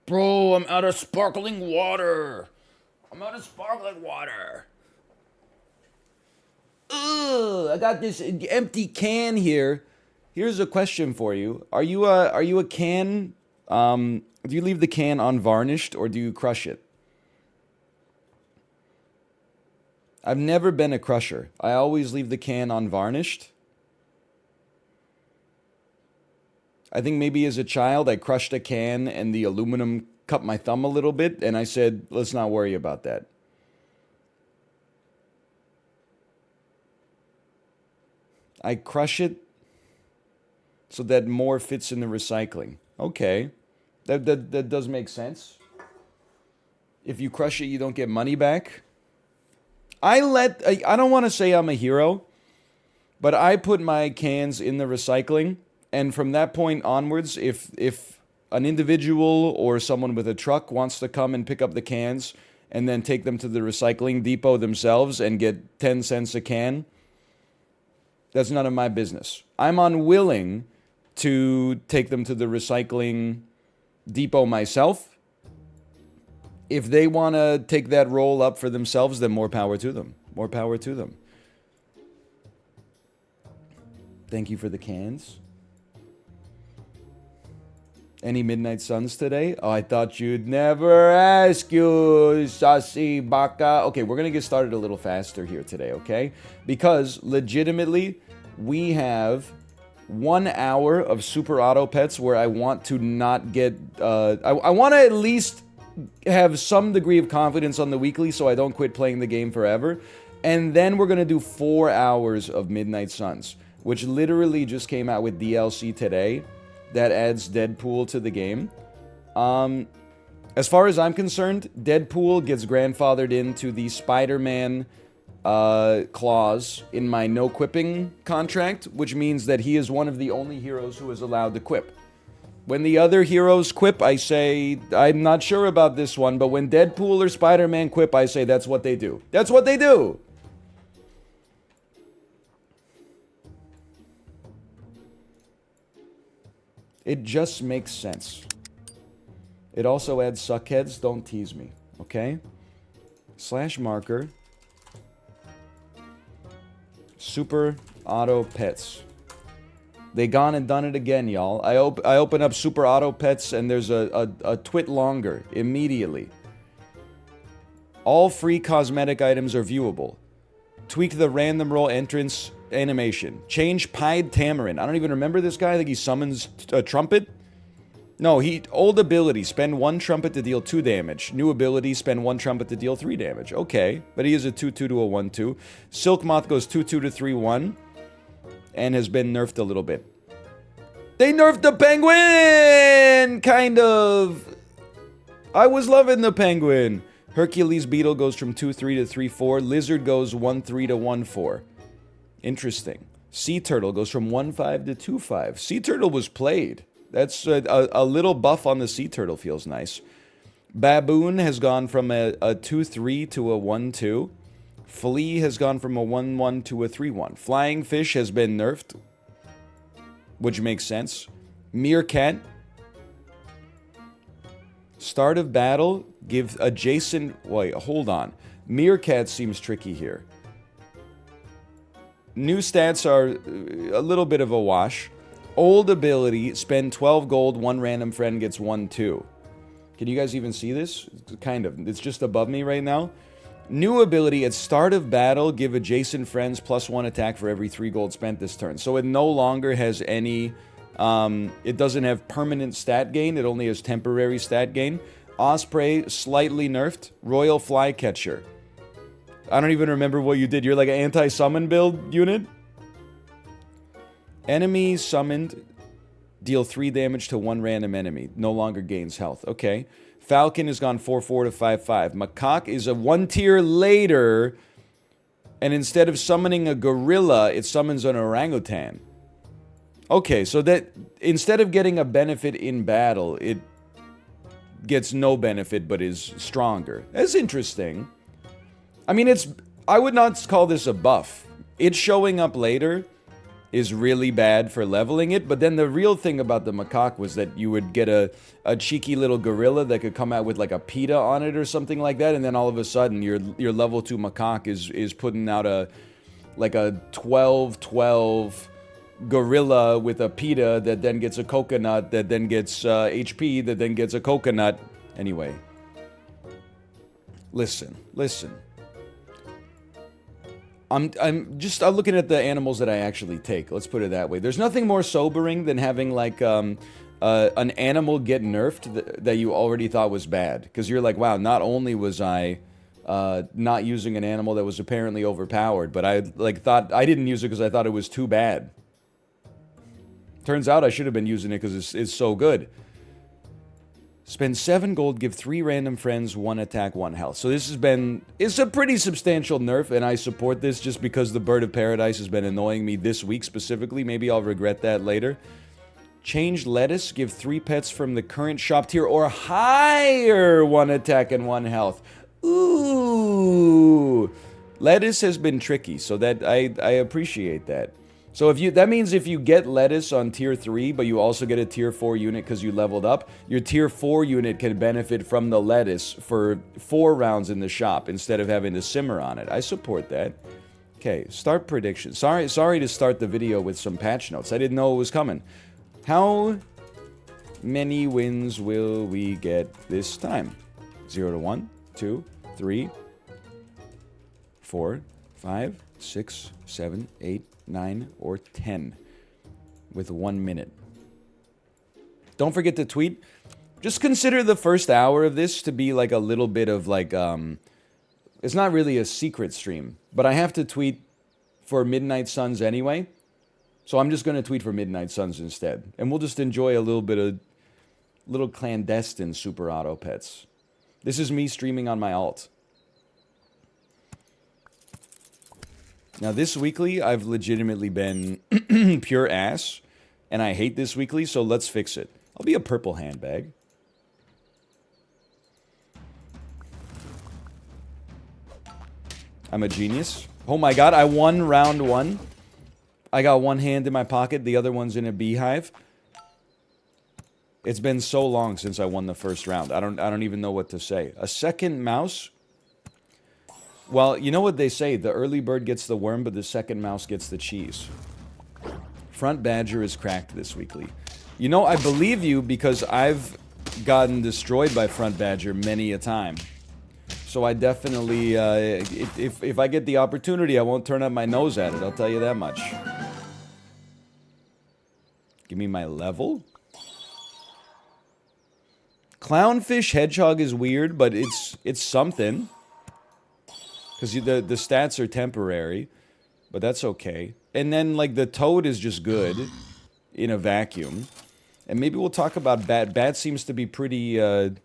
Bro, I'm out of sparkling water. I'm out of sparkling water. Ugh, I got this empty can here. Here's a question for you. Are you a can do you leave the can unvarnished or do you crush it? I've never been a crusher. I always leave the can unvarnished. I think maybe as a child I crushed a can and the aluminum cut my thumb a little bit and I said, "Let's not worry about that." I crush it so that more fits in the recycling. Okay. That does make sense. If you crush it, you don't get money back. I don't want to say I'm a hero, but I put my cans in the recycling, and from that point onwards, if an individual or someone with a truck wants to come and pick up the cans and then take them to the recycling depot themselves and get 10 cents a can, that's none of my business. I'm unwilling to take them to the recycling depot myself. If they want to take that role up for themselves, then more power to them. More power to them. Thank you for the cans. Any Midnight Suns today? Oh, I thought you'd never ask, you sassy baka. Okay, we're going to get started a little faster here today, okay? Because legitimately, we have 1 hour of Super Auto Pets where I want to not get... I want to at least have some degree of confidence on the weekly so I don't quit playing the game forever. And then we're going to do 4 hours of Midnight Suns, which literally just came out with DLC today that adds Deadpool to the game. As far as I'm concerned, Deadpool gets grandfathered into the Spider-Man clause in my no quipping contract, which means that he is one of the only heroes who is allowed to quip. When the other heroes quip, I say, I'm not sure about this one, but when Deadpool or Spider-Man quip, I say that's what they do. That's what they do! It just makes sense. It also adds suckheads. Don't tease me, okay? Slash marker. Super Auto Pets. They gone and done it again, y'all. I open up Super Auto Pets and there's a twit longer immediately. All free cosmetic items are viewable. Tweak the random roll entrance animation. Change Pied Tamarin. I don't even remember this guy. I think he summons a trumpet. No, old ability. Spend 1 trumpet to deal 2 damage. New ability. Spend 1 trumpet to deal 3 damage. Okay. But he is a 2-2 to a 1-2. Silk Moth goes 2-2 to 3-1. And has been nerfed a little bit. They nerfed the penguin! Kind of. I was loving the penguin. Hercules Beetle goes from 2-3 to 3-4. Lizard goes 1-3 to 1-4. Interesting. Sea Turtle goes from 1-5 to 2-5. Sea Turtle was played. That's a little buff on the Sea Turtle feels nice. Baboon has gone from a 2-3 to a 1-2. Flea has gone from a 1-1 to a 3-1. Flying Fish has been nerfed, which makes sense. Meerkat. Start of battle, give adjacent... Wait, hold on. Meerkat seems tricky here. New stats are a little bit of a wash. Old ability, spend 12 gold, 1 random friend gets 1-2. Can you guys even see this? Kind of. It's just above me right now. New ability, at start of battle, give adjacent friends +1 attack for every 3 gold spent this turn. So it no longer has any... it doesn't have permanent stat gain. It only has temporary stat gain. Osprey, slightly nerfed. Royal Flycatcher. I don't even remember what you did. You're like an anti-summon build unit? Enemy summoned. Deal 3 damage to 1 random enemy. No longer gains health. Okay. Falcon has gone 4-4 to 5-5. Macaque is a 1 tier later. And instead of summoning a gorilla, it summons an orangutan. Okay, so that instead of getting a benefit in battle, it gets no benefit but is stronger. That's interesting. I mean, I would not call this a buff. It's showing up later is really bad for leveling it. But then the real thing about the macaque was that you would get a cheeky little gorilla that could come out with like a PETA on it or something like that, and then all of a sudden your level 2 macaque is putting out a 12-12 gorilla with a PETA that then gets a coconut, that then gets HP, that then gets a coconut. Anyway. Listen. I'm just looking at the animals that I actually take. Let's put it that way. There's nothing more sobering than having like an animal get nerfed that you already thought was bad. Because you're like, wow, not only was I not using an animal that was apparently overpowered, but I thought I didn't use it because I thought it was too bad. Turns out I should have been using it because it's so good. Spend 7 gold, give 3 random friends 1 attack, 1 health. So this it's a pretty substantial nerf, and I support this just because the Bird of Paradise has been annoying me this week specifically. Maybe I'll regret that later. Change lettuce, give 3 pets from the current shop tier or higher 1 attack and 1 health. Ooh. Lettuce has been tricky, so that I appreciate that. So that means if you get lettuce on tier 3, but you also get a tier 4 unit because you leveled up, your tier 4 unit can benefit from the lettuce for 4 rounds in the shop instead of having to simmer on it. I support that. Okay, start prediction. Sorry to start the video with some patch notes. I didn't know it was coming. How many wins will we get this time? 0 to 1, 2, 3, 4, 5, 6, 7, 8, 9, or 10 with 1 minute. Don't forget to tweet. Just consider the first hour of this to be like a little bit of like, it's not really a secret stream, but I have to tweet for Midnight Suns anyway. So I'm just going to tweet for Midnight Suns instead. And we'll just enjoy a little bit of little clandestine Super Auto Pets. This is me streaming on my alt. Now, this weekly, I've legitimately been pure ass, and I hate this weekly, so let's fix it. I'll be a purple handbag. I'm a genius. Oh my god, I won round 1. I got 1 hand in my pocket, the other one's in a beehive. It's been so long since I won the first round. I don't even know what to say. A second mouse? Well, you know what they say, the early bird gets the worm, but the second mouse gets the cheese. Front Badger is cracked this weekly. You know, I believe you because I've gotten destroyed by Front Badger many a time. So I definitely, if I get the opportunity, I won't turn up my nose at it, I'll tell you that much. Give me my level. Clownfish Hedgehog is weird, but it's something. Because the stats are temporary, but that's okay. And then, like, the Toad is just good in a vacuum. And maybe we'll talk about Bat. Bat seems to be pretty out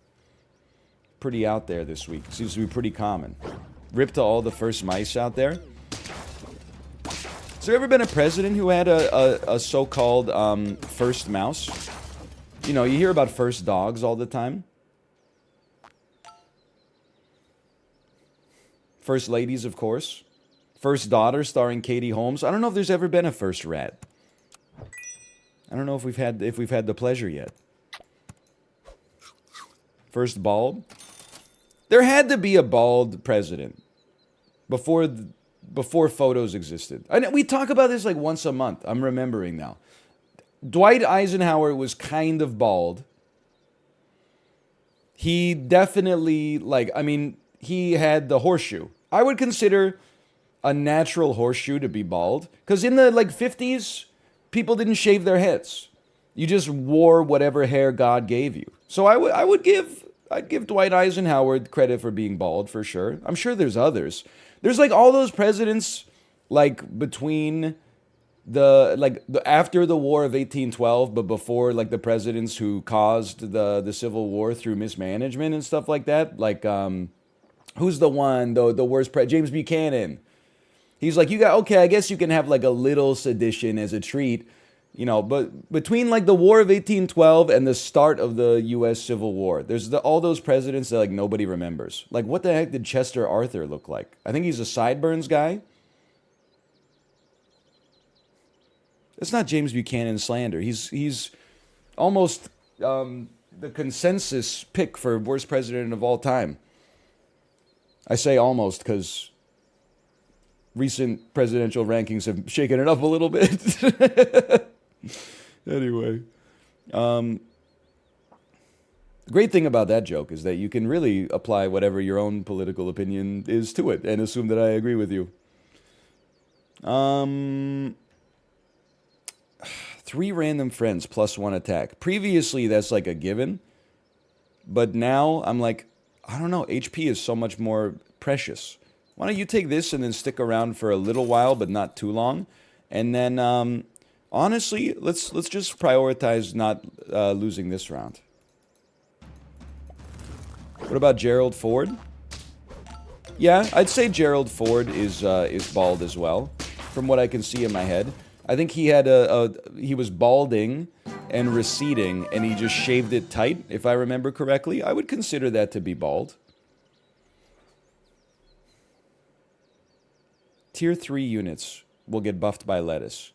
there this week. Seems to be pretty common. Rip to all the first mice out there. Has there ever been a president who had a so-called first mouse? You know, you hear about first dogs all the time. First ladies, of course. First daughter, starring Katie Holmes. I don't know if there's ever been a first rat. I don't know if we've had the pleasure yet. First bald. There had to be a bald president before photos existed. We talk about this like once a month. I'm remembering now. Dwight Eisenhower was kind of bald. He definitely, like, I mean, he had the horseshoe. I would consider a natural horseshoe to be bald. Because in the, like, 50s, people didn't shave their heads. You just wore whatever hair God gave you. So I'd give Dwight Eisenhower credit for being bald, for sure. I'm sure there's others. There's, like, all those presidents, like, between after the War of 1812, but before, like, the presidents who caused the Civil War through mismanagement and stuff like that. Like, who's the one, the worst James Buchanan. He's like, okay, I guess you can have, like, a little sedition as a treat, you know, but between, like, the War of 1812 and the start of the U.S. Civil War, there's all those presidents that, like, nobody remembers. Like, what the heck did Chester Arthur look like? I think he's a sideburns guy. That's not James Buchanan slander. He's almost the consensus pick for worst president of all time. I say almost because recent presidential rankings have shaken it up a little bit. Anyway, the great thing about that joke is that you can really apply whatever your own political opinion is to it and assume that I agree with you. 3 random friends plus 1 attack. Previously, that's like a given. But now, I'm like, I don't know. HP is so much more precious. Why don't you take this and then stick around for a little while, but not too long? And then, honestly, let's just prioritize not losing this round. What about Gerald Ford? Yeah, I'd say Gerald Ford is bald as well, from what I can see in my head. I think he had he was balding and receding, and he just shaved it tight, if I remember correctly. I would consider that to be bald. Tier 3 units will get buffed by lettuce.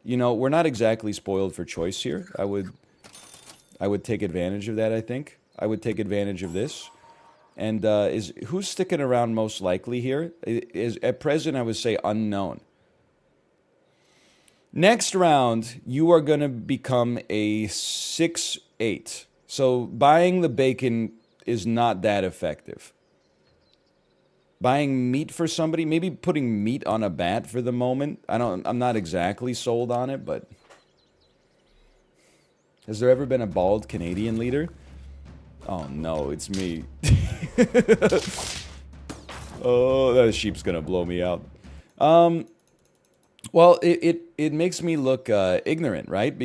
You know, we're not exactly spoiled for choice here. I would take advantage of that, I think. I would take advantage of this. And who's sticking around most likely here? At present, I would say unknown. Next round, you are going to become a 6/8. So buying the bacon is not that effective. Buying meat for somebody, maybe putting meat on a bat for the moment. I'm not exactly sold on it, but has there ever been a bald Canadian leader? Oh no, it's me. Oh, that sheep's gonna blow me out. Well, it makes me look ignorant, right?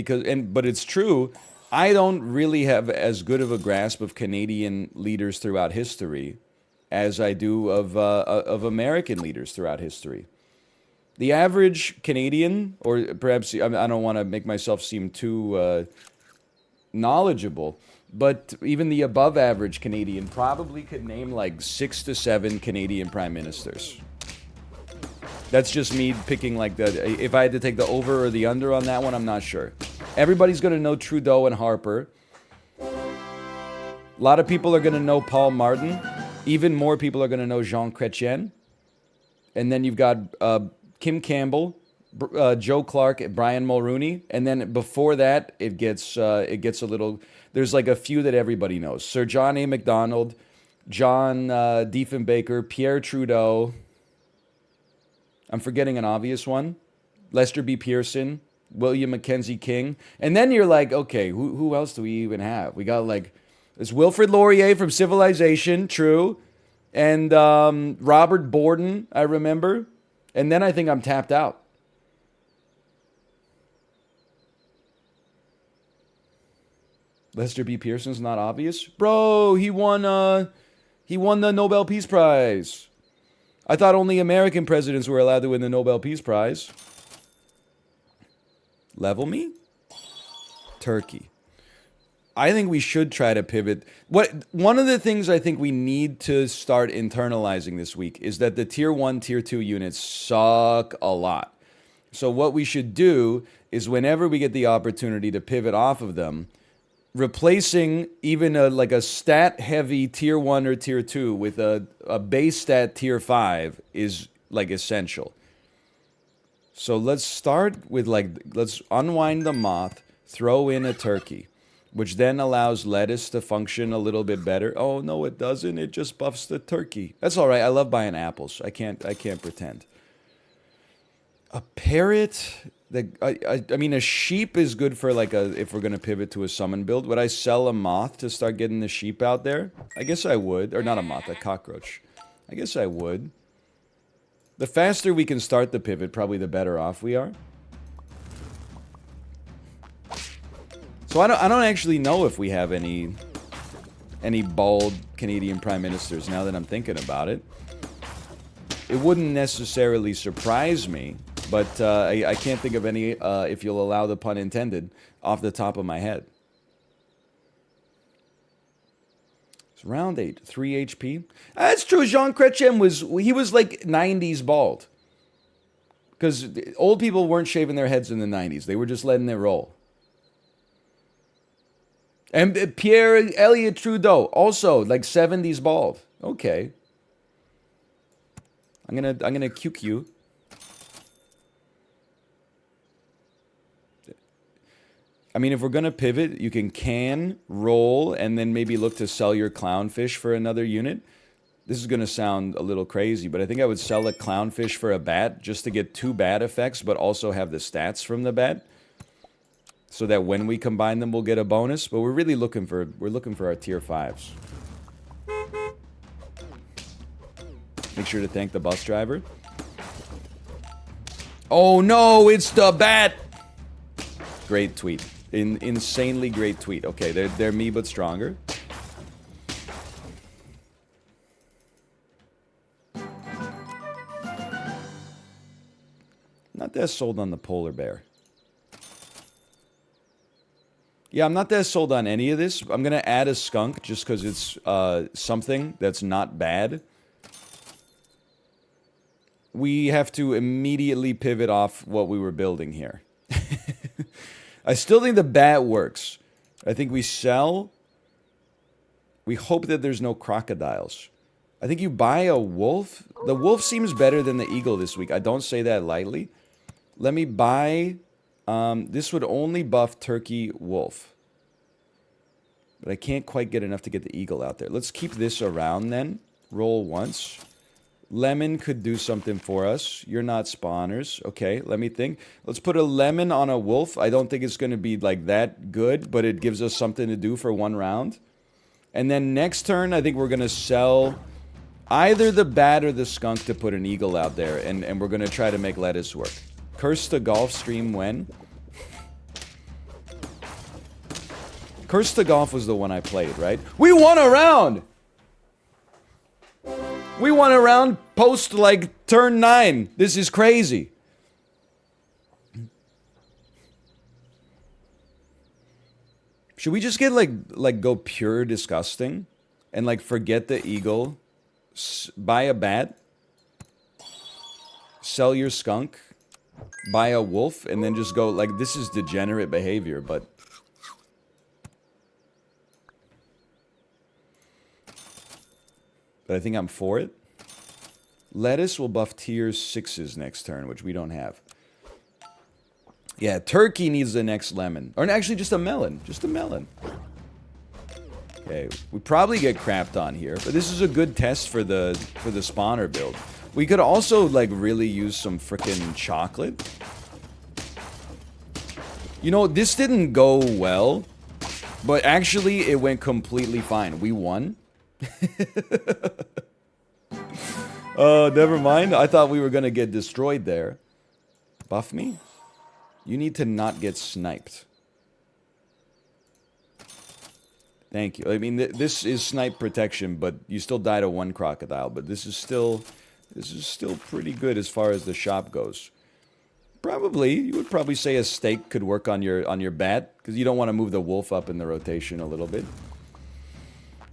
But it's true. I don't really have as good of a grasp of Canadian leaders throughout history as I do of American leaders throughout history. The average Canadian, or perhaps I don't want to make myself seem too knowledgeable, but even the above average Canadian probably could name like 6 to 7 Canadian prime ministers. That's just me picking like if I had to take the over or the under on that one, I'm not sure. Everybody's going to know Trudeau and Harper. A lot of people are going to know Paul Martin. Even more people are going to know Jean Chrétien. And then you've got Kim Campbell, Joe Clark, Brian Mulroney. And then before that, it gets a little... There's like a few that everybody knows. Sir John A. Macdonald, John Diefenbaker, Pierre Trudeau... I'm forgetting an obvious one. Lester B. Pearson, William Mackenzie King. And then you're like, okay, who else do we even have? We got like, there's Wilfrid Laurier from Civilization, true. And Robert Borden, I remember. And then I think I'm tapped out. Lester B. Pearson's not obvious? Bro, he won the Nobel Peace Prize. I thought only American presidents were allowed to win the Nobel Peace Prize. Level me? Turkey. I think we should try to pivot. One of the things I think we need to start internalizing this week is that the Tier 1, Tier 2 units suck a lot. So what we should do is whenever we get the opportunity to pivot off of them, replacing even a stat-heavy Tier 1 or Tier 2 with a base stat Tier 5 is, like, essential. So let's start with, let's unwind the moth, throw in a turkey, which then allows lettuce to function a little bit better. Oh, no, it doesn't. It just buffs the turkey. That's all right. I love buying apples. I can't pretend. A parrot... I mean, a sheep is good for if we're going to pivot to a summon build. Would I sell a moth to start getting the sheep out there? I guess I would. Or not a moth, a cockroach. I guess I would. The faster we can start the pivot, probably the better off we are. So I don't actually know if we have any bald Canadian prime ministers now that I'm thinking about it. It wouldn't necessarily surprise me. But I can't think of any, if you'll allow the pun intended, off the top of my head. It's round 8, 3 HP. That's true. Jean Chrétien was like 90s bald. Because old people weren't shaving their heads in the 90s. They were just letting it roll. And Pierre Elliott Trudeau, also like 70s bald. Okay. I'm gonna QQ. I mean, if we're gonna pivot, you can roll and then maybe look to sell your clownfish for another unit. This is gonna sound a little crazy, but I think I would sell a clownfish for a bat just to get 2 bat effects, but also have the stats from the bat, so that when we combine them, we'll get a bonus. But we're really looking for our tier 5s. Make sure to thank the bus driver. Oh no, it's the bat! Great tweet. Insanely great tweet. Okay, they're me but stronger. Not that sold on the polar bear. Yeah, I'm not that sold on any of this. I'm gonna add a skunk just because it's something that's not bad. We have to immediately pivot off what we were building here. I still think the bat works. I think we sell. We hope that there's no crocodiles. I think you buy a wolf. The wolf seems better than the eagle this week. I don't say that lightly. Let me buy... this would only buff turkey wolf. But I can't quite get enough to get the eagle out there. Let's keep this around then. Roll once. Lemon could do something for us. You're not spawners. Okay, let me think. Let's put a lemon on a wolf. I don't think it's going to be like that good, but it gives us something to do for 1 round. And then next turn, I think we're going to sell either the bat or the skunk to put an eagle out there. And we're going to try to make lettuce work. Curse the golf stream when? Curse the golf was the one I played, right? We won a round! We won a round post, like, turn 9. This is crazy. Should we just get, like go pure disgusting? And, like, forget the eagle? Buy a bat? Sell your skunk? Buy a wolf? And then just go, like, this is degenerate behavior, but... But I think I'm for it. Lettuce will buff tier 6s next turn, which we don't have. Yeah, turkey needs the next lemon. Or actually, just a melon. Just a melon. Okay, we probably get crapped on here, but this is a good test for the spawner build. We could also, like, really use some frickin' chocolate. You know, this didn't go well, but actually it went completely fine. We won. Never mind. I thought we were gonna get destroyed there. Buff me? You need to not get sniped. Thank you. I mean, this is snipe protection, but you still die to 1 crocodile. But this is still pretty good as far as the shop goes. Probably, you would probably say a steak could work on your bat, because you don't want to move the wolf up in the rotation a little bit.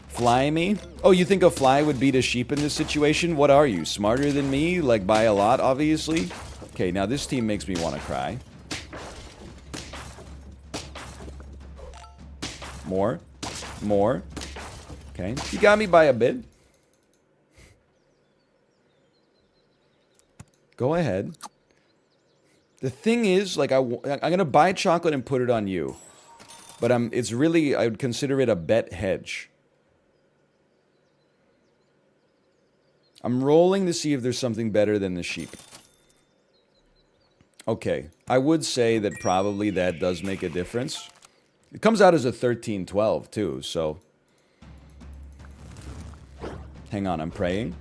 Fly me? Oh, you think a fly would beat a sheep in this situation? What are you, smarter than me? Like, by a lot, obviously? Okay, now this team makes me want to cry. More. More. Okay, you got me by a bit. Go ahead. The thing is, like, I'm gonna buy chocolate and put it on you. But it's really, I would consider it a bet hedge. I'm rolling to see if there's something better than the sheep. Okay, I would say that probably that does make a difference. It comes out as a 13-12 too, so... Hang on, I'm praying.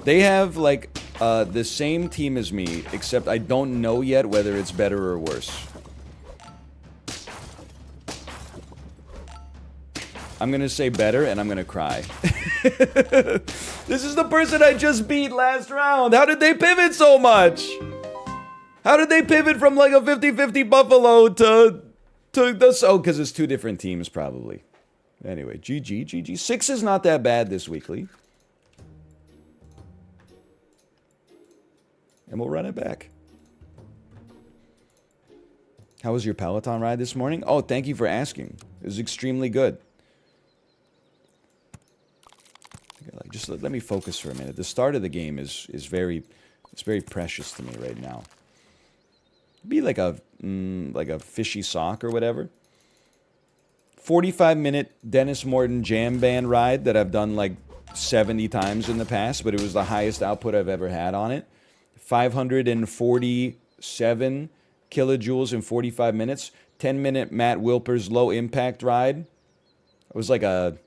They have, like, the same team as me, except I don't know yet whether it's better or worse. I'm gonna say better, and I'm gonna cry. This is the person I just beat last round! How did they pivot so much? How did they pivot from, like, a 50-50 Buffalo to this? Oh, because it's 2 different teams, probably. Anyway, GG. 6 is not that bad this weekly. and we'll run it back. How was your Peloton ride this morning? Oh, thank you for asking. It was extremely good. Just let me focus for a minute. The start of the game is very precious to me right now. Be like a fishy sock or whatever. 45-minute Dennis Morton jam band ride that I've done like 70 times in the past, but it was the highest output I've ever had on it. 547 kilojoules in 45 minutes. 10-minute Matt Wilper's low impact ride. It was like a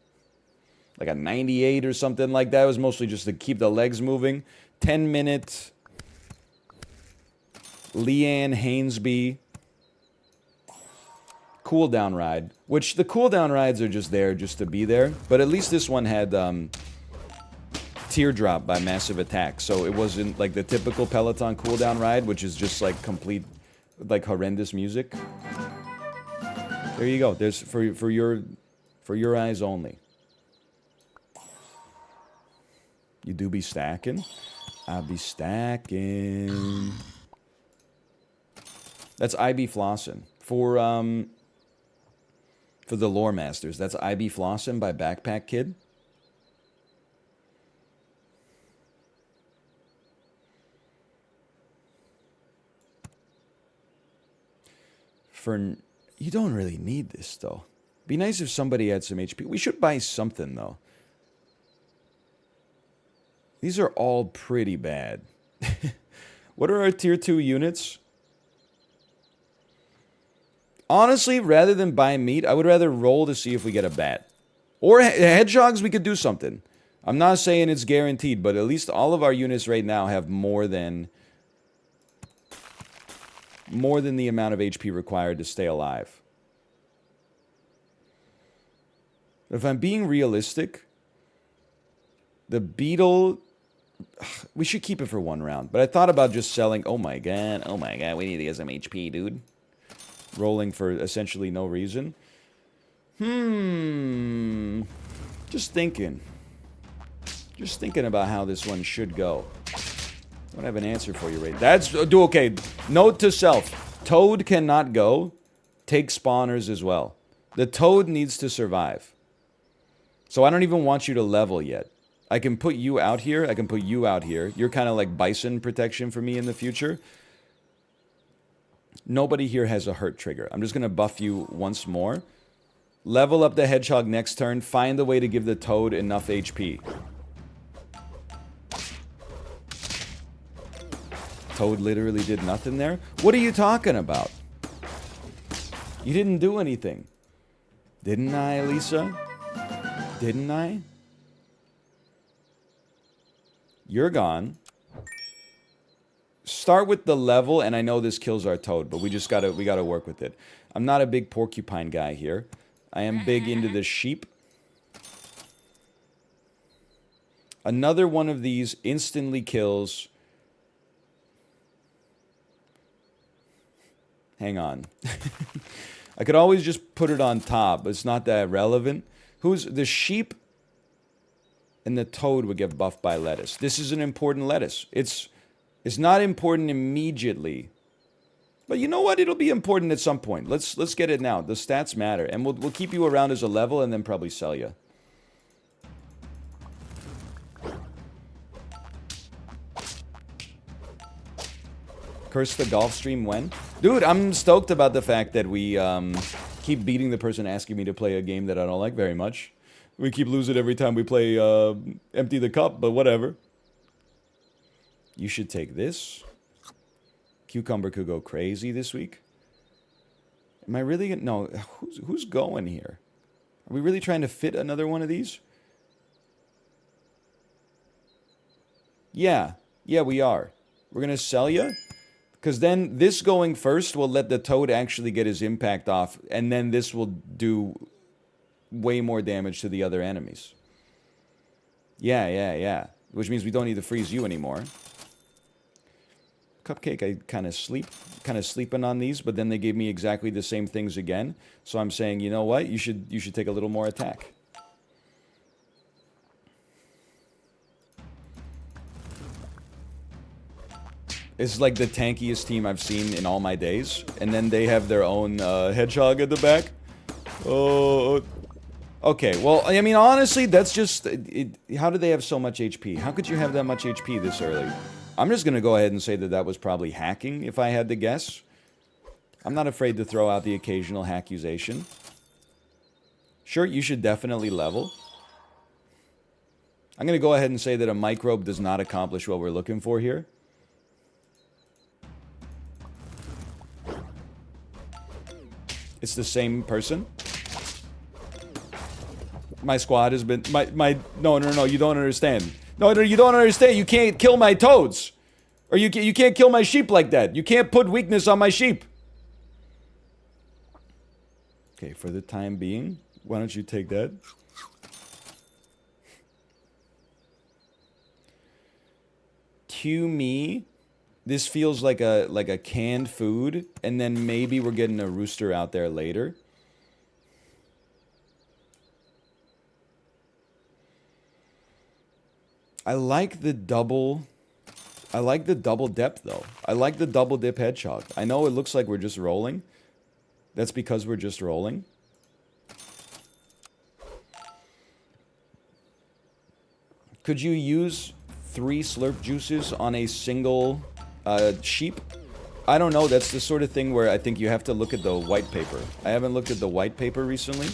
98 or something like that. It was mostly just to keep the legs moving. 10-minute Leanne Hainsby cool down ride, which the cool down rides are just there just to be there, but at least this one had Teardrop by Massive Attack, so it wasn't like the typical Peloton cool down ride, which is just like complete like horrendous music. There you go. There's for your eyes only. You do be stacking? I be stacking. That's IB Flossin. For the Lore Masters, that's IB Flossin by Backpack Kid. You don't really need this, though. Be nice if somebody had some HP. We should buy something, though. These are all pretty bad. What are our tier 2 units? Honestly, rather than buy meat, I would rather roll to see if we get a bat. Or hedgehogs, we could do something. I'm not saying it's guaranteed, but at least all of our units right now have more than the amount of HP required to stay alive. If I'm being realistic, the beetle, we should keep it for one round. But I thought about just selling. Oh my god, we need to get some HP, dude. Rolling for essentially no reason. Just thinking about how this one should go. I don't have an answer for you right. That's okay. Note to self: Toad cannot go. Take spawners as well. The Toad needs to survive. So I don't even want you to level yet. I can put you out here. I can put you out here. You're kind of like bison protection for me in the future. Nobody here has a hurt trigger. I'm just going to buff you once more. Level up the hedgehog next turn. Find a way to give the Toad enough HP. Toad literally did nothing there. What are you talking about? You didn't do anything. Didn't I, Lisa? Didn't I? You're gone. Start with the level, and I know this kills our Toad, but we gotta work with it. I'm not a big porcupine guy here. I am big into the sheep. Another one of these instantly kills. Hang on. I could always just put it on top, but it's not that relevant. Who's the sheep and the Toad would get buffed by lettuce. This is an important lettuce. It's not important immediately. But you know what? It'll be important at some point. Let's get it now. The stats matter. And we'll keep you around as a level and then probably sell you. Curse the golf stream when? Dude, I'm stoked about the fact that we keep beating the person asking me to play a game that I don't like very much. We keep losing every time we play Empty the Cup, but whatever. You should take this. Cucumber could go crazy this week. Am I really gonna... No, who's going here? Are we really trying to fit another one of these? Yeah, we are. We're gonna sell you. Because then this going first will let the Toad actually get his impact off, and then this will do way more damage to the other enemies. Yeah. Which means we don't need to freeze you anymore. Cupcake, I kind of sleeping on these, but then they gave me exactly the same things again. So I'm saying, you know what? You should take a little more attack. It's like the tankiest team I've seen in all my days. And then they have their own hedgehog at the back. Oh. Okay, well, I mean, honestly, that's just... how do they have so much HP? How could you have that much HP this early? I'm just gonna go ahead and say that that was probably hacking, if I had to guess. I'm not afraid to throw out the occasional hackuzation. Sure, you should definitely level. I'm gonna go ahead and say that a microbe does not accomplish what we're looking for here. It's the same person. My squad has been... No, you don't understand. No, you don't understand. You can't kill my toads. Or you can't kill my sheep like that. You can't put weakness on my sheep. Okay, for the time being, why don't you take that? Cue me. This feels like a canned food, and then maybe we're getting a rooster out there later. I like the double depth though. I like the double dip hedgehog. I know it looks like we're just rolling. That's because we're just rolling. Could you use 3 slurp juices on a single sheep? I don't know. That's the sort of thing where I think you have to look at the white paper. I haven't looked at the white paper recently.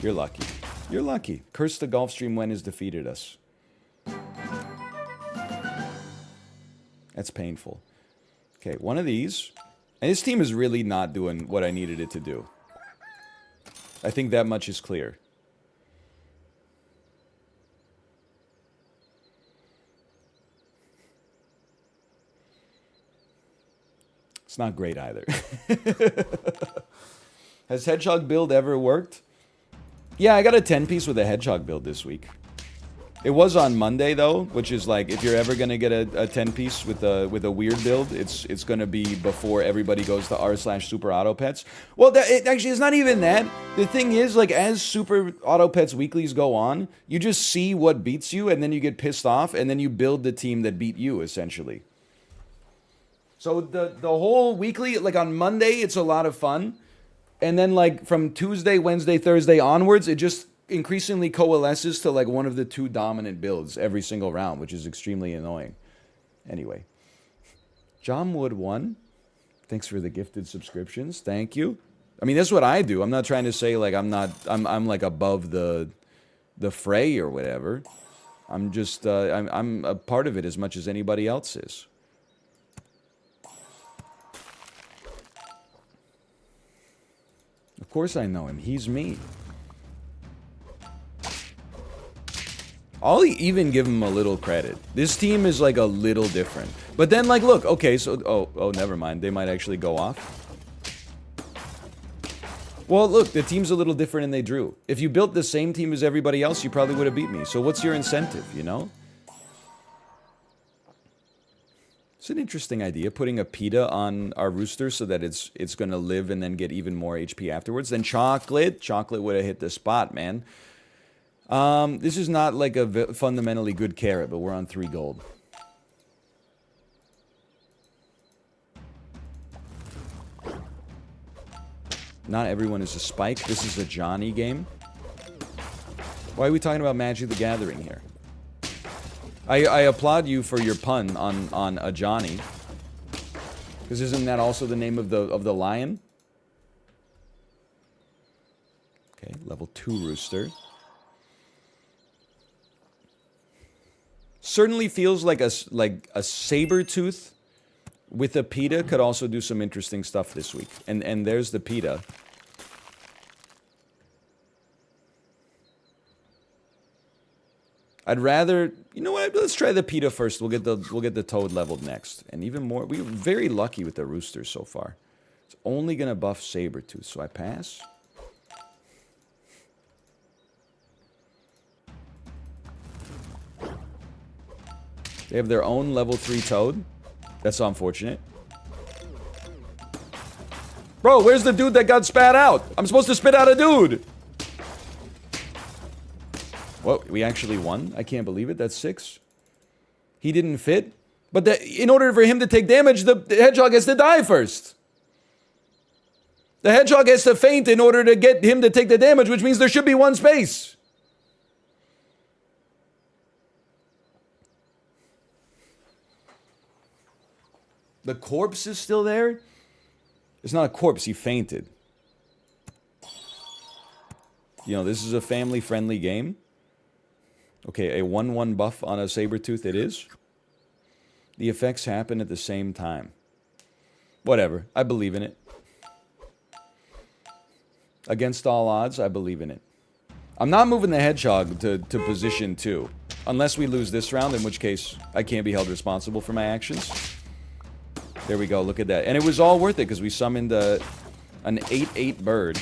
You're lucky. You're lucky. Curse the Gulfstream when has defeated us. That's painful. Okay, one of these. And this team is really not doing what I needed it to do. I think that much is clear. It's not great either. Has Hedgehog build ever worked? Yeah, I got a 10-piece with a Hedgehog build this week. It was on Monday though, which is like if you're ever gonna get a 10-piece with a weird build, it's gonna be before everybody goes to r/super auto pets. Well, actually it's not even that. The thing is, like, as super auto pets weeklies go on, you just see what beats you, and then you get pissed off, and then you build the team that beat you essentially. So the whole weekly, like on Monday, it's a lot of fun. And then like from Tuesday, Wednesday, Thursday onwards, it just increasingly coalesces to like one of the 2 dominant builds every single round, which is extremely annoying. Anyway. John Wood 1. Thanks for the gifted subscriptions. Thank you. I mean, that's what I do. I'm not trying to say like I'm like above the fray or whatever. I'm just I'm a part of it as much as anybody else is. Of course I know him. He's me. I'll even give him a little credit. This team is like a little different. But then like, look, okay, so... Oh, never mind. They might actually go off. Well, look, the team's a little different and they drew. If you built the same team as everybody else, you probably would have beat me. So what's your incentive, you know? It's an interesting idea, putting a PETA on our rooster so that it's going to live and then get even more HP afterwards. Then chocolate would have hit the spot, man. This is not like a fundamentally good carrot, but we're on 3 gold. Not everyone is a Spike. This is a Johnny game. Why are we talking about Magic the Gathering here? I applaud you for your pun on a Johnny. Because isn't that also the name of the lion? Okay, level 2 rooster. Certainly feels like a saber tooth with a PETA could also do some interesting stuff this week. And there's the PETA. I'd rather, you know what? Let's try the PETA first. We'll get the toad leveled next. And even more, we were very lucky with the roosters so far. It's only gonna buff Sabertooth, so I pass. They have their own level 3 toad. That's unfortunate. Bro, where's the dude that got spat out? I'm supposed to spit out a dude. Well, we actually won. I can't believe it. That's 6. He didn't fit. But in order for him to take damage, the hedgehog has to die first. The hedgehog has to faint in order to get him to take the damage, which means there should be one space. The corpse is still there? It's not a corpse, he fainted. You know, this is a family-friendly game. Okay, a 1/1 buff on a Sabertooth it is. The effects happen at the same time. Whatever, I believe in it. Against all odds, I believe in it. I'm not moving the hedgehog to position 2. Unless we lose this round, in which case I can't be held responsible for my actions. There we go, look at that. And it was all worth it, because we summoned an 8/8 bird.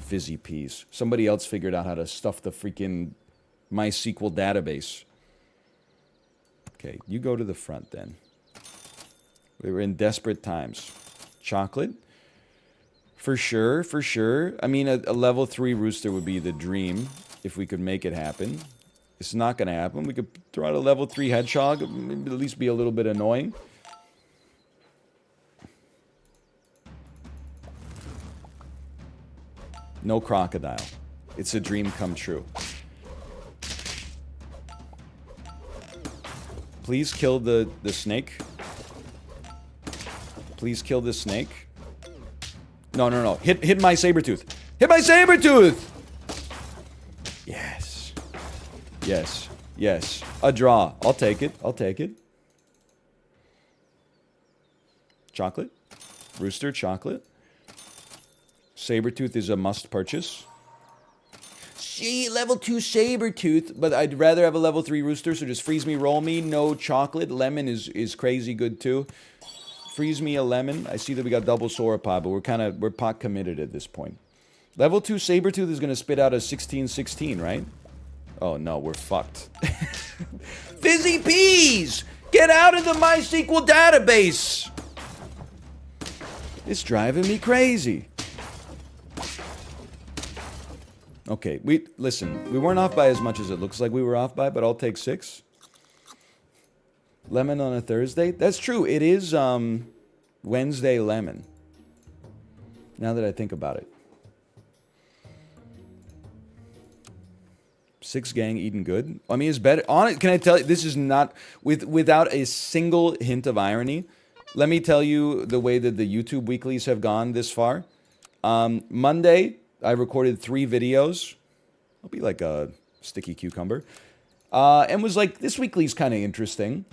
Fizzy peas. Somebody else figured out how to stuff the freaking MySQL database. Okay, you go to the front then. We were in desperate times. Chocolate? For sure, for sure. I mean, a level 3 rooster would be the dream if we could make it happen. It's not going to happen. We could throw out a level 3 hedgehog, maybe at least be a little bit annoying. No crocodile. It's a dream come true. Please kill the snake. Please kill the snake. No, no, no. Hit my Sabertooth. Hit my Sabertooth! Yes. Yes. Yes. A draw. I'll take it. I'll take it. Chocolate. Rooster, chocolate. Sabertooth is a must purchase. See, level 2 Sabertooth, but I'd rather have a level 3 rooster, so just freeze me, roll me. No chocolate. Lemon is crazy good too. Freeze me a lemon. I see that we got double sauropod, but we're pot committed at this point. Level 2 Sabertooth is going to spit out a 16/16, right? Oh no, we're fucked. Fizzy peas! Get out of the MySQL database! It's driving me crazy. Okay, listen, we weren't off by as much as it looks like we were off by, but I'll take 6. Lemon on a Thursday? That's true, it is, Wednesday lemon. Now that I think about it. 6 gang eating good. I mean, it's better. Can I tell you, this is not, without a single hint of irony, let me tell you the way that the YouTube weeklies have gone this far. Monday, I recorded 3 videos. I'll be like a sticky cucumber. And was like, this weekly's kind of interesting.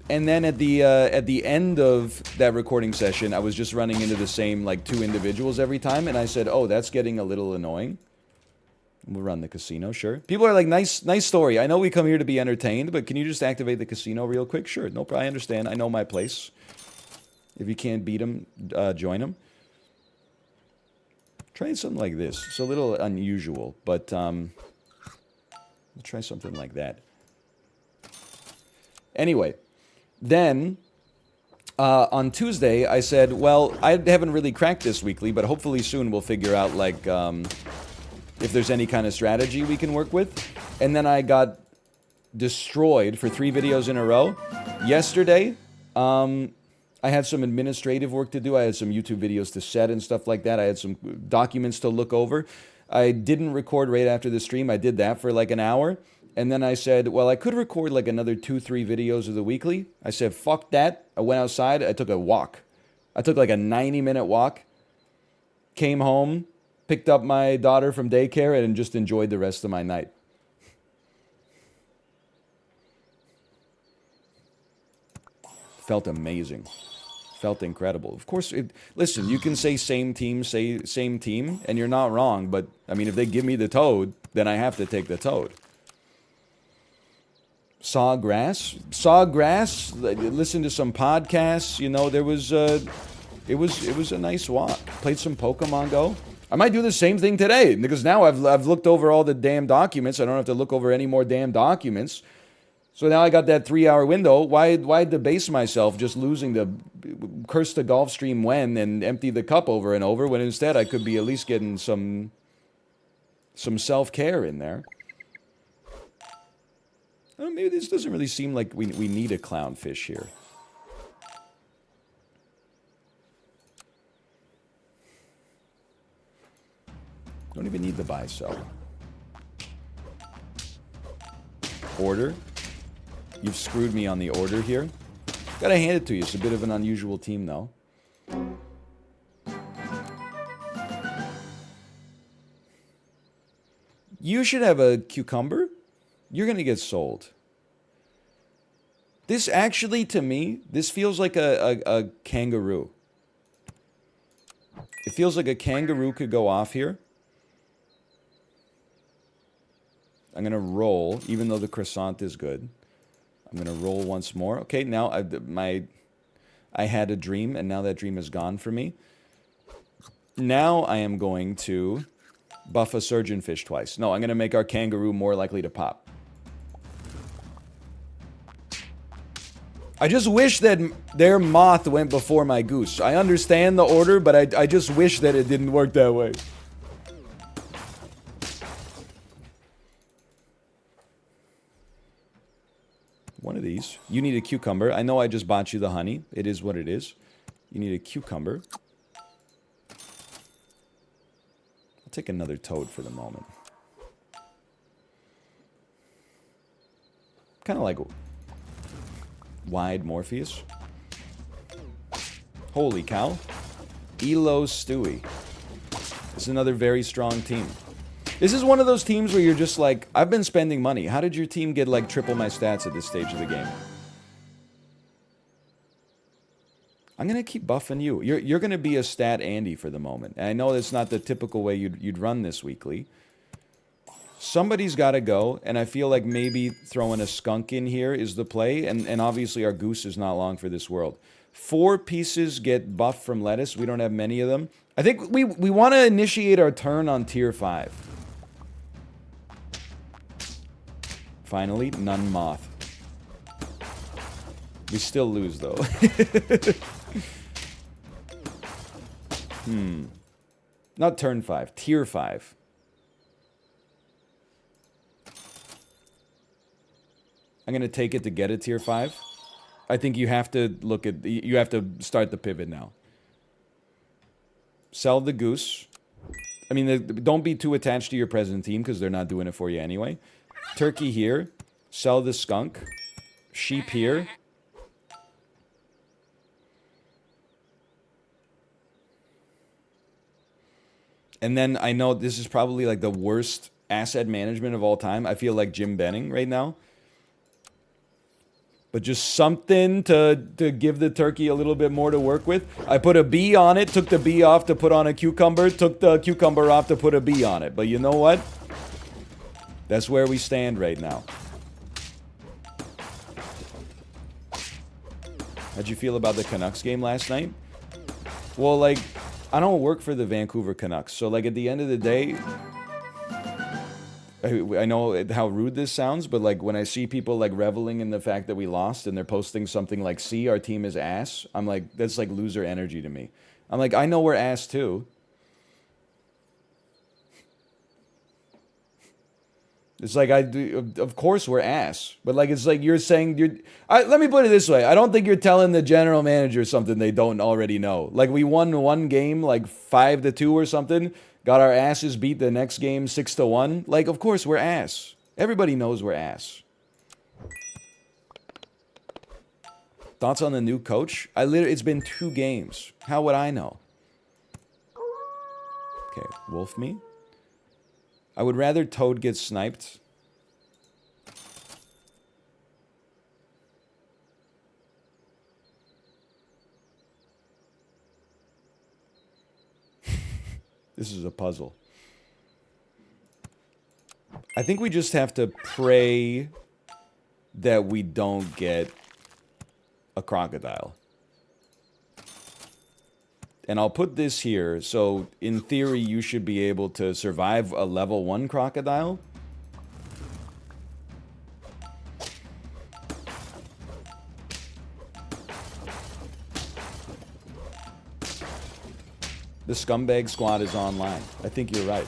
And then at the end of that recording session, I was just running into the same, like, 2 individuals every time. And I said, oh, that's getting a little annoying. We'll run the casino, sure. People are like, nice story. I know we come here to be entertained, but can you just activate the casino real quick? Sure, no problem. I understand. I know my place. If you can't beat them, join them. Try something like this. It's a little unusual, but we'll try something like that. Anyway, then on Tuesday, I said, well, I haven't really cracked this weekly, but hopefully soon we'll figure out, like, if there's any kind of strategy we can work with. And then I got destroyed for 3 videos in a row. Yesterday, I had some administrative work to do. I had some YouTube videos to set and stuff like that. I had some documents to look over. I didn't record right after the stream. I did that for like an hour. And then I said, well, I could record like another 2-3 videos of the weekly. I said, fuck that. I went outside. I took a walk. I took like a 90-minute walk. Came home. Picked up my daughter from daycare and just enjoyed the rest of my night. Felt amazing. Felt incredible. Of course, listen, you can say same team, and you're not wrong, but, I mean, if they give me the toad, then I have to take the toad. Saw grass, listened to some podcasts, you know, there was, it was a nice walk. Played some Pokemon Go. I might do the same thing today, because now I've looked over all the damn documents. I don't have to look over any more damn documents. So now I got that 3-hour window. Why debase myself just losing the curse the golf stream when and empty the cup over and over, when instead I could be at least getting some self-care in there. Maybe this doesn't really seem like we need a clownfish here. Don't even need the buy sell. Order. You've screwed me on the order here. Gotta hand it to you. It's a bit of an unusual team, though. You should have a cucumber. You're gonna get sold. This actually, to me, this feels like a kangaroo. It feels like a kangaroo could go off here. I'm gonna roll, even though the croissant is good. I'm gonna roll once more. Okay, now I had a dream, and now that dream is gone for me. Now I am going to buff a surgeon fish twice. No, I'm gonna make our kangaroo more likely to pop. I just wish that their moth went before my goose. I understand the order, but I just wish that it didn't work that way. One of these. You need a cucumber. I know I just bought you the honey. It is what it is. You need a cucumber. I'll take another toad for the moment. Kind of like wide Morpheus. Holy cow. Elo Stewie. This is another very strong team. This is one of those teams where you're just like, I've been spending money. How did your team get like triple my stats at this stage of the game? I'm going to keep buffing you. You're going to be a stat Andy for the moment. And I know that's not the typical way you'd run this weekly. Somebody's got to go, and I feel like maybe throwing a skunk in here is the play, and obviously our goose is not long for this world. 4 pieces get buffed from lettuce. We don't have many of them. I think we want to initiate our turn on tier 5. Finally, none moth. We still lose, though. Not turn 5, tier 5. I'm going to take it to get a tier 5. I think you have to look at... You have to start the pivot now. Sell the goose. I mean, don't be too attached to your present team because they're not doing it for you anyway. Turkey here. Sell the skunk. Sheep here. And then I know this is probably like the worst asset management of all time. I feel like Jim Benning right now. But just something to give the turkey a little bit more to work with. I put a bee on it, took the bee off to put on a cucumber, took the cucumber off to put a bee on it. But you know what? That's where we stand right now. How'd you feel about the Canucks game last night? Well, like, I don't work for the Vancouver Canucks. So, like, at the end of the day... I know how rude this sounds, but like when I see people like reveling in the fact that we lost and they're posting something like, see, our team is ass. I'm like, that's like loser energy to me. I'm like, I know we're ass too. It's like, of course we're ass. But like, it's like you're saying, let me put it this way. I don't think you're telling the general manager something they don't already know. Like we won one game like 5-2 or something. Got our asses beat the next game 6-1. Like, of course, we're ass. Everybody knows we're ass. Thoughts on the new coach? It's been 2 games. How would I know? Okay, wolf me. I would rather Toad get sniped. This is a puzzle. I think we just have to pray that we don't get a crocodile. And I'll put this here. So, in theory, you should be able to survive a level 1 crocodile. The scumbag squad is online. I think you're right.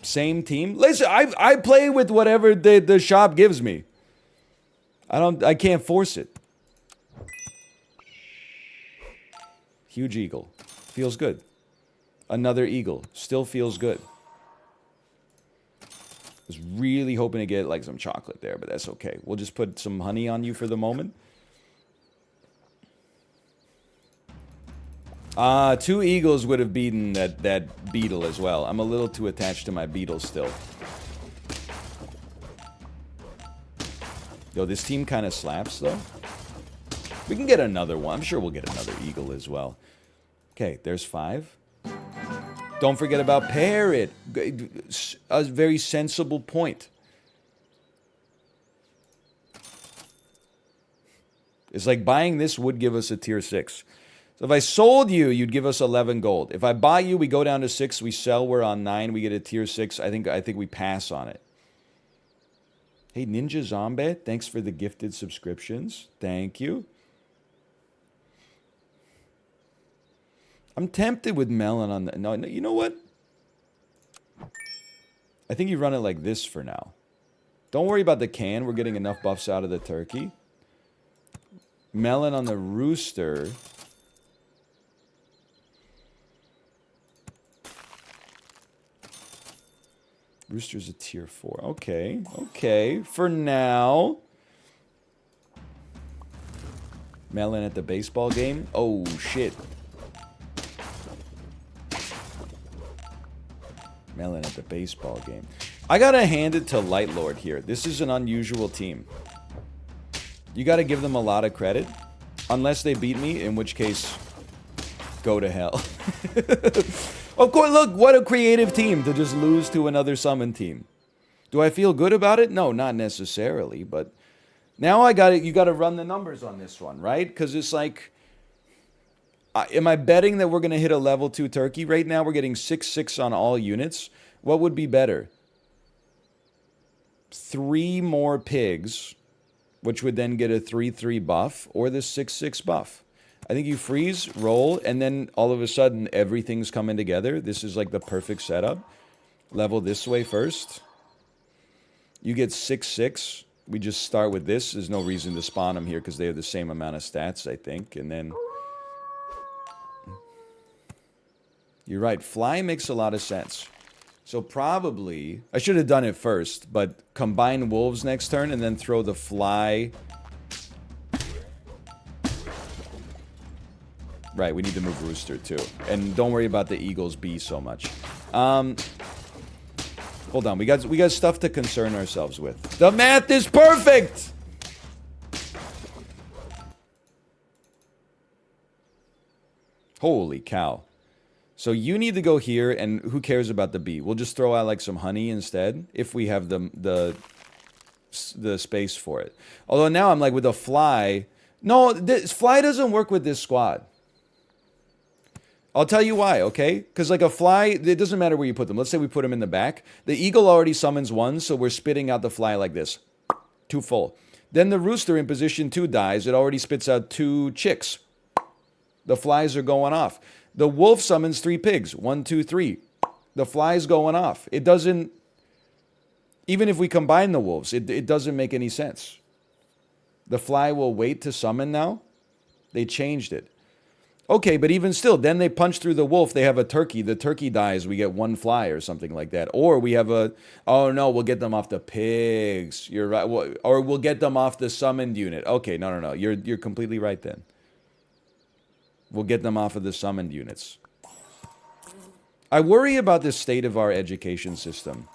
Same team. Listen, I play with whatever the shop gives me. I can't force it. Huge eagle. Feels good. Another eagle. Still feels good. Was really hoping to get like some chocolate there, but that's okay. We'll just put some honey on you for the moment. 2 eagles would have beaten that beetle as well. I'm a little too attached to my beetle still. Yo, this team kind of slaps, though. We can get another one. I'm sure we'll get another eagle as well. Okay, there's 5. Don't forget about parrot. A very sensible point. It's like buying this would give us a tier 6. So if I sold you, you'd give us 11 gold. If I buy you, we go down to 6. We sell, we're on 9. We get a tier 6. I think we pass on it. Hey, Ninja Zombie, thanks for the gifted subscriptions. Thank you. I'm tempted with melon on the... No, you know what? I think you run it like this for now. Don't worry about the can. We're getting enough buffs out of the turkey. Melon on the rooster. Rooster's a tier 4. Okay, okay. For now. Melon at the baseball game. Oh, shit. Melon at the baseball game. I gotta hand it to Light Lord here. This is an unusual team. You gotta give them a lot of credit. Unless they beat me, in which case, go to hell. Of course, look, what a creative team to just lose to another summon team. Do I feel good about it? No, not necessarily, but now you gotta run the numbers on this one, right? Because it's like, am I betting that we're gonna hit a level 2 turkey? Right now we're getting 6/6 on all units. What would be better? 3 more pigs, which would then get a 3/3 buff, or the 6/6 buff. I think you freeze, roll, and then all of a sudden everything's coming together. This is like the perfect setup. Level this way first. You get 6/6. We just start with this. There's no reason to spawn them here because they have the same amount of stats, I think. And then... You're right. Fly makes a lot of sense. So probably... I should have done it first, but combine wolves next turn and then throw the fly... Right, we need to move rooster too. And don't worry about the eagles B so much. Hold on, we got stuff to concern ourselves with. The math is perfect! Holy cow. So you need to go here, and who cares about the B? We'll just throw out like some honey instead, if we have the space for it. Although now I'm like with the fly. No, this fly doesn't work with this squad. I'll tell you why, okay? Because like a fly, it doesn't matter where you put them. Let's say we put them in the back. The eagle already summons 1, so we're spitting out the fly like this. 2 full. Then the rooster in position 2 dies. It already spits out 2 chicks. The flies are going off. The wolf summons 3 pigs. 1, 2, 3. The fly's going off. It doesn't... Even if we combine the wolves, it doesn't make any sense. The fly will wait to summon now? They changed it. Okay, but even still, then they punch through the wolf, they have a turkey. The turkey dies, we get 1 fly or something like that. Or we have a... Oh no, we'll get them off the pigs. You're right. Or we'll get them off the summoned unit. Okay, no. You're completely right then. We'll get them off of the summoned units. I worry about the state of our education system.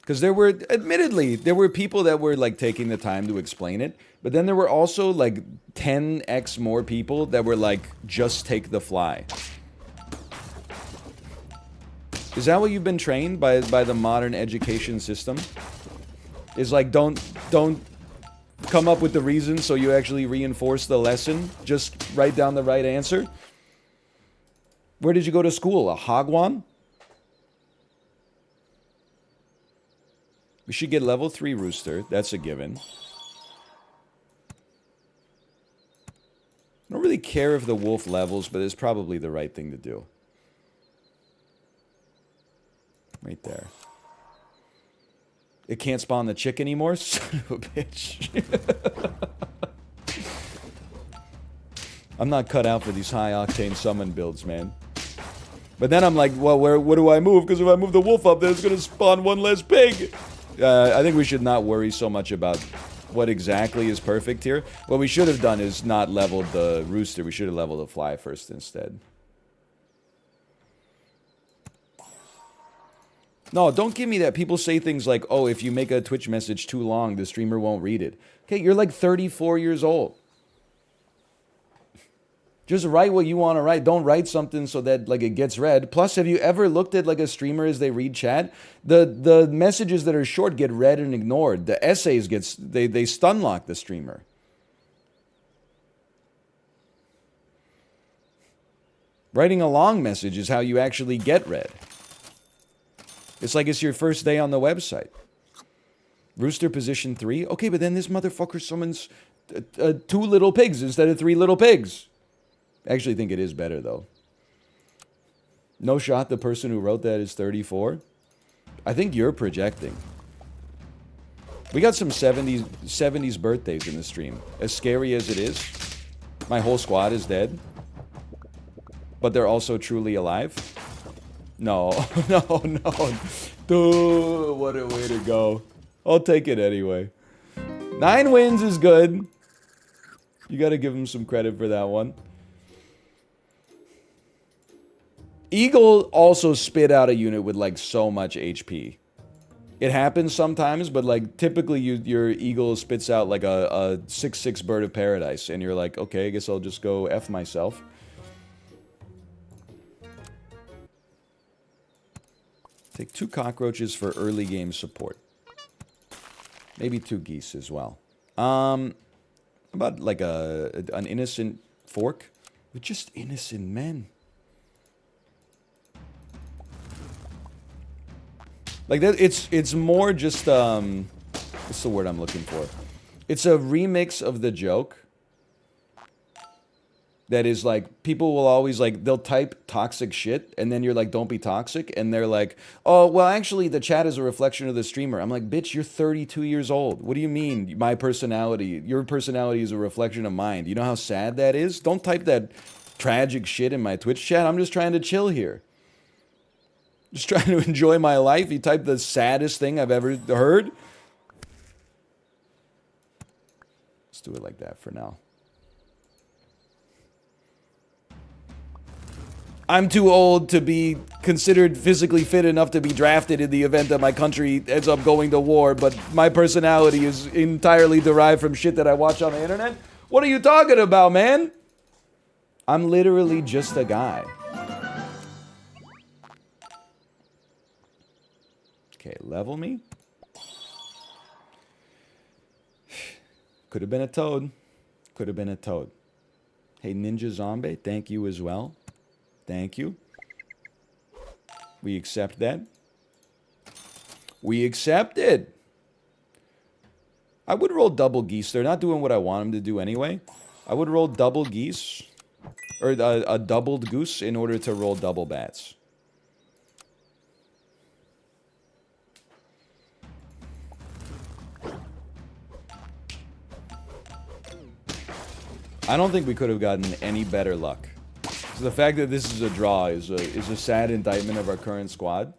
Because admittedly, there were people that were like taking the time to explain it. But then there were also like 10x more people that were like, just take the fly. Is that what you've been trained by the modern education system? Is like, don't come up with the reason so you actually reinforce the lesson. Just write down the right answer. Where did you go to school? A hagwon? We should get level 3 rooster. That's a given. I don't really care if the wolf levels, but it's probably the right thing to do. Right there. It can't spawn the chick anymore? Son of a bitch. I'm not cut out for these high-octane summon builds, man. But then I'm like, well, what do I move? Because if I move the wolf up, then it's going to spawn one less pig. I think we should not worry so much about what exactly is perfect here. What we should have done is not leveled the rooster. We should have leveled the fly first instead. No, don't give me that. People say things like, oh, if you make a Twitch message too long, the streamer won't read it. Okay, you're like 34 years old. Just write what you want to write. Don't write something so that like it gets read. Plus, have you ever looked at like a streamer as they read chat? The messages that are short get read and ignored. The essays they stun lock the streamer. Writing a long message is how you actually get read. It's like it's your first day on the website. Rooster position 3. Okay, but then this motherfucker summons 2 little pigs instead of 3 little pigs. I actually think it is better, though. No shot the person who wrote that is 34. I think you're projecting. We got some 70s birthdays in the stream. As scary as it is, my whole squad is dead. But they're also truly alive. No, no, no. Dude, what a way to go. I'll take it anyway. 9 wins is good. You gotta give him some credit for that one. Eagle also spit out a unit with like so much HP. It happens sometimes, but like typically your Eagle spits out like a 6/6 Bird of Paradise, and you're like, okay, I guess I'll just go F myself. Take 2 cockroaches for early game support. Maybe 2 geese as well. About like an innocent fork with just innocent men. Like that, it's more just what's the word I'm looking for? It's a remix of the joke. That is like, people will always like, they'll type toxic shit, and then you're like, don't be toxic, and they're like, oh, well, actually, the chat is a reflection of the streamer. I'm like, bitch, you're 32 years old. What do you mean, my personality? Your personality is a reflection of mine. You know how sad that is? Don't type that tragic shit in my Twitch chat. I'm just trying to chill here. Just trying to enjoy my life. You type the saddest thing I've ever heard. Let's do it like that for now. I'm too old to be considered physically fit enough to be drafted in the event that my country ends up going to war, but my personality is entirely derived from shit that I watch on the internet? What are you talking about, man? I'm literally just a guy. Okay, level me. Could have been a toad. Could have been a toad. Hey, Ninja Zombie, thank you as well. Thank you. We accept that. We accept it. I would roll double geese. They're not doing what I want them to do anyway. I would roll double geese. Or a doubled goose in order to roll double bats. I don't think we could have gotten any better luck. So the fact that this is a draw is a sad indictment of our current squad.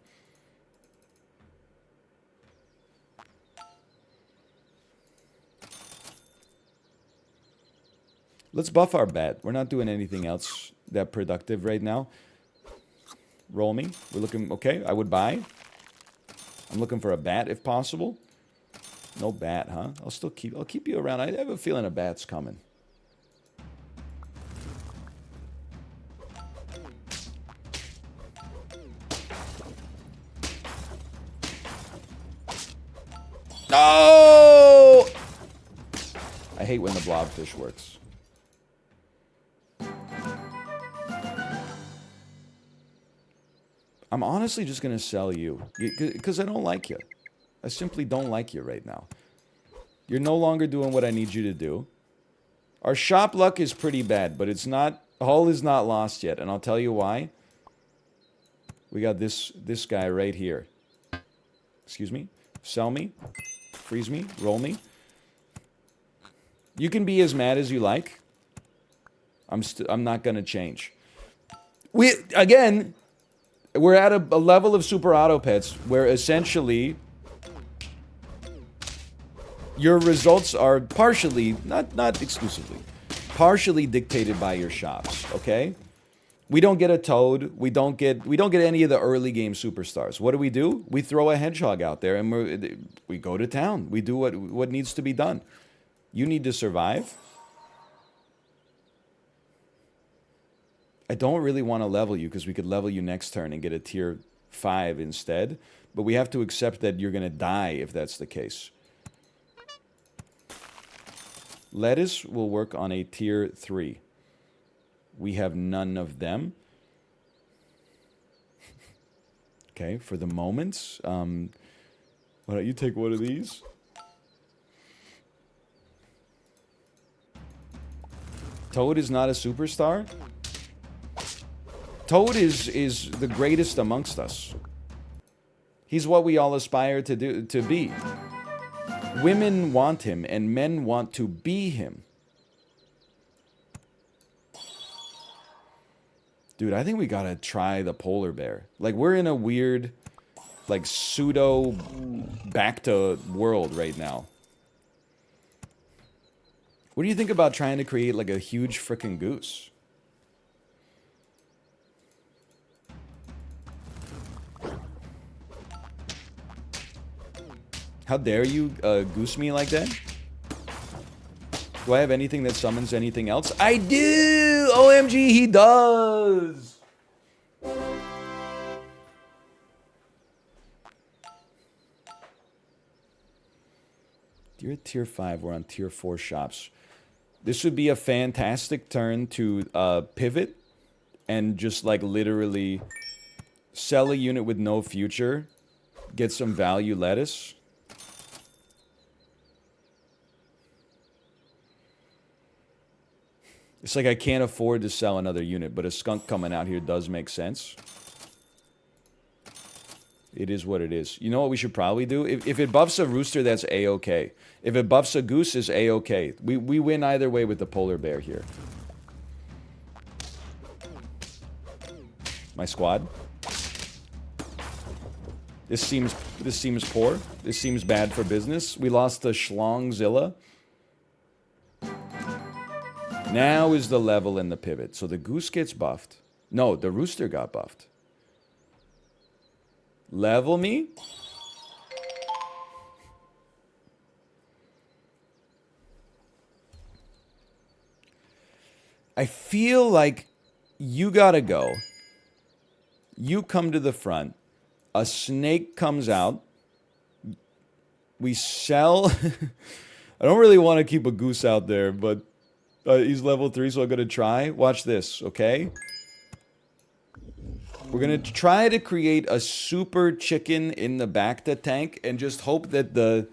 Let's buff our bat. We're not doing anything else that productive right now. Roll me. We're looking okay. I would buy. I'm looking for a bat if possible. No bat, huh? I'll keep you around. I have a feeling a bat's coming. No! I hate when the blobfish works. I'm honestly just gonna sell you. Because I don't like you. I simply don't like you right now. You're no longer doing what I need you to do. Our shop luck is pretty bad, but it's not... Hull is not lost yet, and I'll tell you why. We got this guy right here. Excuse me. Sell me. Freeze me. Roll me. You can be as mad as you like. I'm not going to change. Again, we're at a level of super auto pets where essentially your results are partially, not exclusively, partially dictated by your shops, okay? We don't get a Toad, we don't get any of the early game superstars. What do? We throw a hedgehog out there and we go to town. We do what needs to be done. You need to survive. I don't really want to level you because we could level you next turn and get a tier 5 instead. But we have to accept that you're going to die if that's the case. Lettuce will work on a tier 3. We have none of them. Okay, for the moment. Why don't you take one of these? Toad is not a superstar? Toad is the greatest amongst us. He's what we all aspire to be. Women want him, and men want to be him. Dude, I think we gotta try the polar bear. Like, we're in a weird, like, pseudo back to world right now. What do you think about trying to create, like, a huge frickin' goose? How dare you goose me like that? Do I have anything that summons anything else? I do! OMG, he does! You're at tier 5, we're on tier 4 shops. This would be a fantastic turn to pivot and just like literally sell a unit with no future, get some value lettuce. It's like I can't afford to sell another unit, but a skunk coming out here does make sense. It is what it is. You know what we should probably do? If it buffs a rooster, that's A-okay. If it buffs a goose, it's A-okay. We win either way with the polar bear here. My squad. This seems poor. This seems bad for business. We lost to Schlongzilla. Now is the level and the pivot. So the goose gets buffed. No, the rooster got buffed. Level me? I feel like you gotta go. You come to the front. A snake comes out. We sell. I don't really want to keep a goose out there, but he's level 3, so I'm going to try. Watch this, okay? We're going to try to create a super chicken in the back to tank and just hope that the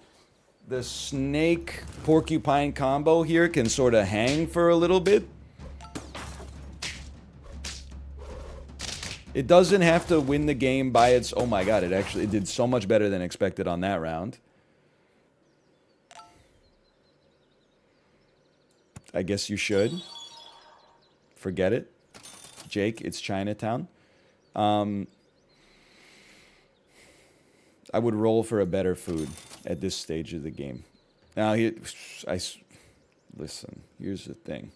snake porcupine combo here can sort of hang for a little bit. It doesn't have to win the game by its... Oh my god, it did so much better than expected on that round. I guess you should. Forget it. Jake, it's Chinatown. I would roll for a better food at this stage of the game. Now, listen, here's the thing.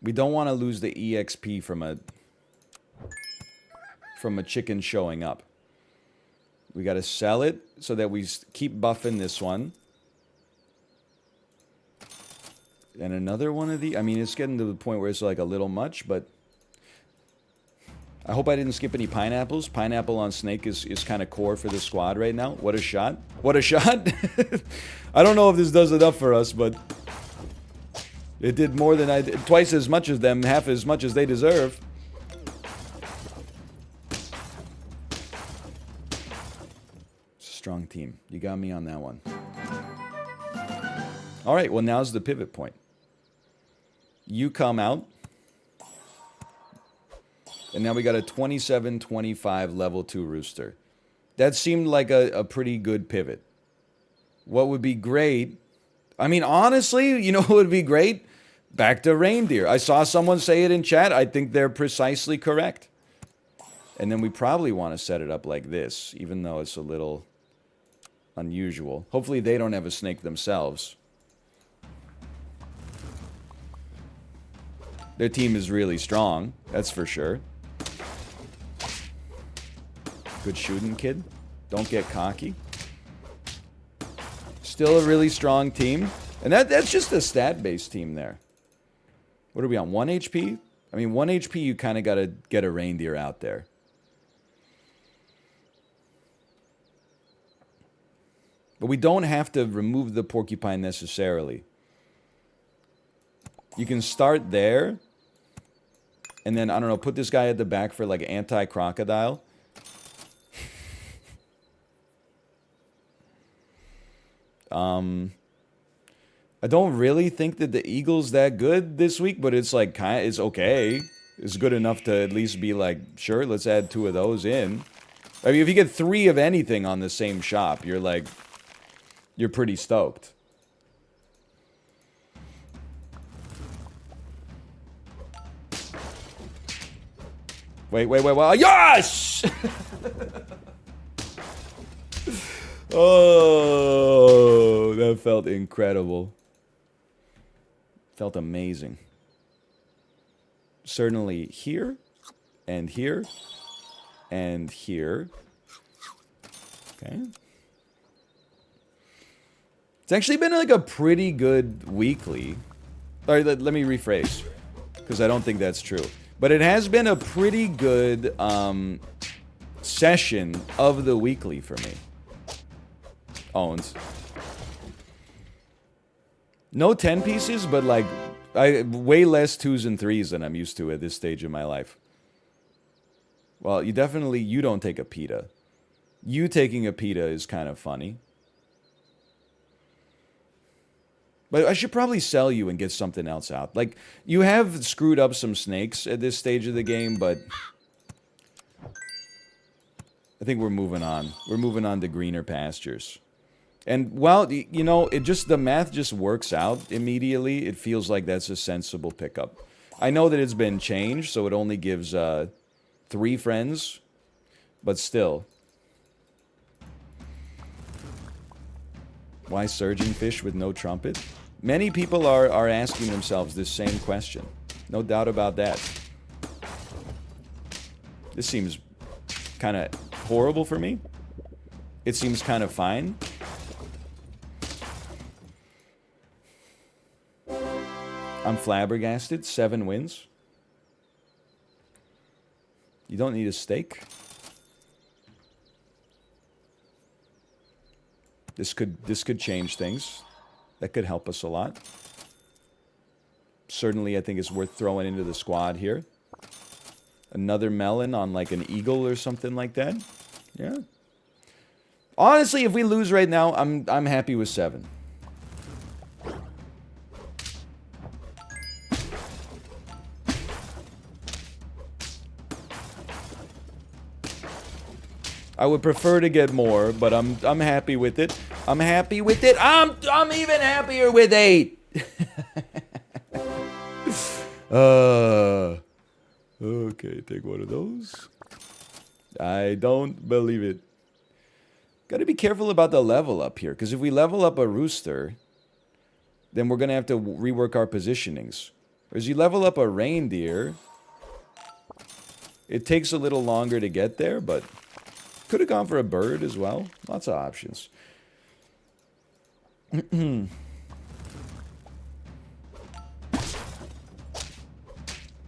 We don't want to lose the EXP from a chicken showing up. We got to sell it so that we keep buffing this one. And another one of the... I mean, it's getting to the point where it's like a little much, but... I hope I didn't skip any pineapples. Pineapple on snake is kind of core for the squad right now. What a shot. What a shot. I don't know if this does enough for us, but... It did more than I did. Twice as much as them, half as much as they deserve. Strong team. You got me on that one. Alright, well now's the pivot point. You come out. And now we got a 27-25 level 2 rooster. That seemed like a pretty good pivot. What would be great... I mean, honestly, you know what would be great? Back to reindeer. I saw someone say it in chat. I think they're precisely correct. And then we probably want to set it up like this, even though it's a little unusual. Hopefully they don't have a snake themselves. Their team is really strong, that's for sure. Good shooting, kid. Don't get cocky. Still a really strong team. And that's just a stat-based team there. What are we on, 1 HP? I mean, 1 HP, you kind of got to get a reindeer out there. But we don't have to remove the porcupine necessarily. You can start there. And then, I don't know, put this guy at the back for like anti-crocodile. I don't really think that the Eagle's that good this week, but it's like it's okay. It's good enough to at least be like, sure, let's add 2 of those in. I mean, if you get 3 of anything on the same shop, you're like, you're pretty stoked. Wait. Yes! Oh, that felt incredible. Felt amazing. Certainly here, and here, and here. Okay. It's actually been like a pretty good weekly. Sorry, let me rephrase, because I don't think that's true. But it has been a pretty good session of the weekly for me. Owns. No 10 pieces, but like way less 2s and 3s than I'm used to at this stage of my life. Well, you don't take a pita. You taking a pita is kind of funny. But I should probably sell you and get something else out. Like, you have screwed up some snakes at this stage of the game, but I think we're moving on. We're moving on to greener pastures. And, well, you know, the math just works out immediately. It feels like that's a sensible pickup. I know that it's been changed, so it only gives 3 friends, but still. Why surging fish with no trumpet? Many people are asking themselves this same question. No doubt about that. This seems kind of horrible for me. It seems kind of fine. I'm flabbergasted. 7 wins. You don't need a stake. This could change things. That could help us a lot. Certainly, I think it's worth throwing into the squad here. Another melon on like an eagle or something like that. Yeah. Honestly, if we lose right now, I'm happy with 7. I would prefer to get more, but I'm happy with it. I'm happy with it. I'm even happier with 8. Okay, take one of those. I don't believe it. Gotta be careful about the level up here, because if we level up a rooster, then we're gonna have to rework our positionings. Whereas you level up a reindeer, it takes a little longer to get there, but could have gone for a bird as well. Lots of options. Man,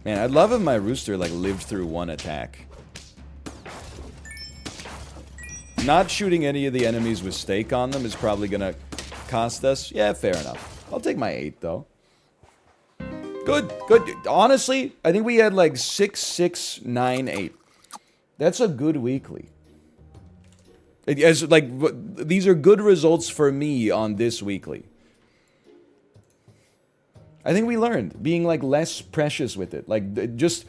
I'd love if my rooster like lived through 1 attack. Not shooting any of the enemies with stake on them is probably gonna cost us. Yeah, fair enough. I'll take my 8 though. Good. Honestly, I think we had like 6, 6, 9, 8. That's a good weekly. As like, these are good results for me on this weekly. I think we learned being like less precious with it. Like, just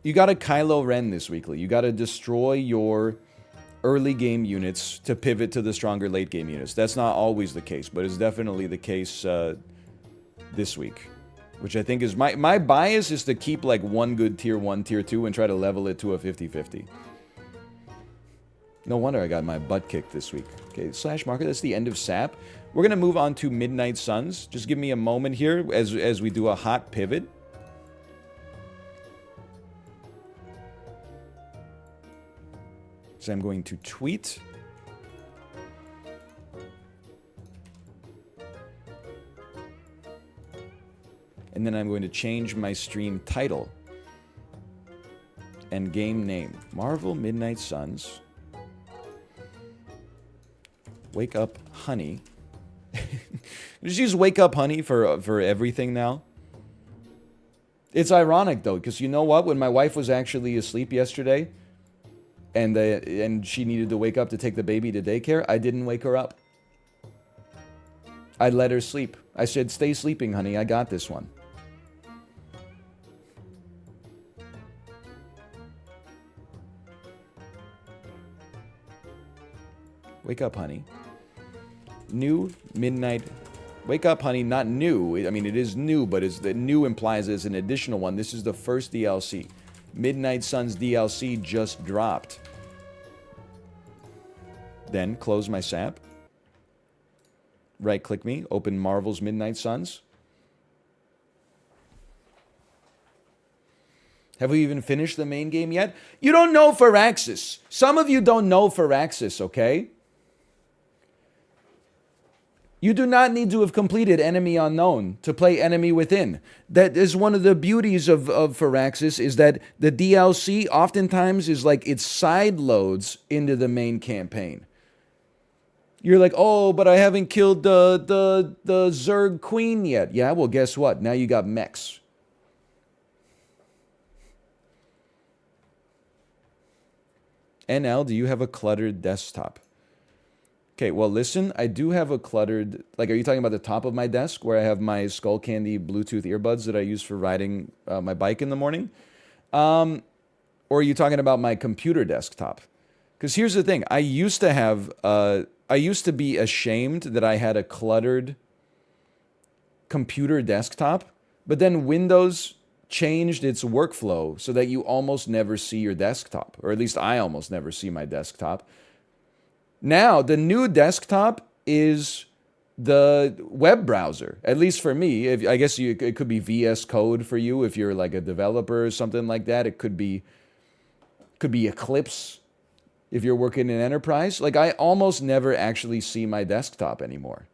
You got to Kylo Ren this weekly. You got to destroy your early game units to pivot to the stronger late game units. That's not always the case, but it's definitely the case this week. Which I think is my bias is to keep like one good tier 1, tier 2 and try to level it to a 50-50. No wonder I got my butt kicked this week. Okay, slash marker, that's the end of SAP. We're going to move on to Midnight Suns. Just give me a moment here as we do a hot pivot. So I'm going to tweet. And then I'm going to change my stream title and game name. Marvel Midnight Suns. Wake Up Honey. Just use Wake Up Honey for everything now. It's ironic though, because you know what? When my wife was actually asleep yesterday, and she needed to wake up to take the baby to daycare, I didn't wake her up. I let her sleep. I said, "Stay sleeping, honey. I got this one." Wake up, honey. New Midnight. Wake up, honey. Not new. I mean, it is new, but the new implies it's an additional one. This is the first DLC. Midnight Suns DLC just dropped. Then close my SAP. Right click me. Open Marvel's Midnight Suns. Have we even finished the main game yet? You don't know Firaxis. Some of you don't know Firaxis, okay? You do not need to have completed Enemy Unknown to play Enemy Within. That is one of the beauties of Firaxis, is that the DLC oftentimes is like it side loads into the main campaign. You're like, oh, but I haven't killed the Zerg Queen yet. Yeah, well, guess what? Now you got mechs. NL, do you have a cluttered desktop? Okay, well, listen, I do have a cluttered... Like, are you talking about the top of my desk where I have my Skullcandy Bluetooth earbuds that I use for riding my bike in the morning? Or are you talking about my computer desktop? Because here's the thing. I used to be ashamed that I had a cluttered computer desktop, but then Windows changed its workflow so that you almost never see your desktop, or at least I almost never see my desktop. Now, the new desktop is the web browser, at least for me. I guess it could be VS Code for you if you're like a developer or something like that. It could be Eclipse if you're working in enterprise. Like, I almost never actually see my desktop anymore.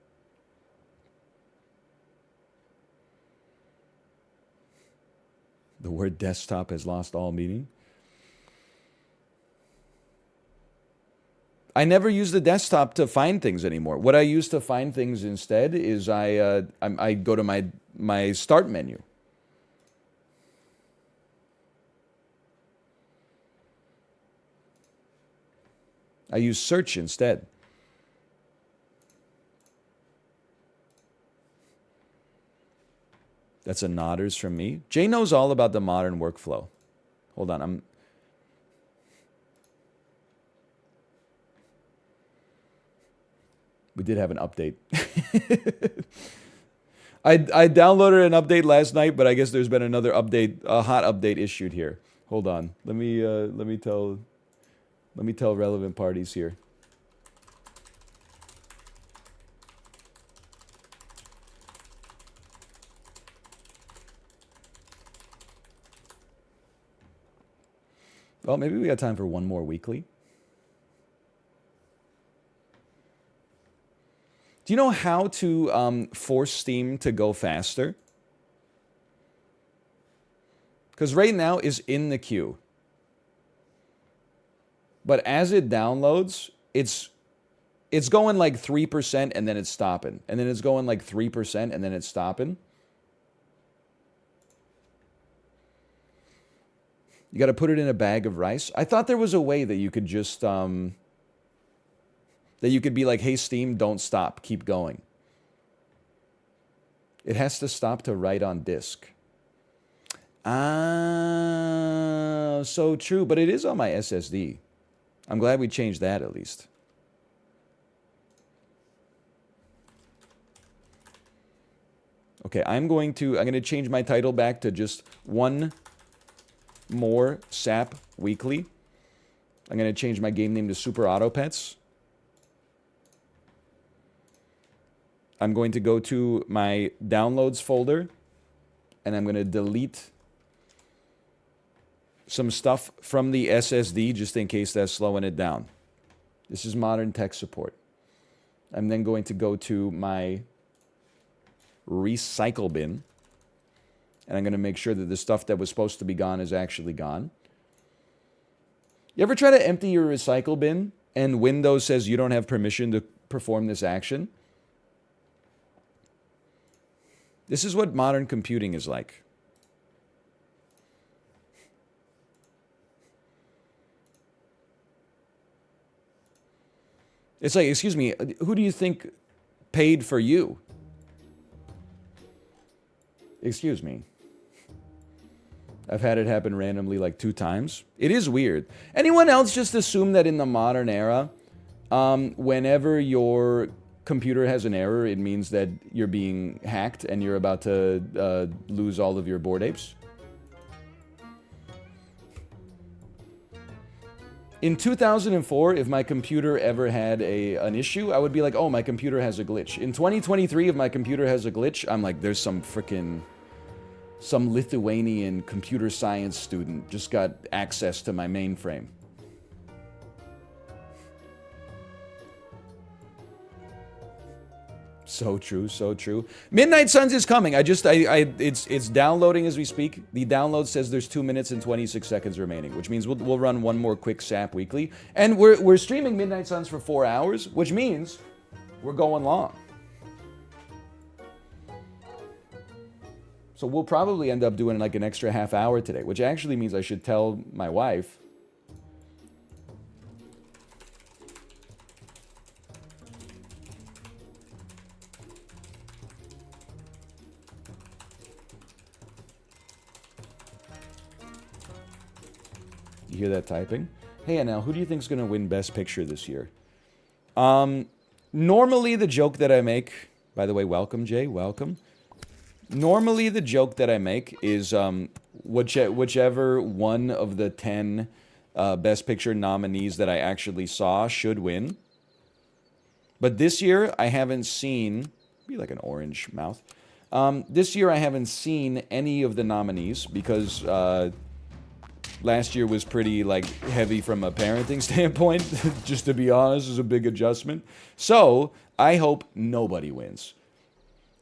The word desktop has lost all meaning. I never use the desktop to find things anymore. What I use to find things instead is I go to my start menu. I use search instead. That's a nodders from me. Jay knows all about the modern workflow. Hold on, we did have an update. I downloaded an update last night, but I guess there's been another update, a hot update issued here. Hold on. Let me tell relevant parties here. Well, maybe we got time for one more weekly. Do you know how to force Steam to go faster? Because right now is in the queue. But as it downloads, it's going like 3% and then it's stopping. And then it's going like 3% and then it's stopping. You got to put it in a bag of rice. I thought there was a way that you could just... that you could be like, hey, Steam, don't stop. Keep going. It has to stop to write on disk. Ah, So true, but it is on my SSD. I'm glad we changed that at least. Okay, I'm going to change my title back to just one more SAP weekly. I'm going to change my game name to Super Auto Pets. I'm going to go to my downloads folder and I'm going to delete some stuff from the SSD just in case that's slowing it down. This is modern tech support. I'm then going to go to my recycle bin and I'm going to make sure that the stuff that was supposed to be gone is actually gone. You ever try to empty your recycle bin and Windows says you don't have permission to perform this action? This is what modern computing is like. It's like, excuse me, who do you think paid for you? Excuse me. I've had it happen randomly like 2 times. It is weird. Anyone else just assume that in the modern era, whenever your computer has an error, it means that you're being hacked and you're about to lose all of your bored apes? In 2004, if my computer ever had an issue, I would be like, oh, my computer has a glitch. In 2023, if my computer has a glitch, I'm like, there's some Lithuanian computer science student just got access to my mainframe. So true, so true. Midnight Suns is coming. It's downloading as we speak. The download says there's 2 minutes and 26 seconds remaining, which means we'll run one more quick SAP weekly. And we're streaming Midnight Suns for 4 hours, which means we're going long. So we'll probably end up doing like an extra half hour today, which actually means I should tell my wife. You hear that typing? Hey, Anel, who do you think is going to win Best Picture this year? Normally the joke that I make, by the way, welcome, Jay, welcome. Normally the joke that I make is whichever one of the 10 Best Picture nominees that I actually saw should win. But this year I haven't seen, be like an orange mouth. This year I haven't seen any of the nominees because last year was pretty like heavy from a parenting standpoint. Just to be honest, it was a big adjustment. So I hope nobody wins.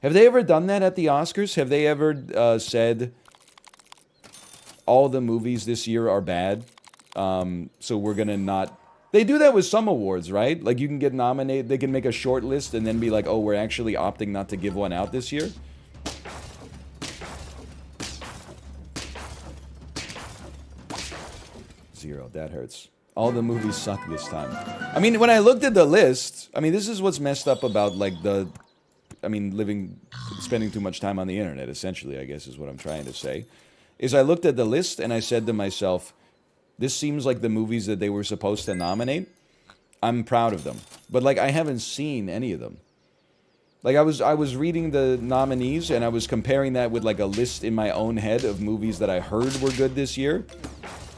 Have they ever done that at the Oscars? Have they ever said all the movies this year are bad? So we're gonna not. They do that with some awards, right? Like you can get nominated. They can make a short list and then be like, "Oh, we're actually opting not to give one out this year." Zero. That hurts. All the movies suck this time. I mean, when I looked at the list, I mean, this is what's messed up about like spending too much time on the internet, essentially, I guess is what I'm trying to say, is I looked at the list and I said to myself, this seems like the movies that they were supposed to nominate. I'm proud of them. But like, I haven't seen any of them. Like, I was reading the nominees and I was comparing that with like a list in my own head of movies that I heard were good this year.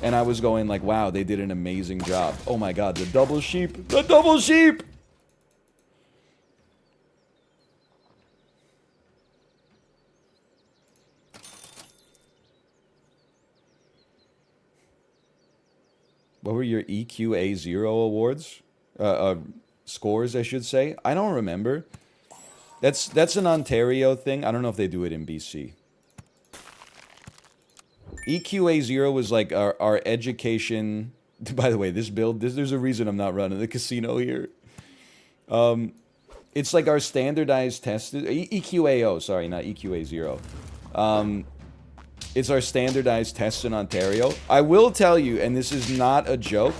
And I was going like, wow, they did an amazing job. Oh my God, the double sheep! The double sheep! What were your EQA0 awards? Scores, I should say. I don't remember. That's an Ontario thing. I don't know if they do it in BC. EQA0 was like our education. By the way, there's a reason I'm not running the casino here. It's like our standardized test. EQAO, sorry, not EQA0. It's our standardized tests in Ontario. I will tell you, and this is not a joke,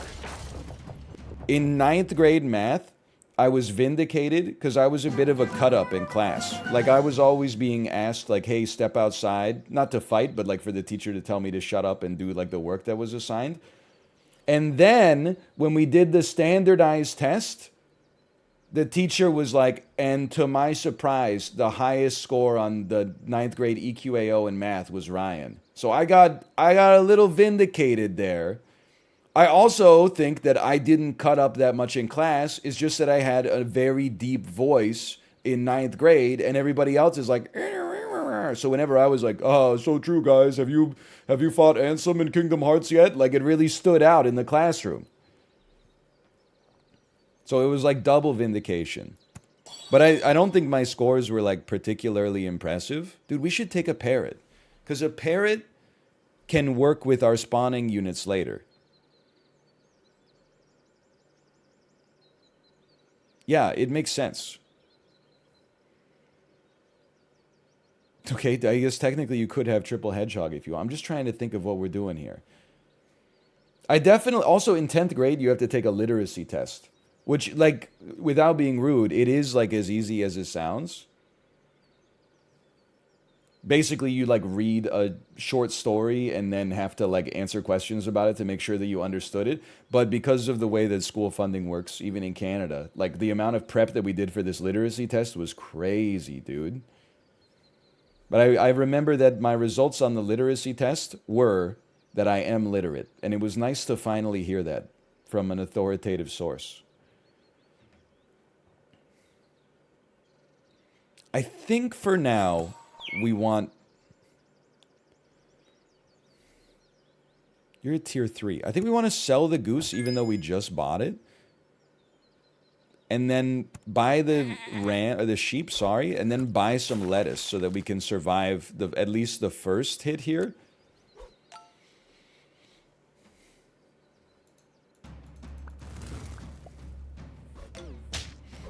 in 9th grade math, I was vindicated because I was a bit of a cut up in class. Like I was always being asked like, hey, step outside, not to fight, but like for the teacher to tell me to shut up and do like the work that was assigned. And then when we did the standardized test, the teacher was like, and to my surprise, the highest score on the 9th grade EQAO in math was Ryan. So I got a little vindicated there. I also think that I didn't cut up that much in class. It's just that I had a very deep voice in 9th grade, and everybody else is like, so whenever I was like, oh, so true, guys, have you fought Ansem in Kingdom Hearts yet? Like, it really stood out in the classroom. So it was like double vindication. But I don't think my scores were like particularly impressive. Dude, we should take a parrot. Because a parrot can work with our spawning units later. Yeah, it makes sense. Okay, I guess technically you could have triple hedgehog if you want. I'm just trying to think of what we're doing here. I definitely, also in 10th grade, you have to take a literacy test. Which, like, without being rude, it is like as easy as it sounds. Basically, you like read a short story and then have to like answer questions about it to make sure that you understood it. But because of the way that school funding works, even in Canada, like the amount of prep that we did for this literacy test was crazy, dude. But I remember that my results on the literacy test were that I am literate. And it was nice to finally hear that from an authoritative source. I think for now, we want... You're at tier 3. I think we want to sell the goose even though we just bought it. And then buy the sheep, sorry, and then buy some lettuce so that we can survive at least the first hit here.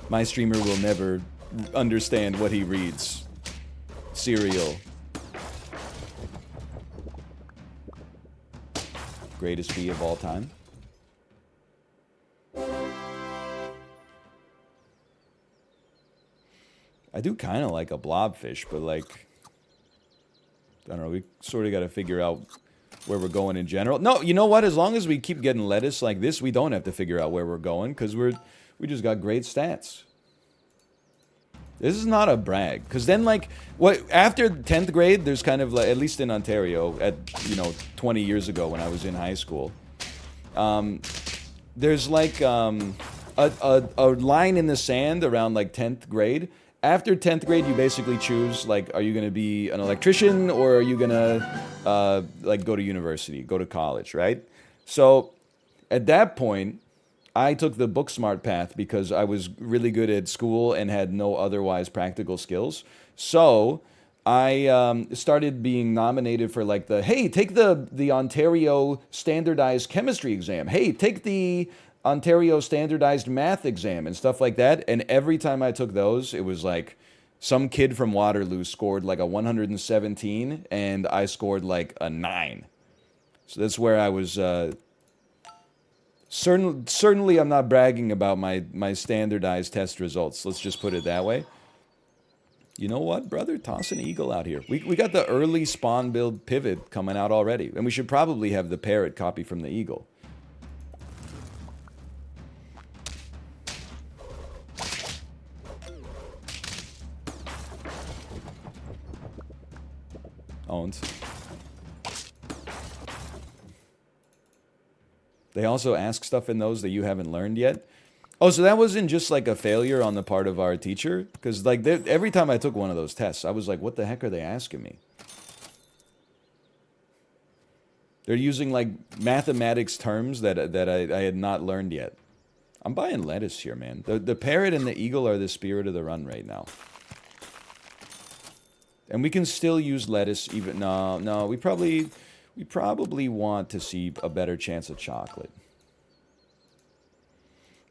My streamer will never understand what he reads. Cereal. Greatest bee of all time. I do kind of like a blobfish, but like, I don't know, we sort of got to figure out where we're going in general. No, you know what? As long as we keep getting lettuce like this, we don't have to figure out where we're going because we just got great stats. This is not a brag, because then like after 10th grade, there's kind of like, at least in Ontario, at 20 years ago when I was in high school, there's like a line in the sand around like 10th grade. After 10th grade, you basically choose like, are you going to be an electrician or are you going to like go to university, go to college, right? So at that point, I took the book smart path because I was really good at school and had no otherwise practical skills. So I started being nominated for like hey, take the Ontario standardized chemistry exam. Hey, take the Ontario standardized math exam and stuff like that. And every time I took those, it was like some kid from Waterloo scored like a 117 and I scored like a 9. So that's where I was... Certainly, I'm not bragging about my standardized test results. Let's just put it that way. You know what, brother? Toss an eagle out here. We got the early spawn build pivot coming out already. And we should probably have the parrot copy from the eagle. Owned. They also ask stuff in those that you haven't learned yet. Oh, so that wasn't just like a failure on the part of our teacher? Because like every time I took one of those tests, I was like, what the heck are they asking me? They're using like mathematics terms that I had not learned yet. I'm buying lettuce here, man. The parrot and the eagle are the spirit of the run right now. And we can still use lettuce even... No, we probably want to see a better chance of chocolate.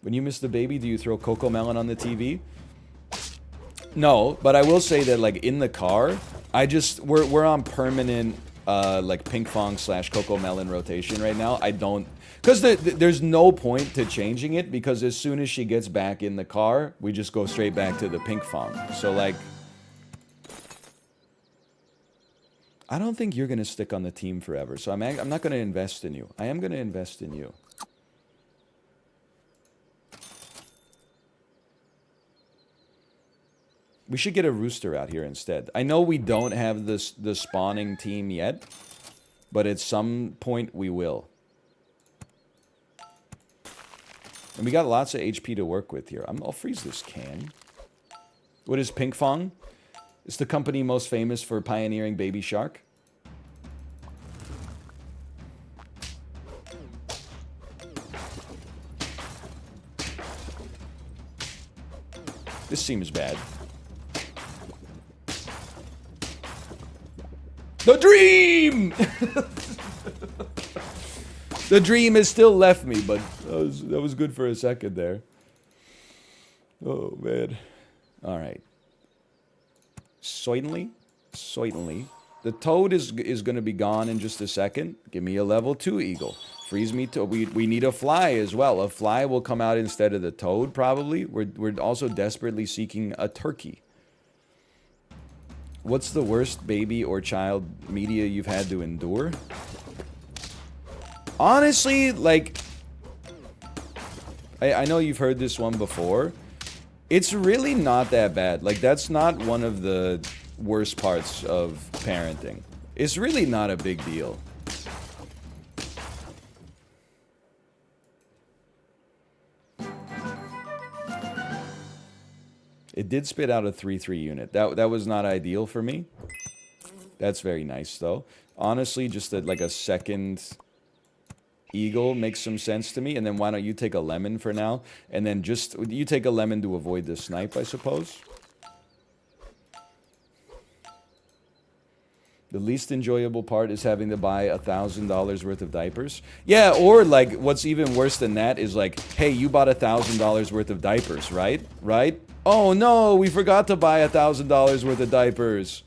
When you miss the baby, do you throw Coco Melon on the TV? No, but I will say that like in the car, we're on permanent like Pink Fong / Coco Melon rotation right now. I don't, because there's no point to changing it, because as soon as she gets back in the car, we just go straight back to the Pink Fong. So like, I don't think you're gonna stick on the team forever. So I'm not gonna invest in you. I am gonna invest in you. We should get a rooster out here instead. I know we don't have the spawning team yet, but at some point we will. And we got lots of HP to work with here. I'll freeze this can. What is Pink Fong? It's the company most famous for pioneering baby shark. This seems bad. The dream! The dream has still left me, but that was good for a second there. Oh, man. Alright. Certainly. The toad is going to be gone in just a second. Give me a level 2 eagle. Freeze me to... We need a fly as well. A fly will come out instead of the toad, probably. We're also desperately seeking a turkey. What's the worst baby or child media you've had to endure? Honestly, like... I know you've heard this one before. It's really not that bad. Like, that's not one of the worst parts of parenting. It's really not a big deal. It did spit out a 3/3 unit. That was not ideal for me. That's very nice, though. Honestly, just like a second eagle makes some sense to me. And then why don't you take a lemon for now? And then just... You take a lemon to avoid the snipe, I suppose. The least enjoyable part is having to buy $1,000 worth of diapers. Yeah, or like, what's even worse than that is like, hey, you bought $1,000 worth of diapers, right? Right? Oh no, we forgot to buy $1,000 worth of diapers.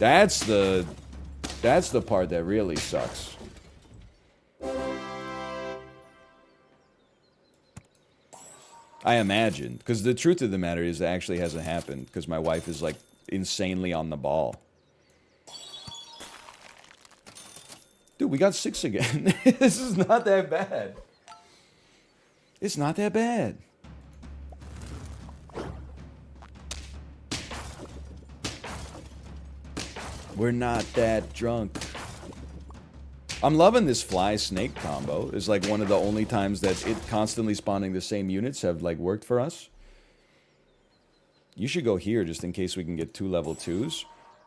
That's the part that really sucks. I imagine, because the truth of the matter is it actually hasn't happened, because my wife is like insanely on the ball. Dude, we got 6 again. This is not that bad. It's not that bad. We're not that drunk. I'm loving this fly-snake combo. It's like one of the only times that it constantly spawning the same units have like worked for us. You should go here just in case we can get 2 level 2s.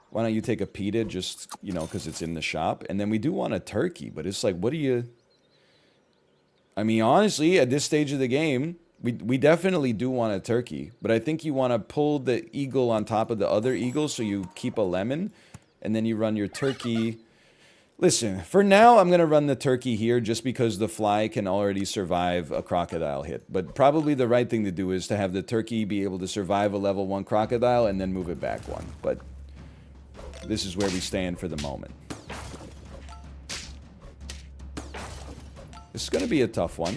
Why don't you take a pita just, you know, because it's in the shop. And then we do want a turkey, but it's like, what do you... I mean, honestly, at this stage of the game, we definitely do want a turkey. But I think you want to pull the eagle on top of the other eagle so you keep a lemon. And then you run your turkey... Listen, for now, I'm going to run the turkey here just because the fly can already survive a crocodile hit. But probably the right thing to do is to have the turkey be able to survive a level 1 crocodile and then move it back 1. But this is where we stand for the moment. This is going to be a tough one.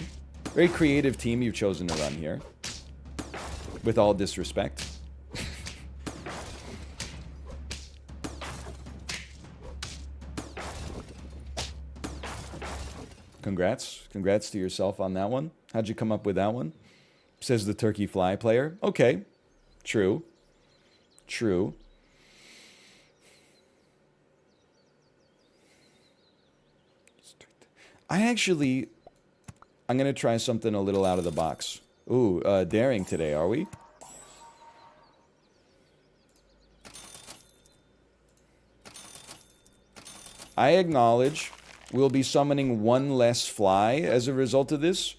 Very creative team you've chosen to run here. With all disrespect. Congrats. Congrats to yourself on that one. How'd you come up with that one? Says the turkey fly player. Okay. True. True. I'm going to try something a little out of the box. Ooh, daring today, are we? I acknowledge we'll be summoning 1 less fly as a result of this,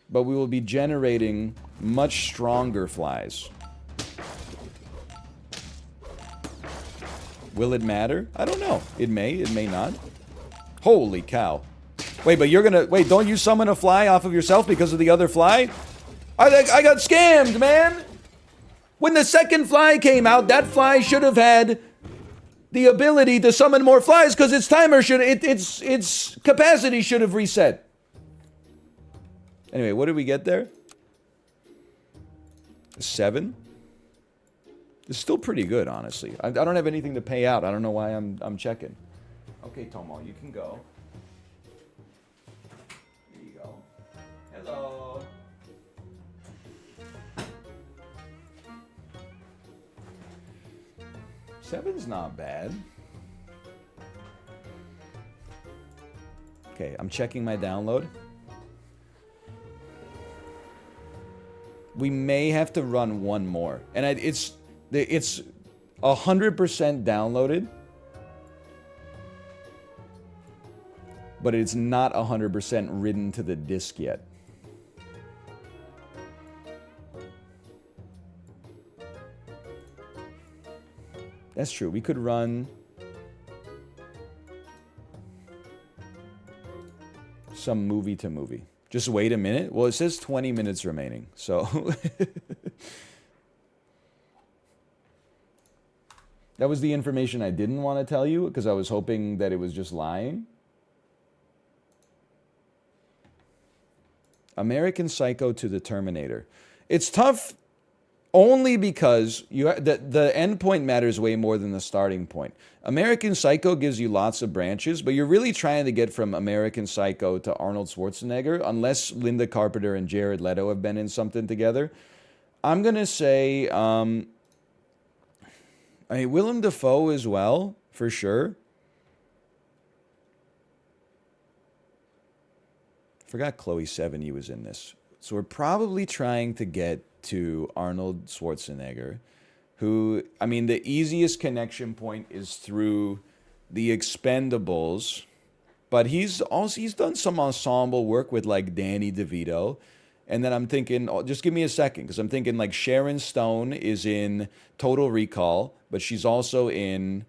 but we will be generating much stronger flies. Will it matter? I don't know. It may not. Holy cow. Wait, but you're gonna... Wait, don't you summon a fly off of yourself because of the other fly? I got scammed, man! When the second fly came out, that fly should have had the ability to summon more flies because its timer its capacity should have reset. Anyway, what did we get there? 7? It's still pretty good, honestly. I don't have anything to pay out. I don't know why I'm checking. Okay, Tomo, you can go. Here you go. Hello. Seven's not bad. Okay, I'm checking my download. We may have to run one more. And it's 100% downloaded. But it's not 100% written to the disk yet. That's true. We could run some movie to movie. Just wait a minute. Well, it says 20 minutes remaining. So that was the information I didn't want to tell you because I was hoping that it was just lying. American Psycho to the Terminator. It's tough only because the end point matters way more than the starting point. American Psycho gives you lots of branches, but you're really trying to get from American Psycho to Arnold Schwarzenegger, unless Linda Carpenter and Jared Leto have been in something together. I'm going to say, Willem Dafoe as well, for sure. Forgot Chloe Sevigny was in this. So we're probably trying to get to Arnold Schwarzenegger, who, I mean, the easiest connection point is through The Expendables, but he's done some ensemble work with like Danny DeVito. And then I'm thinking, just give me a second, because I'm thinking like Sharon Stone is in Total Recall, but she's also in,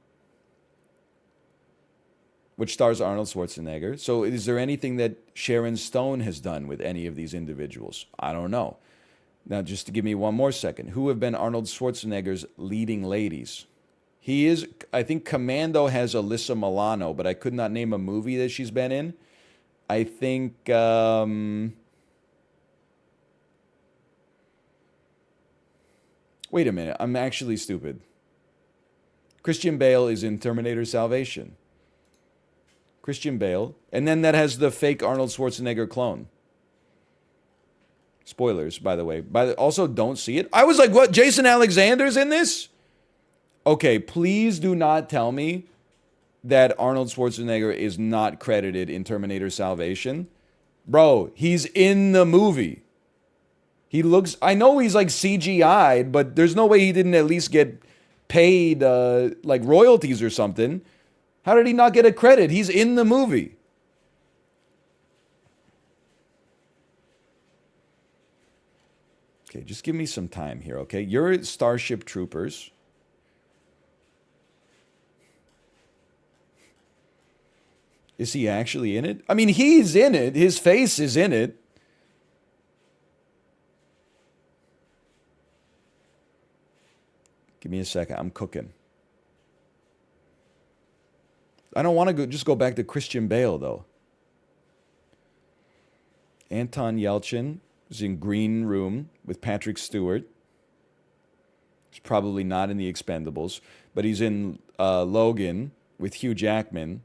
which stars Arnold Schwarzenegger. So is there anything that Sharon Stone has done with any of these individuals? I don't know. Now, just to give me one more second, who have been Arnold Schwarzenegger's leading ladies? He is, I think Commando has Alyssa Milano, but I could not name a movie that she's been in. I think, wait a minute, I'm actually stupid. Christian Bale is in Terminator Salvation. Christian Bale. And then that has the fake Arnold Schwarzenegger clone. Spoilers, by the way. Also, don't see it. I was like, what? Jason Alexander's in this? Okay, please do not tell me that Arnold Schwarzenegger is not credited in Terminator Salvation. Bro, he's in the movie. He looks... I know he's like CGI'd, but there's no way he didn't at least get paid like royalties or something. How did he not get a credit? He's in the movie. Okay, just give me some time here, okay? You're Starship Troopers. Is he actually in it? I mean, he's in it. His face is in it. Give me a second. I'm cooking. I don't want to just go back to Christian Bale, though. Anton Yelchin is in Green Room with Patrick Stewart. He's probably not in The Expendables, but he's in Logan with Hugh Jackman,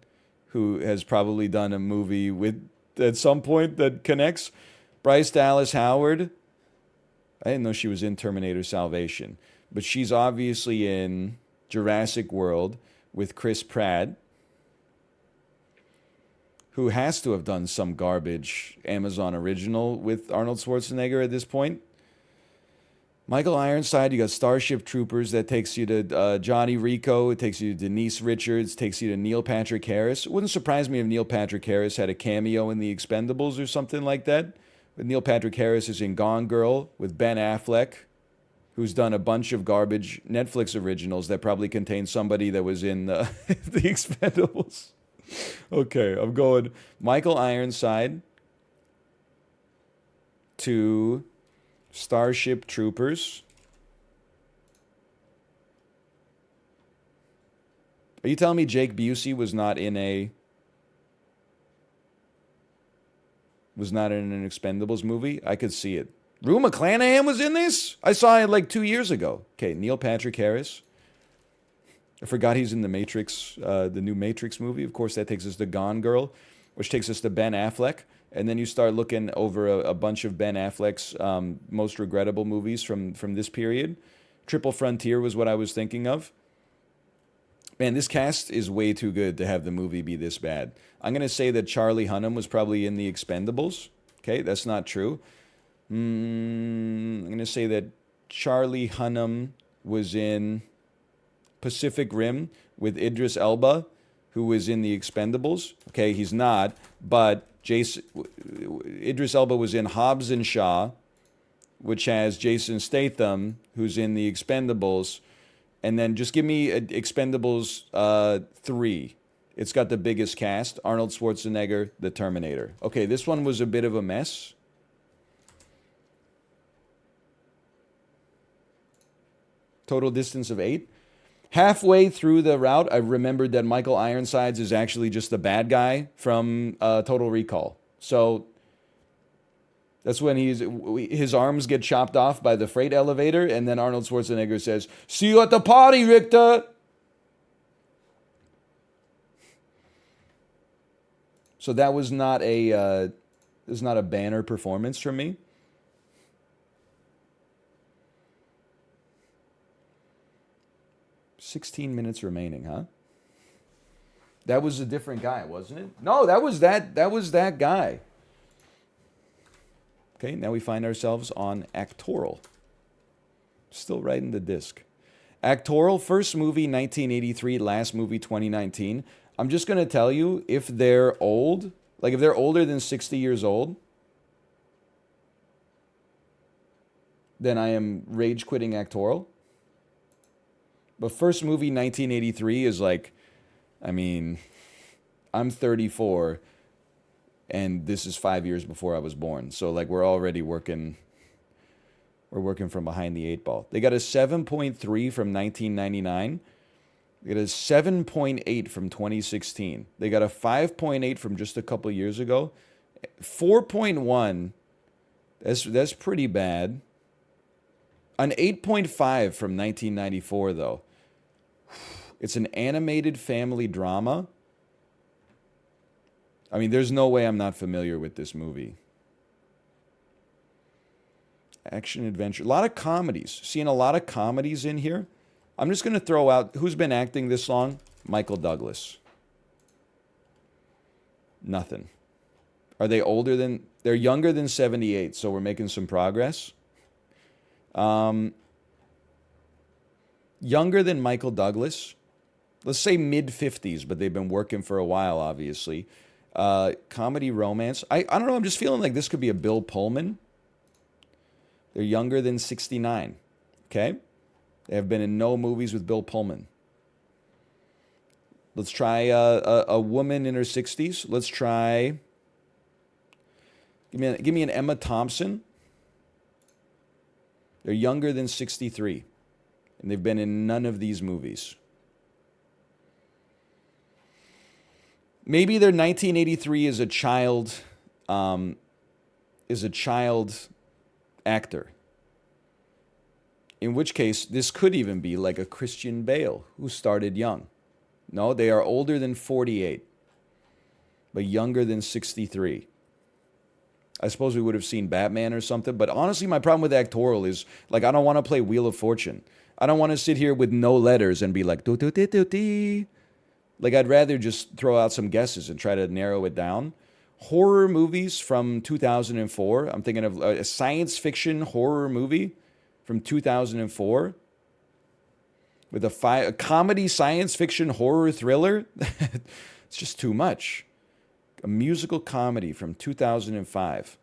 who has probably done a movie with at some point that connects. Bryce Dallas Howard. I didn't know she was in Terminator Salvation, but she's obviously in Jurassic World with Chris Pratt, who has to have done some garbage Amazon original with Arnold Schwarzenegger at this point. Michael Ironside, you got Starship Troopers, that takes you to Johnny Rico, it takes you to Denise Richards, takes you to Neil Patrick Harris. It wouldn't surprise me if Neil Patrick Harris had a cameo in The Expendables or something like that. But Neil Patrick Harris is in Gone Girl with Ben Affleck, who's done a bunch of garbage Netflix originals that probably contain somebody that was in The Expendables. Okay, I'm going Michael Ironside to Starship Troopers. Are you telling me Jake Busey was not in an Expendables movie? I could see it. Rue McClanahan was in this? I saw it like 2 years ago. Okay, Neil Patrick Harris. I forgot he's in the Matrix, the new Matrix movie. Of course, that takes us to Gone Girl, which takes us to Ben Affleck. And then you start looking over a bunch of Ben Affleck's most regrettable movies from this period. Triple Frontier was what I was thinking of. Man, this cast is way too good to have the movie be this bad. I'm going to say that Charlie Hunnam was probably in The Expendables. Okay, that's not true. I'm going to say that Charlie Hunnam was in Pacific Rim with Idris Elba, who was in The Expendables. Okay, he's not, but Idris Elba was in Hobbs and Shaw, which has Jason Statham, who's in The Expendables. And then just give me Expendables 3. It's got the biggest cast. Arnold Schwarzenegger, The Terminator. Okay, this one was a bit of a mess. Total distance of 8. Halfway through the route, I remembered that Michael Ironsides is actually just the bad guy from Total Recall. So that's when his arms get chopped off by the freight elevator, and then Arnold Schwarzenegger says, "See you at the party, Richter." So that was not a banner performance from me. "16 minutes remaining, huh?" That was a different guy, wasn't it? No, that was that guy. Okay, now we find ourselves on Actoral. Still writing the disc. Actoral, first movie 1983, last movie 2019. I'm just going to tell you, if they're old, like if they're older than 60 years old, then I am rage quitting Actoral. But first movie 1983 is like, I mean, I'm 34 and this is 5 years before I was born. So like we're already working from behind the 8 ball. They got a 7.3 from 1999. They got a 7.8 from 2016. They got a 5.8 from just a couple years ago. 4.1, that's pretty bad. An 8.5 from 1994 though. It's an animated family drama. I mean, there's no way I'm not familiar with this movie. Action adventure. A lot of comedies. Seeing a lot of comedies in here. I'm just going to throw out, who's been acting this long? Michael Douglas. Nothing. Are they older than, they're younger than 78, so we're making some progress. Younger than Michael Douglas. Let's say mid-50s, but they've been working for a while, obviously. Comedy, romance. I don't know, I'm just feeling like this could be a Bill Pullman. They're younger than 69. Okay? They have been in no movies with Bill Pullman. Let's try a woman in her 60s. Let's try... Give me an Emma Thompson. They're younger than 63. And they've been in none of these movies. Maybe their 1983 is a child actor. In which case, this could even be like a Christian Bale who started young. No, they are older than 48, but younger than 63. I suppose we would have seen Batman or something, but honestly, my problem with Actoral is, like, I don't want to play Wheel of Fortune. I don't want to sit here with no letters and be like, do-do-do-do-dee. Like, I'd rather just throw out some guesses and try to narrow it down. Horror movies from 2004. I'm thinking of a science fiction horror movie from 2004 with a comedy science fiction horror thriller. It's just too much. A musical comedy from 2005.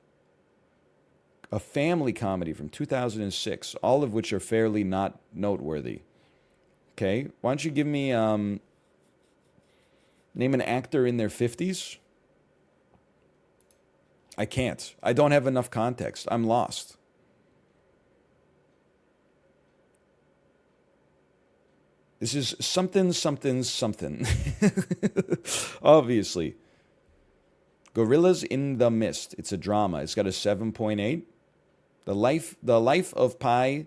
A family comedy from 2006, all of which are fairly not noteworthy. Okay, why don't you give me, name an actor in their 50s? I can't. I don't have enough context. I'm lost. This is something, something, something. Obviously. Gorillas in the Mist. It's a drama. It's got a 7.8. The Life of Pi.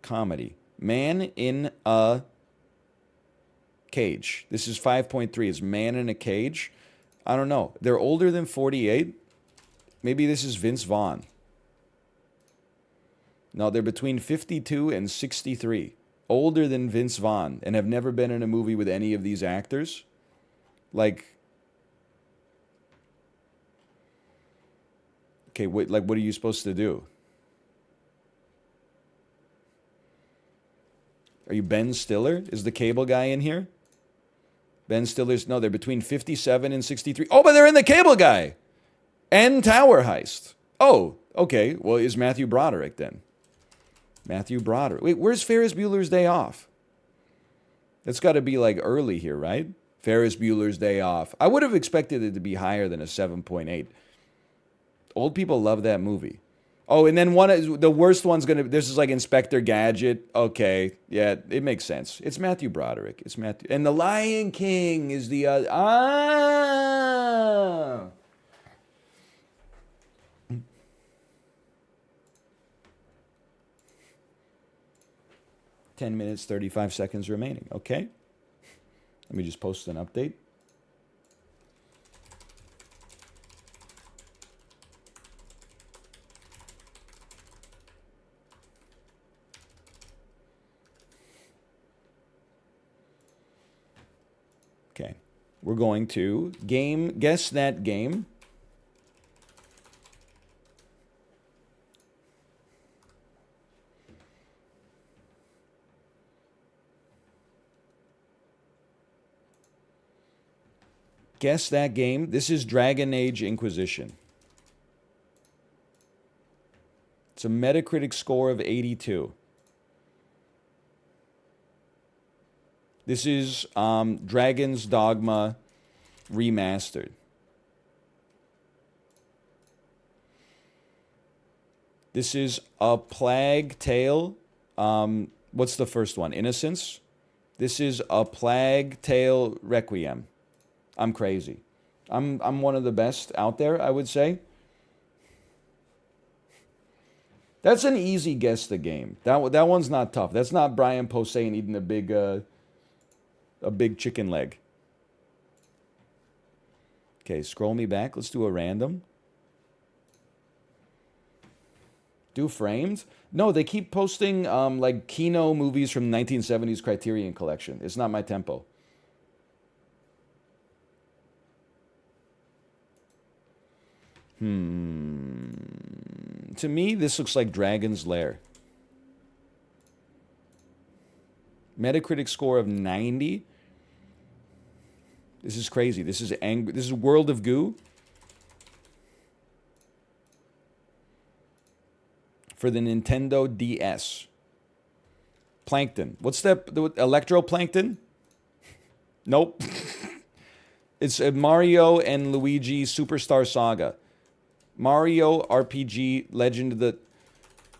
Comedy. Man in a Cage. This is 5.3. It's Man in a Cage. I don't know. They're older than 48. Maybe this is Vince Vaughn. No, they're between 52 and 63. Older than Vince Vaughn and have never been in a movie with any of these actors. Like, okay, what are you supposed to do? Are you Ben Stiller? Is the cable guy in here? Ben Stiller's, no, they're between 57 and 63. Oh, but they're in The Cable Guy and Tower Heist. Oh, okay. Well, is Matthew Broderick then? Matthew Broderick. Wait, where's Ferris Bueller's Day Off? That's got to be like early here, right? Ferris Bueller's Day Off. I would have expected it to be higher than a 7.8. Old people love that movie. Oh, and then the worst one's going to, this is like Inspector Gadget. Okay, yeah, it makes sense. It's Matthew Broderick. It's Matthew. And The Lion King is the, 10 minutes, 35 seconds remaining. Okay. Let me just post an update. Okay. We're going to guess that game. Guess that game. This is Dragon Age Inquisition. It's a Metacritic score of 82. This is Dragon's Dogma Remastered. This is A Plague Tale. What's the first one? Innocence? This is A Plague Tale Requiem. I'm crazy. I'm one of the best out there, I would say. That's an easy guess the game. That one's not tough. That's not Brian Posehn eating a big chicken leg. Okay, scroll me back. Let's do a random. Do framed? No, they keep posting like Kino movies from 1970s Criterion Collection. It's not my tempo. To me, this looks like Dragon's Lair. Metacritic score of 90. This is crazy. This is World of Goo. For the Nintendo DS. Plankton. What's that? Electroplankton? Nope. It's Mario and Luigi Superstar Saga. Mario RPG Legend of the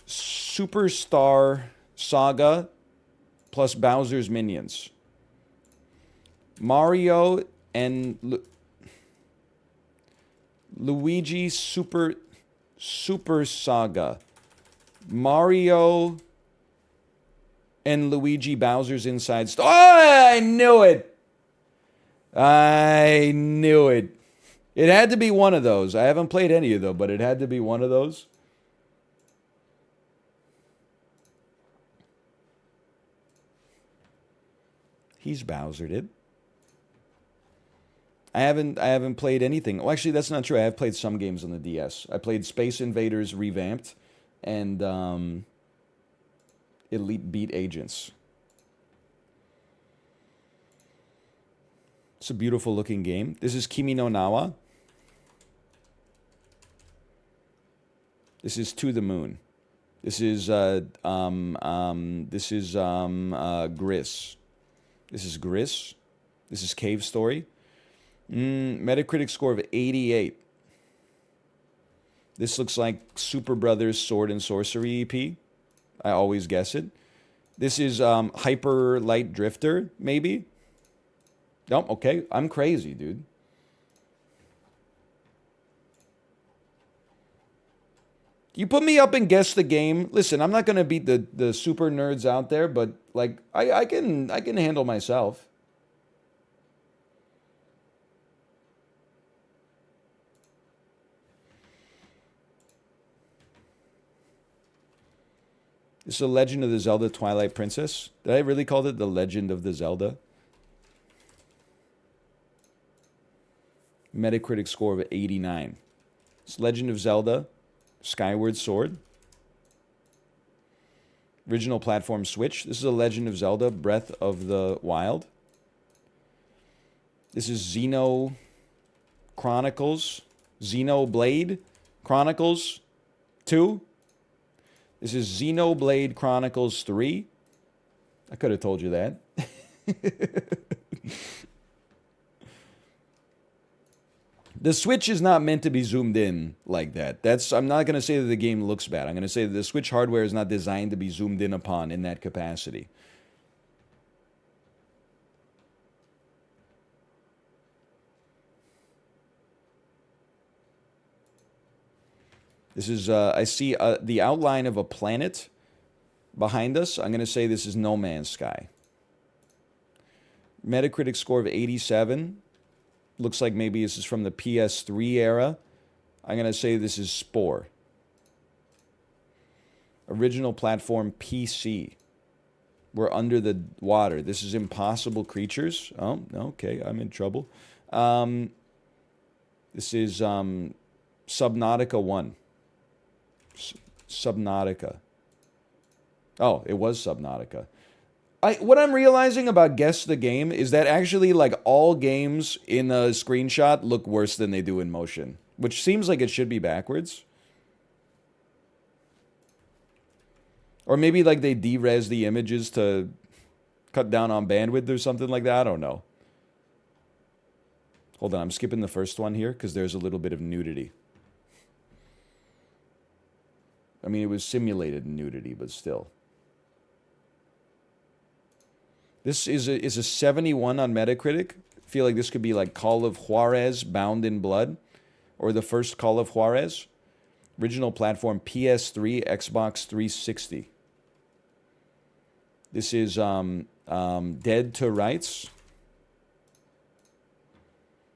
Superstar Saga plus Bowser's Minions. Mario and Luigi Super Saga. Mario and Luigi Bowser's Inside Story. Oh, I knew it. I knew it. It had to be one of those. I haven't played any of them, but it had to be one of those. He's Bowsered it. I haven't played anything. Well, actually, that's not true. I have played some games on the DS. I played Space Invaders Revamped and Elite Beat Agents. It's a beautiful looking game. This is Kimi no Nawa. This is To the Moon. This is Gris. This is Gris. This is Cave Story. Metacritic score of 88. This looks like Super Brothers Sword and Sorcery EP. I always guess it. This is Hyper Light Drifter, maybe? Nope, okay. I'm crazy, dude. You put me up and guess the game. Listen, I'm not gonna beat the super nerds out there, but like I can handle myself. This is a Legend of the Zelda Twilight Princess. Did I really call it the Legend of the Zelda? Metacritic score of 89. It's Legend of Zelda Skyward Sword. Original platform Switch. This is a Legend of Zelda Breath of the Wild. This is Xeno Chronicles. Xenoblade Chronicles 2. This is Xenoblade Chronicles 3. I could have told you that. The Switch is not meant to be zoomed in like that. I'm not going to say that the game looks bad. I'm going to say that the Switch hardware is not designed to be zoomed in upon in that capacity. This is, I see the outline of a planet behind us. I'm going to say this is No Man's Sky. Metacritic score of 87. Looks like maybe this is from the PS3 era. I'm going to say this is Spore. Original platform PC. We're under the water. This is Impossible Creatures. Oh, okay, I'm in trouble. This is Subnautica 1. Subnautica. Oh, it was Subnautica. What I'm realizing about Guess the Game is that actually, like, all games in a screenshot look worse than they do in motion, which seems like it should be backwards. Or maybe, like, they de-res the images to cut down on bandwidth or something like that. I don't know. Hold on, I'm skipping the first one here because there's a little bit of nudity. I mean, it was simulated nudity, but still. This is a 71 on Metacritic. I feel like this could be like Call of Juarez, Bound in Blood, or the first Call of Juarez. Original platform PS3, Xbox 360. This is Dead to Rights.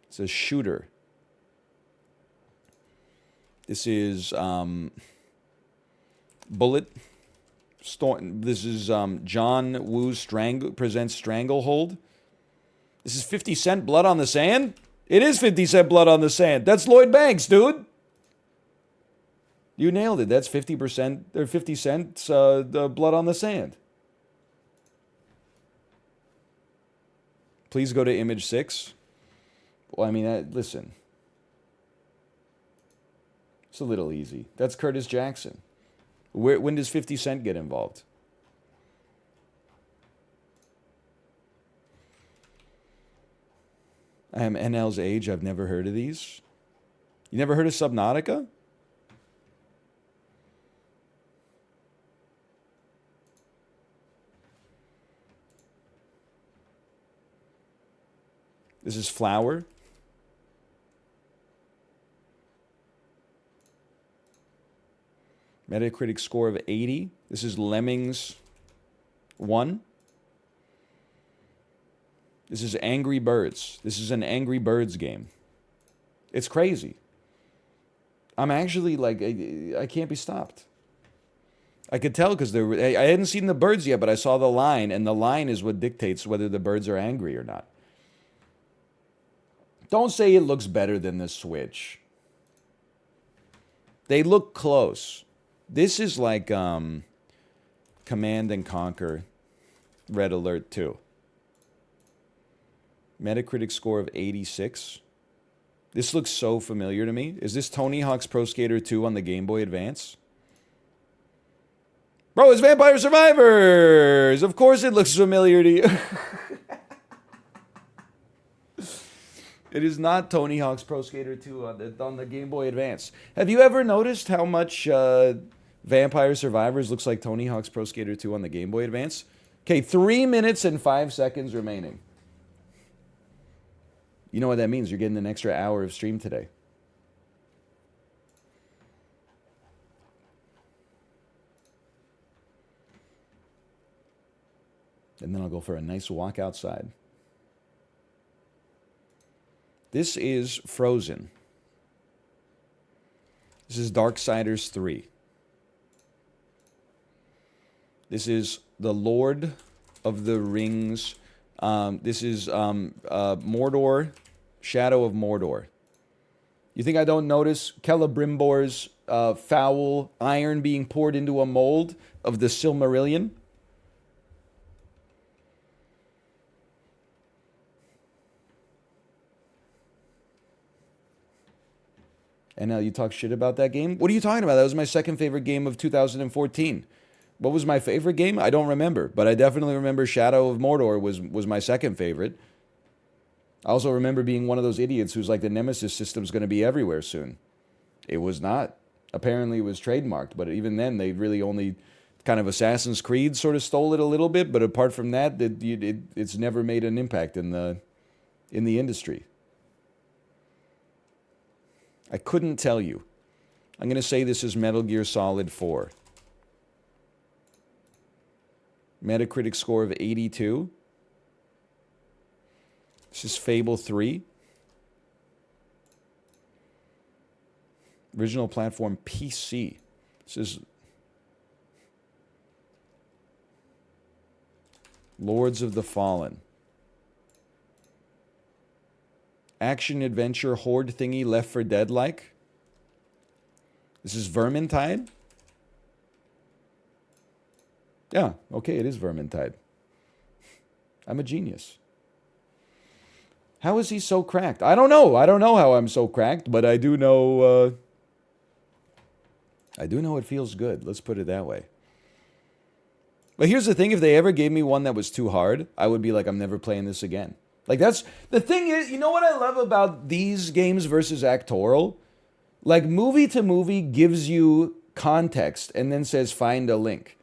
It's a shooter. This is Bullet. This is John Woo presents Stranglehold. This is 50 Cent Blood on the Sand? It is 50 Cent Blood on the Sand. That's Lloyd Banks, dude. You nailed it. That's 50% or 50 Cent's the Blood on the Sand. Please go to image 6. Well, I mean, listen. It's a little easy. That's Curtis Jackson. When does 50 Cent get involved? I am NL's age. I've never heard of these. You never heard of Subnautica? This is Flower. Metacritic score of 80. This is Lemmings 1. This is Angry Birds. This is an Angry Birds game. It's crazy. I'm actually like, I can't be stopped. I could tell because I hadn't seen the birds yet, but I saw the line, and the line is what dictates whether the birds are angry or not. Don't say it looks better than the Switch. They look close. This is like Command and Conquer Red Alert 2. Metacritic score of 86. This looks so familiar to me. Is this Tony Hawk's Pro Skater 2 on the Game Boy Advance? Bro, it's Vampire Survivors! Of course it looks familiar to you. It is not Tony Hawk's Pro Skater 2 on the Game Boy Advance. Have you ever noticed how much Vampire Survivors looks like Tony Hawk's Pro Skater 2 on the Game Boy Advance? Okay, 3 minutes and 5 seconds remaining. You know what that means? You're getting an extra hour of stream today. And then I'll go for a nice walk outside. This is Frozen. This is Darksiders 3. This is the Lord of the Rings. This is Mordor, Shadow of Mordor. You think I don't notice Celebrimbor's foul iron being poured into a mold of the Silmarillion? And now you talk shit about that game? What are you talking about? That was my second favorite game of 2014. What was my favorite game? I don't remember, but I definitely remember Shadow of Mordor was my second favorite. I also remember being one of those idiots who's like, the Nemesis system's going to be everywhere soon. It was not. Apparently it was trademarked, but even then they really only kind of Assassin's Creed sort of stole it a little bit, but apart from that, it's never made an impact in the industry. I couldn't tell you. I'm going to say this is Metal Gear Solid 4. Metacritic score of 82. This is Fable 3. Original platform PC. This is Lords of the Fallen. Action adventure horde thingy, Left 4 Dead like. This is Vermintide. Yeah, okay, it is Vermintide. I'm a genius. How is he so cracked? I don't know. I don't know how I'm so cracked, but I do know it feels good. Let's put it that way. But here's the thing, if they ever gave me one that was too hard, I would be like, I'm never playing this again. Like, that's the thing is, you know what I love about these games versus Actoral? Like, movie to movie gives you context and then says find a link.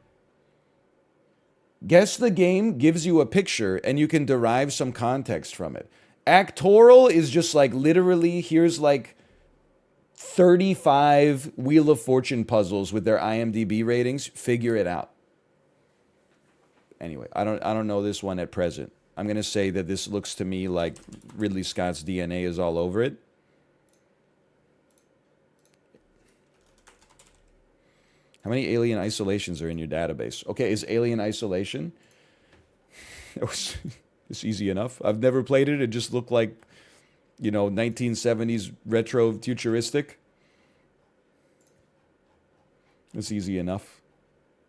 Guess the Game gives you a picture and you can derive some context from it. Actoral is just like literally, here's like 35 Wheel of Fortune puzzles with their IMDb ratings. Figure it out. Anyway, I don't know this one at present. I'm going to say that this looks to me like Ridley Scott's DNA is all over it. How many Alien Isolations are in your database? Okay, is Alien Isolation? It's easy enough. I've never played it. It just looked like, 1970s retro futuristic. It's easy enough.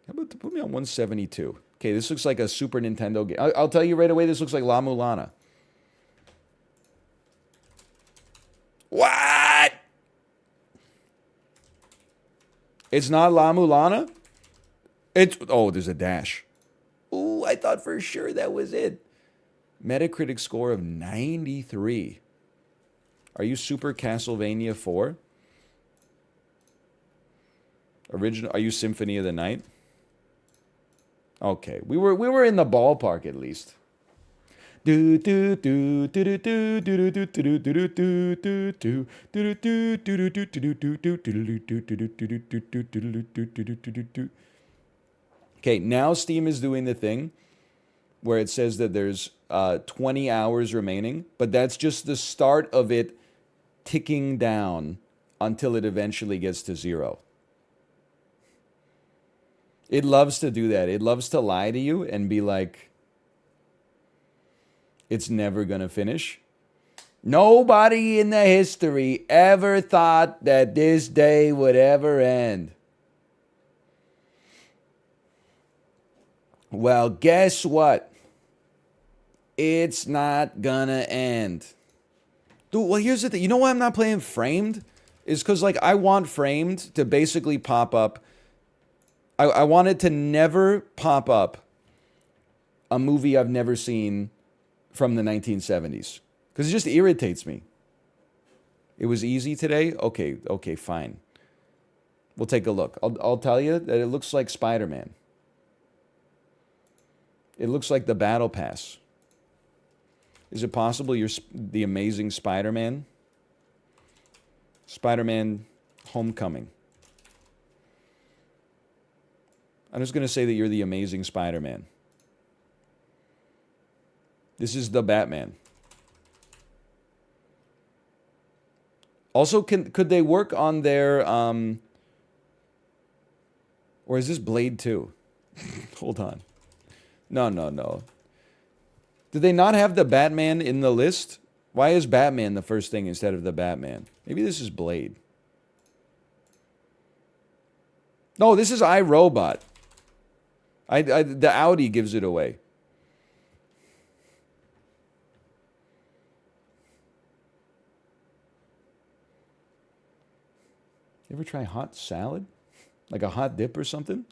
How about to put me on 172? Okay, this looks like a Super Nintendo game. I'll tell you right away, this looks like La Mulana. What? It's not La Mulana? There's a dash. Ooh, I thought for sure that was it. Metacritic score of 93. Are you Super Castlevania 4? Are you Symphony of the Night? Okay, we were in the ballpark at least. Okay, now Steam is doing the thing where it says that there's 20 hours remaining, but that's just the start of it ticking down until it eventually gets to 0. It loves to do that. It loves to lie to you and be like, it's never going to finish. Nobody in the history ever thought that this day would ever end. Well, guess what? It's not gonna end. Dude, well, here's the thing. You know why I'm not playing Framed? Is because, like, I want Framed to basically pop up. I want it to never pop up a movie I've never seen from the 1970s. Because it just irritates me. It was easy today? Okay, fine. We'll take a look. I'll tell you that it looks like Spider-Man. It looks like the Battle Pass. Is it possible you're the Amazing Spider-Man? Spider-Man Homecoming. I'm just going to say that you're the Amazing Spider-Man. This is the Batman. Also, could they work on their... or is this Blade 2? Hold on. No. Did they not have the Batman in the list? Why is Batman the first thing instead of the Batman? Maybe this is Blade. No, this is iRobot. The Audi gives it away. You ever try hot salad? Like a hot dip or something?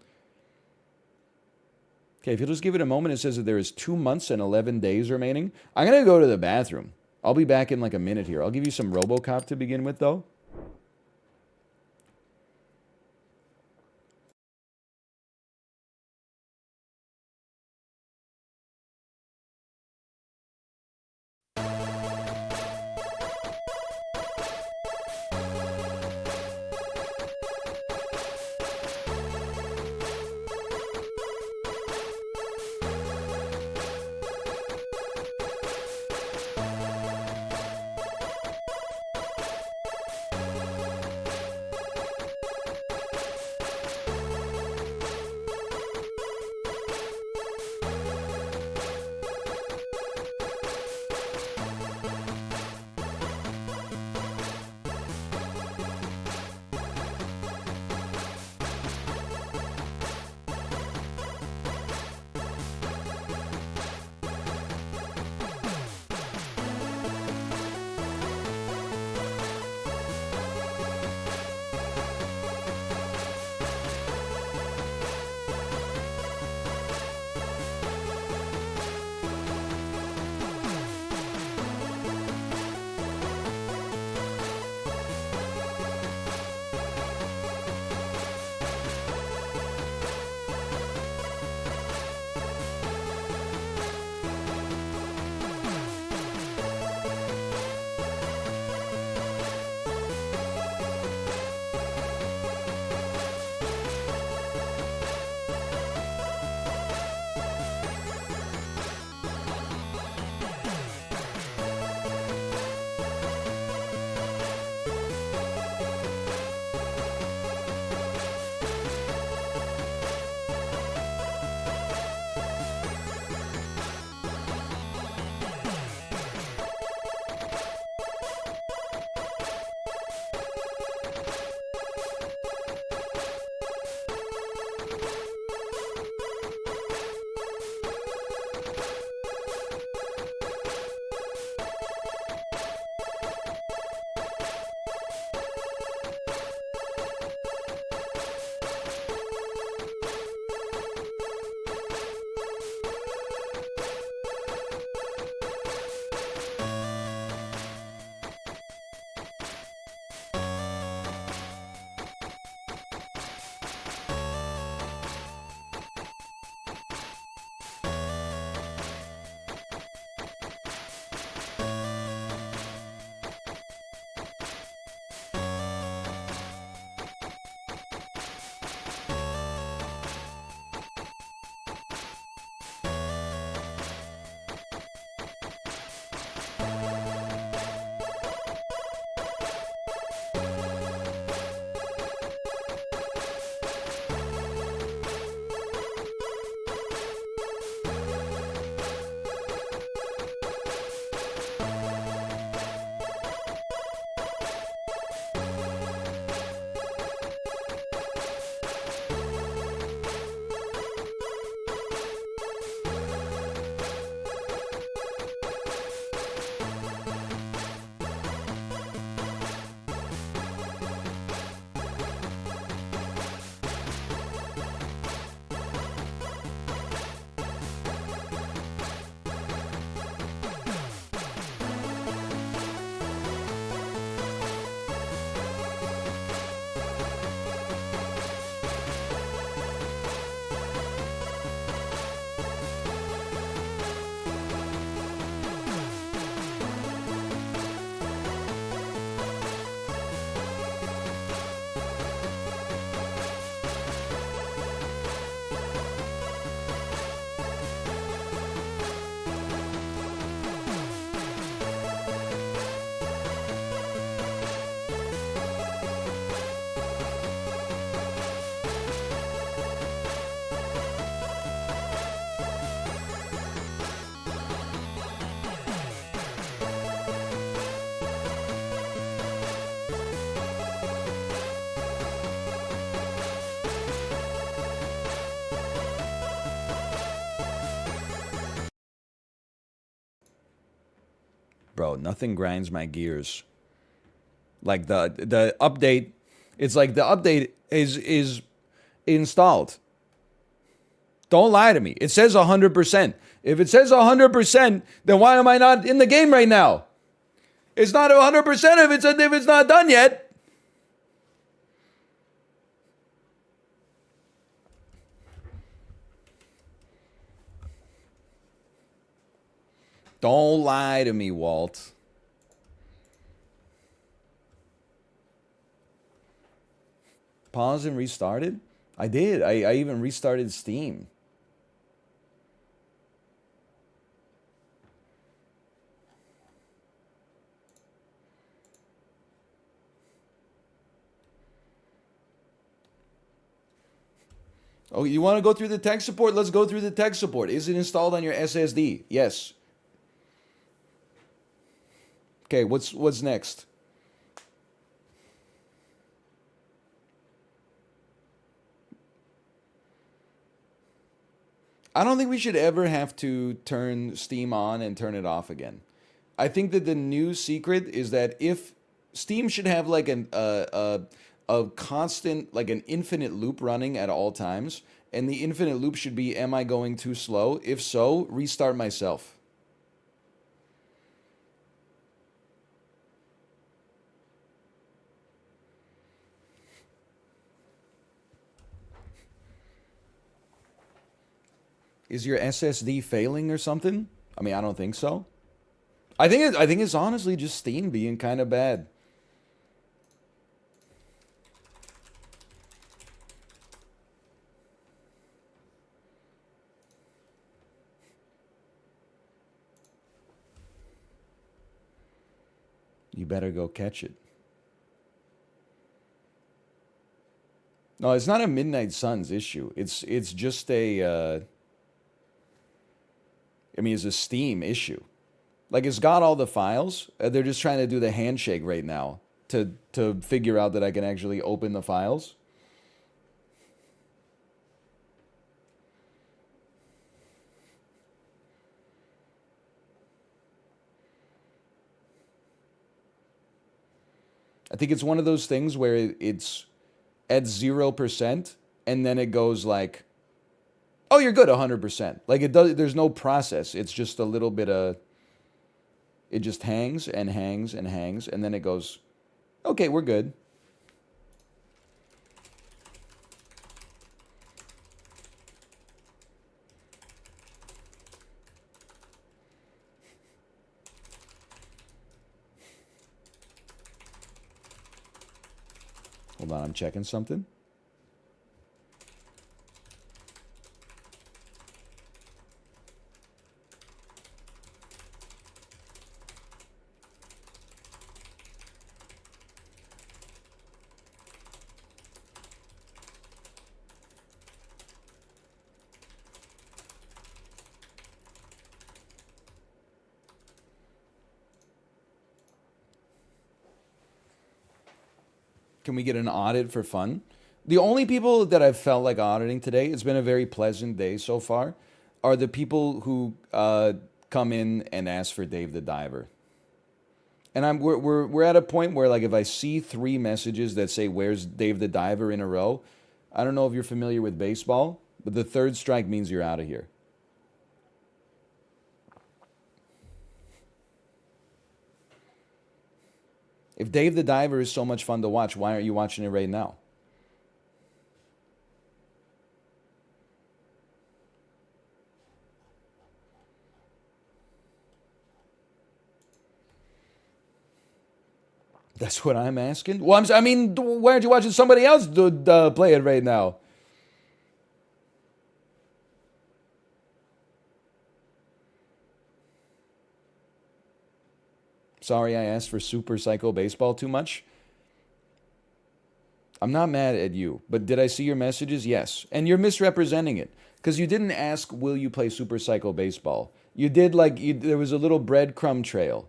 Okay, if you'll just give it a moment, it says that there is 2 months and 11 days remaining. I'm going to go to the bathroom. I'll be back in like a minute here. I'll give you some RoboCop to begin with, though. Bro, nothing grinds my gears. Like the update, it's like the update is installed. Don't lie to me. It says 100%. If it says 100%, then why am I not in the game right now? It's not 100% if it's not done yet. Don't lie to me, Walt. Pause and restarted? I did. I even restarted Steam. Oh, you want to go through the tech support? Let's go through the tech support. Is it installed on your SSD? Yes. Okay, what's next? I don't think we should ever have to turn Steam on and turn it off again. I think that the new secret is that if Steam should have like a constant, like an infinite loop running at all times, and the infinite loop should be, am I going too slow? If so, restart myself. Is your SSD failing or something? I mean, I don't think so. I think it's honestly just Steam being kind of bad. You better go catch it. No, it's not a Midnight Suns issue. It's just a I mean, it's a Steam issue. Like it's got all the files. They're just trying to do the handshake right now to figure out that I can actually open the files. I think it's one of those things where it's at 0% and then it goes like, oh, you're good 100%. Like it does, there's no process. It's just a little bit of, it just hangs and hangs and hangs, and then it goes, okay, we're good. Hold on, I'm checking something. Can we get an audit for fun? The only people that I've felt like auditing today, it's been a very pleasant day so far, are the people who come in and ask for Dave the Diver. And we're at a point where, like, if I see 3 messages that say "Where's Dave the Diver" in a row, I don't know if you're familiar with baseball, but the 3rd strike means you're out of here. If Dave the Diver is so much fun to watch, why aren't you watching it right now? That's what I'm asking. Well, I mean, why aren't you watching somebody else play it right now? Sorry I asked for Super Psycho Baseball too much. I'm not mad at you, but did I see your messages? Yes. And you're misrepresenting it because you didn't ask, will you play Super Psycho Baseball? You did there was a little breadcrumb trail,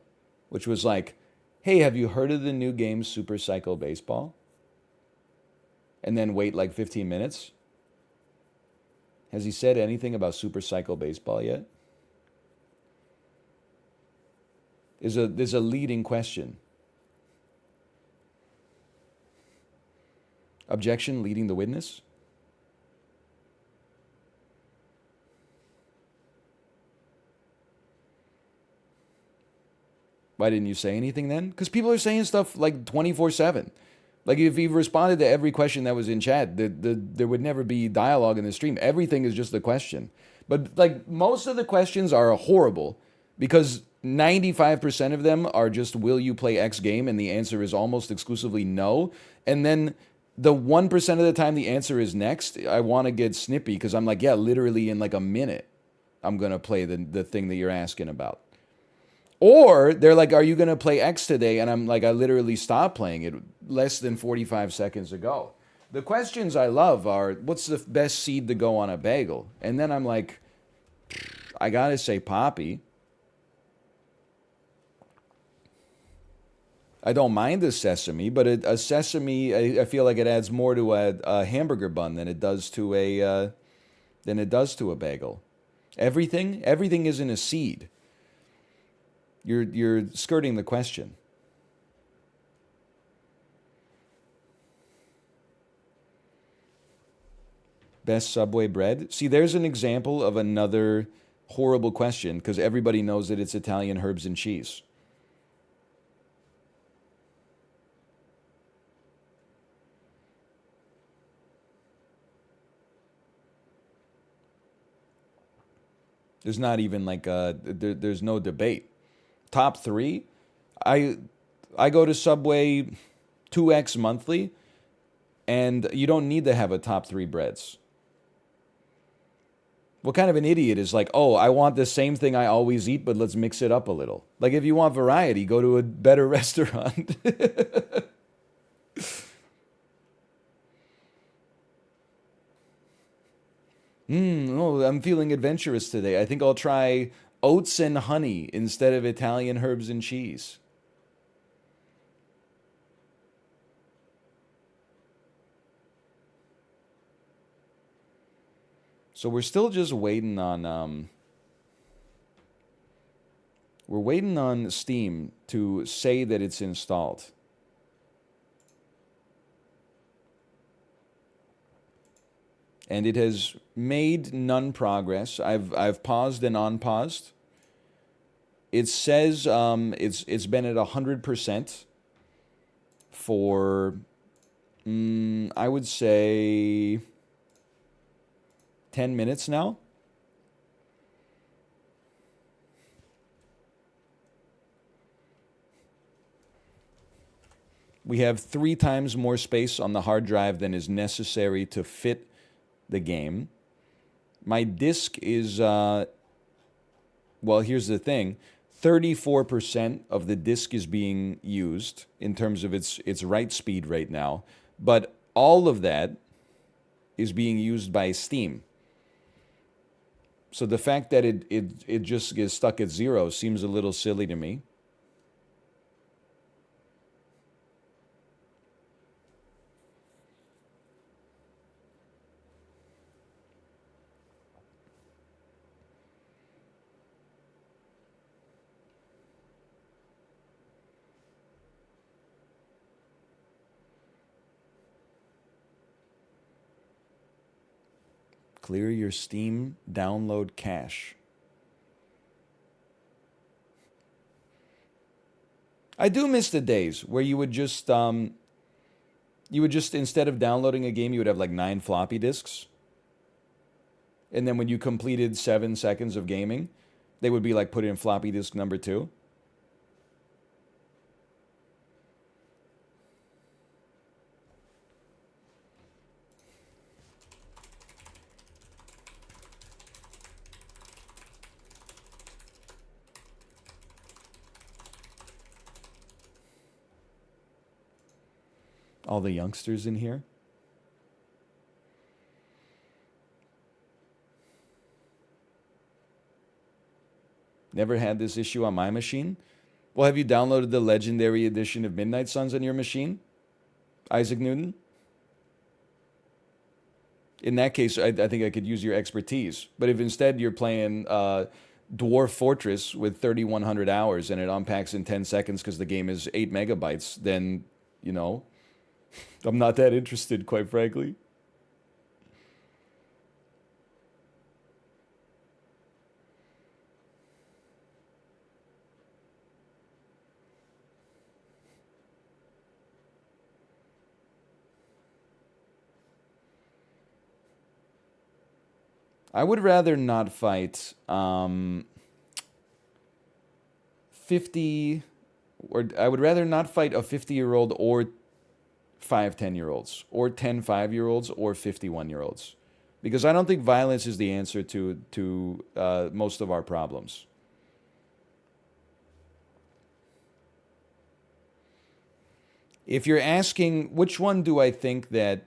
which was like, hey, have you heard of the new game Super Psycho Baseball? And then wait like 15 minutes. Has he said anything about Super Psycho Baseball yet? Is a leading question. Objection leading the witness? Why didn't you say anything then? Because people are saying stuff like 24/7. Like if you responded to every question that was in chat, there would never be dialogue in the stream. Everything is just a question. But like most of the questions are horrible because 95% of them are just will you play X game and the answer is almost exclusively no. And then the 1% of the time the answer is next, I want to get snippy because I'm like, yeah, literally in like a minute I'm going to play the thing that you're asking about. Or they're like, are you going to play X today? And I'm like, I literally stopped playing it less than 45 seconds ago. The questions I love are, what's the best seed to go on a bagel? And then I'm like, I got to say Poppy. I don't mind the sesame, but a sesame, I feel like it adds more to a hamburger bun than it does to a bagel. Everything isn't a seed. You're skirting the question. Best Subway bread? See, there's an example of another horrible question because everybody knows that it's Italian herbs and cheese. There's not even like there's no debate. Top three, I go to Subway 2x monthly, and you don't need to have a top three breads. What kind of an idiot is like, oh, I want the same thing I always eat, but let's mix it up a little? Like, if you want variety, go to a better restaurant. Oh, I'm feeling adventurous today. I think I'll try oats and honey instead of Italian herbs and cheese. So we're still just waiting on we're waiting on Steam to say that it's installed. And it has made none progress. I've paused and unpaused. It says it's been at 100% for I would say 10 minutes now. We have 3 times more space on the hard drive than is necessary to fit the game. My disk is, well, here's the thing. 34% of the disk is being used in terms of its write speed right now. But all of that is being used by Steam. So the fact that it just gets stuck at 0 seems a little silly to me. Clear your Steam download cache. I do miss the days where you would just instead of downloading a game, you would have like 9 floppy disks. And then when you completed 7 seconds of gaming, they would be like put in floppy disk number 2. All the youngsters in here. Never had this issue on my machine. Well, have you downloaded the Legendary Edition of Midnight Suns on your machine, Isaac Newton? In that case, I think I could use your expertise. But if instead you're playing Dwarf Fortress with 3,100 hours and it unpacks in 10 seconds because the game is 8 megabytes, then, you know, I'm not that interested, quite frankly. I would rather not fight 50, or I would rather not fight a 50-year-old or 5 10-year-olds, or 10 5-year-olds, or 51-year-olds. Because I don't think violence is the answer to most of our problems. If you're asking which one do I think that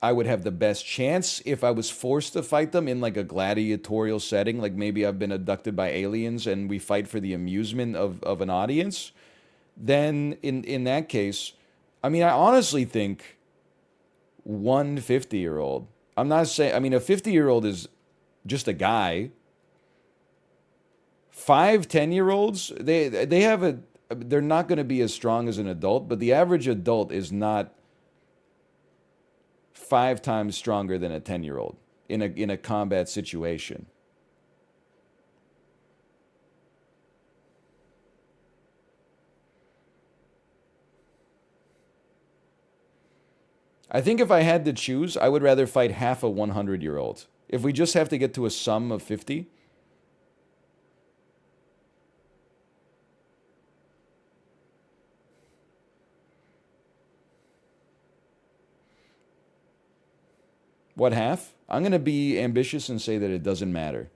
I would have the best chance if I was forced to fight them in like a gladiatorial setting, like maybe I've been abducted by aliens and we fight for the amusement of an audience, then in that case, I mean, I honestly think 150-year-old. I'm not saying, I mean, a 50-year-old is just a guy. 5 10-year-olds, they have a, they're not going to be as strong as an adult, but the average adult is not 5 times stronger than a 10-year-old in a combat situation. I think if I had to choose, I would rather fight half a 100-year-old. If we just have to get to a sum of 50, what half? I'm going to be ambitious and say that it doesn't matter.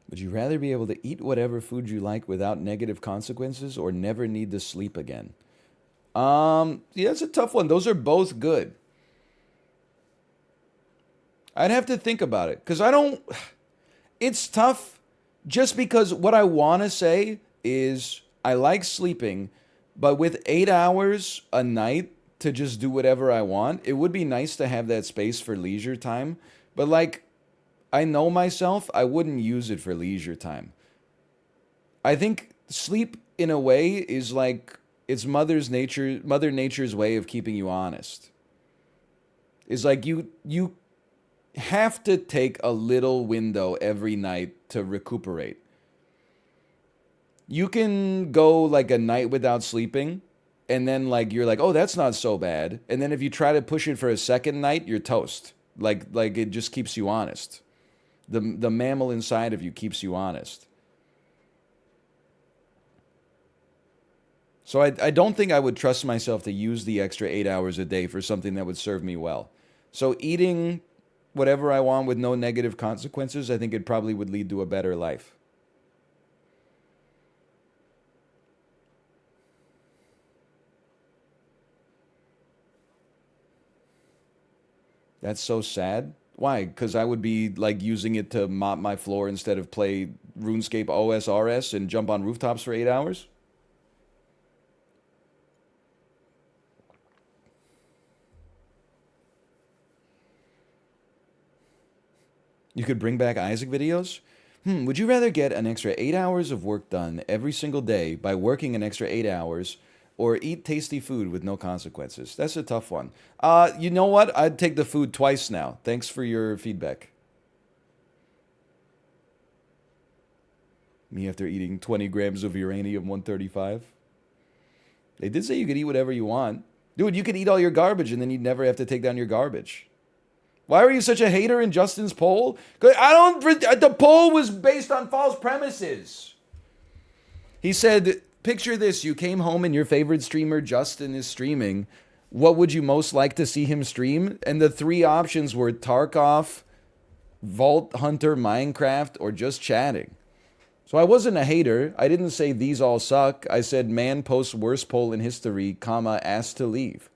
Would you rather be able to eat whatever food you like without negative consequences or never need to sleep again? Yeah, it's a tough one. Those are both good. I'd have to think about it because I don't. It's tough just because what I want to say is I like sleeping, but with 8 hours a night to just do whatever I want, it would be nice to have that space for leisure time. But like, I know myself, I wouldn't use it for leisure time. I think sleep in a way is like it's mother nature's way of keeping you honest. It's like you have to take a little window every night to recuperate. You can go like a night without sleeping and then like you're like, "Oh, that's not so bad." And then if you try to push it for a second night, you're toast. Like it just keeps you honest. The mammal inside of you keeps you honest. So I don't think I would trust myself to use the extra 8 hours a day for something that would serve me well. So eating whatever I want with no negative consequences, I think it probably would lead to a better life. That's so sad. Why? Because I would be like using it to mop my floor instead of play RuneScape OSRS and jump on rooftops for 8 hours? You could bring back Isaac videos? Would you rather get an extra 8 hours of work done every single day by working an extra 8 hours or eat tasty food with no consequences? That's a tough one. You know what? I'd take the food twice now. Thanks for your feedback. Me after eating 20 grams of uranium 135. They did say you could eat whatever you want. Dude, you could eat all your garbage and then you'd never have to take down your garbage. Why are you such a hater in Justin's poll? 'Cause I don't. The poll was based on false premises. He said, "Picture this: you came home and your favorite streamer Justin is streaming. What would you most like to see him stream?" And the three options were Tarkov, Vault Hunter, Minecraft, or just chatting. So I wasn't a hater. I didn't say these all suck. I said man posts worst poll in history, comma, asked to leave.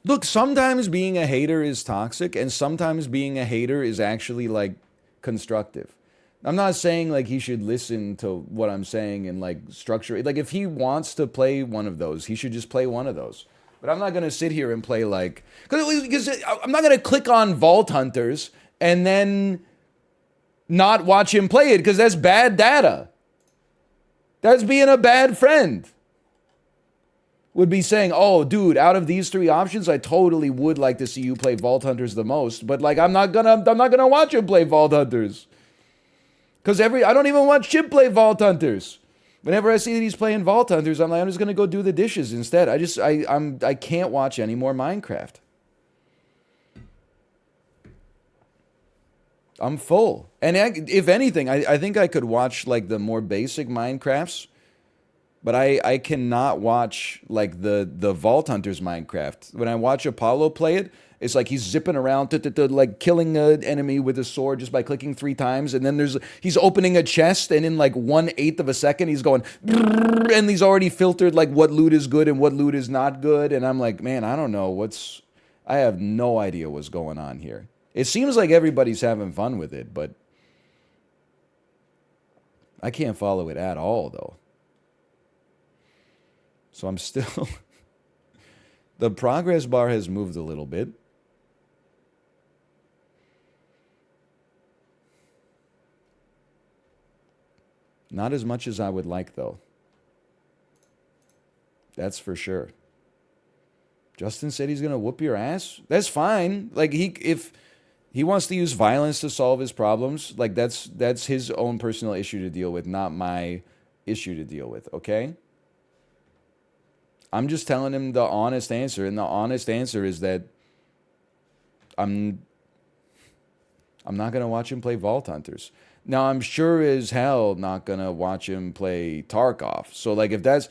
Look, sometimes being a hater is toxic, and sometimes being a hater is actually like constructive. I'm not saying like he should listen to what I'm saying and like structure it. Like if he wants to play one of those, he should just play one of those. But I'm not gonna sit here and play like because I'm not gonna click on Vault Hunters and then not watch him play it because that's bad data. That's being a bad friend. Would be saying, oh, dude, out of these three options, I totally would like to see you play Vault Hunters the most, but like I'm not gonna watch him play Vault Hunters. Cause I don't even watch Chip play Vault Hunters. Whenever I see that he's playing Vault Hunters, I'm like, I'm just gonna go do the dishes instead. I can't watch any more Minecraft. I'm full. And if anything, I think I could watch like the more basic Minecrafts. But I cannot watch like the Vault Hunters Minecraft. When I watch Apollo play it, it's like he's zipping around, like killing an enemy with a sword just by clicking 3 times, and then he's opening a chest, and in like 1/8 of a second, he's going, and he's already filtered like what loot is good and what loot is not good, and I'm like, man, I don't know I have no idea what's going on here. It seems like everybody's having fun with it, but I can't follow it at all, though. So I'm still... The progress bar has moved a little bit. Not as much as I would like, though. That's for sure. Justin said he's going to whoop your ass. That's fine. Like, if he wants to use violence to solve his problems, like, that's his own personal issue to deal with, not my issue to deal with, okay? I'm just telling him the honest answer, and the honest answer is that I'm not going to watch him play Vault Hunters. Now, I'm sure as hell not going to watch him play Tarkov. So, like, if that's...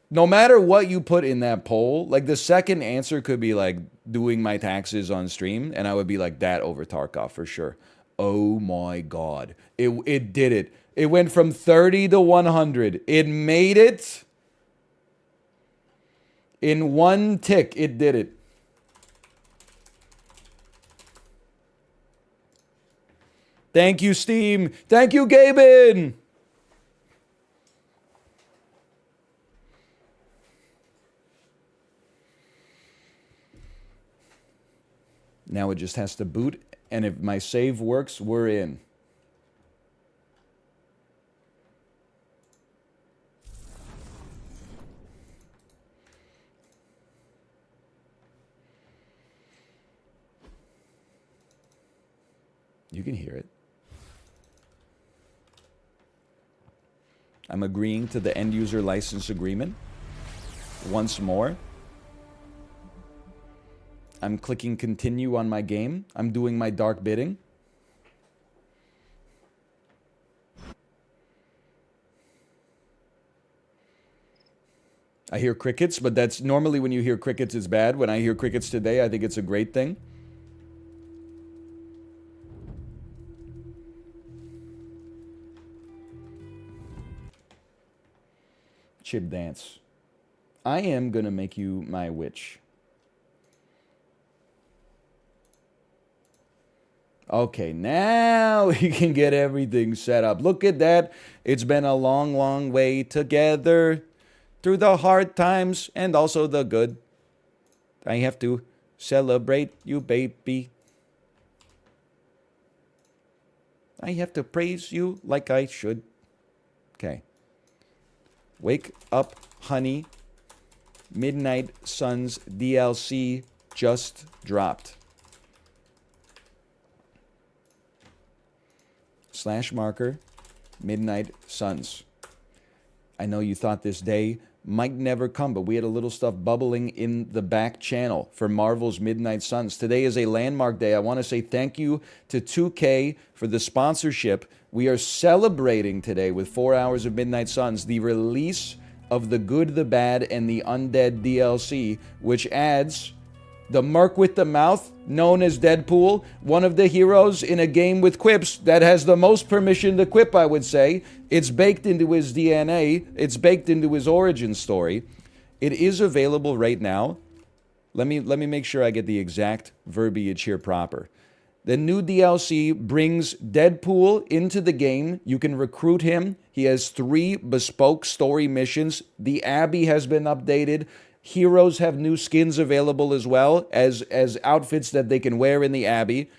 No matter what you put in that poll, like, the second answer could be, like, doing my taxes on stream, and I would be like, that over Tarkov for sure. Oh, my God. It did it. It went from 30 to 100. It made it... In one tick, it did it. Thank you, Steam. Thank you, Gaben. Now it just has to boot, and if my save works, we're in. You can hear it. I'm agreeing to the end user license agreement. Once more. I'm clicking continue on my game. I'm doing my dark bidding. I hear crickets, but that's normally when you hear crickets is bad. When I hear crickets today, I think it's a great thing. Chip dance. I am gonna make you my witch. Okay, now we can get everything set up. Look at that. It's been a long, long way together through the hard times and also the good. I have to celebrate you, baby. I have to praise you like I should. Okay. Wake up, honey. Midnight Suns DLC just dropped. /marker, Midnight Suns. I know you thought this day might never come, but we had a little stuff bubbling in the back channel for Marvel's Midnight Suns. Today is a landmark day. I want to say thank you to 2K for the sponsorship. We are celebrating today with 4 hours of Midnight Suns the release of the Good, the Bad, and the Undead DLC, which adds the Merc with the Mouth, known as Deadpool, one of the heroes in a game with quips that has the most permission to quip, I would say. It's baked into his DNA. It's baked into his origin story. It is available right now Let me make sure I get the exact verbiage here proper. The new DLC brings Deadpool into the game. You can recruit him. He has 3 bespoke story missions. The Abbey has been updated. Heroes have new skins available as well as outfits that they can wear in the Abbey.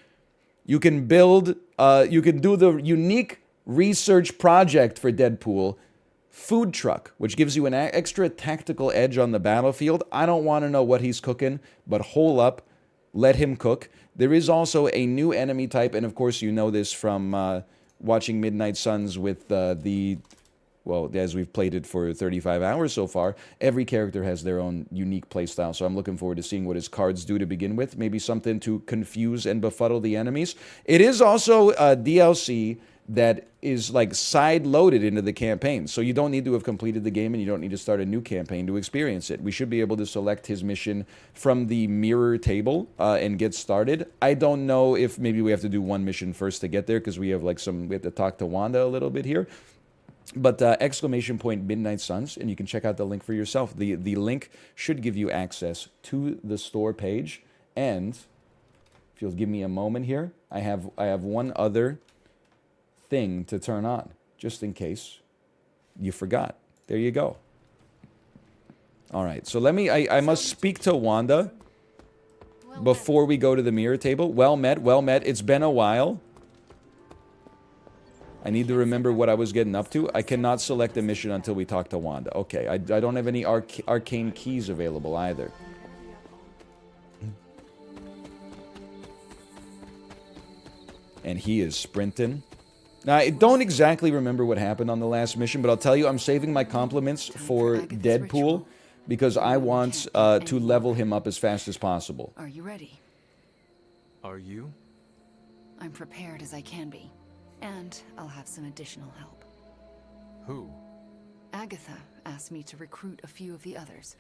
You can build, you can do the unique research project for Deadpool, Food Truck, which gives you an extra tactical edge on the battlefield. I don't want to know what he's cooking, but hole up, let him cook. There is also a new enemy type, and of course you know this from watching Midnight Suns with well, as we've played it for 35 hours so far, every character has their own unique playstyle, so I'm looking forward to seeing what his cards do to begin with. Maybe something to confuse and befuddle the enemies. It is also a DLC that is like side-loaded into the campaign, so you don't need to have completed the game and you don't need to start a new campaign to experience it. We should be able to select his mission from the mirror table and get started. I don't know if maybe we have to do one mission first to get there, because we have we have to talk to Wanda a little bit here. But ! Midnight Suns, and you can check out the link for yourself. The link should give you access to the store page. And if you'll give me a moment here, I have one other thing to turn on, just in case you forgot. There you go. All right, so let me, I must speak to Wanda before we go to the mirror table. Well met, well met. It's been a while. I need to remember what I was getting up to. I cannot select a mission until we talk to Wanda. Okay, I don't have any arcane keys available either. And he is sprinting. Now, I don't exactly remember what happened on the last mission, but I'll tell you, I'm saving my compliments for Deadpool because I want to level him up as fast as possible. Are you ready? Are you? I'm prepared as I can be. And I'll have some additional help. Who? Agatha asked me to recruit a few of the others.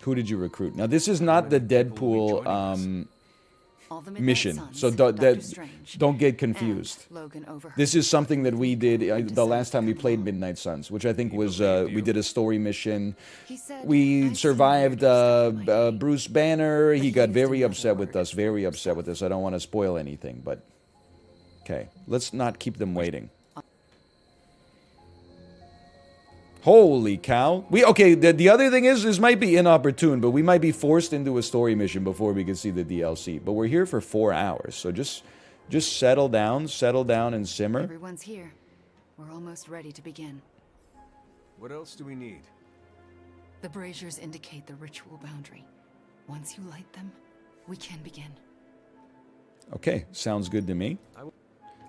Who did you recruit? Now, this is not the Deadpool mission, so don't get confused. This is something that we did the last time we played Midnight Suns, which I think was, we did a story mission. We survived Bruce Banner. He got very upset with us, very upset with us. I don't want to spoil anything, but... Okay, let's not keep them waiting. Holy cow. Okay, the other thing is, this might be inopportune, but we might be forced into a story mission before we can see the DLC. But we're here for 4 hours, so just settle down and simmer. Everyone's here. We're almost ready to begin. What else do we need? The braziers indicate the ritual boundary. Once you light them, we can begin. Okay, sounds good to me.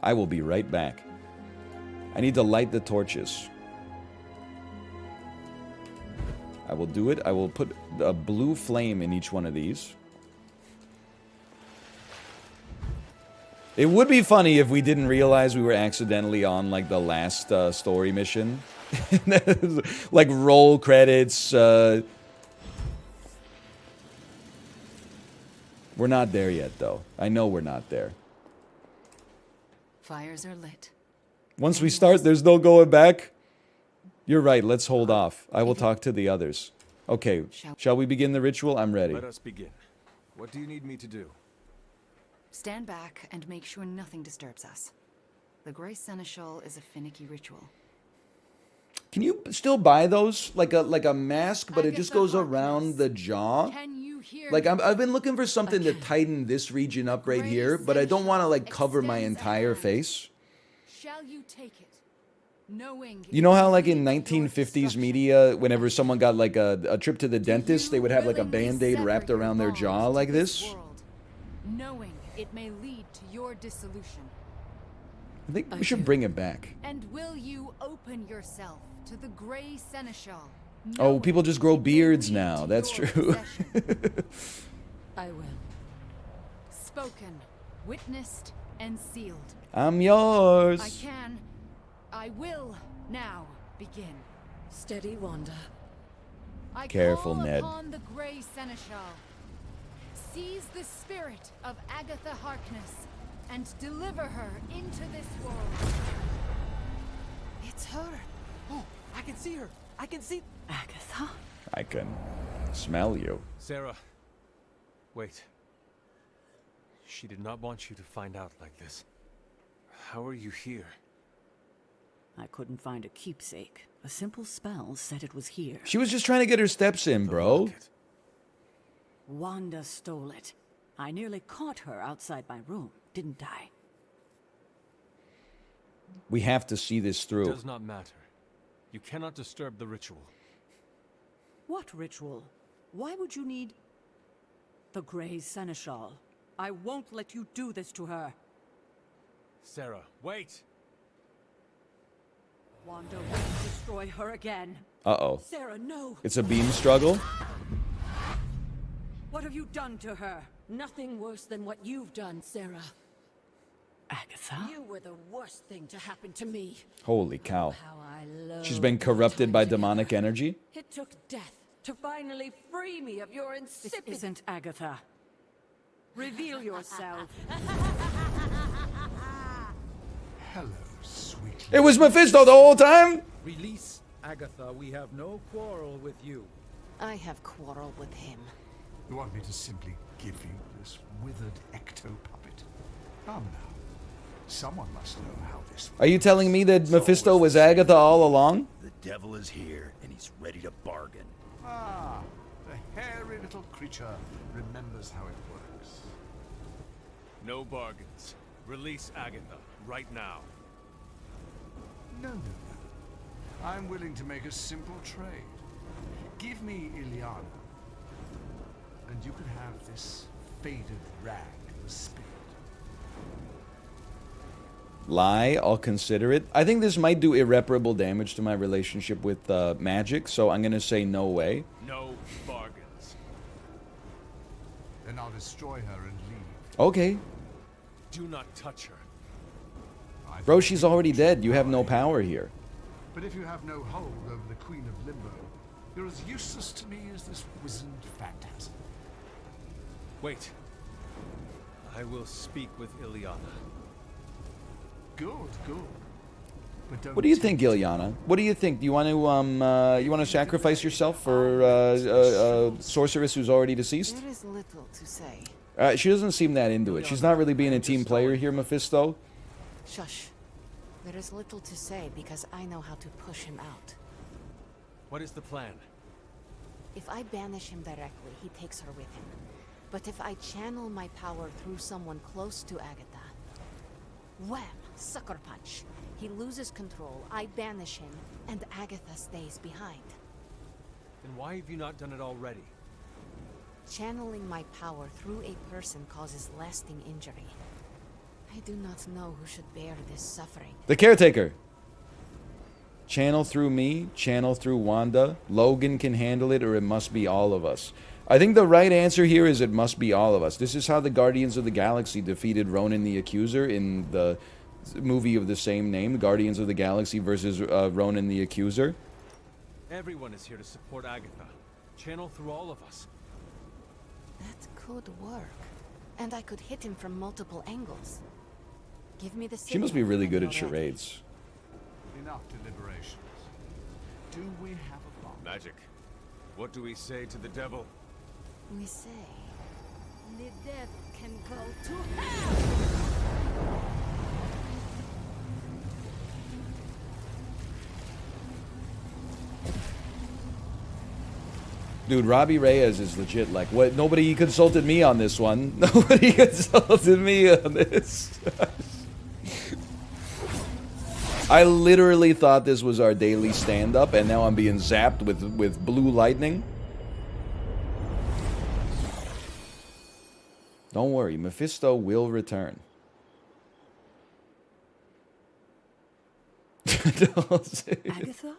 I will be right back. I need to light the torches. I will do it. I will put a blue flame in each one of these. It would be funny if we didn't realize we were accidentally on, like, the last story mission. Like, roll credits. We're not there yet, though. I know we're not there. Fires are lit. Once we start, there's no going back. You're right, let's hold off. I will talk to the others. Okay, shall we begin the ritual? I'm ready. Let us begin. What do you need me to do? Stand back and make sure nothing disturbs us. The Grey Seneschal is a finicky ritual. Can you still buy those? Like a mask, but it just goes around the jaw? Like, I've been looking for something to tighten this region up right here, but I don't want to, like, cover my entire face. Shall you take it? You know how, like, in 1950s media, whenever someone got, like, a trip to the dentist, they would have, like, a Band-Aid wrapped around their jaw like this? Knowing it may lead to your dissolution. I think we should bring it back. And will you open yourself to the Grey Seneschal? Oh, people just grow beards now. That's true. I will. Spoken, witnessed, and sealed. I'm yours. I will now begin. Steady, Wanda. Careful, call Ned. Upon the Grey Seneschal. Seize the spirit of Agatha Harkness and deliver her into this world. It's her. Oh, I can see her. I can see Agatha. I can. Smell you. Sarah. Wait. She did not want you to find out like this. How are you here? I couldn't find a keepsake. A simple spell said it was here. She was just trying to get her steps in, bro. Locket. Wanda stole it. I nearly caught her outside my room, didn't I? We have to see this through. Does not matter. You cannot disturb the ritual. What ritual? Why would you need... the Grey Seneschal? I won't let you do this to her. Sarah, wait! Wanda will destroy her again. Uh-oh. Sarah, no! It's a beam struggle? What have you done to her? Nothing worse than what you've done, Sarah. Agatha? You were the worst thing to happen to me. Holy cow. How I love She's been our corrupted time by together. demonic energy? It took death to finally free me of your This insipid... isn't Agatha. Reveal yourself. Hello, sweet. It was Mephisto the whole time? Release Agatha. We have no quarrel with you. I have quarreled with him. You want me to simply give you this withered ecto-puppet? Come now. Someone must know how this Are you telling me that Mephisto was Agatha all along? The devil is here, and he's ready to bargain. Ah, the hairy little creature remembers how it works. No bargains. Release Agatha, right now. No, no, no. I'm willing to make a simple trade. Give me Ilyana, and you can have this faded rag of a spirit. Lie, I'll consider it. I think this might do irreparable damage to my relationship with magic, so I'm gonna say no way. No bargains. Then I'll destroy her and leave. Okay. Do not touch her. Bro, she's already dead. You have no power here. But if you have no hold over the Queen of Limbo, you're as useless to me as this wizened phantasm. Wait. I will speak with Ilyana. Good, good. But don't What do you think, tempt me. Ilyana? What do you think? Do you want to sacrifice yourself for a sorceress who's already deceased? There is little to say. She doesn't seem that into it. She's not really being a team player here, Mephisto. Shush. There is little to say because I know how to push him out. What is the plan? If I banish him directly, he takes her with him. But if I channel my power through someone close to Agatha, wham! Sucker punch. He loses control, I banish him, and Agatha stays behind. Then why have you not done it already? Channeling my power through a person causes lasting injury. I do not know who should bear this suffering. The caretaker. Channel through me, channel through Wanda. Logan can handle it, or it must be all of us. I think the right answer here is it must be all of us. This is how the Guardians of the Galaxy defeated Ronan the Accuser in the movie of the same name, Guardians of the Galaxy versus Ronan the Accuser. Everyone is here to support Agatha. Channel through all of us. That could work. And I could hit him from multiple angles. Give me the She must be signal really when good you're at ready. charades. Enough deliberations. Do we have a plan? Magic. What do we say to the devil? We say, the devil can go to hell! Dude, Robbie Reyes is legit. Like, what? Nobody consulted me on this one. Nobody consulted me on this. I literally thought this was our daily stand-up, and now I'm being zapped with blue lightning. Don't worry, Mephisto will return. Agatha?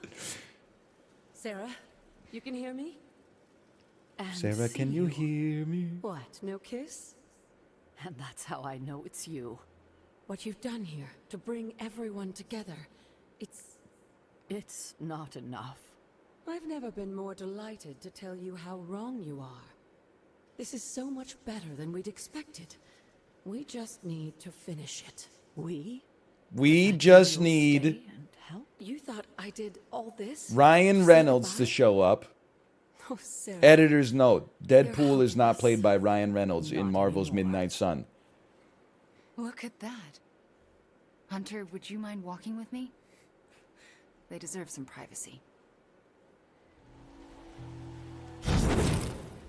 Sarah, you can hear me? And Sarah, can see you hear me? What, no kiss? And that's how I know it's you. What you've done here, to bring everyone together, It's not enough. I've never been more delighted to tell you how wrong you are. This is so much better than we'd expected. We just need to finish it. We? We That just you'll need stay and help? You thought I did all this? Ryan Say Reynolds to goodbye? show up. Oh, Sarah. Editor's note. Deadpool You're is not played by Ryan Reynolds in Not Marvel's anymore. Midnight Sun. Look at that. Hunter, would you mind walking with me? They deserve some privacy.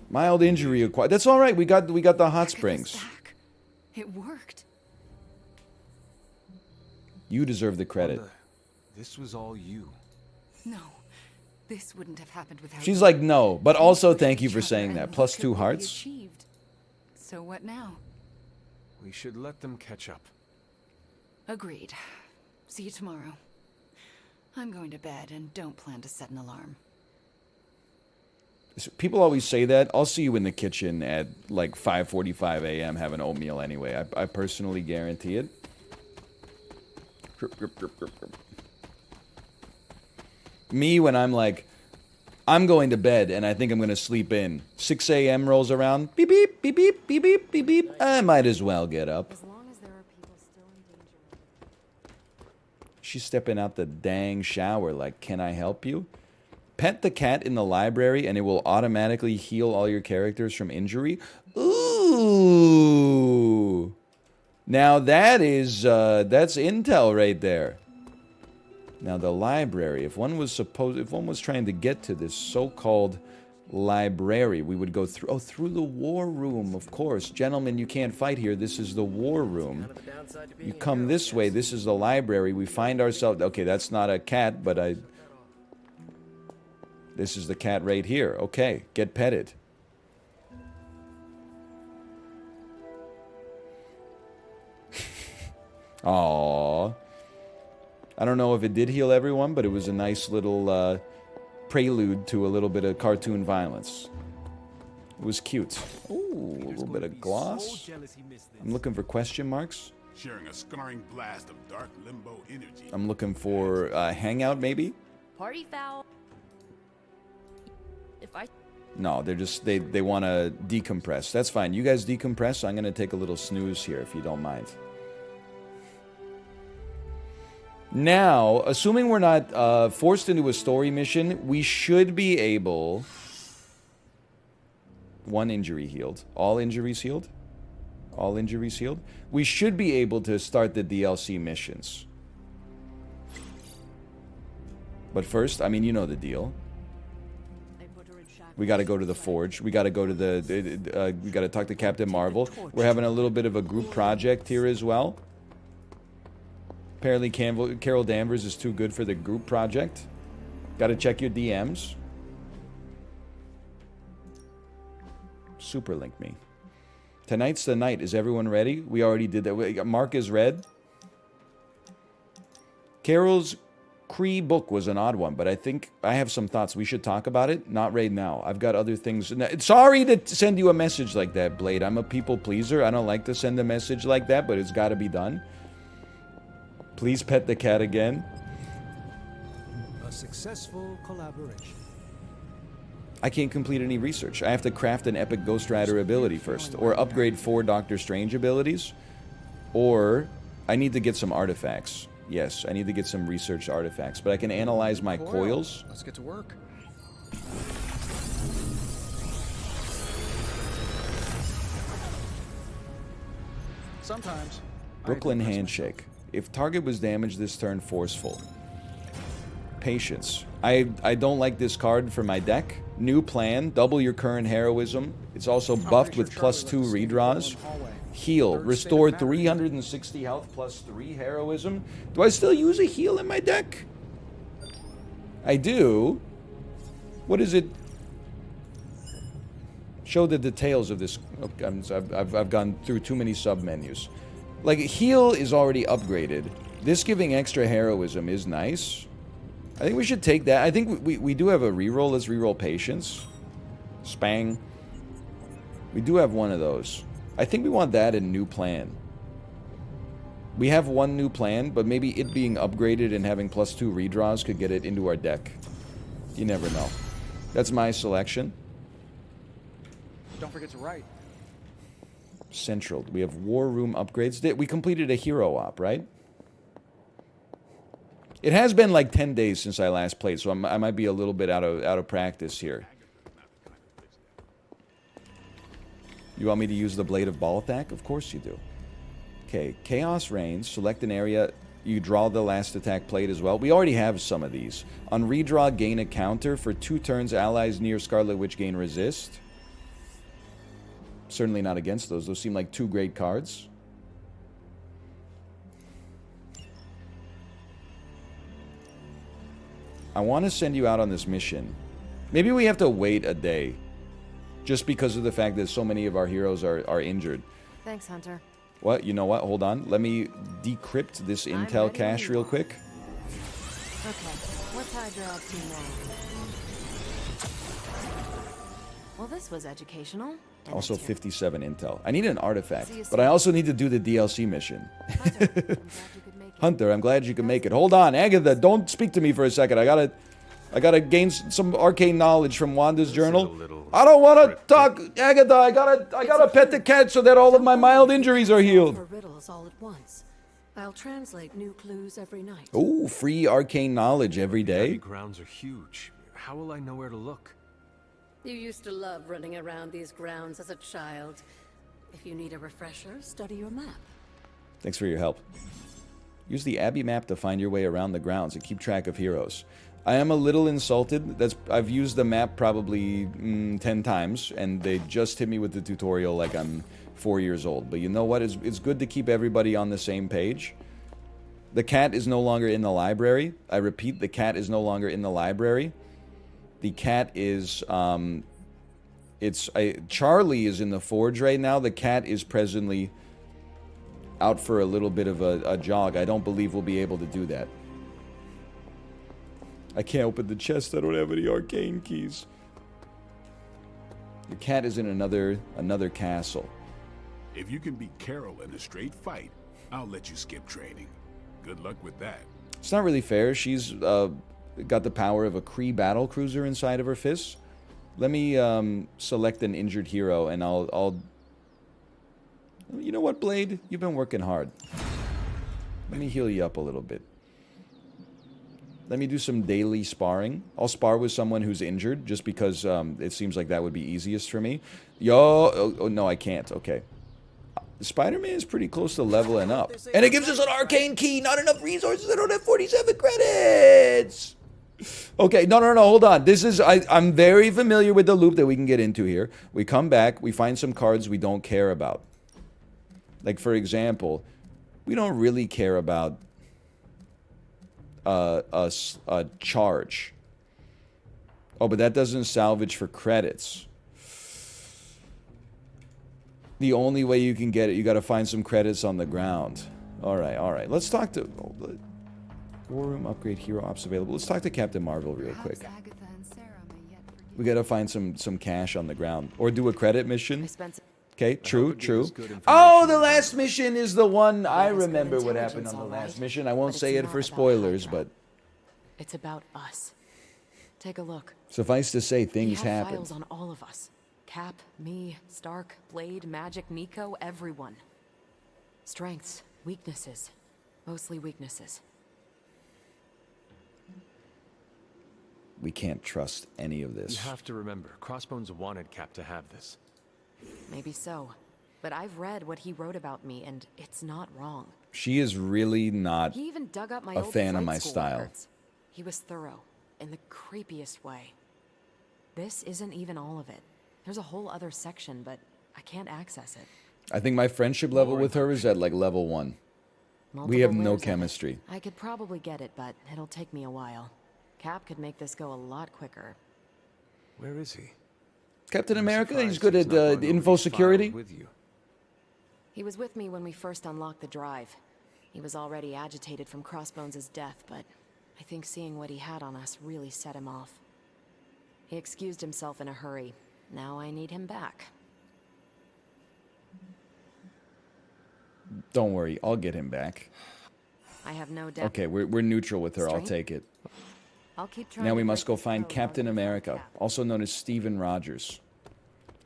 Mild injury acquired. That's all right. We got the hot Agatha's springs. back. It worked. You deserve the credit. Wanda, this was all you. No, this wouldn't have happened without She's you. like, no, but also thank you Each for other, saying and that. look Plus at 2 what we hearts. achieved. So what now? We should let them catch up. Agreed. See you tomorrow. I'm going to bed and don't plan to set an alarm. People always say that. I'll see you in the kitchen at like 5:45 a.m. having oatmeal anyway. I personally guarantee it. Me, when I'm like, I'm going to bed and I think I'm going to sleep in. 6 a.m. rolls around. Beep, beep, beep, beep, beep, beep, beep, beep. I might as well get up. As long as there are people still in danger. She's stepping out the dang shower like, can I help you? Pet the cat in the library and it will automatically heal all your characters from injury. Ooh. Now that is, that's intel right there. Now the library, if one was trying to get to this so-called library, we would go through, through the war room, of course. Gentlemen, you can't fight here. This is the war room. You come this way. This is the library. We find ourselves, okay, that's not a cat, but this is the cat right here. Okay, get petted. Aww. I don't know if it did heal everyone, but it was a nice little prelude to a little bit of cartoon violence. It was cute. Ooh, a little bit of gloss. I'm looking for question marks. Sharing a scarring blast of dark limbo energy. I'm looking for hangout, maybe? Party foul. If I No, they're just, they want to decompress. That's fine. You guys decompress. I'm going to take a little snooze here, if you don't mind. Now, assuming we're not forced into a story mission, we should be able... 1 injury healed. All injuries healed? All injuries healed? We should be able to start the DLC missions. But first, I mean, you know the deal. We got to go to the Forge. We got to go to the... we got to talk to Captain Marvel. We're having a little bit of a group project here as well. Apparently Carol Danvers is too good for the group project. Got to check your DMs. Super link me. Tonight's the night. Is everyone ready? We already did that. Mark is red. Carol's Cree book was an odd one, but I think I have some thoughts. We should talk about it. Not right now. I've got other things. Sorry to send you a message like that, Blade. I'm a people pleaser. I don't like to send a message like that, but it's got to be done. Please pet the cat again. A successful collaboration. I can't complete any research. I have to craft an epic Ghost Rider ability first, or upgrade 4 Doctor Strange abilities, or I need to get some artifacts. Yes, I need to get some researched artifacts, but I can analyze my coils. Let's get to work. Sometimes. Brooklyn Handshake. If target was damaged this turn, forceful. Patience. I don't like this card for my deck. New plan, double your current heroism. It's also buffed with +2 redraws. Heal, restore 360 health +3 heroism. Do I still use a heal in my deck? I do. What is it? Show the details of this. I've gone through too many sub-menus. Like, heal is already upgraded. This giving extra heroism is nice. I think we should take that. I think we do have a reroll. Let's reroll patience. Spang. We do have one of those. I think we want that in new plan. We have one new plan, but maybe it being upgraded and having +2 redraws could get it into our deck. You never know. That's my selection. Don't forget to write. Central. We have war room upgrades. We completed a hero op, right? It has been like 10 days since I last played, so I might be a little bit out of practice here. You want me to use the Blade of Ball attack? Of course you do. Okay, Chaos Reigns. Select an area. You draw the last attack plate as well. We already have some of these. On redraw, gain a counter. For 2 turns, allies near Scarlet Witch gain resist. Certainly not against those. Those seem like 2 great cards. I want to send you out on this mission. Maybe we have to wait a day. Just because of the fact that so many of our heroes are injured. Thanks, Hunter. What? You know what? Hold on. Let me decrypt this intel cache real quick. Okay, what's Hydra up to now? Well, this was educational. Also 57 intel. I need an artifact, but I also need to do the DLC mission. Hunter, I'm glad you could make it. Hold on, Agatha, don't speak to me for a second. I gotta gain some arcane knowledge from Wanda's journal. I don't want to talk, Agatha. I gotta pet the cat so that all of my mild injuries are healed. Riddles all at once. I'll translate new clues every night. Oh, free arcane knowledge every day. The grounds are huge. How will I know where to look? You used to love running around these grounds as a child. If you need a refresher, study your map. Thanks for your help. Use the Abbey map to find your way around the grounds and keep track of heroes. I am a little insulted. I've used the map probably 10 times, and they just hit me with the tutorial like I'm 4 years old. But you know what? It's good to keep everybody on the same page. The cat is no longer in the library. I repeat, the cat is no longer in the library. The cat is, Charlie is in the forge right now. The cat is presently out for a little bit of a jog. I don't believe we'll be able to do that. I can't open the chest. I don't have any arcane keys. The cat is in another castle. If you can beat Carol in a straight fight, I'll let you skip training. Good luck with that. It's not really fair. She's got the power of a Kree battle cruiser inside of her fists. Let me select an injured hero, and I'll... You know what, Blade? You've been working hard. Let me heal you up a little bit. Let me do some daily sparring. I'll spar with someone who's injured, just because it seems like that would be easiest for me. Oh, no, I can't. Okay. Spider-Man is pretty close to leveling up. And it gives us an arcane key. Not enough resources. I don't have 47 credits. Okay, no, hold on. I'm very familiar with the loop that we can get into here. We come back. We find some cards we don't care about. Like, for example, we don't really care about a charge. Oh, but that doesn't salvage for credits. The only way you can get it, you got to find some credits on the ground. All right. Let's talk to... War room upgrade hero ops available. Let's talk to Captain Marvel real quick. We got to find some cash on the ground. Or do a credit mission. Okay, true. Oh, the last mission is the one. I remember what happened on the last mission. I won't say it for spoilers, but... It's about us. Take a look. Suffice to say, things happen. Files on all of us. Cap, me, Stark, Blade, Magic, Nico, everyone. Strengths, weaknesses. Mostly weaknesses. We can't trust any of this. You have to remember, Crossbones wanted Cap to have this. Maybe so. But I've read what he wrote about me, and it's not wrong. She is really not He even dug up my a old fan of flight my school style. records. He was thorough, in the creepiest way. This isn't even all of it. There's a whole other section, but I can't access it. I think my friendship level with her is at like level 1. We have no chemistry. I could probably get it, but it'll take me a while. Cap could make this go a lot quicker. Where is he? Captain America, he's good at info security. With you. He was with me when we first unlocked the drive. He was already agitated from Crossbones' death, but I think seeing what he had on us really set him off. He excused himself in a hurry. Now I need him back. Don't worry, I'll get him back. I have no doubt. Okay, we're neutral with her. I'll take it. I'll keep trying. Now we must go find Captain America, also known as Steven Rogers.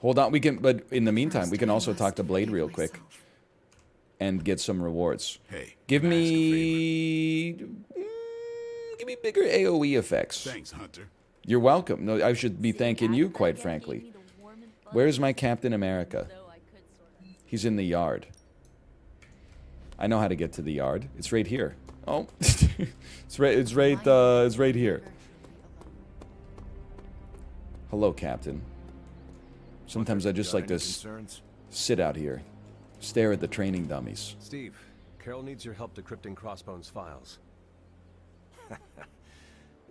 Hold on, but in the meantime, we can also talk to Blade real quick and get some rewards. Hey, give me bigger AoE effects. Thanks, Hunter. You're welcome. No, I should be thanking you, quite frankly. Where's my Captain America? He's in the yard. I know how to get to the yard. It's right here. Oh. It's right here. Hello, Captain. Sometimes I just like to sit out here. Stare at the training dummies. Steve, Carol needs your help decrypting Crossbone's files.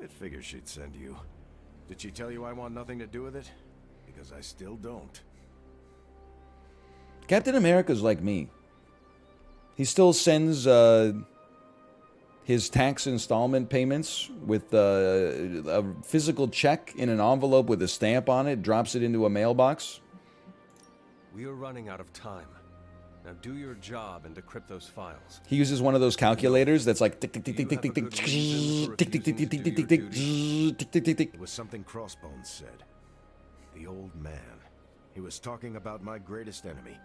It figures she'd send you. Did she tell you I want nothing to do with it? Because I still don't. Captain America's like me. He still sends his tax installment payments with a physical check in an envelope with a stamp on it, drops it into a mailbox. We are running out of time. Now do your job and decrypt those files. He uses one of those calculators that's like tick tick tick tick tick tick tick tick tick tick tick tick tick tick tick tick tick. It was something Crossbones said. The old man. He was talking about my greatest enemy.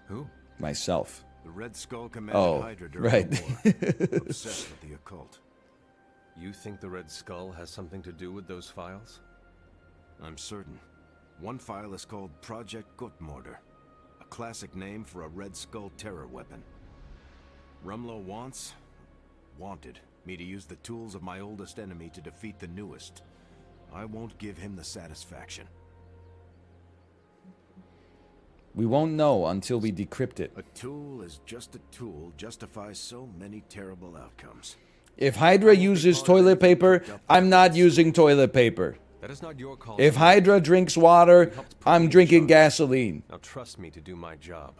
Who? Myself. The Red Skull commanded Hydra during the war. Obsessed with the occult. You think the Red Skull has something to do with those files? I'm certain. One file is called Project Gutmorder, a classic name for a Red Skull terror weapon. Rumlow wanted me to use the tools of my oldest enemy to defeat the newest. I won't give him the satisfaction. We won't know until we decrypt it. A tool is just a tool justifies so many terrible outcomes. If Hydra uses toilet paper, I'm not using toilet paper. That is not your call. If Hydra drinks water, I'm drinking gasoline. Now trust me to do my job.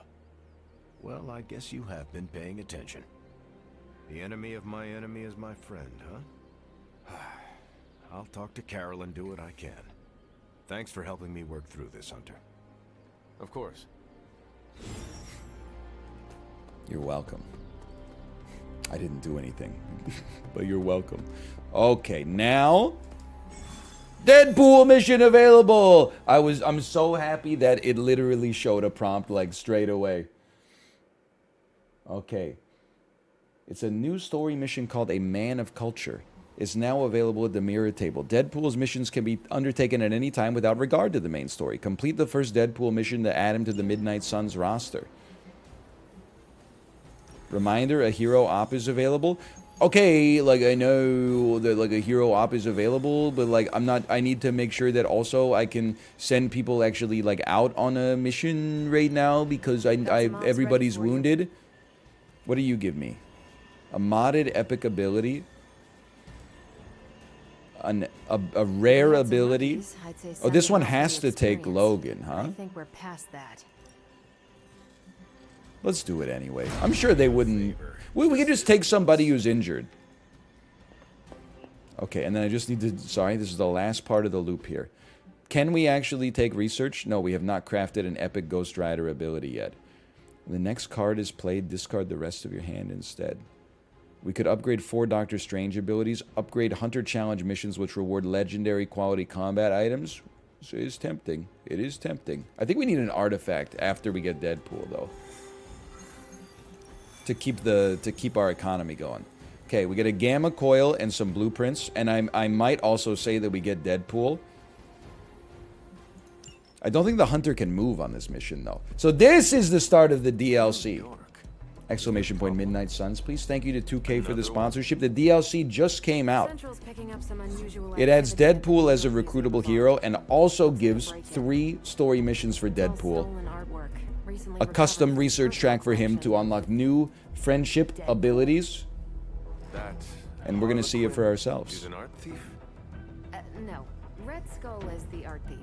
Well, I guess you have been paying attention. The enemy of my enemy is my friend, huh? I'll talk to Carol and do what I can. Thanks for helping me work through this, Hunter. Of course. You're welcome. I didn't do anything, but you're welcome. Okay, now Deadpool mission available. I'm so happy that it literally showed a prompt like straight away. Okay. It's a new story mission called A Man of Culture. Is now available at the mirror table. Deadpool's missions can be undertaken at any time without regard to the main story. Complete the first Deadpool mission to add him to the Midnight Suns roster. Reminder, a hero op is available. Okay, like I know that like a hero op is available, but like I need to make sure that also I can send people actually like out on a mission right now because everybody's wounded. What do you give me? A modded epic ability. A rare ability. Oh, this one has to take Logan, huh? I think we're past that. Let's do it anyway. I'm sure they wouldn't. We could just take somebody who's injured. Okay, and then I just need to. Sorry, this is the last part of the loop here. Can we actually take research? No, we have not crafted an epic Ghost Rider ability yet. When the next card is played, discard the rest of your hand instead. We could upgrade 4 Doctor Strange abilities, upgrade Hunter Challenge missions which reward legendary quality combat items. So it is tempting. It is tempting. I think we need an artifact after we get Deadpool, though. To keep our economy going. Okay, we get a Gamma Coil and some blueprints, and I might also say that we get Deadpool. I don't think the Hunter can move on this mission, though. So this is the start of the DLC. Exclamation point Midnight Suns. Please thank you to 2K for the sponsorship. The DLC just came out. It adds Deadpool as a recruitable hero and also gives 3 story missions for Deadpool. A custom research track for him to unlock new friendship abilities. And we're going to see it for ourselves. He's an art thief? No. Red Skull is the art thief.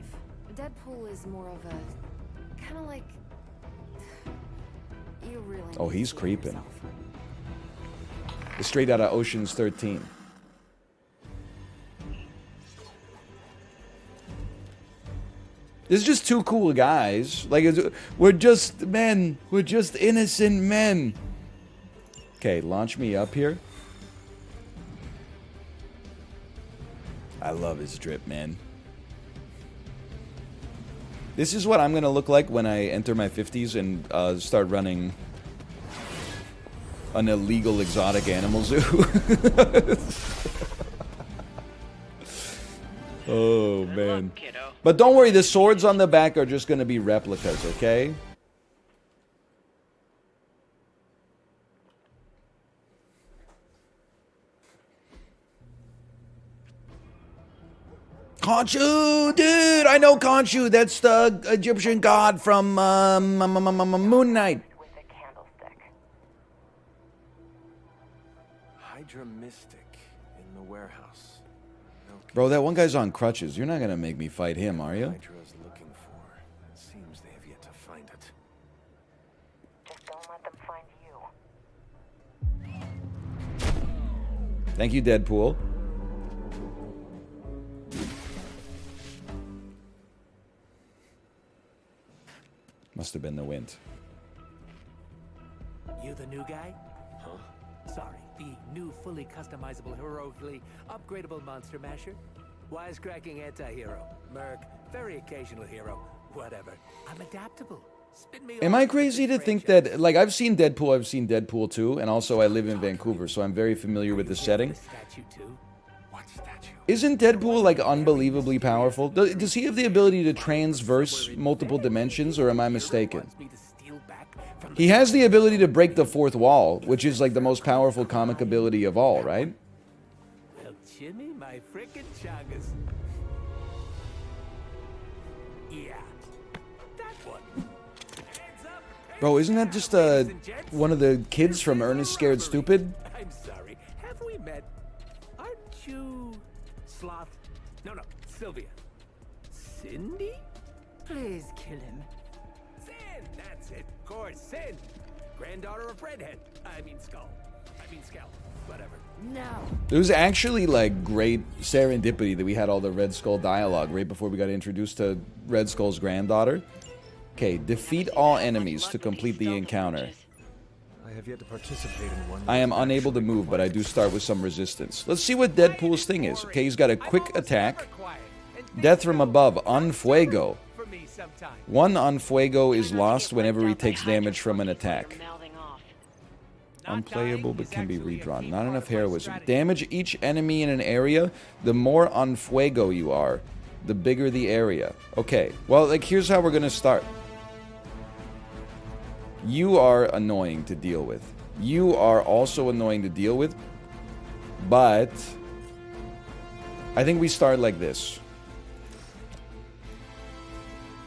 Deadpool is more of a... kind of like... You really oh, he's creeping. It's straight out of Ocean's 13. This is just 2 cool guys. Like, we're just men. We're just innocent men. Okay, launch me up here. I love his drip, man. This is what I'm going to look like when I enter my 50s and start running an illegal exotic animal zoo. Oh, man. But don't worry, the swords on the back are just going to be replicas, okay? Khonshu, dude, I know Khonshu. That's the Egyptian god from Moon Knight. Hydra Mystic in the warehouse. Bro, that one guy's on crutches. You're not gonna make me fight him, are you? Hydra's looking for. It seems they have yet to find it. Just don't let them find you. Thank you, Deadpool. Must have been the wind. You the new guy? Huh? Sorry, the new fully customizable, heroically upgradable monster masher? Wisecracking anti-hero. Merc, very occasional hero. Whatever. I'm adaptable. Spin me Am I crazy to think that, like, I've seen Deadpool 2, and also I live in Vancouver, so I'm very familiar with the setting. Isn't Deadpool, like, unbelievably powerful? Does he have the ability to transverse multiple dimensions, or am I mistaken? He has the ability to break the fourth wall, which is, like, the most powerful comic ability of all, right? Well, Jimmy, my frickin' chungus. Yeah. That one. Bro, isn't that just, one of the kids from Ernest Scared Stupid? I'm sorry. Have we met? Aren't you... Sloth? No, Sylvia. Cindy? Please kill him. Sin! That's it. Of course, Sin. Granddaughter of Redhead. I mean Skull. Whatever. No. It was actually, like, great serendipity that we had all the Red Skull dialogue right before we got introduced to Red Skull's granddaughter. Okay, defeat all enemies to complete the encounter. I have yet to participate in one. I am unable to move, but I do start with some resistance. Let's see what Deadpool's thing is. Okay, he's got a quick attack. Death from above, on fuego. One on fuego is lost whenever he takes damage from an attack. Unplayable, but can be redrawn. Not enough heroism. Damage each enemy in an area. The more on fuego you are, the bigger the area. Okay, well, like, here's how we're gonna start. You are annoying to deal with. You are also annoying to deal with, but I think we start like this.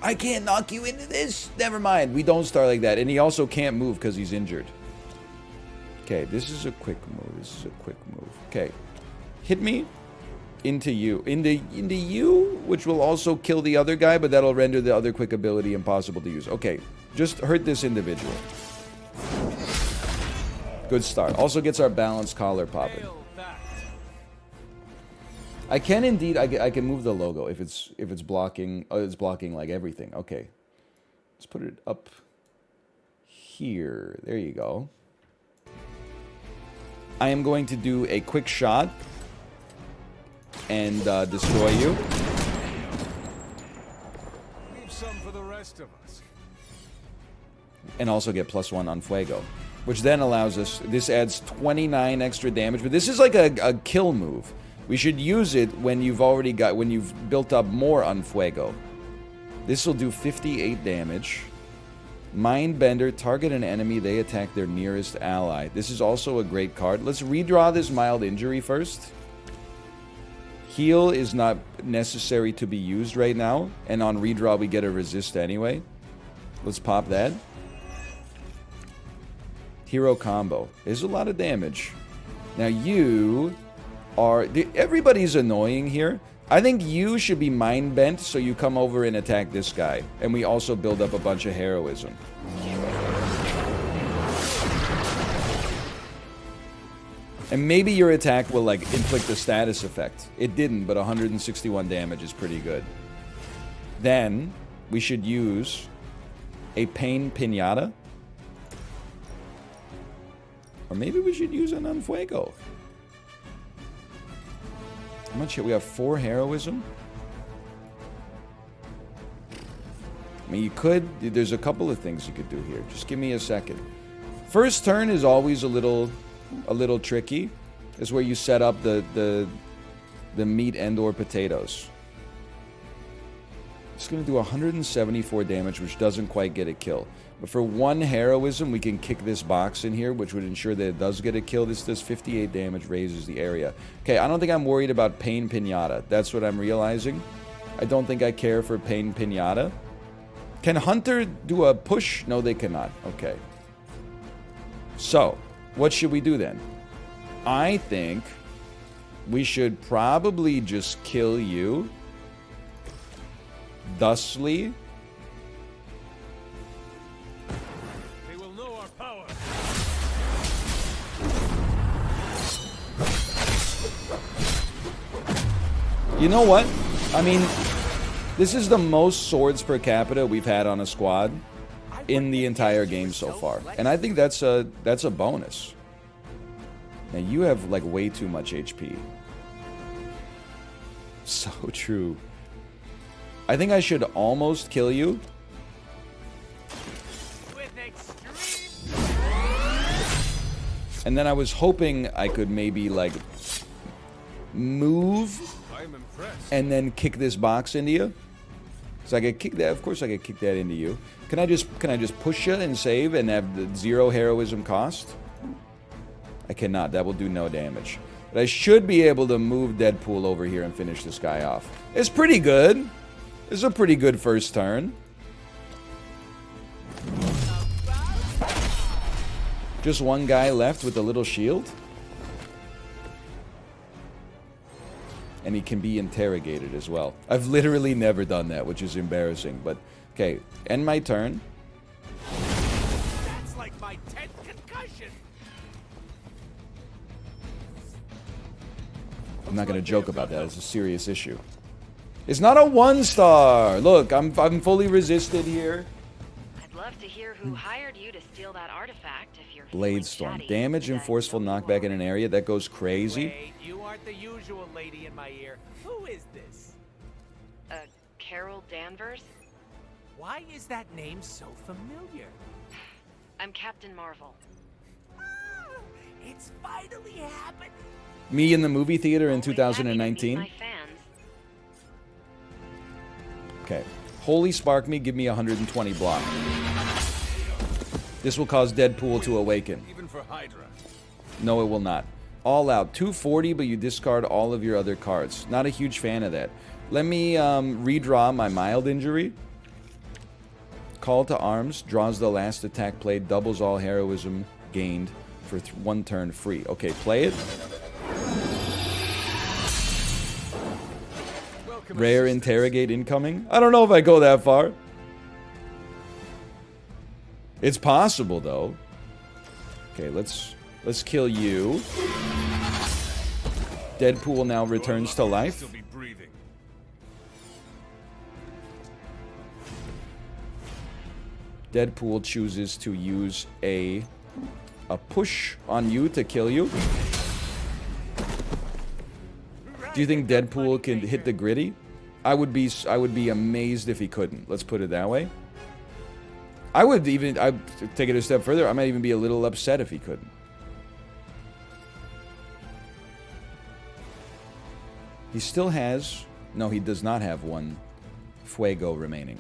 I can't knock you into this. Never mind. We don't start like that. And he also can't move because he's injured. Okay, this is a quick move. Okay. Hit me into you. Into you, which will also kill the other guy, but that'll render the other quick ability impossible to use. Okay. Just hurt this individual. Good start. Also gets our balanced collar popping. I can indeed. I can move the logo if it's blocking. It's blocking like everything. Okay, let's put it up here. There you go. I am going to do a quick shot and destroy you. Leave some for the rest of us. And also get +1 on fuego, which then allows us. This adds 29 extra damage, but this is like a kill move. We should use it when you've built up more on fuego. This will do 58 damage. Mindbender, target an enemy, they attack their nearest ally. This is also a great card. Let's redraw this mild injury first. Heal is not necessary to be used right now, and on redraw we get a resist anyway. Let's pop that. Hero combo. There's a lot of damage. Now you are... Everybody's annoying here. I think you should be mind bent, so you come over and attack this guy. And we also build up a bunch of heroism. And maybe your attack will, like, inflict a status effect. It didn't, but 161 damage is pretty good. Then, we should use a Pain Pinata. Or maybe we should use an Unfuego. How much? We have 4 heroism. I mean, you could... There's a couple of things you could do here. Just give me a second. First turn is always a little tricky. Is where you set up the meat and or potatoes. It's going to do 174 damage, which doesn't quite get a kill. But for 1 heroism, we can kick this box in here, which would ensure that it does get a kill. This does 58 damage, raises the area. Okay, I don't think I'm worried about Pain Pinata. That's what I'm realizing. I don't think I care for Pain Pinata. Can Hunter do a push? No, they cannot. Okay. So, what should we do then? I think we should probably just kill you. Thusly. They will know our power. You know what? I mean, this is the most swords per capita we've had on a squad in the entire game so far. And I think that's a bonus. Now you have like way too much HP. So true. I think I should almost kill you. And then I was hoping I could maybe like move and then kick this box into you. So I could kick that. Of course I could kick that into you. Can I just push you and save and have the 0 heroism cost? I cannot. That will do no damage. But I should be able to move Deadpool over here and finish this guy off. It's pretty good. It's a pretty good first turn. Just one guy left with a little shield. And he can be interrogated as well. I've literally never done that, which is embarrassing. But, okay, end my turn. That's like my 10th concussion. I'm not going to joke about that. It's a serious issue. It's not a 1-star. Look, I'm fully resisted here. I'd love to hear who hired you to steal that artifact if you're Blade Storm. Damage and forceful knockback in an area. That goes crazy. Wait, you aren't the usual lady in my ear. Who is this? Carol Danvers? Why is that name so familiar? I'm Captain Marvel. It's finally happening. Me in the movie theater in 2019. Okay. Holy Spark me, give me 120 block. This will cause Deadpool to awaken. Even for Hydra. No, it will not. All out. 240, but you discard all of your other cards. Not a huge fan of that. Let me redraw my mild injury. Call to arms. Draws the last attack played. Doubles all heroism gained for 1 turn free. Okay, play it. Rare interrogate incoming. I don't know if I go that far. It's possible though. Okay, let's kill you. Deadpool now returns to life. Deadpool chooses to use a push on you to kill you. Do you think Deadpool can hit the gritty? I would be amazed if he couldn't. Let's put it that way. I'd take it a step further. I might even be a little upset if he couldn't. He still has... No, he does not have 1 Fuego remaining.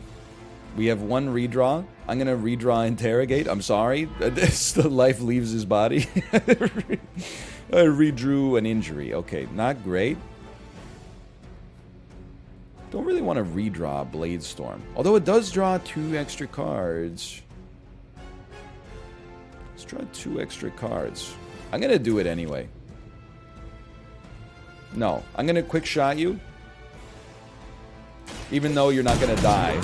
We have 1 redraw. I'm going to redraw Interrogate. I'm sorry. The life leaves his body. I redrew an injury. Okay, not great. Don't really want to redraw Blade Storm. Although it does draw 2 extra cards. Let's draw 2 extra cards. I'm going to do it anyway. No, I'm going to quick shot you. Even though you're not going to die.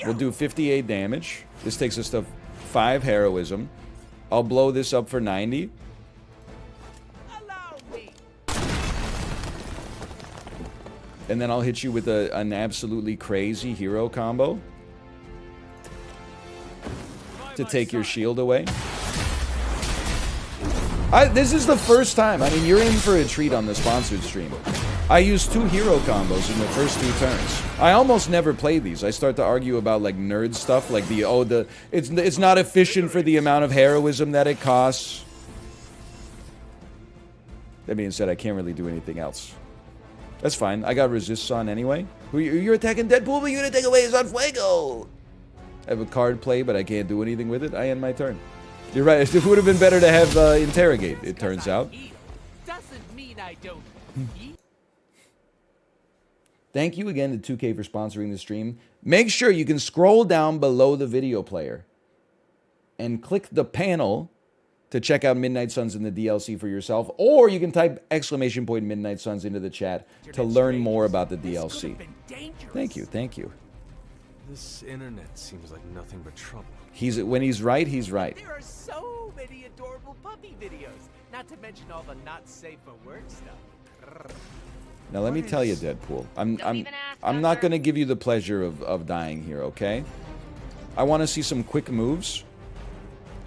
We'll do 58 damage. This takes us to 5 heroism. I'll blow this up for 90. And then I'll hit you with an absolutely crazy hero combo to take your shield away. This is the first time. I mean, you're in for a treat on the sponsored stream. I used 2 hero combos in the first 2 turns. I almost never play these. I start to argue about like nerd stuff, like it's not efficient for the amount of heroism that it costs. That being said, I can't really do anything else. That's fine. I got resist on anyway. You're attacking Deadpool, but you're gonna take away his on fuego. I have a card play, but I can't do anything with it. I end my turn. You're right. It would have been better to have interrogate, it turns out. Doesn't mean I don't. Thank you again to 2K for sponsoring the stream. Make sure you can scroll down below the video player and click the panel to check out Midnight Suns in the DLC for yourself, or you can type !Midnight Suns into the chat to learn more about the DLC. Thank you, thank you. This internet seems like nothing but trouble. When he's right, he's right. There are so many adorable puppy videos, not to mention all the not safe for work stuff. Now let me tell you, Deadpool, I'm not going to give you the pleasure of dying here, okay? I want to see some quick moves.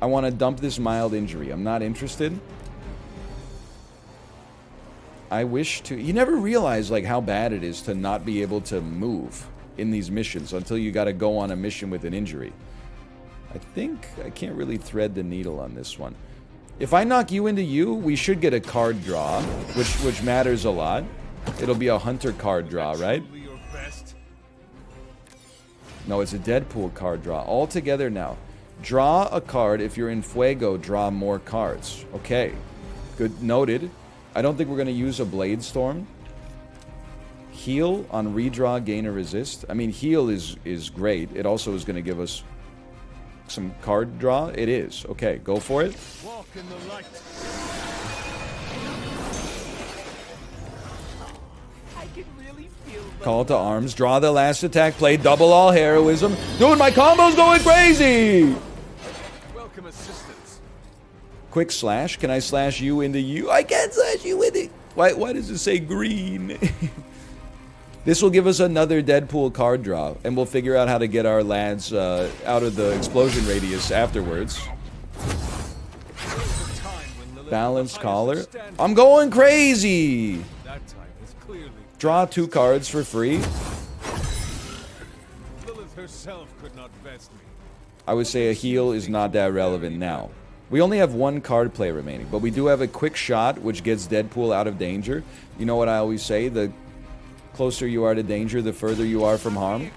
I want to dump this mild injury. I'm not interested. I wish to... You never realize, like, how bad it is to not be able to move in these missions until you got to go on a mission with an injury. I think I can't really thread the needle on this one. If I knock you into you, we should get a card draw, which matters a lot. It'll be a hunter card draw, right? No, it's a Deadpool card draw. All together now. Draw a card. If you're in Fuego, draw more cards. Okay. Good. Noted. I don't think we're going to use a Blade Storm. Heal on redraw, gain a resist. I mean, heal is great. It also is going to give us some card draw. It is. Okay, go for it. Walk in the light. Call to arms. Draw the last attack. Play double all heroism. Dude, my combo's going crazy! Welcome assistance. Quick slash. Can I slash you into you? I can't slash you into it. Why does it say green? This will give us another Deadpool card draw, and we'll figure out how to get our lads out of the explosion radius afterwards. Balanced collar. I'm going crazy! Draw 2 cards for free. Lilith herself could not best me. I would say a heal is not that relevant now. We only have 1 card play remaining, but we do have a quick shot which gets Deadpool out of danger. You know what I always say? The closer you are to danger, the further you are from harm.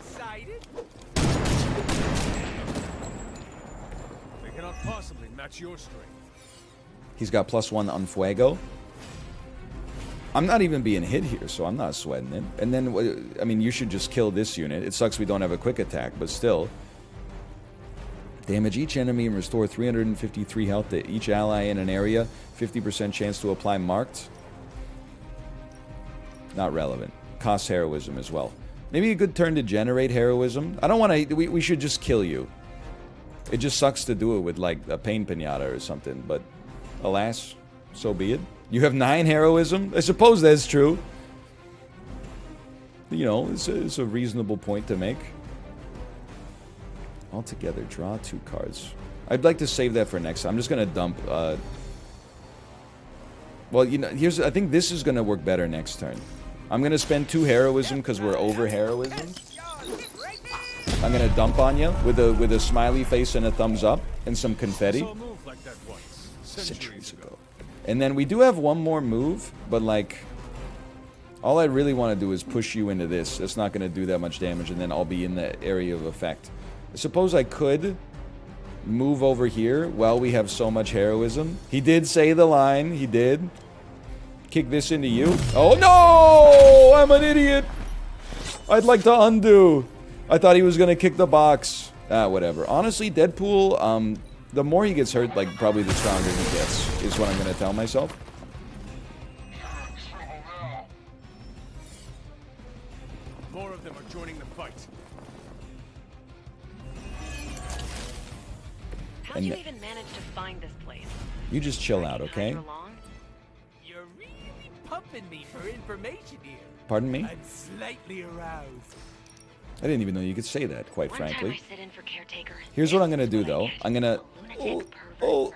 They cannot possibly match your strength. He's got +1 on Fuego. I'm not even being hit here, so I'm not sweating it. And then, I mean, you should just kill this unit. It sucks we don't have a quick attack, but still. Damage each enemy and restore 353 health to each ally in an area. 50% chance to apply marked. Not relevant. Costs heroism as well. Maybe a good turn to generate heroism. I don't want to... We should just kill you. It just sucks to do it with, like, a pain pinata or something, but alas, so be it. You have 9 heroism? I suppose that's true. You know, it's a reasonable point to make. Altogether, draw 2 cards. I'd like to save that for next time. I'm just going to dump... Well, you know, I think this is going to work better next turn. I'm going to spend 2 heroism because we're over heroism. I'm going to dump on you with a smiley face and a thumbs up and some confetti. Centuries ago. And then we do have 1 more move, but like, all I really want to do is push you into this. It's not going to do that much damage, and then I'll be in the area of effect. I suppose I could move over here while we have so much heroism. He did say the line. He did. Kick this into you. Oh, no! I'm an idiot. I'd like to undo. I thought he was going to kick the box. Ah, whatever. Honestly, Deadpool, the more he gets hurt, like, probably the stronger he gets, is what I'm going to tell myself. More of them are joining the fight. How'd you even manage to find this place? You just chill out, okay? You're really pumping me for information here. Pardon me? I'm slightly aroused. I didn't even know you could say that, quite frankly. One time I sit in for caretaker. Here's what I'm gonna do, though. I'm gonna... Oh,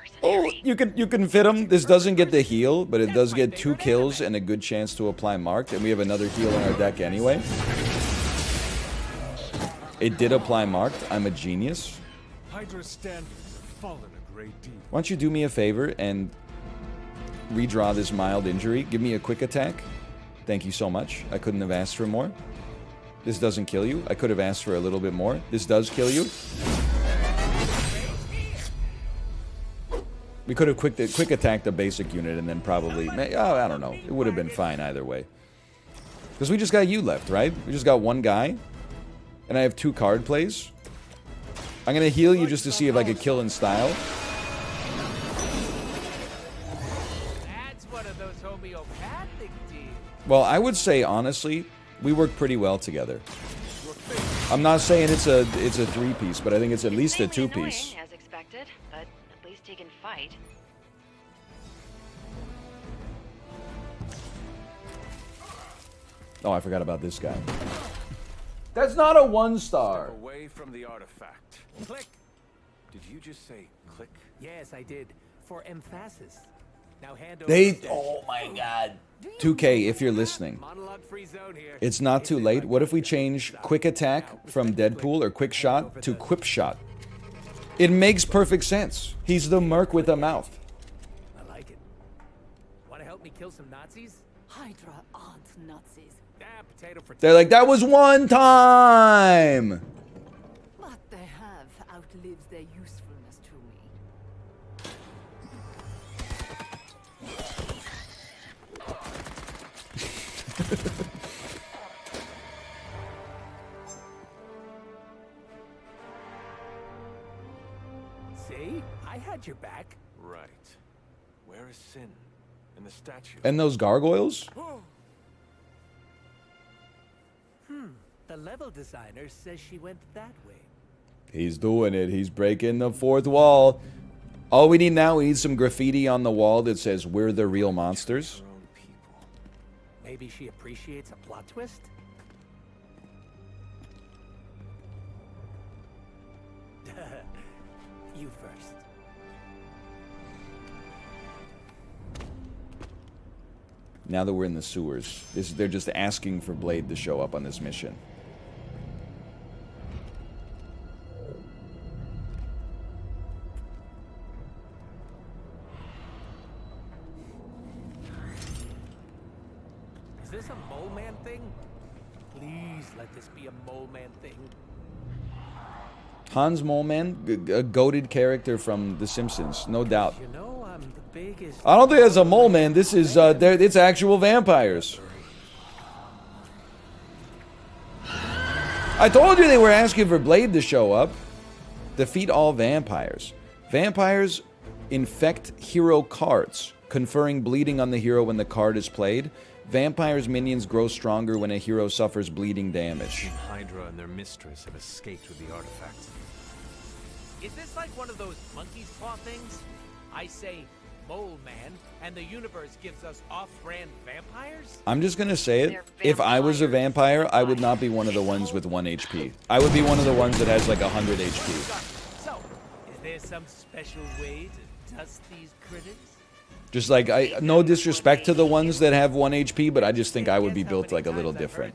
you can fit him. This doesn't get the heal, but it does get 2 kills and a good chance to apply marked, and we have another heal in our deck anyway. It did apply marked. I'm a genius. Hydra's standards have fallen a great deal. Why don't you do me a favor and redraw this mild injury? Give me a quick attack. Thank you so much. I couldn't have asked for more. This doesn't kill you. I could have asked for a little bit more. This does kill you. We could have quick attacked the basic unit and then probably... Oh, I don't know. It would have been fine either way. Because we just got you left, right? We just got one guy. And I have 2 card plays. I'm going to heal you just to see if I could kill in style. That's one of those homeopathic deals. Well, I would say, honestly, we work pretty well together. I'm not saying it's a 3-piece, but I think it's at least a 2-piece. Annoying, as expected, but at least he can fight. Oh, I forgot about this guy. That's not a 1-star. Away from the artifact. Click. Did you just say click? Yes, I did. For emphasis. Now hand over. Oh my god. 2K, if you're listening. Monologue-free zone here. It's not too late. What if we change quick attack from Deadpool or quick shot to quip shot? It makes perfect sense. He's the merc with a mouth. I like it. Want to help me kill some Nazis? Hydra aren't Nazis. Ah, potato for... They're like, that was one time! What they have outlives their usefulness to me. See? I had your back. Right. Where is Sin? And the statue? And those gargoyles? The level designer says she went that way. He's doing it. He's breaking the 4th wall. All we need now, we need some graffiti on the wall that says, "We're the real monsters." Maybe she appreciates a plot twist? You first. Now that we're in the sewers, they're just asking for Blade to show up on this mission. Is this a mole man thing? Please let this be a mole man thing. Hans Moleman, a goated character from The Simpsons, no doubt. You know, I'm the biggest... I don't think it's a mole man. This is it's actual vampires. I told you they were asking for Blade to show up. Defeat all vampires. Vampires infect hero cards, conferring bleeding on the hero when the card is played. Vampires' minions grow stronger when a hero suffers bleeding damage. Hydra and their mistress have escaped with the artifact. Is this like one of those monkey's paw things? I say mole man, and the universe gives us off-brand vampires? I'm just gonna say it. If I was a vampire, I would not be one of the ones with 1 HP. I would be one of the ones that has like 100 HP. So, is there some special way to dust these critics? Just like, no disrespect to the ones that have 1 HP, but I just think I would be built like a little different.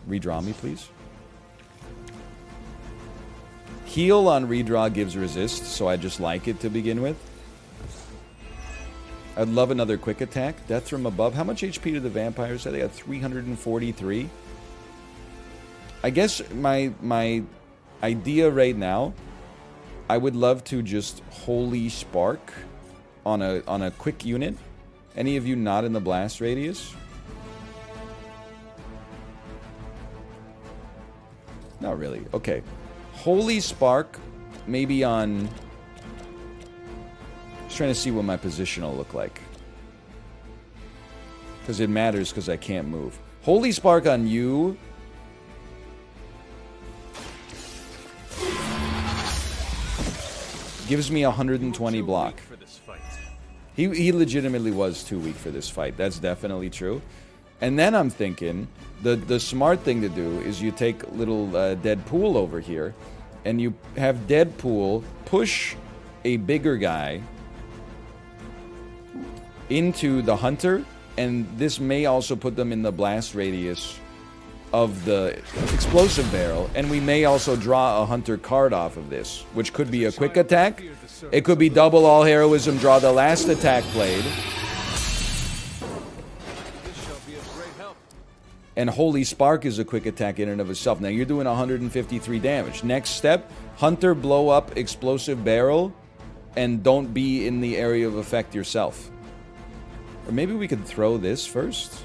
Redraw me, please. Heal on redraw gives resist, so I just like it to begin with. I'd love another quick attack. Death from above. How much HP do the vampires say? They got 343. I guess my idea right now, I would love to just Holy Spark on a quick unit. Any of you not in the blast radius? Not really. Okay. Holy Spark, maybe on... Just trying to see what my position will look like. Because it matters because I can't move. Holy Spark on you. Gives me 120 block. He legitimately was too weak for this fight. That's definitely true. And then I'm thinking, the smart thing to do is you take little Deadpool over here, and you have Deadpool push a bigger guy into the hunter, and this may also put them in the blast radius of the explosive barrel, and we may also draw a hunter card off of this, which could be a quick attack. It could be double all heroism, draw the last attack played. And Holy Spark is a quick attack in and of itself. Now you're doing 153 damage. Next step, Hunter, blow up explosive barrel, and don't be in the area of effect yourself. Or maybe we could throw this first.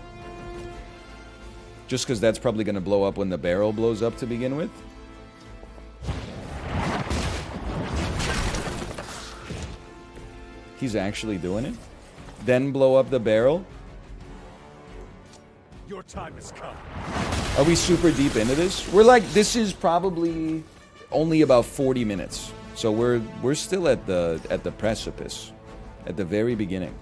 Just because that's probably going to blow up when the barrel blows up to begin with. He's actually doing it. Then blow up the barrel. Your time has come. Are we super deep into this? We're like, this is probably only about 40 minutes. So we're still at the precipice. At the very beginning.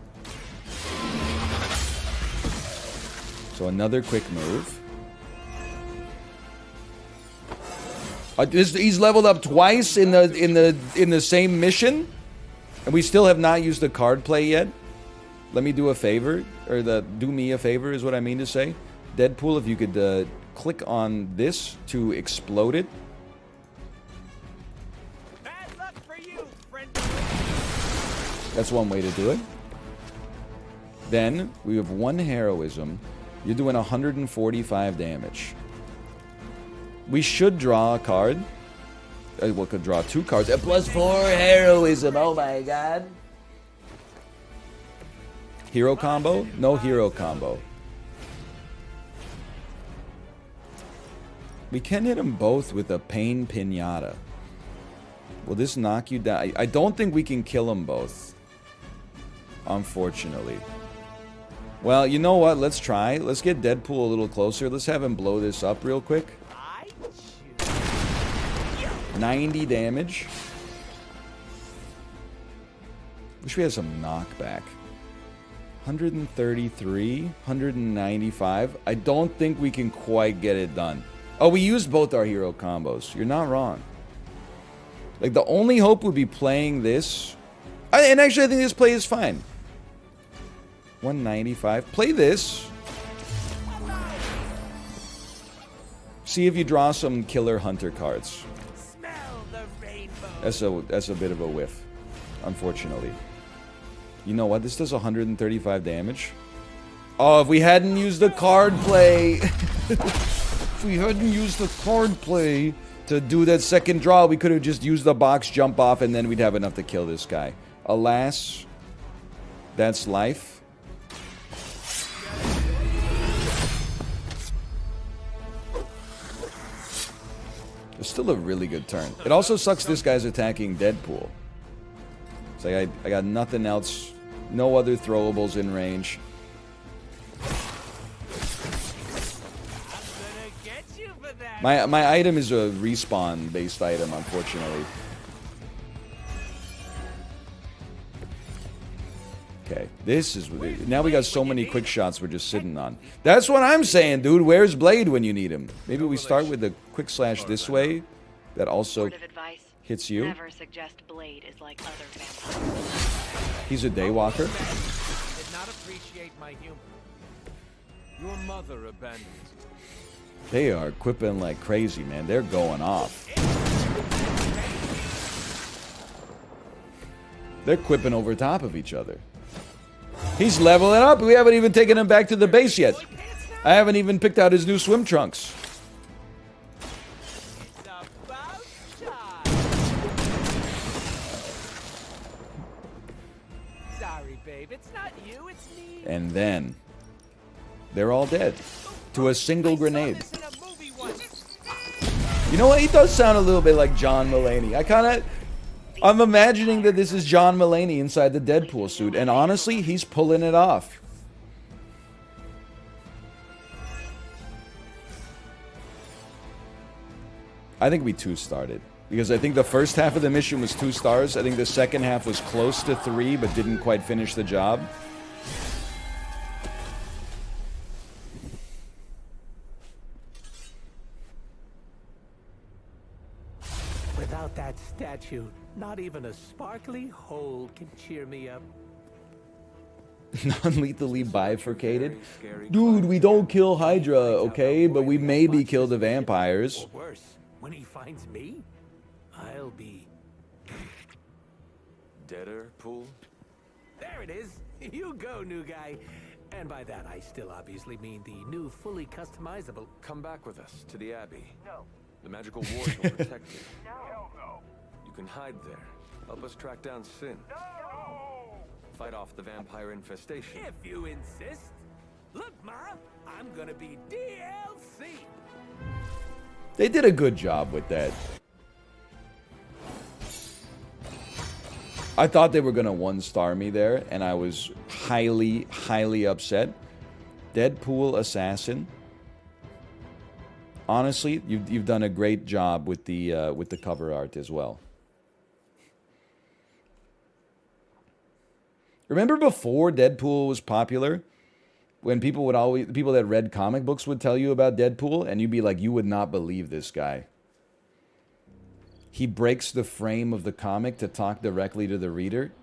So another quick move. He's leveled up twice in the same mission, and we still have not used the card play yet. Let me do a favor, or do me a favor is what I mean to say. Deadpool, if you could click on this to explode it. Bad luck for you, friend. That's one way to do it. Then we have 1 heroism. You're doing 145 damage. We should draw a card. We could draw 2 cards. A +4 heroism. Oh my god. Hero combo? No hero combo. We can hit them both with a pain pinata. Will this knock you down? I don't think we can kill them both. Unfortunately. Well, you know what? Let's try. Let's get Deadpool a little closer. Let's have him blow this up real quick. 90 damage. Wish we had some knockback. 133, 195. I don't think we can quite get it done. Oh, we used both our hero combos. You're not wrong. Like, the only hope would be playing this. And actually, I think this play is fine. 195. Play this. See if you draw some killer hunter cards. That's a bit of a whiff, unfortunately. You know what? This does 135 damage. Oh, if we hadn't used the card play. If we hadn't used the card play to do that second draw, we could have just used the box jump off and then we'd have enough to kill this guy. Alas, that's life. It's still a really good turn. It also sucks this guy's attacking Deadpool. It's like I got nothing else. No other throwables in range. My item is a respawn based item, unfortunately. Okay, this is now we got so many quick shots we're just sitting on. That's what I'm saying, dude. Where's Blade when you need him? Maybe we start with the quick slash this way. That also hits you. Never suggest Blade is like other vampires. He's a daywalker. Did not appreciate my humor. Your mother abandoned you. They are equipping like crazy, man. They're going off. They're quipping over top of each other. He's leveling up. We haven't even taken him back to the base yet. I haven't even picked out his new swim trunks. Sorry, babe. It's not you, it's me. And then they're all dead to a single grenade. You know what? He does sound a little bit like John Mulaney. I'm imagining that this is John Mulaney inside the Deadpool suit, and honestly, he's pulling it off. I think we 2-starred it. Because I think the first half of the mission was 2 stars. I think the second half was close to 3, but didn't quite finish the job. Without that statue, not even a sparkly hole can cheer me up. Non-lethally bifurcated? Dude, we don't kill Hydra, okay? But we maybe kill the vampires. Or worse, when he finds me, I'll be... Deader pool? There it is. You go, new guy. And by that, I still obviously mean the new, fully customizable... Come back with us to the Abbey. No. The magical ward will protect you. No. Hell no. You can hide there. Help us track down Sin. No. Fight off the vampire infestation. If you insist. Look, Ma, I'm gonna be DLC. They did a good job with that. I thought they were gonna 1-star me there, and I was highly, highly upset. Deadpool Assassin. Honestly, you've done a great job with the cover art as well. Remember before Deadpool was popular, when people that read comic books would tell you about Deadpool, and you'd be like, you would not believe this guy. He breaks the frame of the comic to talk directly to the reader.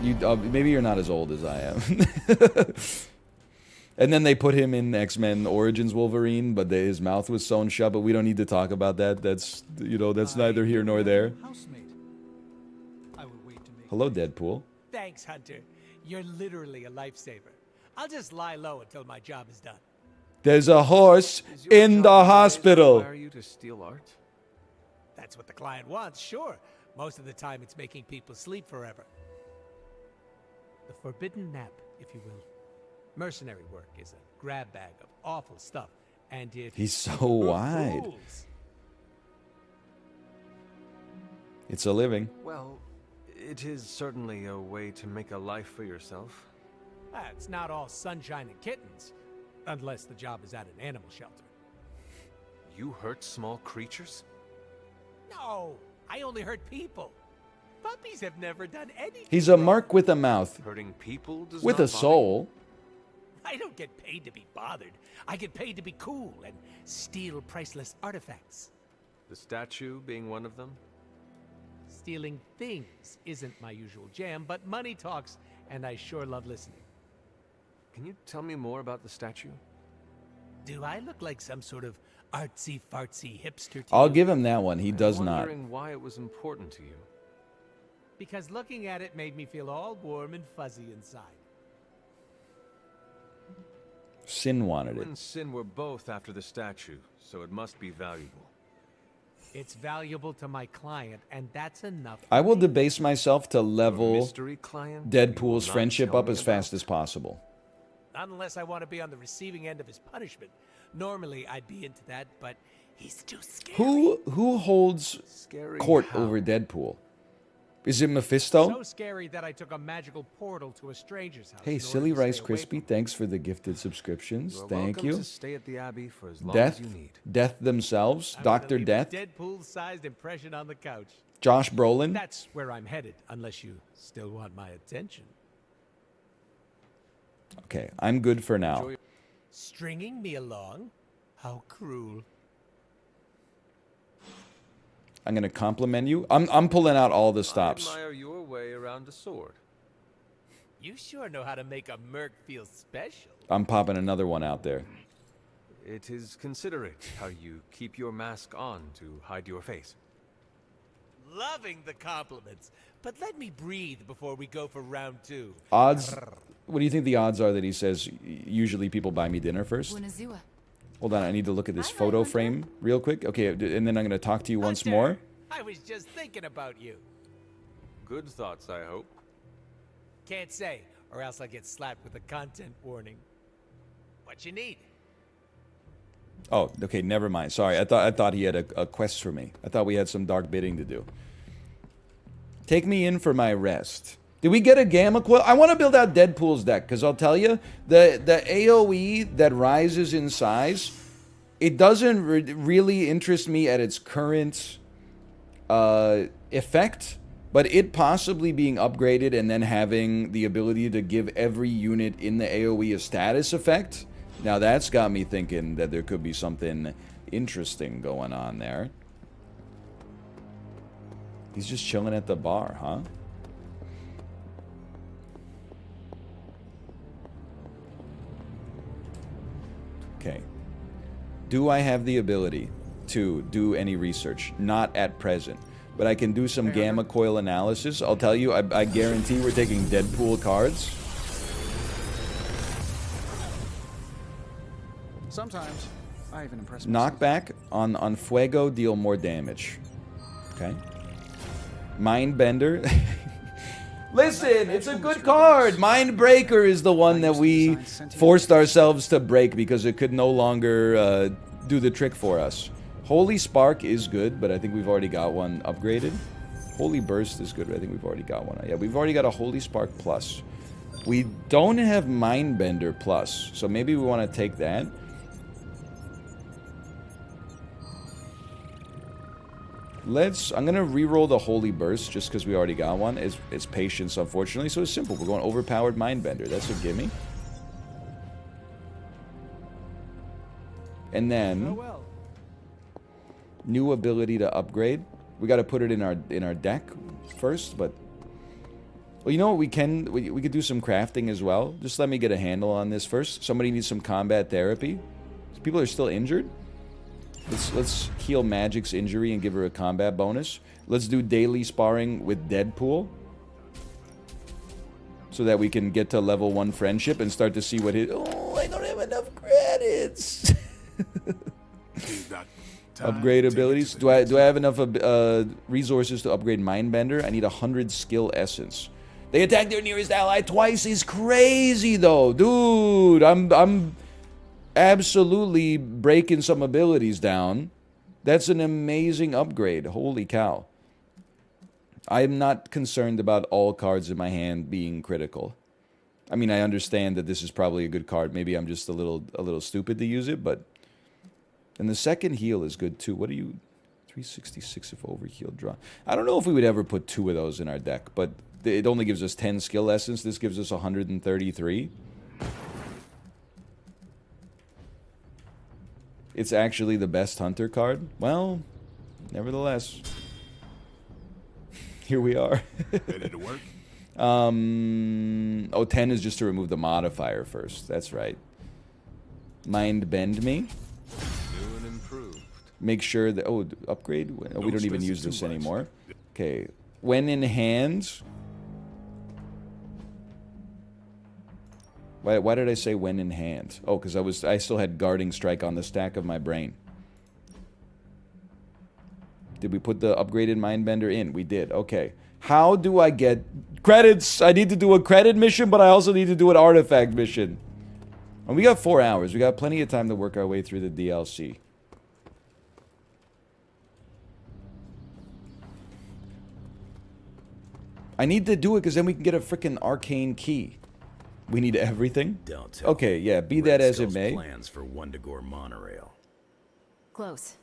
Maybe you're not as old as I am. And then they put him in X-Men Origins Wolverine, but his mouth was sewn shut, but we don't need to talk about that. That's, that's neither here nor there. Hello, Deadpool. Thanks, Hunter. You're literally a lifesaver. I'll just lie low until my job is done. There's a horse in the hospital. Require you to steal art? That's what the client wants, sure. Most of the time it's making people sleep forever. The forbidden nap, if you will. Mercenary work is a grab bag of awful stuff. And if He's so wide. Fools, It's a living. Well, it is certainly a way to make a life for yourself. it's not all sunshine and kittens. Unless the job is at an animal shelter. You hurt small creatures? No, I only hurt people. Puppies have never done anything. He's a mark with a mouth. Hurting people does with not a soul. I don't get paid to be bothered. I get paid to be cool and steal priceless artifacts. The statue being one of them? Stealing things isn't my usual jam, but money talks, and I sure love listening. Can you tell me more about the statue? Do I look like some sort of artsy-fartsy hipster to I'll you? give him that one. He does I'm not. wondering why it was important to you. Because looking at it made me feel all warm and fuzzy inside. Sin wanted You it. and Sin were both after the statue, so it must be valuable. It's valuable to my client, and that's enough. I will debase myself to Your level mystery client? You will Deadpool's not friendship tell up me as about? fast as possible. Not unless I want to be on the receiving end of his punishment. Normally, I'd be into that, but he's too scary. Who holds Scary court how? over Deadpool? Is it Mephisto? So scary that I took a magical portal to a stranger's house. Hey, in order Silly to Rice stay away Crispy, from- thanks for the gifted subscriptions. You are Thank welcome you. to stay at the Abbey for as long Death, as you need. Death themselves, I'm gonna Dr. leave a Death, Deadpool-sized impression on the couch. Josh Brolin. That's where I'm headed, unless you still want my attention. Okay, I'm good for now. Enjoy- Stringing me along? How cruel. I'm gonna compliment you. I'm pulling out all the stops. I admire your way around a sword. You sure know how to make a merc feel special. I'm popping another one out there. It is considerate how you keep your mask on to hide your face. Loving the compliments. But let me breathe before we go for round 2. Odds. What do you think the odds are that he says usually people buy me dinner first? Buonazua. Hold on, I need to look at this photo frame real quick. Okay, and then I'm gonna talk to you once more. I was just thinking about you. Good thoughts, I hope. Can't say, or else I get slapped with a content warning. What you need? Oh, okay, never mind. Sorry, I thought he had a quest for me. I thought we had some dark bidding to do. Take me in for my rest. Did we get a Gamma Quill? I want to build out Deadpool's deck, because I'll tell you, the AoE that rises in size, it doesn't really interest me at its current effect, but it possibly being upgraded and then having the ability to give every unit in the AoE a status effect, now that's got me thinking that there could be something interesting going on there. He's just chilling at the bar, huh? Okay. Do I have the ability to do any research? Not at present. but I can do some gamma coil analysis. I'll tell you, I guarantee we're taking Deadpool cards. Sometimes I even impress myself. Knockback on Fuego, deal more damage. Okay. Mindbender. Listen, it's a good card. Mindbreaker is the one that we forced ourselves to break because it could no longer do the trick for us. Holy Spark is good, but I think we've already got one upgraded. Holy Burst is good, but I think we've already got one. Yeah, we've already got a Holy Spark Plus. We don't have Mindbender Plus, so maybe we want to take that. I'm gonna re-roll the Holy Burst just because we already got one. It's Patience, unfortunately, so it's simple. We're going Overpowered Mindbender. That's a gimme. And then new ability to upgrade. We got to put it in our deck first, but well, you know what we could do some crafting as well. Just let me get a handle on this first. Somebody needs some combat therapy. People are still injured. Let's heal Magic's injury and give her a combat bonus. Let's do daily sparring with Deadpool. So that we can get to level 1 friendship and start to see what his... Oh, I don't have enough credits. Upgrade abilities. Do I have enough resources to upgrade Mindbender? I need 100 skill essence. They attack their nearest ally twice is crazy though. Dude, I'm absolutely breaking some abilities down. That's an amazing upgrade. Holy cow. I'm not concerned about all cards in my hand being critical. I mean, I understand that this is probably a good card. Maybe I'm just a little stupid to use it, but... And the second heal is good too. What are you... 366 if overhealed draw. I don't know if we would ever put 2 of those in our deck, but it only gives us 10 skill essence. This gives us 133. It's actually the best hunter card. Well, nevertheless. Here we are. Ready to work? Oh, 10 is just to remove the modifier first. That's right. Mind bend me. New and improved. Make sure that... Oh, upgrade? Oh, we don't even use this anymore. Okay. When in hand... Why did I say when in hand? Oh, because I still had Guarding Strike on the stack of my brain. Did we put the upgraded Mindbender in? We did. Okay. How do I get credits? I need to do a credit mission, but I also need to do an artifact mission. And we got 4 hours. We got plenty of time to work our way through the DLC. I need to do it because then we can get a freaking arcane key. We need everything? Don't tell. Okay, yeah, be that as it may. Plans for Wundagore monorail. Close.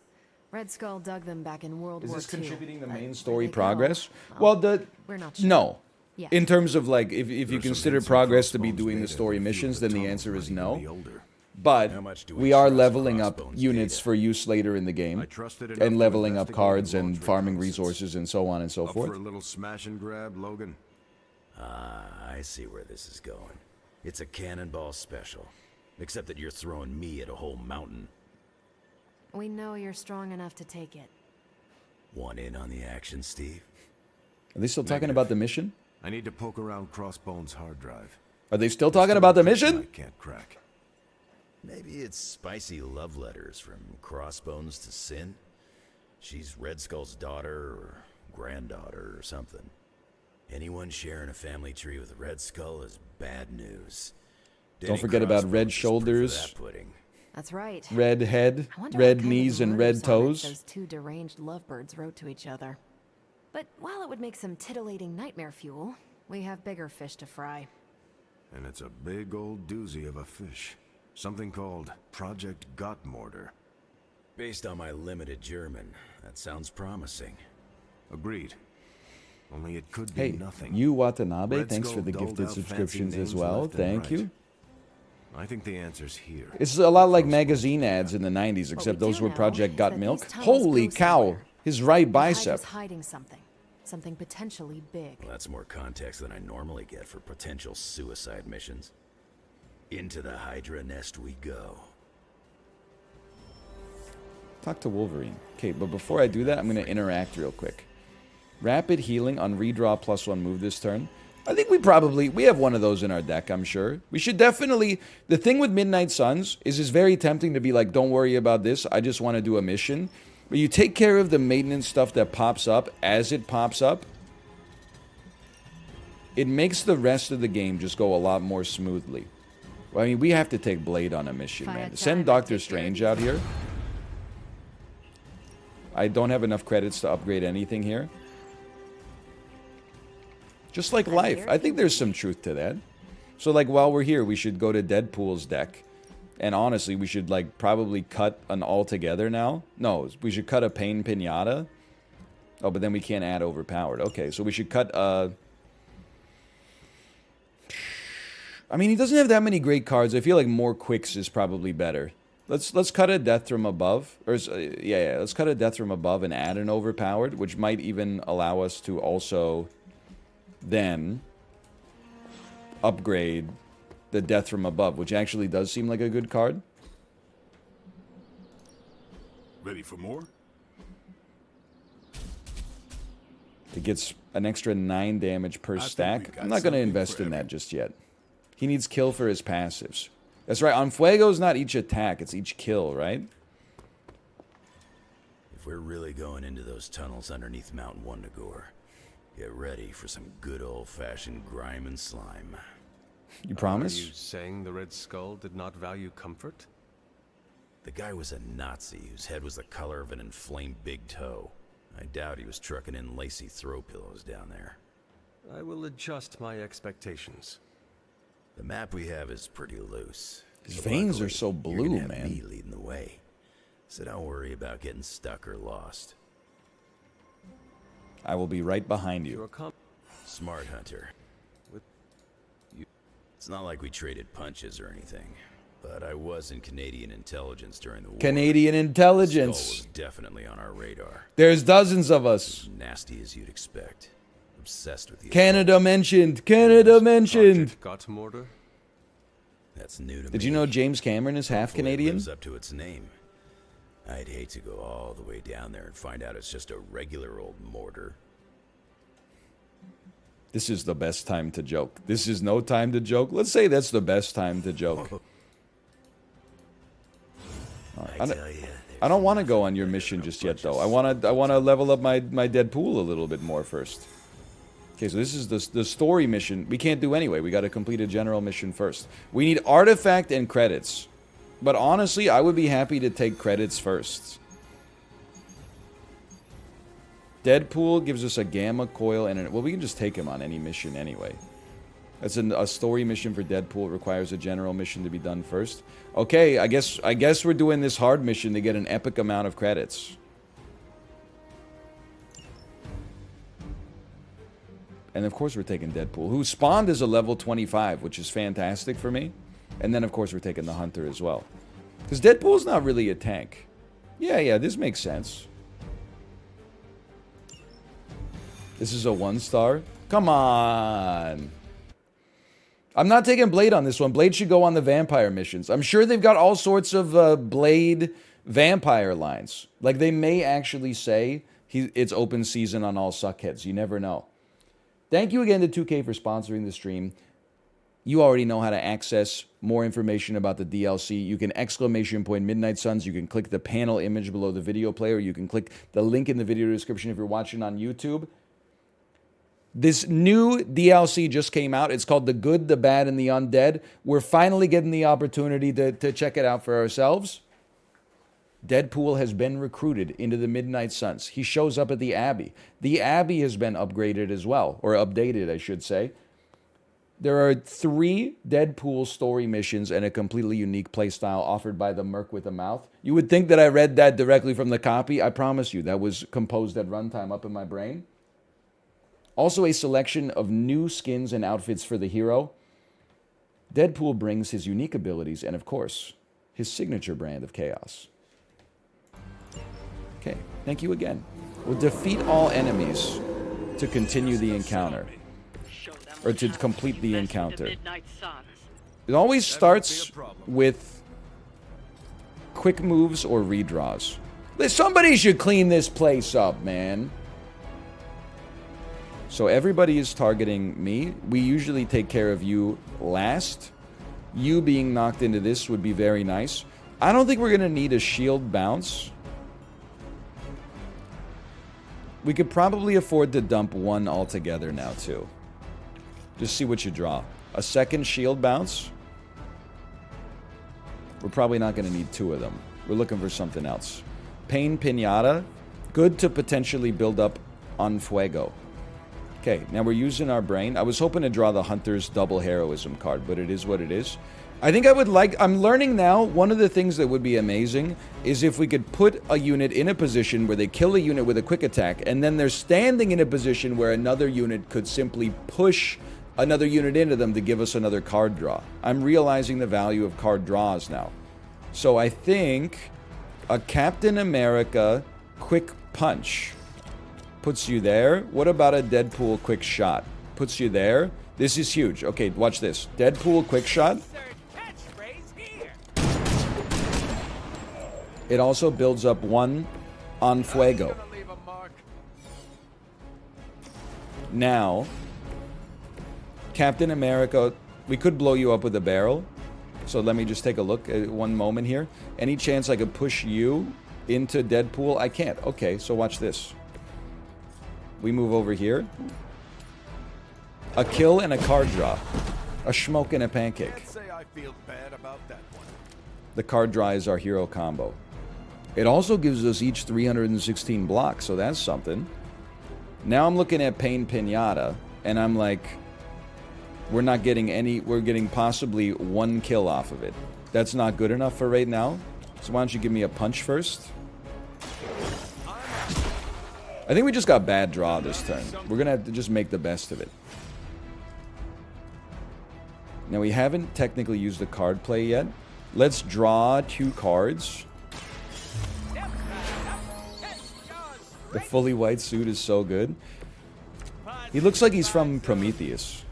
Red Skull dug them back in World War II. Is this contributing to main story progress? Well, we're not sure. No. Yeah. In terms of, like, if you consider progress to be doing the story missions, then the answer is no. But we are leveling up units for use later in the game. And leveling up cards and farming resources and so on and so forth. For a little smash and grab, Logan? I see where this is going. It's a cannonball special. Except that you're throwing me at a whole mountain. We know you're strong enough to take it. Want in on the action, Steve? Are they still talking about the mission? I need to poke around Crossbone's hard drive. Are they still talking about the mission? I can't crack. Maybe it's spicy love letters from Crossbones to Sin. She's Red Skull's daughter or granddaughter or something. Anyone sharing a family tree with Red Skull is bad news. Don't forget about red shoulders, That's right. red head, I wonder red what kind knees, of and murder red sonnets toes. Those 2 deranged lovebirds wrote to each other. But while it would make some titillating nightmare fuel, we have bigger fish to fry. And it's a big old doozy of a fish. Something called Project Gottmortar. Based on my limited German, that sounds promising. Agreed. Only it could be nothing. You Watanabe, Red thanks Skull for the doled gifted out subscriptions fancy as names well. left and Thank right. you. I think the answer's here. It's a lot like magazine ads in the 90s, except those were Project Got Milk. Holy cow! His right bicep. Hiding something. Something potentially big. Well, that's more context than I normally get for potential suicide missions. Into the Hydra nest we go. Talk to Wolverine. Okay, but before I do that, I'm going to interact real quick. Rapid healing on redraw +1 move this turn. I think we have one of those in our deck, I'm sure. We should definitely... The thing with Midnight Suns is it's very tempting to be like, don't worry about this, I just want to do a mission. But you take care of the maintenance stuff that pops up as it pops up. It makes the rest of the game just go a lot more smoothly. Well, I mean, we have to take Blade on a mission, man. Send Doctor Strange out here. I don't have enough credits to upgrade anything here. Just like life. I think there's some truth to that. So, like, while we're here, we should go to Deadpool's deck. And honestly, we should, like, probably cut an altogether now. No, we should cut a Pain Pinata. Oh, but then we can't add Overpowered. Okay, so we should cut I mean, he doesn't have that many great cards. I feel like more Quicks is probably better. Let's cut a Death from Above. Or, yeah, let's cut a Death from Above and add an Overpowered, which might even allow us to also... then upgrade the Death from Above, which actually does seem like a good card. Ready for more? It gets an extra 9 damage per stack. I'm not going to invest in that just yet. He needs kill for his passives. That's right, on Fuego is not each attack, it's each kill, right? If we're really going into those tunnels underneath Mount Wundagore, get ready for some good old-fashioned grime and slime. You promise? Are you saying the Red Skull did not value comfort? The guy was a Nazi whose head was the color of an inflamed big toe. I doubt he was trucking in lacy throw pillows down there. I will adjust my expectations. The map we have is pretty loose. His veins are so blue, you're gonna have man. me leading the way, so don't worry about getting stuck or lost. I will be right behind you. Smart Hunter. It's not like we traded punches or anything, but I was in Canadian intelligence during the war. Canadian intelligence. Skull was definitely on our radar. There's dozens of us. As nasty as you'd expect. Obsessed with the Canada mentioned. Canada mentioned. Gottmorder? That's new to me. Did you know James Cameron is half Hopefully Canadian? It lives up to its name. I'd hate to go all the way down there and find out it's just a regular old mortar. This is the best time to joke. This is no time to joke. Let's say that's the best time to joke. I don't want to go on your mission just yet, though. I want to level up my Deadpool a little bit more first. Okay, so this is the story mission. We can't do anyway. We got to complete a general mission first. We need artifact and credits. But honestly, I would be happy to take credits first. Deadpool gives us a gamma coil and well, we can just take him on any mission anyway. That's a story mission for Deadpool. Requires a general mission to be done first. Okay, I guess we're doing this hard mission to get an epic amount of credits. And of course we're taking Deadpool, who spawned as a level 25, which is fantastic for me. And then of course we're taking the Hunter as well. Because Deadpool's not really a tank. Yeah, this makes sense. This is a 1-star? Come on! I'm not taking Blade on this one. Blade should go on the vampire missions. I'm sure they've got all sorts of Blade vampire lines. Like, they may actually say it's open season on all suckheads. You never know. Thank you again to 2K for sponsoring the stream. You already know how to access more information about the DLC. You can !point Midnight Suns. You can click the panel image below the video player. You can click the link in the video description if you're watching on YouTube. This new DLC just came out. It's called The Good, the Bad, and the Undead. We're finally getting the opportunity to check it out for ourselves. Deadpool has been recruited into the Midnight Suns. He shows up at the Abbey. The Abbey has been upgraded as well, or updated, I should say. There are 3 Deadpool story missions and a completely unique playstyle offered by the Merc with a Mouth. You would think that I read that directly from the copy. I promise you, that was composed at runtime up in my brain. Also a selection of new skins and outfits for the hero. Deadpool brings his unique abilities and, of course, his signature brand of chaos. Okay, thank you again. We'll defeat all enemies to continue the encounter. Or to complete the encounter. It always starts with quick moves or redraws. Somebody should clean this place up, man. So everybody is targeting me. We usually take care of you last. You being knocked into this would be very nice. I don't think we're going to need a shield bounce. We could probably afford to dump one altogether now, too. Just see what you draw. A second shield bounce. We're probably not going to need two of them. We're looking for something else. Pain Pinata. Good to potentially build up on Fuego. Okay, now we're using our brain. I was hoping to draw the Hunter's double heroism card, but it is what it is. I think I would like... I'm learning now, one of the things that would be amazing is if we could put a unit in a position where they kill a unit with a quick attack, and then they're standing in a position where another unit could simply push another unit into them to give us another card draw. I'm realizing the value of card draws now. So I think a Captain America quick punch puts you there. What about a Deadpool quick shot? Puts you there. This is huge. Okay, watch this. Deadpool quick shot. It also builds up one on Fuego. Now, Captain America, we could blow you up with a barrel. So let me just take a look at one moment here. Any chance I could push you into Deadpool? I can't. Okay, so watch this. We move over here. A kill and a card draw. A schmoke and a pancake. Can't say I feel bad about that one. The card draw is our hero combo. It also gives us each 316 blocks, so that's something. Now I'm looking at Pain Pinata, and I'm like, we're not getting any, we're getting possibly one kill off of it. That's not good enough for right now. So why don't you give me a punch first? I think we just got bad draw this turn. We're going to have to just make the best of it. Now we haven't technically used the card play yet. Let's draw 2 cards. The fully white suit is so good. He looks like he's from Prometheus.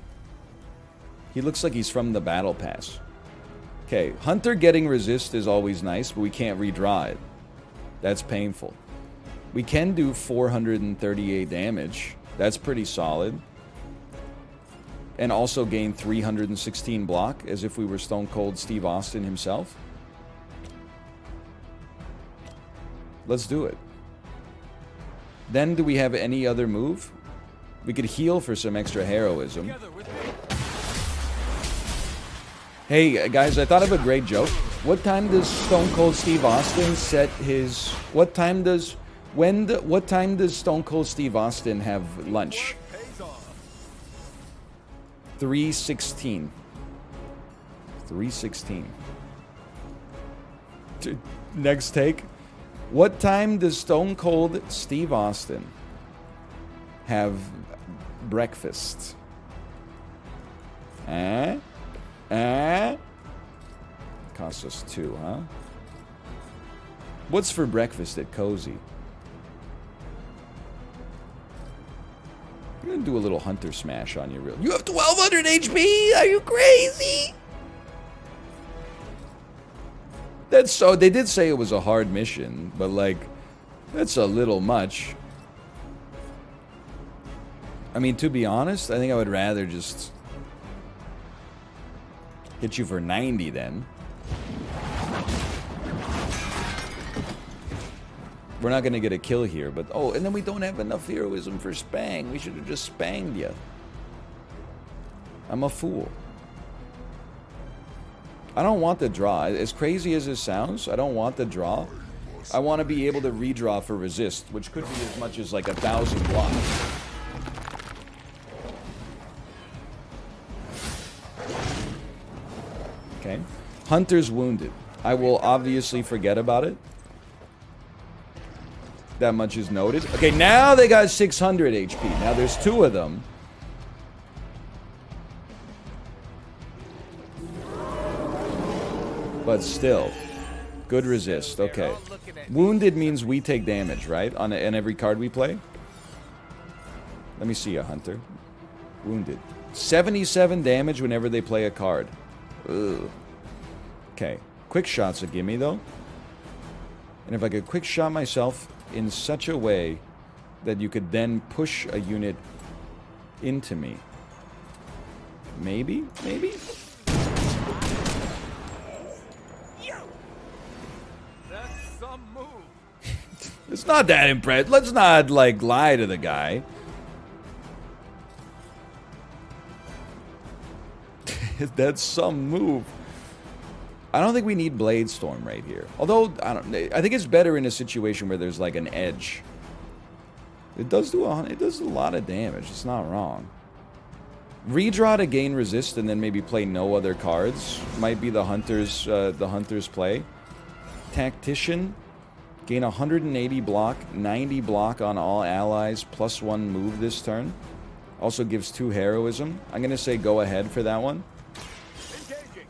He looks like he's from the Battle Pass. Okay, Hunter getting resist is always nice, but we can't redraw it. That's painful. We can do 438 damage. That's pretty solid. And also gain 316 block, as if we were Stone Cold Steve Austin himself. Let's do it. Then, do we have any other move? We could heal for some extra heroism. Hey, guys, I thought of a great joke. What time does Stone Cold Steve Austin set his... What time does Stone Cold Steve Austin have lunch? 3:16. 3:16. Next take. What time does Stone Cold Steve Austin have breakfast? Costs us 2, huh? What's for breakfast at Cozy? I'm gonna do a little Hunter smash on you real. You have 1200 HP? Are you crazy? That's so. They did say it was a hard mission, but like, that's a little much. I mean, to be honest, I think I would rather just hit you for 90 then. We're not gonna get a kill here, but oh, and then we don't have enough heroism for Spang. We should have just spanged you. I'm a fool. I don't want the draw. As crazy as it sounds, I don't want the draw. I want to be able to redraw for resist, which could be as much as like 1,000 blocks. Okay. Hunter's wounded. I will obviously forget about it. That much is noted. Okay, now they got 600 HP. Now there's 2 of them. But still, good resist. Okay. Wounded means we take damage, right? On every card we play? Let me see a Hunter. Wounded. 77 damage whenever they play a card. Ugh. Okay. Quick shot's a gimme, though. And if I could quick shot myself in such a way that you could then push a unit into me. Maybe? Maybe? That's some move. It's not that impressive. Let's not, like, lie to the guy. That's some move. I don't think we need Blade Storm right here. Although, I think it's better in a situation where there's, like, an edge. It does do a lot of damage. It's not wrong. Redraw to gain resist and then maybe play no other cards might be the hunter's play. Tactician, gain 180 block, 90 block on all allies, +1 move this turn. Also gives 2 heroism. I'm gonna say go ahead for that one. Engaging.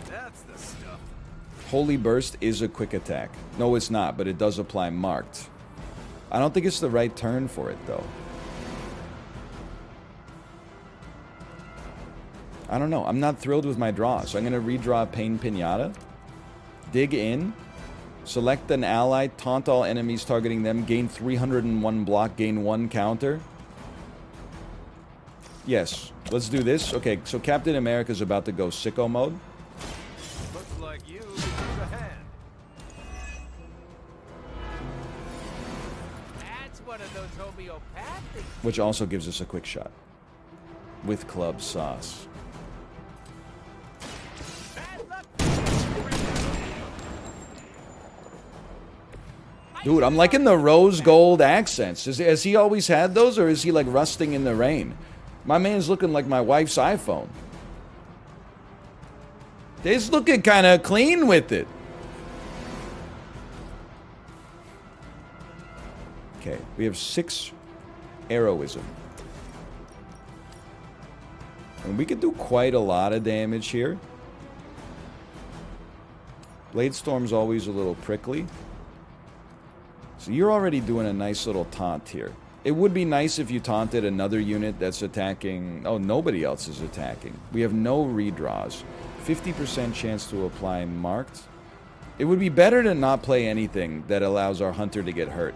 That's the stuff. Holy Burst is a quick attack. No, it's not, but it does apply marked. I don't think it's the right turn for it though. I don't know. I'm not thrilled with my draw, so I'm going to redraw Pain Pinata. Dig in. Select an ally. Taunt all enemies targeting them. Gain 301 block. Gain 1 counter. Yes. Let's do this. Okay, so Captain America's about to go sicko mode. Looks like you deserve a hand. That's one of those homeopathic. Which also gives us a quick shot. With club sauce. Dude, I'm liking the rose gold accents. Has he always had those, or is he like rusting in the rain? My man's looking like my wife's iPhone. He's looking kind of clean with it. Okay, we have 6 heroism. And we could do quite a lot of damage here. Blade Storm's always a little prickly. So you're already doing a nice little taunt here. It would be nice if you taunted another unit that's attacking... Oh, nobody else is attacking. We have no redraws. 50% chance to apply marked. It would be better to not play anything that allows our hunter to get hurt.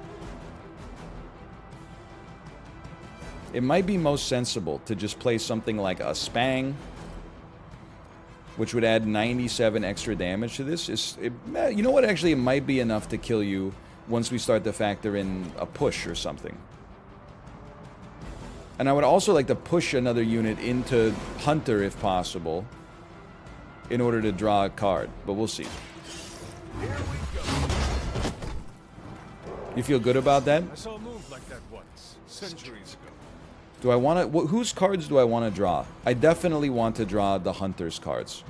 It might be most sensible to just play something like a Spang, which would add 97 extra damage to this. You know what? Actually, it might be enough to kill you once we start to factor in a push or something. And I would also like to push another unit into Hunter if possible in order to draw a card, but we'll see. Here we go. You feel good about that? I saw a move like that once, centuries ago. Do I want to... Whose cards do I want to draw? I definitely want to draw the Hunter's cards.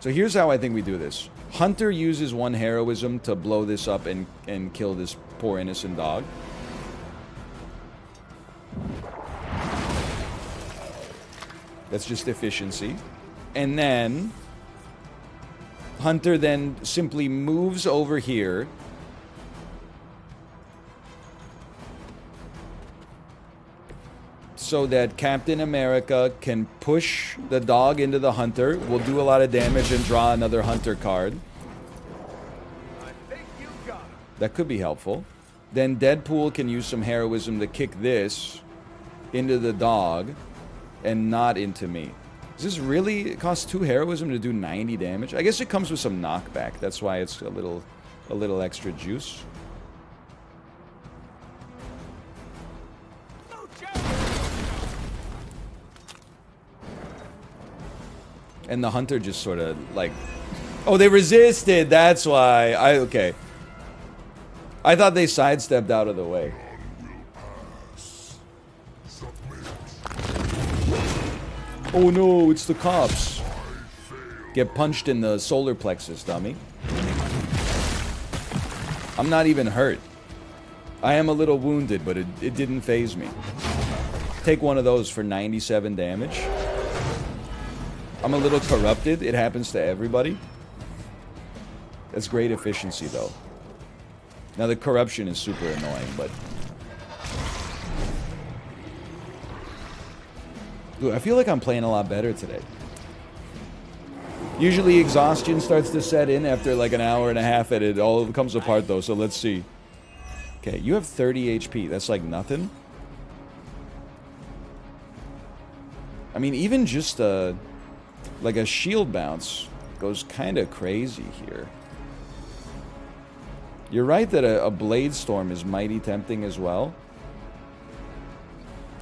So here's how I think we do this. Hunter uses 1 heroism to blow this up and kill this poor innocent dog. That's just efficiency. And then Hunter then simply moves over here. So that Captain America can push the dog into the hunter. We'll do a lot of damage and draw another hunter card. I think you got him. That could be helpful. Then Deadpool can use some heroism to kick this into the dog and not into me. Does this really cost 2 heroism to do 90 damage? I guess it comes with some knockback. That's why it's a little extra juice. And the hunter just sort of like... Oh, they resisted! That's why! Okay. I thought they sidestepped out of the way. Oh no, it's the cops. Get punched in the solar plexus, dummy. I'm not even hurt. I am a little wounded, but it didn't faze me. Take one of those for 97 damage. I'm a little corrupted. It happens to everybody. That's great efficiency, though. Now, the corruption is super annoying, but... Dude, I feel like I'm playing a lot better today. Usually exhaustion starts to set in after like an hour and a half, and it all comes apart, though, so let's see. Okay, you have 30 HP. That's like nothing. I mean, even just like a shield bounce goes kind of crazy here. You're right that a Blade Storm is mighty tempting as well.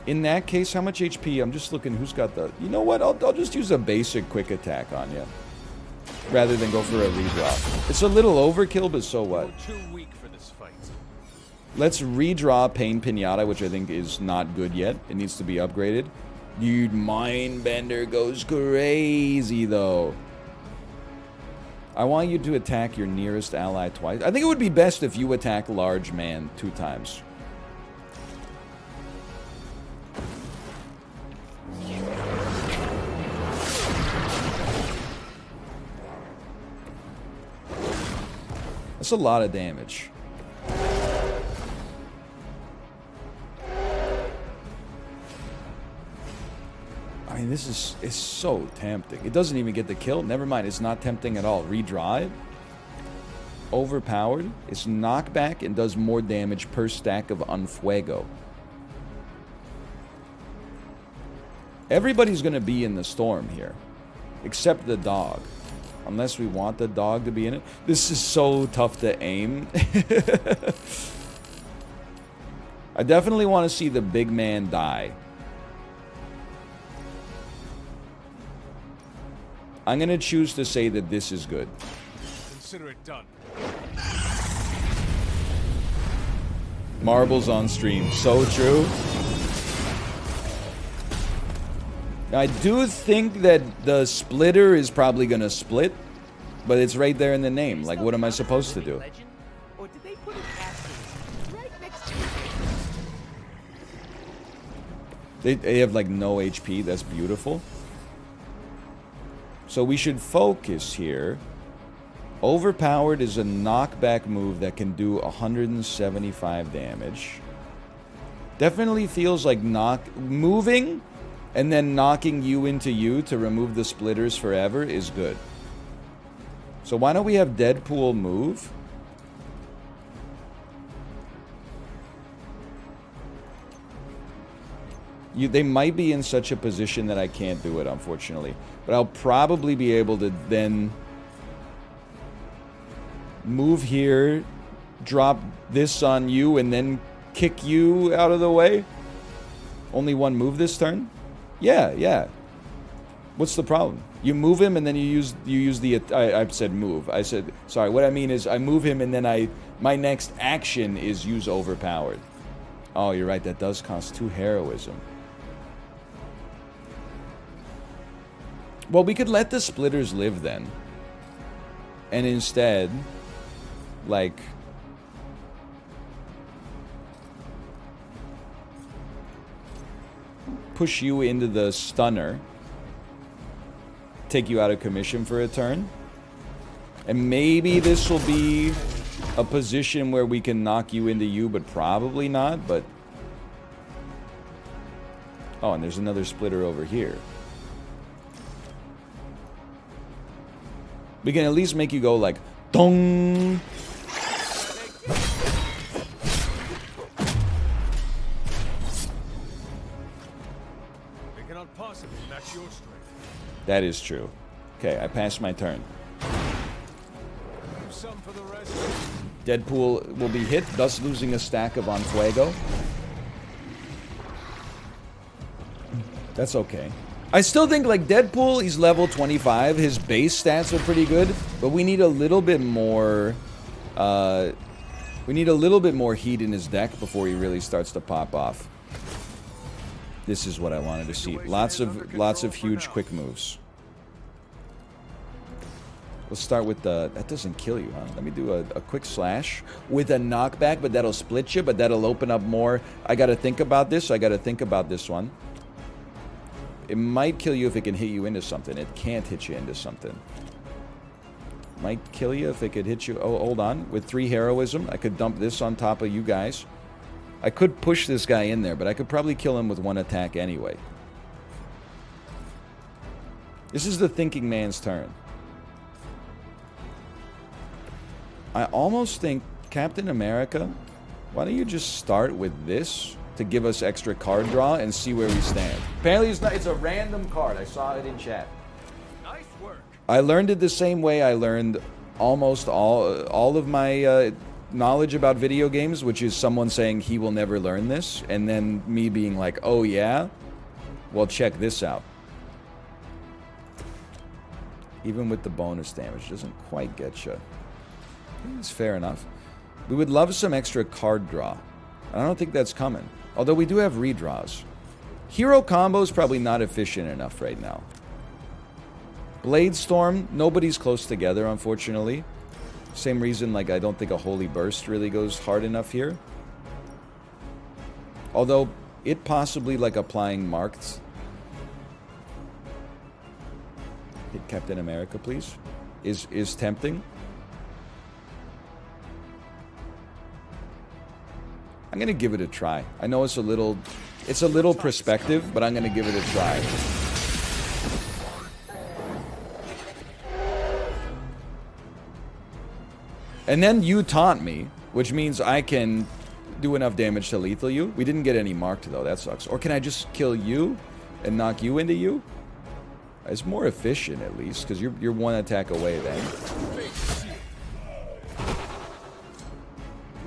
In that case, how much HP? I'm just looking who's got the... You know what? I'll just use a basic quick attack on you. Rather than go for a redraw. It's a little overkill, but so what? You're too weak for this fight. Let's redraw Pain Pinata, which I think is not good yet. It needs to be upgraded. Dude, Mindbender goes crazy, though. I want you to attack your nearest ally twice. I think it would be best if you attack Large Man 2 times. That's a lot of damage. I mean, this is so tempting. It doesn't even get the kill. Never mind, it's not tempting at all. Redrive. Overpowered. It's knockback and does more damage per stack of Unfuego. Everybody's going to be in the storm here. Except the dog. Unless we want the dog to be in it. This is so tough to aim. I definitely want to see the big man die. I'm going to choose to say that this is good. Consider it done. Marbles on stream. So true. I do think that the splitter is probably going to split, but it's right there in the name. Like, what am I supposed to do? They have, like, no HP. That's beautiful. So we should focus here. Overpowered is a knockback move that can do 175 damage. Definitely feels like moving and then knocking you into you to remove the splitters forever is good. So why don't we have Deadpool move? They might be in such a position that I can't do it, unfortunately. But I'll probably be able to then move here, drop this on you, and then kick you out of the way. Only one move this turn? Yeah. What's the problem? You move him and then you use the... I said move. I said... Sorry, what I mean is I move him and then my next action is use overpowered. Oh, you're right. That does cost 2 heroism. Well, we could let the splitters live then. And instead, like... push you into the stunner. Take you out of commission for a turn. And maybe this will be a position where we can knock you into you, but probably not, but... Oh, and there's another splitter over here. We can at least make you go like, dong! They cannot possibly match your strength. That is true. Okay, I passed my turn. Some for the rest. Deadpool will be hit, thus losing a stack of Unfuego. That's okay. I still think, like, Deadpool, he's level 25. His base stats are pretty good, but we need a little bit more... we need a little bit more heat in his deck before he really starts to pop off. This is what I wanted to see. Lots of huge quick moves. Let's start with the... That doesn't kill you, huh? Let me do a quick slash with a knockback, but that'll split you, but that'll open up more. I gotta think about this. I gotta think about this one. It might kill you if it can hit you into something. It can't hit you into something. Might kill you if it could hit you... Oh, hold on. With 3 heroism, I could dump this on top of you guys. I could push this guy in there, but I could probably kill him with 1 attack anyway. This is the thinking man's turn. I almost think Captain America Why don't you just start with this to give us extra card draw and see where we stand? Apparently it's not, it's a random card. I saw it in chat. Nice work. I learned it the same way I learned almost all of my knowledge about video games, which is someone saying he will never learn this, and then me being like, oh yeah? Well, check this out. Even with the bonus damage, doesn't quite get you. It's fair enough. We would love some extra card draw. I don't think that's coming. Although we do have redraws. Hero combo is probably not efficient enough right now. Blade Storm, nobody's close together, unfortunately. Same reason, like, I don't think a Holy Burst really goes hard enough here. Although, it possibly, like, applying marked... Hit Captain America, please. Is tempting. I'm gonna give it a try. I know it's a little perspective, but I'm gonna give it a try. And then you taunt me, which means I can do enough damage to lethal you. We didn't get any marked though, that sucks. Or can I just kill you and knock you into you? It's more efficient at least, because you're one attack away then.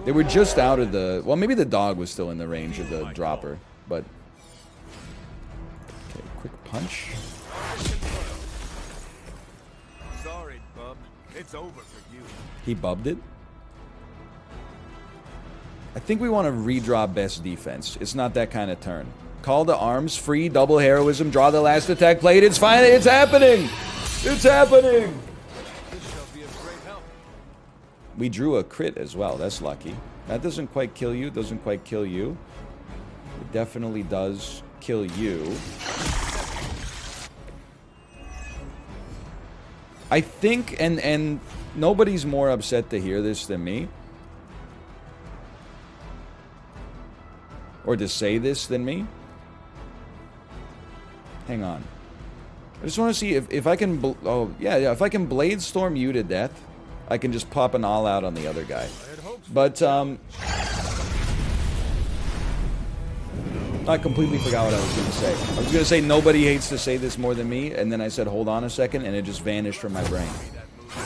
They were just out of the... Well, maybe the dog was still in the range of the dropper, but... Okay, quick punch. Sorry, bub. It's over for you. He bubbed it? I think we want to redraw best defense. It's not that kind of turn. Call to arms, free, double heroism, draw the last attack, play it, it's fine, it's happening! It's happening! This shall be of great help. We drew a crit as well, that's lucky. That doesn't quite kill you, doesn't quite kill you. It definitely does kill you. I think, and nobody's more upset to hear this than me. Or to say this than me. Hang on. I just want to see if I can... if I can Blade Storm you to death, I can just pop an all-out on the other guy. But, I completely forgot what I was going to say. I was going to say nobody hates to say this more than me, and then I said hold on a second, and it just vanished from my brain.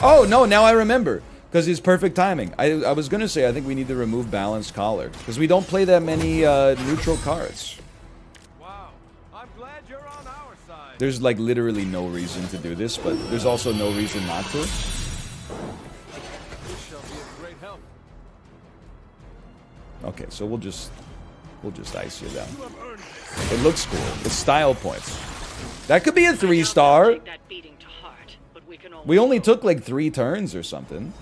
Oh, no, now I remember. Because it's perfect timing. I was going to say I think we need to remove Balanced Collar. Because we don't play that many neutral cards. Wow, I'm glad you're on our side. There's like literally no reason to do this, but there's also no reason not to. This shall be of great help. Okay, so we'll just ice you down. It looks cool. It's style points. That could be a 3-star. We only took like 3 turns or something.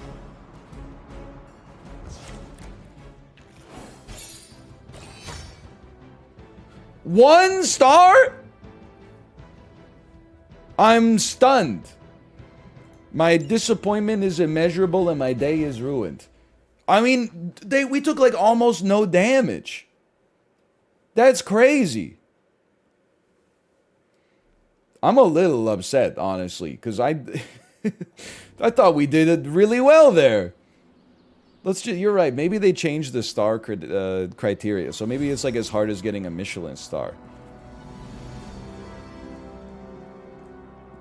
One star? I'm stunned. My disappointment is immeasurable and my day is ruined. I mean, we took like almost no damage. That's crazy. I'm a little upset, honestly, because I thought we did it really well there. You're right. Maybe they changed the star criteria, so maybe it's like as hard as getting a Michelin star.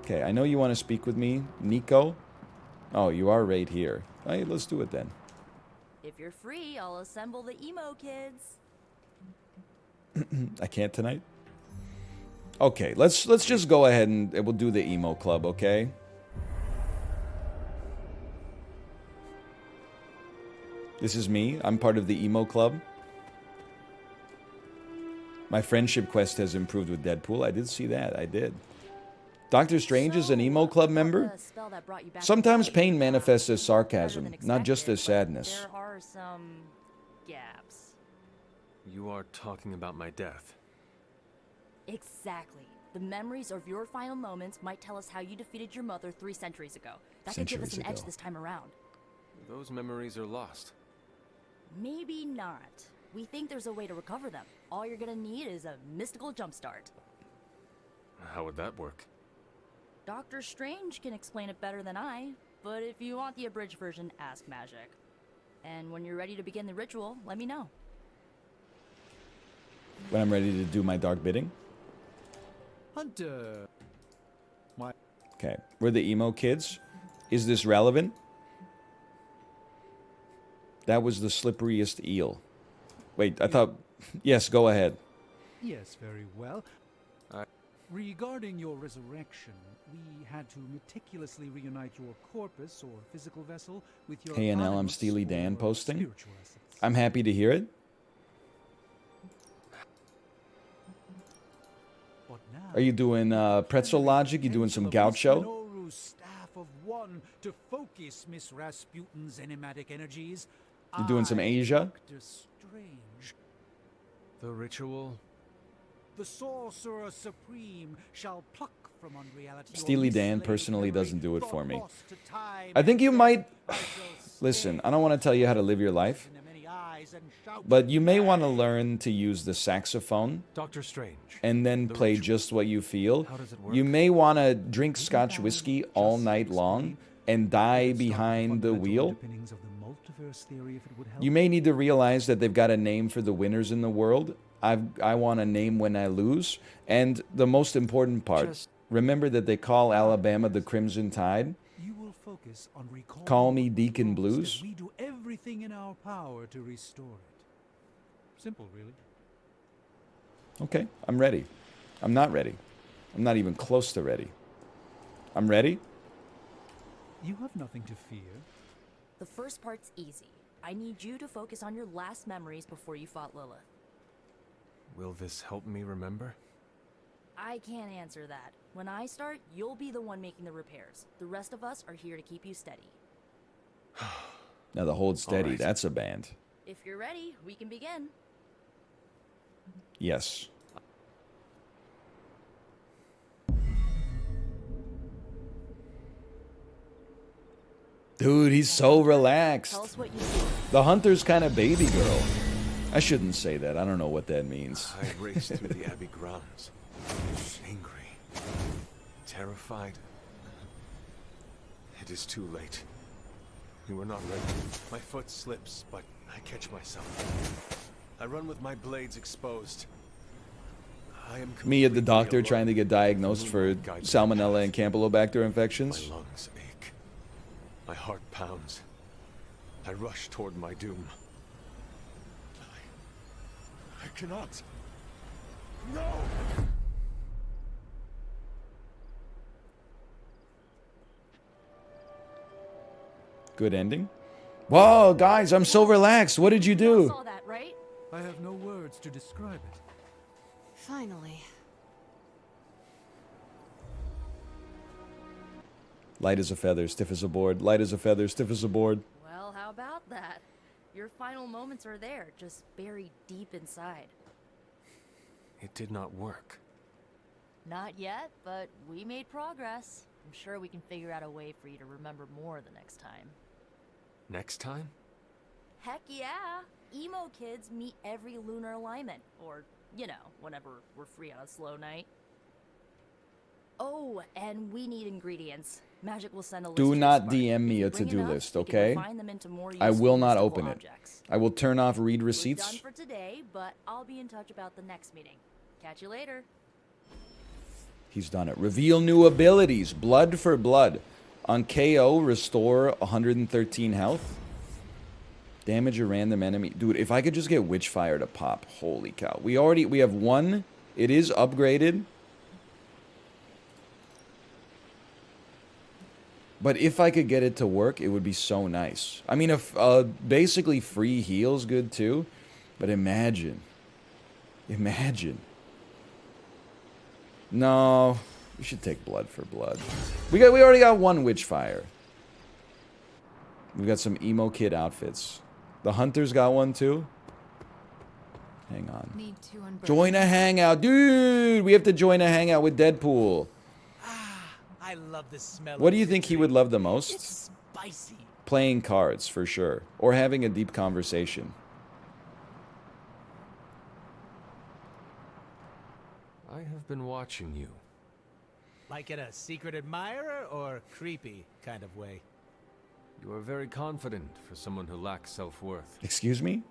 Okay, I know you want to speak with me, Nico. Oh, you are right here. All right, let's do it then. If you're free, I'll assemble the emo kids. I can't tonight. Okay, let's just go ahead and we'll do the emo club, okay? This is me. I'm part of the emo club. My friendship quest has improved with Deadpool. I did see that. I did. Doctor Strange is an emo club member. Sometimes pain manifests as sarcasm, not just as sadness. There are some gaps. You are talking about my death. Exactly. The memories of your final moments might tell us how you defeated your mother 3 centuries ago. That could give us an edge this time around. Those memories are lost. Maybe not. We think there's a way to recover them. All you're gonna need is a mystical jumpstart. How would that work? Doctor Strange can explain it better than I, but if you want the abridged version, ask Magic. And when you're ready to begin the ritual, let me know. When I'm ready to do my dark bidding? Hunter. Okay. We're the emo kids. Is this relevant? That was the slipperiest eel. Wait, I thought... Yes, go ahead. Yes, very well. Regarding your resurrection, we had to meticulously reunite your corpus or physical vessel with your Hey, NL, I'm animus Steely Dan or posting. spiritual essence. I'm happy to hear it. But now, Are you doing pretzel logic? You doing some gaucho? Minoru's staff of one to focus Miss Rasputin's enigmatic energies. You doing some Asia? Dr. Strange, The ritual? the sorcerer supreme, shall pluck from unreality. Steely Dan personally doesn't do it for me. I think you might... Listen, I don't want to tell you how to live your life. But you may want to learn to use the saxophone. Dr. Strange. And then play just what you feel. How does it work? You may want to drink Scotch whiskey all night long and die behind the wheel. You may need to realize that they've got a name for the winners in the world. I want a name when I lose. And the most important part, remember that they call Alabama the Crimson Tide. You will focus on recalling Call me Deacon Blues. we do everything in our power to restore it. Simple, really. Okay, I'm ready. I'm not ready. I'm not even close to ready. I'm ready. You have nothing to fear. The first part's easy. I need you to focus on your last memories before you fought Lilith. Will this help me remember? I can't answer that. When I start, you'll be the one making the repairs. The rest of us are here to keep you steady. Now the Hold Steady, right. that's a band. If you're ready, we can begin. Yes. Dude, he's so relaxed. Tell us what you see. The hunter's kind of baby girl. I shouldn't say that. I don't know what that means. I raced through the Abbey grounds. Angry. Terrified. It is too late. We were not ready. My foot slips, but I catch myself. I run with my blades exposed. I am Me at the doctor alone. trying to get diagnosed for salmonella and campylobacter infections. My lungs ache. My heart pounds. I rush toward my doom. I cannot. No! Good ending. Whoa, guys, I'm so relaxed. What did you do? Saw that, right? I have no words to describe it. Finally. Light as a feather, stiff as a board. Light as a feather, stiff as a board. Well, how about that? Your final moments are there, just buried deep inside. It did not work. Not yet, but we made progress. I'm sure we can figure out a way for you to remember more the next time. Next time? Heck yeah! Emo kids meet every lunar alignment. Or, you know, whenever we're free on a slow night. Oh, and we need ingredients. Magic will send a list Do to not Spark. DM me If you a bring to-do enough, list, we can okay? refine them into more I useful will not mystical open it. objects. I will turn off read We're receipts. done for today, but I'll be in touch about the next meeting. Catch you later. He's done it. Reveal new abilities. Blood for blood. On KO, restore 113 health. Damage a random enemy. Dude, if I could just get Witchfire to pop. Holy cow. We have one. It is upgraded. But if I could get it to work, it would be so nice. I mean, if basically free heal's good too. But imagine. Imagine. No, we should take blood for blood. We already got one Witchfire. We've got some emo kid outfits. The hunter's got one too. Hang on. Need to unburden. Join a hangout, dude. We have to join a hangout with Deadpool. I love the smell. What do you think he would love the most? It's spicy. Playing cards for sure, or having a deep conversation. I have been watching you. Like in a secret admirer or creepy kind of way? You are very confident for someone who lacks self-worth. Excuse me?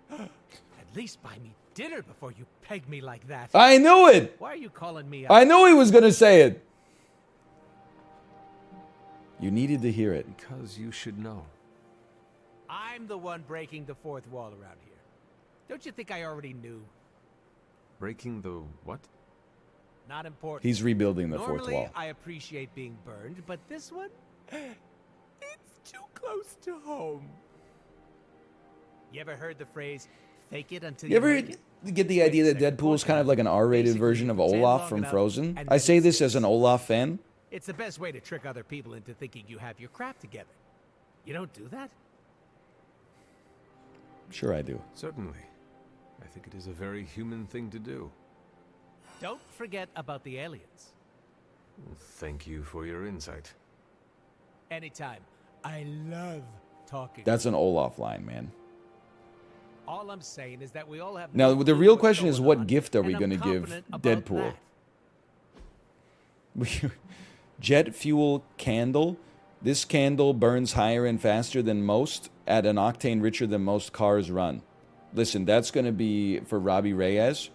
At least buy me dinner before you peg me like that. I knew it! Why are you calling me I knew he was gonna say it! You needed to hear it. Because you should know. I'm the one breaking the fourth wall around here. Don't you think I already knew? Breaking the what? Not important. He's rebuilding the fourth Normally, wall. I appreciate being burned, but this one, it's too close to home. You ever heard the phrase, fake it until You ever make it? get the idea that Deadpool is kind of like an R-rated version of Olaf from Frozen? I say this as an Olaf fan. It's the best way to trick other people into thinking you have your crap together. You don't do that? Sure I do. Certainly. I think it is a very human thing to do. Don't forget about the aliens. Thank you for your insight. Anytime. I love talking. That's an Olaf line, man. All I'm saying is that we all have. Now, no the clue real what's question is, going what on, gift are we and I'm going to give confident about Deadpool? that. Jet fuel candle. This candle burns higher and faster than most, at an octane richer than most cars run. Listen, that's going to be for Robbie Reyes.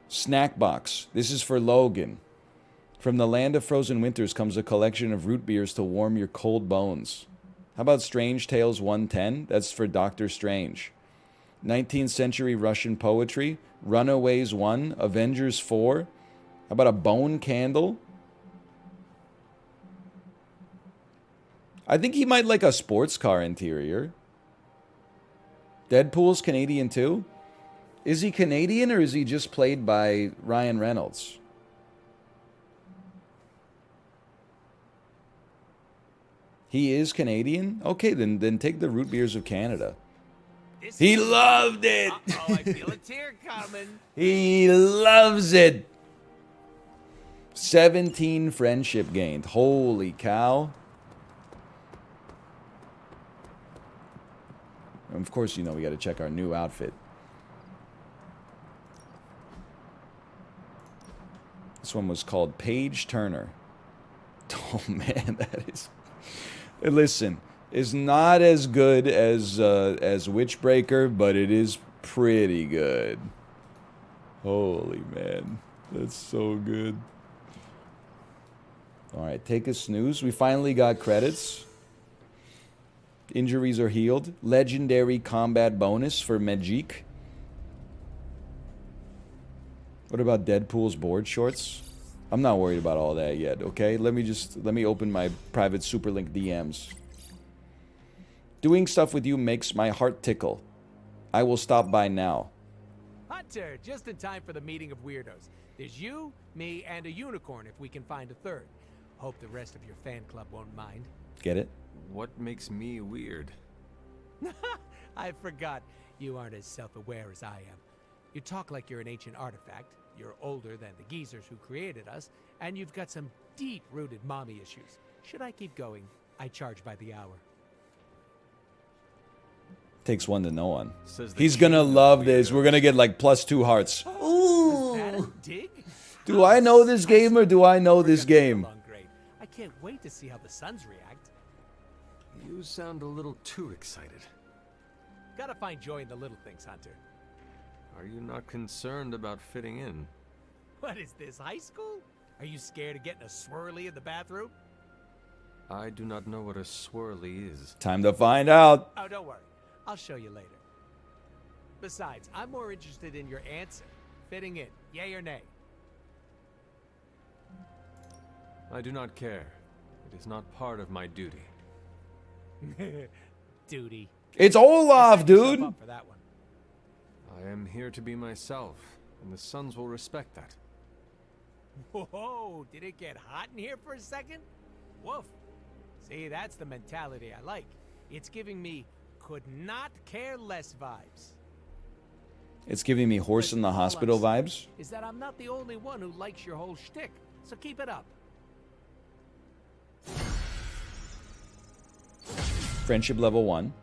Snack box. This is for Logan. From the land of frozen winters comes a collection of root beers to warm your cold bones. How about Strange Tales 110? That's for Doctor Strange. 19th century Russian poetry. Runaways 1. Avengers 4. How about a bone candle? I think he might like a sports car interior. Deadpool's Canadian too? Is he Canadian or is he just played by Ryan Reynolds? He is Canadian? Okay, then take the root beers of Canada. He loved it! Oh, I feel a tear coming. He loves it! 17 friendship gained. Holy cow. Of course, you know, we got to check our new outfit. This one was called Paige Turner. Oh, man, that is... Listen, it's not as good as Witchbreaker, but it is pretty good. Holy man, that's so good. All right, take a snooze. We finally got credits. Injuries are healed. Legendary combat bonus for Magic. What about Deadpool's board shorts? I'm not worried about all that yet, okay? Let me open my private Superlink DMs. Doing stuff with you makes my heart tickle. I will stop by now. Hunter, just in time for the meeting of weirdos. There's you, me, and a unicorn if we can find a third. Hope the rest of your fan club won't mind. Get it? What makes me weird? I forgot. You aren't as self-aware as I am. You talk like you're an ancient artifact. You're older than the geezers who created us, and you've got some deep-rooted mommy issues. Should I keep going? I charge by the hour. Takes one to know one. He's gonna love this. We're gonna get like +2 hearts. Ooh! Is that a dig? Do I know this game or do I know this game? I can't wait to see how the Suns react. You sound a little too excited. Gotta find joy in the little things, Hunter. Are you not concerned about fitting in? What is this, high school? Are you scared of getting a swirly in the bathroom? I do not know what a swirly is. Time to find out. Oh, don't worry. I'll show you later. Besides, I'm more interested in your answer. Fitting in, yay or nay? I do not care. It is not part of my duty. Duty. It's Olaf, dude. Up for that one. I am here to be myself, and the Suns will respect that. Whoa, did it get hot in here for a second? Woof. See, that's the mentality I like. It's giving me could not care less vibes. It's giving me horse in the hospital vibes. Is that I'm not the only one who likes your whole shtick, so keep it up. Friendship level 1.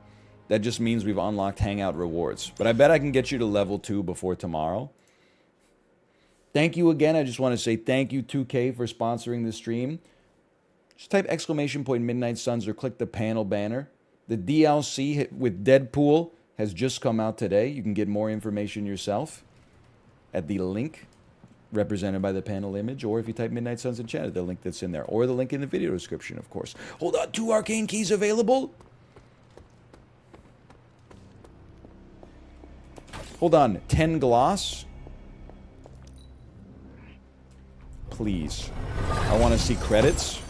That just means we've unlocked hangout rewards. But I bet I can get you to level 2 before tomorrow. Thank you again. I just want to say thank you, 2K, for sponsoring the stream. Just type !Midnight Suns or click the panel banner. The DLC with Deadpool has just come out today. You can get more information yourself at the link represented by the panel image, or if you type Midnight Suns in chat, the link that's in there, or the link in the video description, of course. Hold on, 2 arcane keys available? Hold on, 10 gloss? Please. I want to see credits.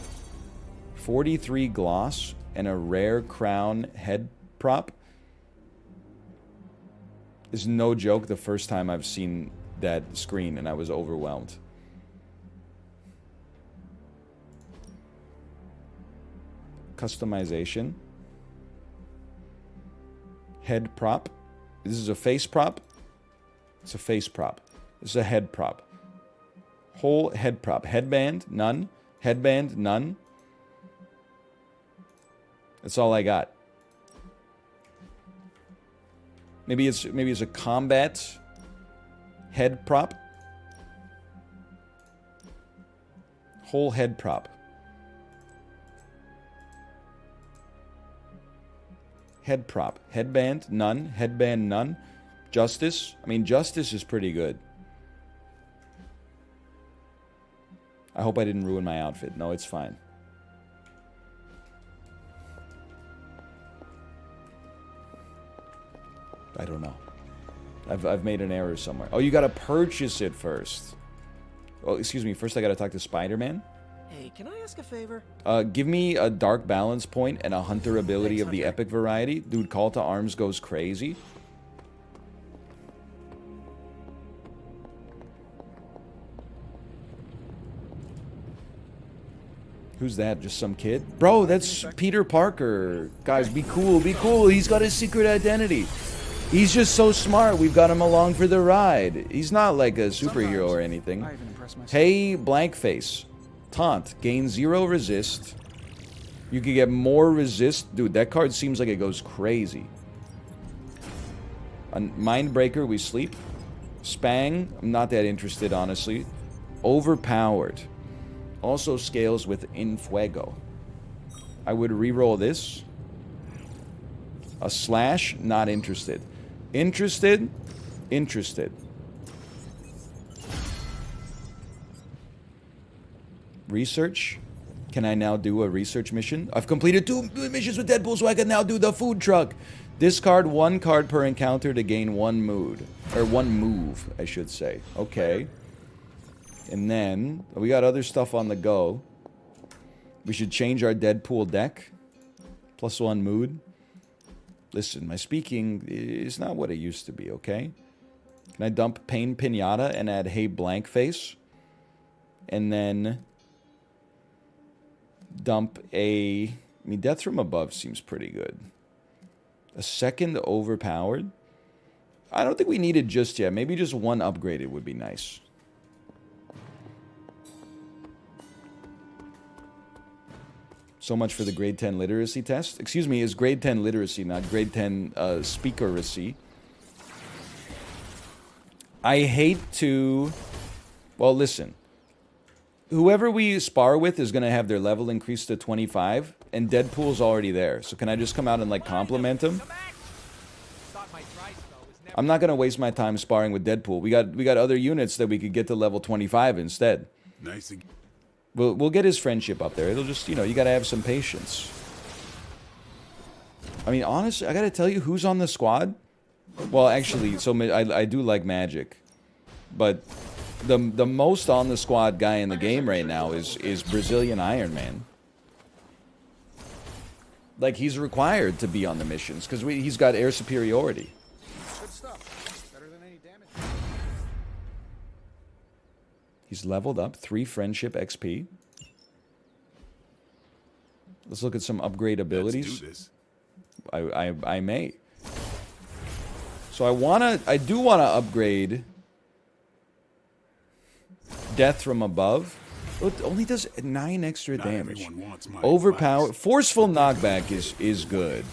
43 gloss and a rare crown head prop. Is no joke the first time I've seen that screen and I was overwhelmed. Customization. Head prop. This is a face prop. It's a face prop. This is a head prop. Whole head prop. Headband, none. Headband, none. That's all I got. Maybe it's a combat head prop. Whole head prop. Head prop. Headband, none. Headband, none. Justice. I mean, Justice is pretty good. I hope I didn't ruin my outfit. No, it's fine. I don't know. I've made an error somewhere. Oh, you gotta purchase it first. Oh, excuse me. First I gotta talk to Spider-Man. Hey, can I ask a favor? Give me a Dark Balance point and a Hunter ability Thanks, of the Hunter. epic variety. Dude, Call to Arms goes crazy. Who's that? Just some kid? Bro, that's Peter Parker. Guys, be cool, be cool. He's got his secret identity. He's just so smart. We've got him along for the ride. He's not like a superhero or anything. I even impressed myself. Hey, Blankface. Taunt. Gain 0 resist. You can get more resist. Dude, that card seems like it goes crazy. Mindbreaker, we sleep. Spang, I'm not that interested, honestly. Overpowered. Also scales with Infuego. I would reroll this. A slash, not interested. Interested? Interested. Research. Can I now do a research mission? I've completed 2 missions with Deadpool, so I can now do the food truck. Discard 1 card per encounter to gain 1 mood. Or 1 move, I should say. Okay. And then, we got other stuff on the go. We should change our Deadpool deck. +1 mood. Listen, my speaking is not what it used to be, okay? Can I dump Pain Pinata and add Hey Blankface? And then dump a... I mean, Death from Above seems pretty good. A second Overpowered? I don't think we need it just yet. Maybe just 1 upgraded would be nice. So much for the grade 10 literacy test. Excuse me, is grade 10 literacy, not grade 10 speakeracy. I hate to... Well, listen. Whoever we spar with is going to have their level increased to 25, and Deadpool's already there. So can I just come out and, like, compliment him? I'm not going to waste my time sparring with Deadpool. We got other units that we could get to level 25 instead. Nice. We'll get his friendship up there. It'll just, you know, you gotta have some patience. I mean, honestly, I gotta tell you who's on the squad. Well, actually, so I do like Magic. But the most on the squad guy in the game right now is Brazilian Iron Man. Like, he's required to be on the missions, because he's got air superiority. Good stuff. Better than any damage. He's leveled up. 3 friendship XP. Let's look at some upgrade abilities. Let's do this. I may. So I do wanna upgrade Death from Above. Oh, it only does 9 extra Not damage. everyone wants my Overpower. advice. Forceful knockback is good.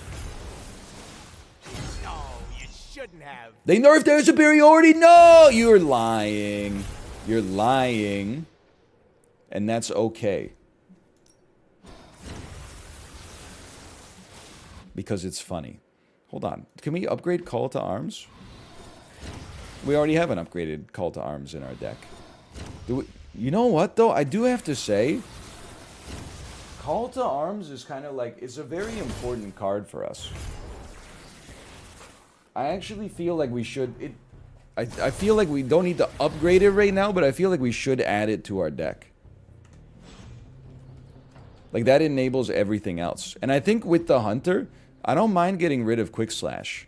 No, you shouldn't have. They nerfed their superiority. No, you're lying. You're lying. And that's okay. because it's funny. Hold on. Can we upgrade Call to Arms? We already have an upgraded Call to Arms in our deck. You know what, though? I do have to say, Call to Arms is kind of like, it's a very important card for us. I actually feel like we should... I feel like we don't need to upgrade it right now, but I feel like we should add it to our deck. Like, that enables everything else. And I think with the Hunter, I don't mind getting rid of Quick Slash.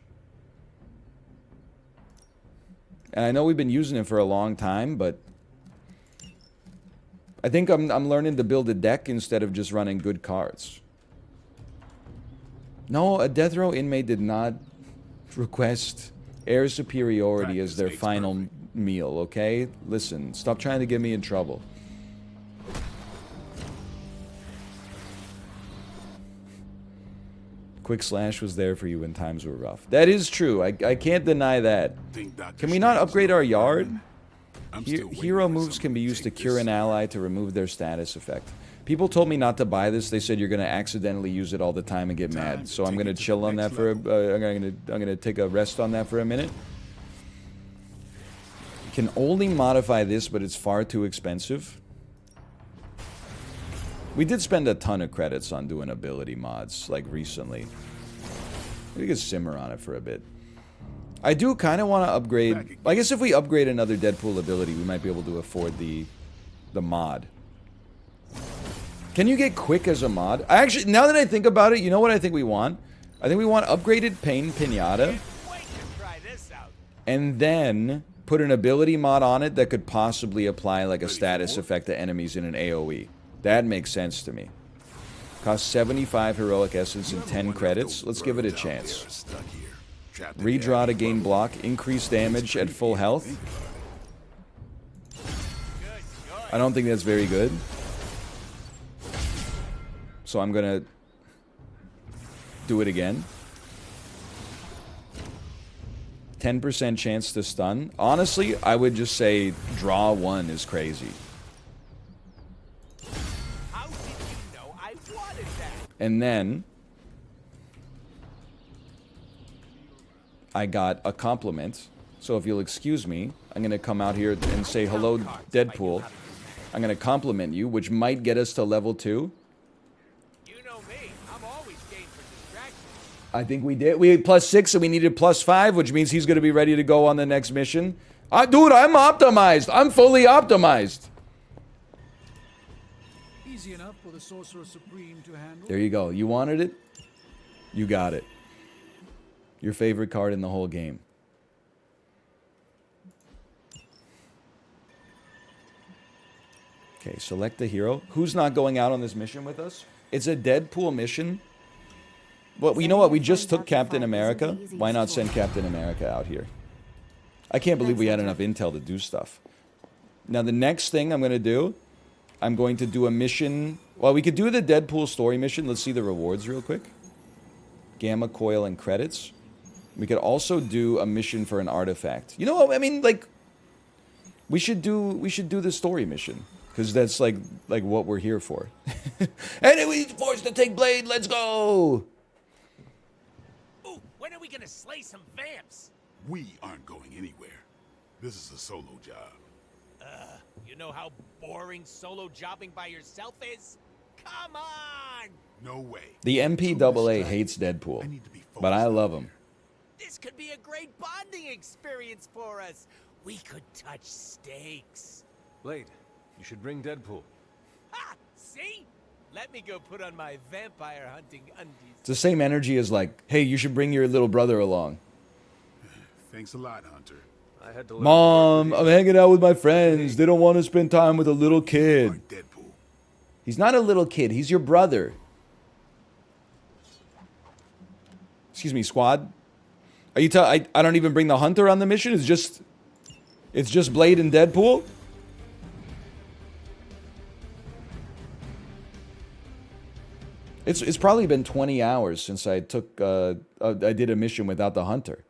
And I know we've been using it for a long time, but... I think I'm learning to build a deck instead of just running good cards. No, a death row inmate did not request air superiority as their final meal, okay? Listen, stop trying to get me in trouble. Quick Slash was there for you when times were rough. That is true. I can't deny that. Can we not upgrade our yard? Hero moves can be used to cure an ally to remove their status effect. People told me not to buy this. They said you're going to accidentally use it all the time and get mad. So I'm going to chill on that for I'm going to take a rest on that for a minute. You can only modify this, but it's far too expensive. We did spend a ton of credits on doing ability mods, like, recently. We could simmer on it for a bit. I do kind of want to upgrade... I guess if we upgrade another Deadpool ability, we might be able to afford the mod. Can you get quick as a mod? I actually, now that I think about it, you know what I think we want? I think we want upgraded Pain Pinata. And then put an ability mod on it that could possibly apply like a status effect to enemies in an AoE. That makes sense to me. Costs 75 heroic essence and 10 credits. Let's give it a chance. Redraw to gain block, increase damage at full health. I don't think that's very good. So I'm gonna do it again. 10% chance to stun. Honestly, I would just say draw 1 is crazy. How did you know I wanted that? And then I got a compliment. So if you'll excuse me, I'm going to come out here and say hello, Deadpool. I'm going to compliment you, which might get us to level 2. You know me. I'm always game for distractions. I think we did. We had +6 and we needed +5, which means he's going to be ready to go on the next mission. Dude, I'm optimized. I'm fully optimized. Easy enough for the Sorcerer Supreme to handle. There you go. You wanted it? You got it. Your favorite card in the whole game. Okay, select the hero. Who's not going out on this mission with us? It's a Deadpool mission. Well, you know what? We just took Captain America. Why not send Captain America out here? I can't believe we had enough intel to do stuff. Now, the next thing I'm going to do, I'm going to do a mission. Well, we could do the Deadpool story mission. Let's see the rewards real quick. Gamma coil and credits. We could also do a mission for an artifact. You know what? I mean, like, we should do the story mission. Because that's like what we're here for. Enemies forced to take blade, let's go! Ooh, when are we gonna slay some vamps? We aren't going anywhere. This is a solo job. You know how boring solo jobbing by yourself is? Come on! No way. The MPAA hates Deadpool. But I love him. This could be a great bonding experience for us. We could touch steaks. Blade, you should bring Deadpool. Ha! See? Let me go put on my vampire hunting undies. It's the same energy as like, hey, you should bring your little brother along. Thanks a lot, Hunter. I had to Mom, I'm hanging out with my friends. They don't want to spend time with a little kid. He's not a little kid. He's your brother. Excuse me, squad. Are you I don't even bring the Hunter on the mission? It's just Blade and Deadpool? It's probably been 20 hours since I took I did a mission without the Hunter.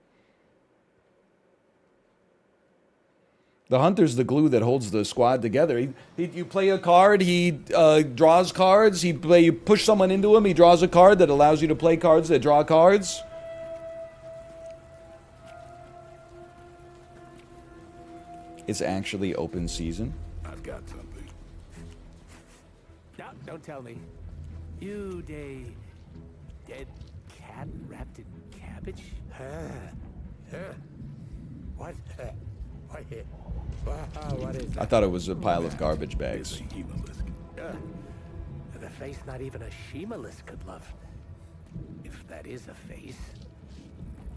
The hunter's the glue that holds the squad together. You play a card, he draws cards. You push someone into him, he draws a card that allows you to play cards that draw cards. It's actually open season. I've got something. No, don't tell me. You dead cat wrapped in cabbage? What? What is that? I thought it was a pile of garbage bags. The face not even a Shemalisk could love. If that is a face.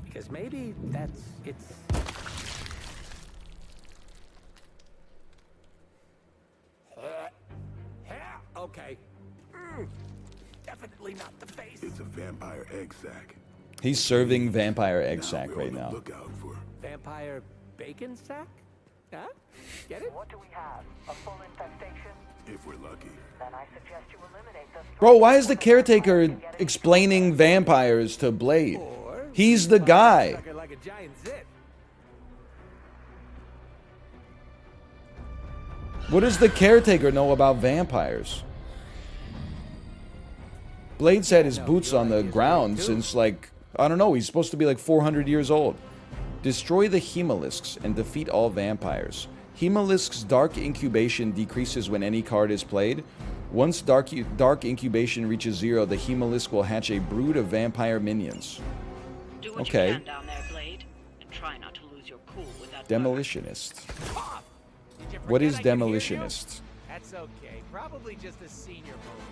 Because maybe it's... Okay. Definitely not the face. It's a vampire egg sack. He's serving vampire egg sack right now. Look out for vampire bacon sack? Huh? Get it? What do we have? A full infestation? if we're lucky. Then I suggest you eliminate the Bro, why is the caretaker explaining vampires to Blade? He's the guy. Like a giant zit. What does the caretaker know about vampires? Blade's had his boots on the ground since, like, I don't know, he's supposed to be like 400 years old. Destroy the Hemalisks and defeat all vampires. Hemalisk's dark incubation decreases when any card is played. Once dark incubation reaches 0, the Hemalisk will hatch a brood of vampire minions. Do what you can down there, Blade, and try not to lose your cool with that. Demolitionist. What is Demolitionist? That's okay. Probably just a senior moment.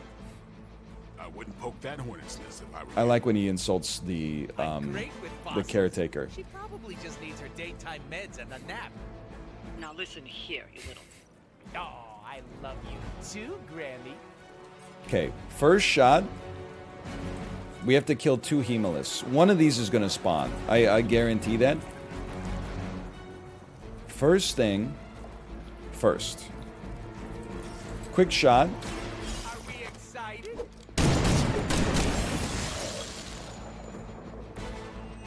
I wouldn't poke that hornet's nest if I were I like when he insults the caretaker. She probably just needs her daytime meds and a nap. Now listen here, you little... Oh, I love you too, Granny. Okay, first shot. We have to kill 2 Hemalisks. One of these is going to spawn. I guarantee that. First thing first. Quick shot. Are we excited?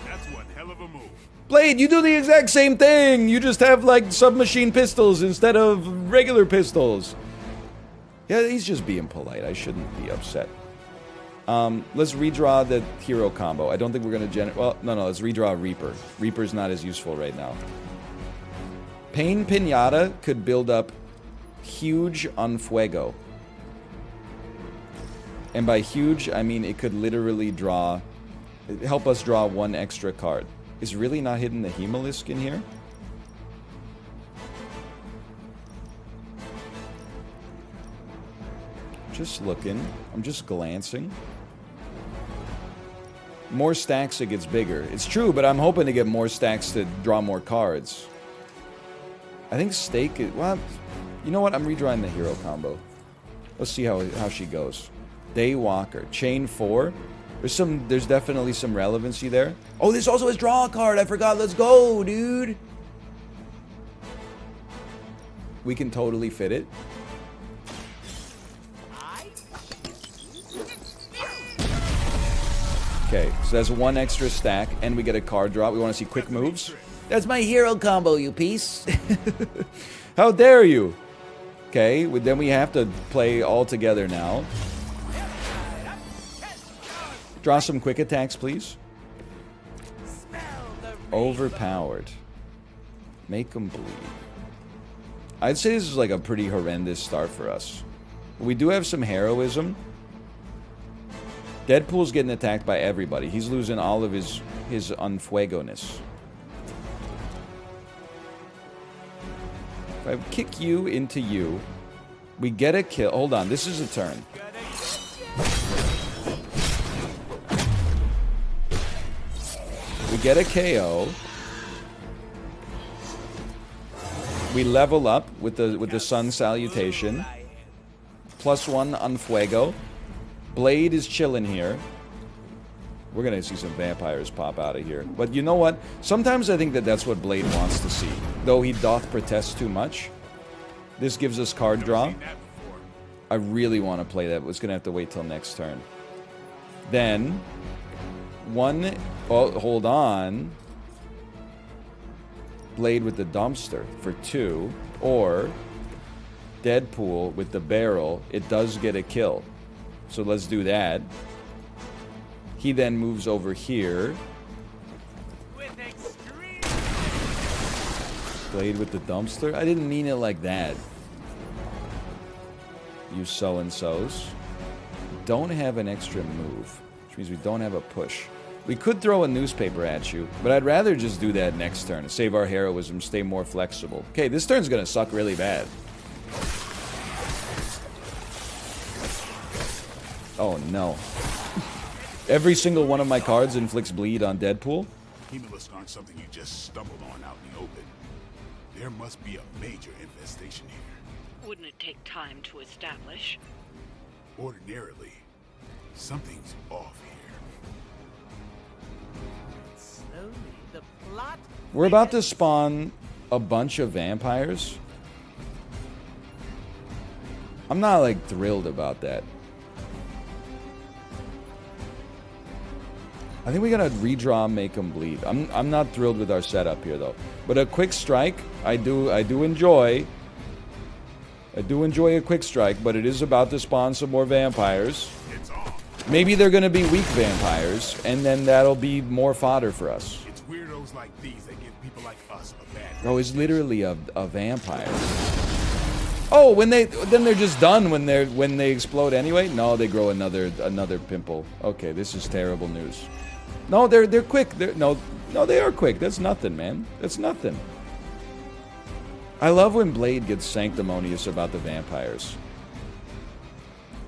That's one hell of a move. Blade, you do the exact same thing. You just have like submachine pistols instead of regular pistols. Yeah, he's just being polite. I shouldn't be upset. Let's redraw the hero combo. I don't think we're going to generate... Well, no, let's redraw Reaper. Reaper's not as useful right now. Pain Pinata could build up huge on Fuego. And by huge, I mean it could literally draw... help us draw 1 extra card. Is really not hitting the Hemalisk in here? Just looking. I'm just glancing. More stacks, it gets bigger. It's true, but I'm hoping to get more stacks to draw more cards. I think Stake is... Well, you know what? I'm redrawing the hero combo. Let's see how she goes. Daywalker. Chain 4. There's definitely some relevancy there. Oh, this also has draw a card. I forgot. Let's go, dude. We can totally fit it. Okay, so that's 1 extra stack, and we get a card drop. We want to see quick moves. That's my hero combo, you piece. How dare you? Okay, then we have to play all together now. Draw some quick attacks, please. Overpowered. Make them bleed. I'd say this is like a pretty horrendous start for us. We do have some heroism. Deadpool's getting attacked by everybody. He's losing all of his unfuego-ness. If I kick you into you, we get a kill. Hold on, this is a turn. We get a KO. We level up with the sun salutation. +1 on Fuego. Blade is chilling here. We're gonna see some vampires pop out of here. But you know what? Sometimes I think that's what Blade wants to see. Though he doth protest too much. This gives us card draw. I really want to play that. It's gonna have to wait till next turn. Then... Oh, hold on. Blade with the dumpster for 2, or Deadpool with the barrel. It does get a kill. So let's do that. He then moves over here. Blade with the dumpster? I didn't mean it like that. You so-and-sos. Don't have an extra move, which means we don't have a push. We could throw a newspaper at you, but I'd rather just do that next turn. Save our heroism, stay more flexible. Okay, this turn's gonna suck really bad. Oh no. Every single one of my cards inflicts bleed on Deadpool. Hemolisks aren't something you just stumbled on out in the open. There must be a major infestation here. Wouldn't it take time to establish? Ordinarily, something's off here. Slowly, the plot. We're about to spawn a bunch of vampires. I'm not like thrilled about that. I think we gotta redraw, make them bleed. I'm not thrilled with our setup here though. But a quick strike, I do enjoy. I do enjoy a quick strike, but it is about to spawn some more vampires. Maybe they're gonna be weak vampires, and then that'll be more fodder for us. It's weirdos like these that give people like us a bad. Bro, it's literally a vampire. Oh, then they're just done when they explode anyway? No, they grow another pimple. Okay, this is terrible news. No, they're quick. No, they are quick. That's nothing, man. That's nothing. I love when Blade gets sanctimonious about the vampires.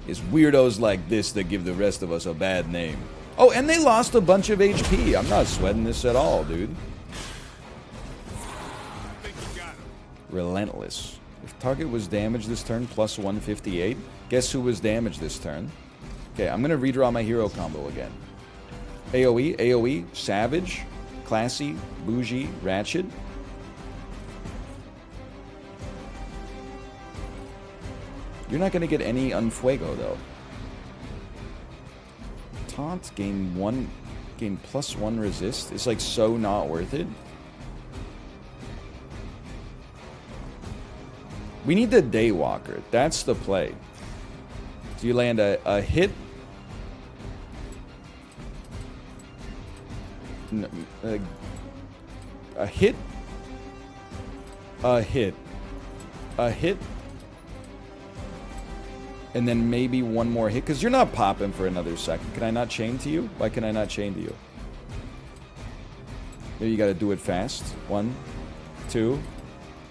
It's weirdos like this that give the rest of us a bad name. Oh, and they lost a bunch of HP. I'm not sweating this at all, dude. Relentless. If target was damaged this turn, plus 158. Guess who was damaged this turn? Okay, I'm gonna redraw my hero combo again. AoE, Savage, Classy, Bougie, Ratchet. You're not gonna get any Unfuego though. Taunt, gain +1 resist. It's like so not worth it. We need the Daywalker. That's the play. So you land a hit. A hit. A hit. A hit. And then maybe one more hit. Because you're not popping for another second. Can I not chain to you? Why can I not chain to you? Maybe you gotta do it fast. 1, 2,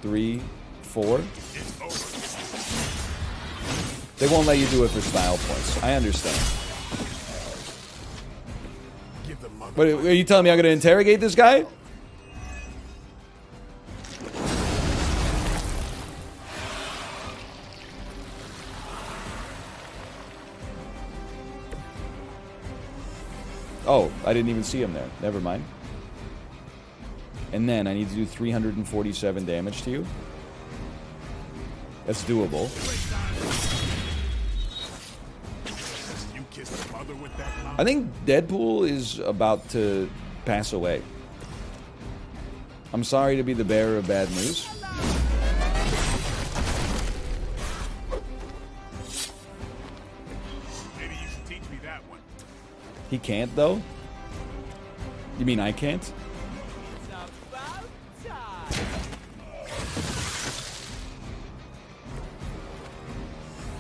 3, 4. They won't let you do it for style points. I understand. But are you telling me I'm going to interrogate this guy? Oh, I didn't even see him there. Never mind. And then I need to do 347 damage to you. That's doable. I think Deadpool is about to pass away. I'm sorry to be the bearer of bad news. Maybe you should teach me that one. He can't, though? You mean I can't?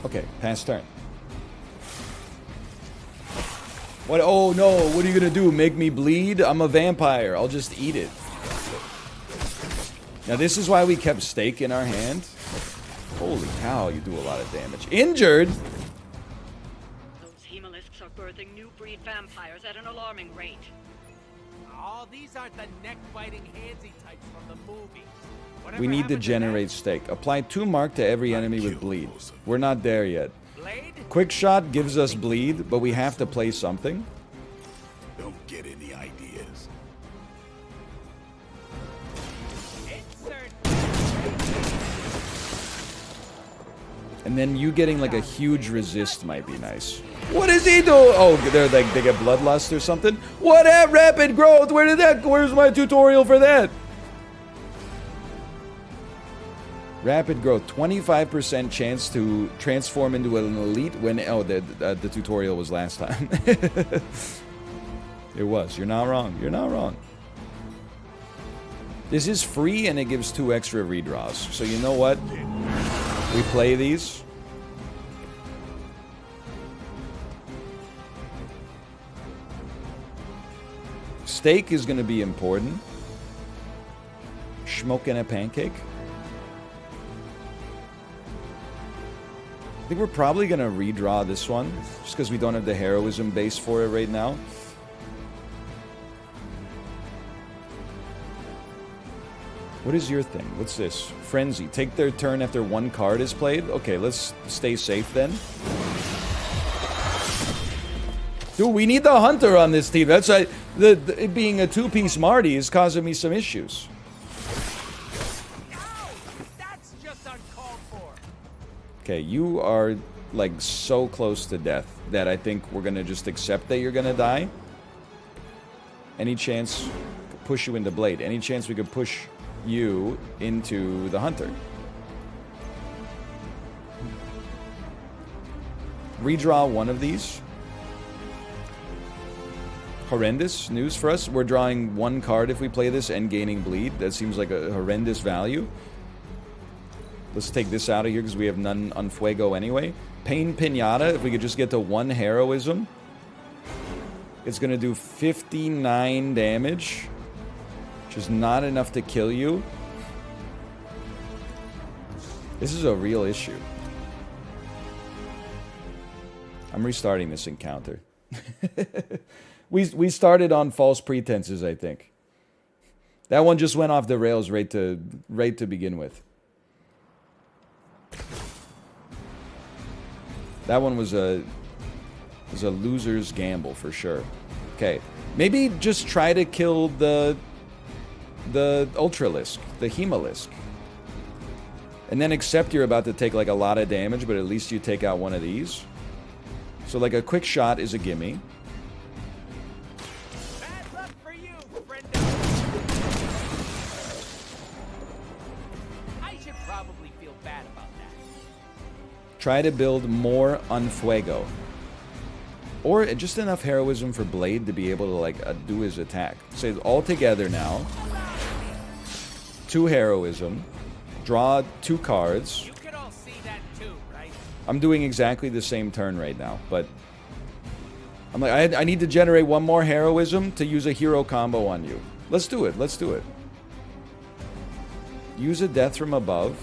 Okay, pass turn. What? Oh no, what are you gonna do? Make me bleed? I'm a vampire. I'll just eat it. Now this is why we kept steak in our hand. Holy cow, you do a lot of damage. Injured? Those hemolisks are birthing new breed vampires at an alarming rate. Oh, these aren't the neck-biting handsy types from the movie. Whatever We need to happened generate steak. Apply 2 mark to every enemy with bleed. We're not there yet. Quick shot gives us bleed, but we have to play something. Don't get any ideas. And then you getting like a huge resist might be nice. What does he do? Oh, they're like they get bloodlust or something. What at rapid growth? Where's my tutorial for that? Rapid growth, 25% chance to transform into an elite when... Oh, the tutorial was last time. It was. You're not wrong. You're not wrong. This is free and it gives 2 extra redraws. So you know what? We play these. Steak is going to be important. Smoking a pancake. I think we're probably going to redraw this one, just because we don't have the heroism base for it right now. What is your thing? What's this? Frenzy. Take their turn after 1 card is played? Okay, let's stay safe then. Dude, we need the hunter on this team. That's it being a 2-piece Marty is causing me some issues. Okay, you are like so close to death that I think we're gonna just accept that you're gonna die. Any chance push you into Blade? Any chance we could push you into the hunter? Redraw one of these. Horrendous news for us. We're drawing 1 card if we play this and gaining bleed. That seems like a horrendous value. Let's take this out of here because we have none on Fuego anyway. Pain Pinata, if we could just get to 1 heroism. It's going to do 59 damage. Which is not enough to kill you. This is a real issue. I'm restarting this encounter. We started on false pretenses, I think. That one just went off the rails right to begin with. That one was a loser's gamble for sure. Okay, maybe just try to kill the Ultralisk, the Hemalisk. And then accept you're about to take like a lot of damage, but at least you take out one of these. So like a quick shot is a gimme. Bad luck for you, friend. I should probably feel bad about that. Try to build more on Fuego. Or just enough heroism for Blade to be able to like do his attack. Say all together now. 2 heroism. Draw 2 cards. You can all see that too, right? I'm doing exactly the same turn right now, but I'm like, I need to generate 1 more heroism to use a hero combo on you. Let's do it. Let's do it. Use a death from above.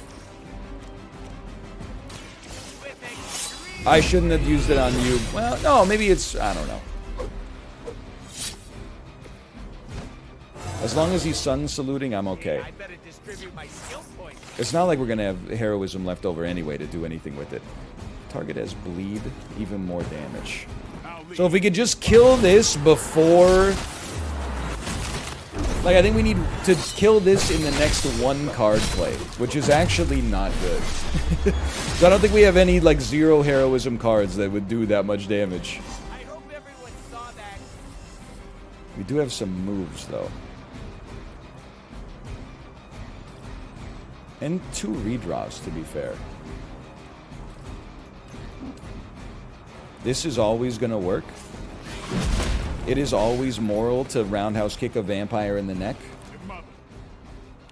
I shouldn't have used it on you. Well, no, maybe it's... I don't know. As long as he's sun saluting, I'm okay. It's not like we're going to have heroism left over anyway to do anything with it. Target has bleed, even more damage. So if we could just kill this before... Like, I think we need to kill this in the next 1 card play, which is actually not good. So I don't think we have any, like, 0 heroism cards that would do that much damage. I hope everyone saw that. We do have some moves, though. And 2 redraws, to be fair. This is always going to work. It is always moral to roundhouse kick a vampire in the neck.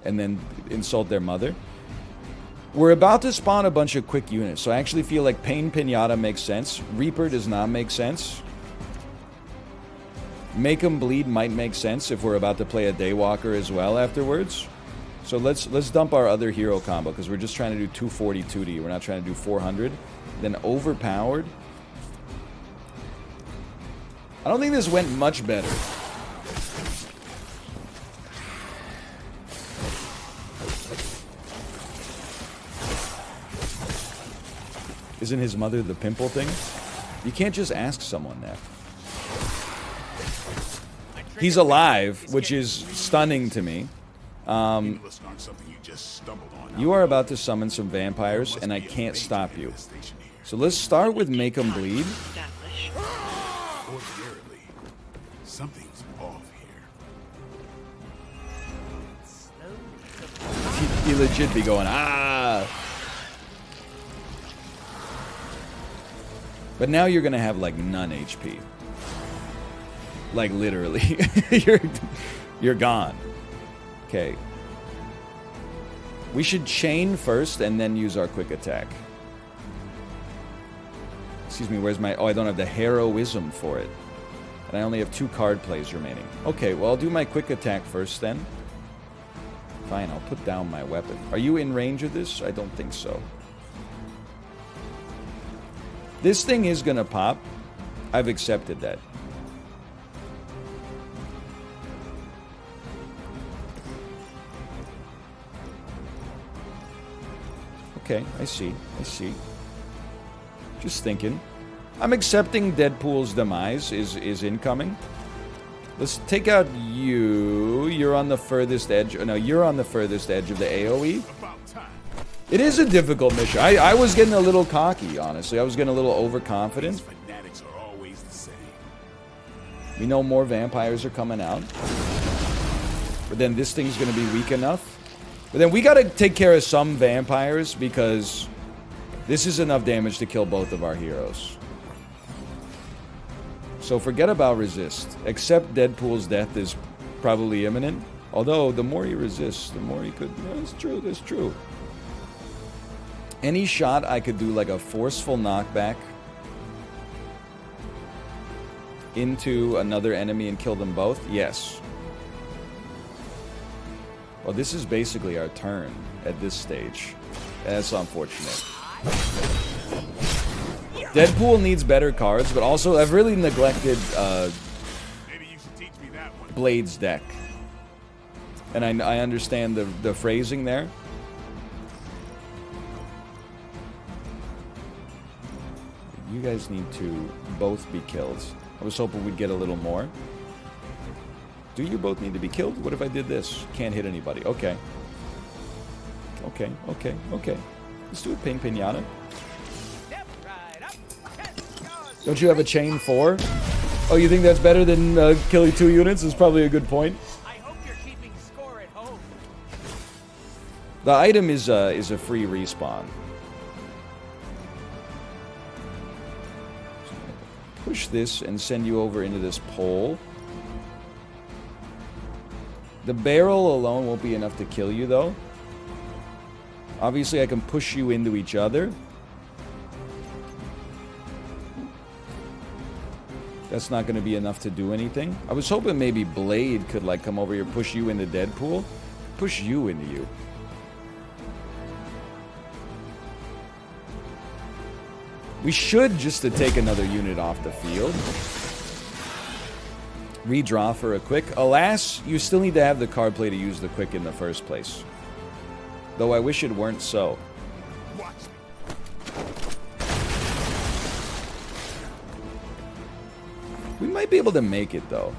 And then insult their mother. We're about to spawn a bunch of quick units, so I actually feel like Pain Pinata makes sense. Reaper does not make sense. Make 'em bleed might make sense if we're about to play a Daywalker as well afterwards. So let's dump our other hero combo, because we're just trying to do 242D. We're not trying to do 400. Then overpowered. I don't think this went much better. Isn't his mother the pimple thing? You can't just ask someone that. He's alive, which is stunning to me. You are about to summon some vampires, and I can't stop you. So let's start with make 'em bleed. Something's off here. he legit be going, ah. But now you're gonna have like none HP. Like literally, you're gone. Okay. We should chain first and then use our quick attack. Excuse me, where's my... Oh, I don't have the heroism for it. And I only have 2 card plays remaining. Okay, well, I'll do my quick attack first then. Fine, I'll put down my weapon. Are you in range of this? I don't think so. This thing is gonna pop. I've accepted that. Okay, I see. Just thinking. I'm accepting Deadpool's demise is incoming. Let's take out you. You're on the furthest edge. Oh, no, you're on the furthest edge of the AoE. It is a difficult mission. I was getting a little cocky, honestly. I was getting a little overconfident. Fanatics are always the same. We know more vampires are coming out. But then this thing's going to be weak enough. But then we gotta take care of some vampires because this is enough damage to kill both of our heroes. So forget about resist. Accept Deadpool's death is probably imminent. Although the more he resists, the more he could... No, that's true. Any shot I could do like a forceful knockback into another enemy and kill them both? Yes. Well, this is basically our turn at this stage. That's unfortunate. Deadpool needs better cards, but also I've really neglected Blade's deck. And I understand the phrasing there. You guys need to both be killed. I was hoping we'd get a little more. Do you both need to be killed? What if I did this? Can't hit anybody. Okay. Okay. Let's do it, Ping Pinata. Don't you have a chain 4? Oh, you think that's better than killing 2 units? Is probably a good point. I hope you're keeping score at home. The item is a free respawn. Push this and send you over into this pole. The barrel alone won't be enough to kill you, though. Obviously, I can push you into each other. That's not going to be enough to do anything. I was hoping maybe Blade could, like, come over here, push you into Deadpool. Push you into you. We should just to take another unit off the field. Redraw for a quick. Alas, you still need to have the card play to use the quick in the first place. Though I wish it weren't so. We might be able to make it, though.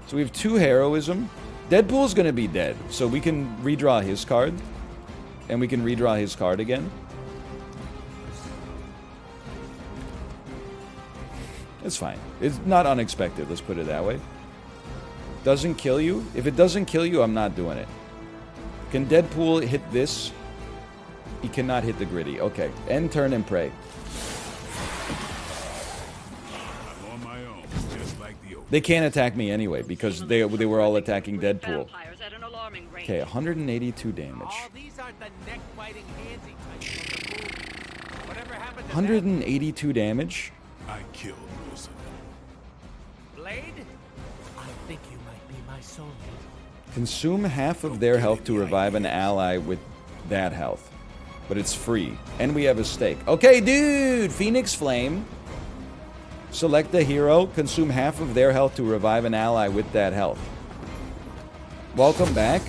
So we have 2 heroism. Deadpool's going to be dead, so we can redraw his card. And we can redraw his card again. It's fine. It's not unexpected, let's put it that way. Doesn't kill you? If it doesn't kill you, I'm not doing it. Can Deadpool hit this? He cannot hit the gritty. Okay. End turn and pray. I'm on my own, just like the old. They can't attack me anyway, because they were all attacking Deadpool. Okay, 182 damage. Oh, these aren't the neck-biting handsy types from the movie. Whatever happened to 182 damage? I killed most of them. Blade? I think you might be my soulmate. Consume half of their health to revive an ally with that health. But it's free. And we have a stake. Okay, dude! Phoenix Flame. Select a hero. Consume half of their health to revive an ally with that health. Welcome back.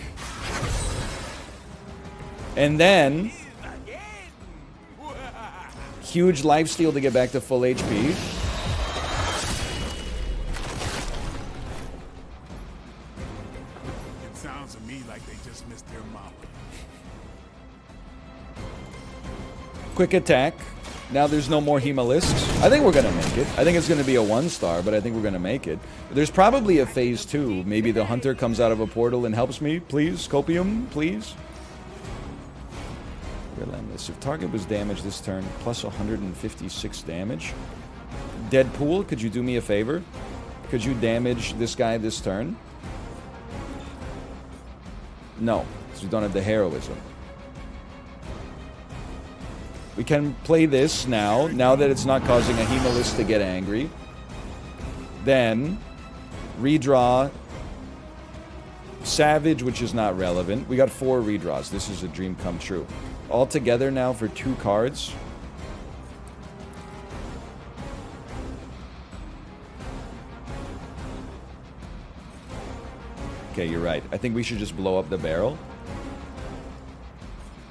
And then... huge lifesteal to get back to full HP. It sounds to me like they just missed their mama. Quick attack. Now there's no more Hemolisks. I think we're going to make it. I think it's going to be a 1-star, but I think we're going to make it. There's probably a phase 2. Maybe the hunter comes out of a portal and helps me. Please, Copium, please. Relentless. If target was damaged this turn, plus 156 damage. Deadpool, could you do me a favor? Could you damage this guy this turn? No, because we don't have the heroism. We can play this now that it's not causing a Hemalist to get angry. Then, redraw Savage, which is not relevant. We got 4 redraws. This is a dream come true. All together now for 2 cards. Okay, you're right. I think we should just blow up the barrel.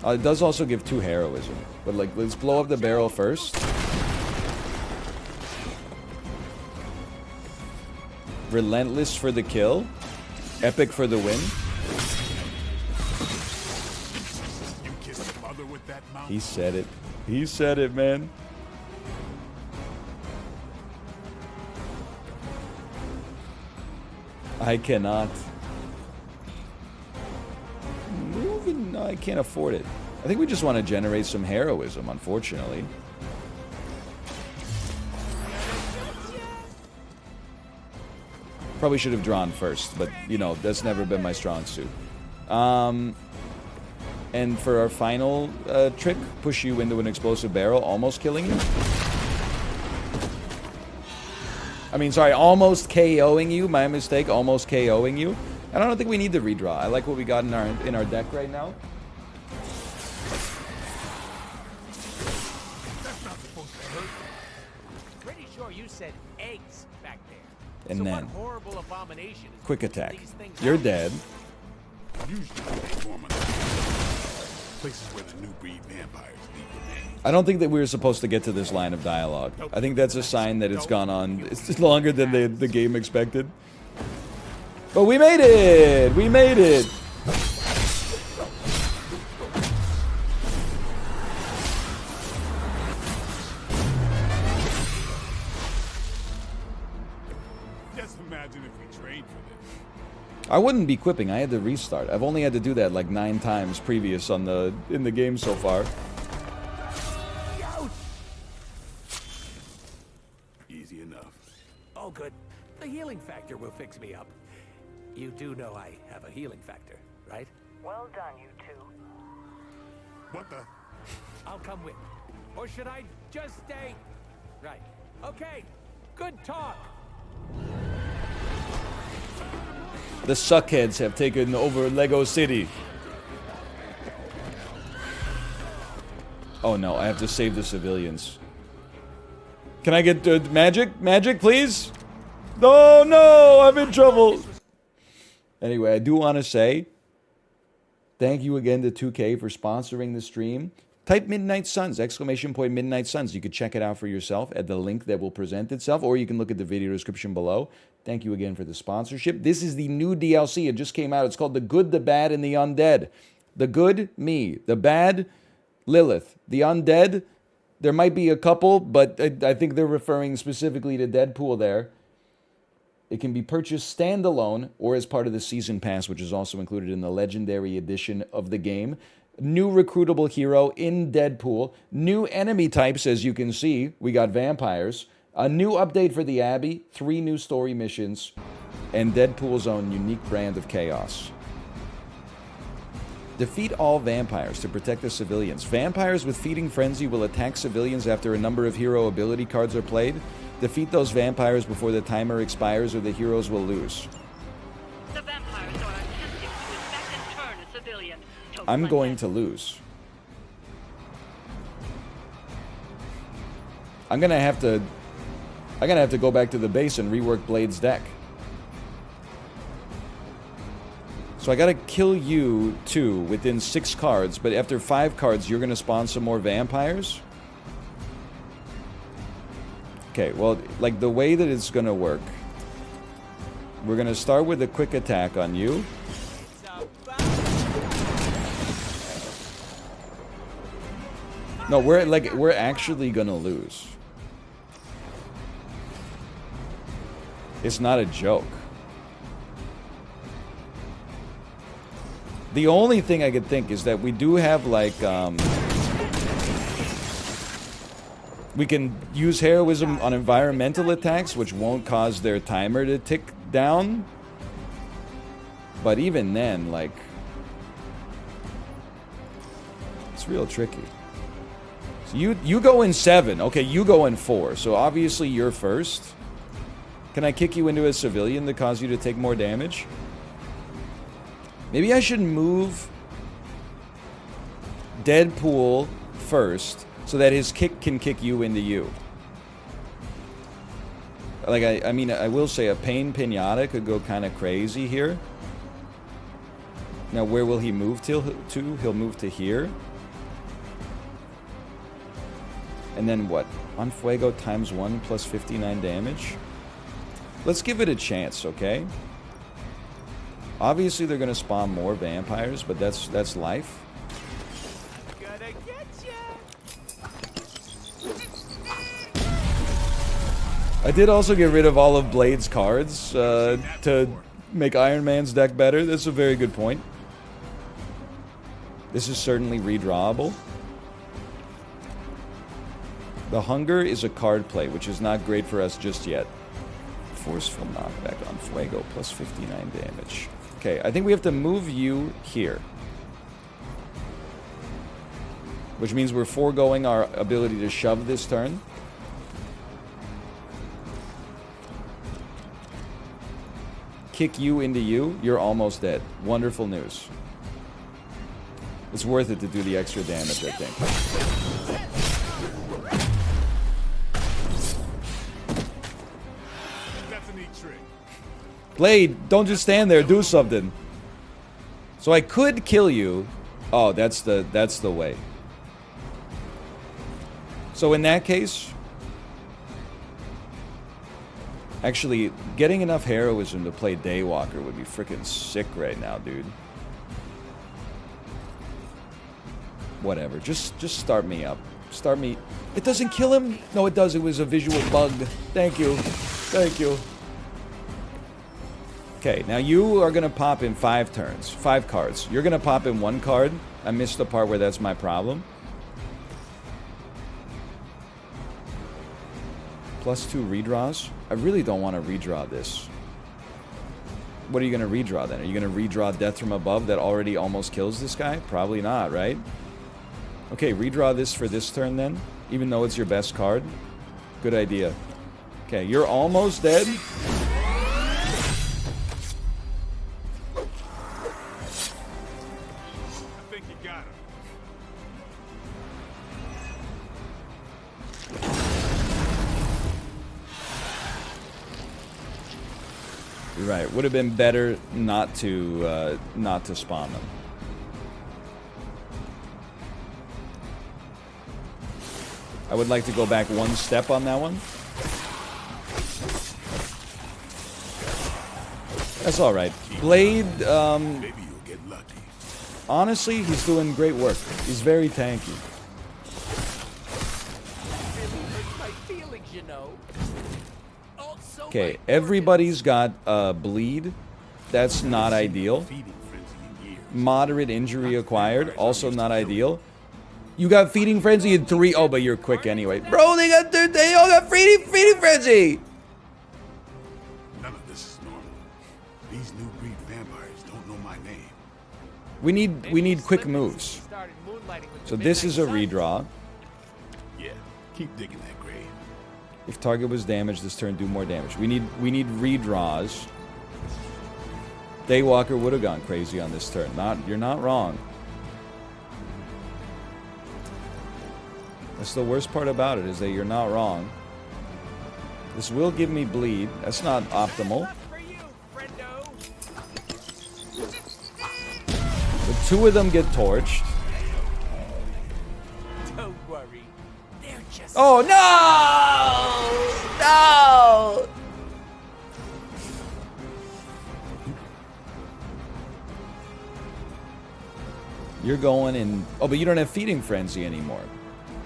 It does also give 2 heroism. But, like, let's blow up the barrel first. Relentless for the kill. Epic for the win. You kissed the mother with that mouth? He said it. He said it, man. I cannot. No, I can't afford it. I think we just want to generate some heroism, unfortunately. Probably should have drawn first, but, you know, that's never been my strong suit. And for our final trick, push you into an explosive barrel, almost killing you. I mean, sorry, almost KOing you. My mistake, almost KOing you. And I don't think we need the redraw. I like what we got in our deck right now. That's not supposed to hurt. Pretty sure you said eggs back there. And so then, what horrible abomination is quick attack. these things You're out? dead. Usually they form places where the new breed vampires leave remains. I don't think that we were supposed to get to this line of dialogue. I think that's a sign that it's gone on. It's longer than the game expected. But we made it! We made it! Just imagine if we trained for this. I wouldn't be quipping. I had to restart. I've only had to do that like 9 times previous in the game so far. Easy enough. Oh, good. The healing factor will fix me up. You do know I have a healing factor, right? Well done, you two. What the? I'll come with. Or should I just stay? Right. Okay. Good talk. The suckheads have taken over Lego City. Oh no, I have to save the civilians. Can I get magic? Magic, please? Oh no, I'm in trouble. Anyway, I do want to say thank you again to 2K for sponsoring the stream. Type Midnight Suns, ! Midnight Suns. You could check it out for yourself at the link that will present itself, or you can look at the video description below. Thank you again for the sponsorship. This is the new DLC. It just came out. It's called The Good, the Bad, and the Undead. The good, me. The bad, Lilith. The undead, there might be a couple, but I think they're referring specifically to Deadpool there. It can be purchased standalone or as part of the Season Pass, which is also included in the Legendary Edition of the game. New recruitable hero in Deadpool. New enemy types, as you can see. We got vampires. A new update for the Abbey. 3 new story missions. And Deadpool's own unique brand of chaos. Defeat all vampires to protect the civilians. Vampires with Feeding Frenzy will attack civilians after a number of hero ability cards are played. Defeat those vampires before the timer expires or the heroes will lose. The vampires are attempting to infect and turn a civilian. I'm going to lose. I'm gonna have to go back to the base and rework Blade's deck. So I gotta kill you 2 within 6 cards, but after 5 cards you're gonna spawn some more vampires? Okay, well, like the way that it's gonna work, we're gonna start with a quick attack on you. No, we're actually gonna lose. It's not a joke. The only thing I could think is that we do have like We can use heroism on environmental attacks, which won't cause their timer to tick down. But even then, like, it's real tricky. So you go in 7. Okay, you go in 4. So obviously you're first. Can I kick you into a civilian to cause you to take more damage? Maybe I should move Deadpool first so that his kick can kick you into you. Like, I mean, I will say a Pain Pinata could go kind of crazy here. Now, where will he move to? He'll move to here. And then what? On Fuego times 1 plus 59 damage? Let's give it a chance, okay? Obviously, they're going to spawn more vampires, but that's life. Gonna get ya. I did also get rid of all of Blade's cards to make Iron Man's deck better. That's a very good point. This is certainly redrawable. The Hunger is a card play, which is not great for us just yet. Forceful knockback on Fuego, plus 59 damage. Okay, I think we have to move you here. Which means we're foregoing our ability to shove this turn. Kick you into you. You're almost dead. Wonderful news. It's worth it to do the extra damage, I think. That's a neat trick. Blade, don't just stand there. Do something. So I could kill you. Oh, that's the way. So in that case, actually, getting enough heroism to play Daywalker would be freaking sick right now, dude. Whatever. Just start me up. Start me. It doesn't kill him? No, it does. It was a visual bug. Thank you. Thank you. Okay, now you are going to pop in 5 turns. 5 cards. You're going to pop in 1 card. I missed the part where that's my problem. Plus 2 redraws. I really don't want to redraw this. What are you going to redraw then? Are you going to redraw Death from Above that already almost kills this guy? Probably not, right? Okay, redraw this for this turn then, even though it's your best card. Good idea. Okay, you're almost dead. I think you got him. You're right. Would have been better not to spawn them. I would like to go back 1 step on that one. That's all right. Blade. Maybe you'll get lucky. Honestly, he's doing great work. He's very tanky. Really hurts my feelings, you know. Also, Okay, everybody's got bleed. That's not ideal. Moderate injury acquired. Also not ideal. You got Feeding Frenzy in 3. Oh, but you're quick anyway. Bro, they all got Feeding Frenzy. None of this is normal. These new breed vampires don't know my name. We need quick moves. So this is a redraw. Yeah, keep digging that grave. If target was damaged this turn, do more damage. We need redraws. Daywalker would have gone crazy on this turn. You're not wrong. That's the worst part about it, is that you're not wrong. This will give me bleed. That's not optimal. The 2 of them get torched. Don't worry. They're just... Oh, no! No! You're going in... Oh, but you don't have Feeding Frenzy anymore.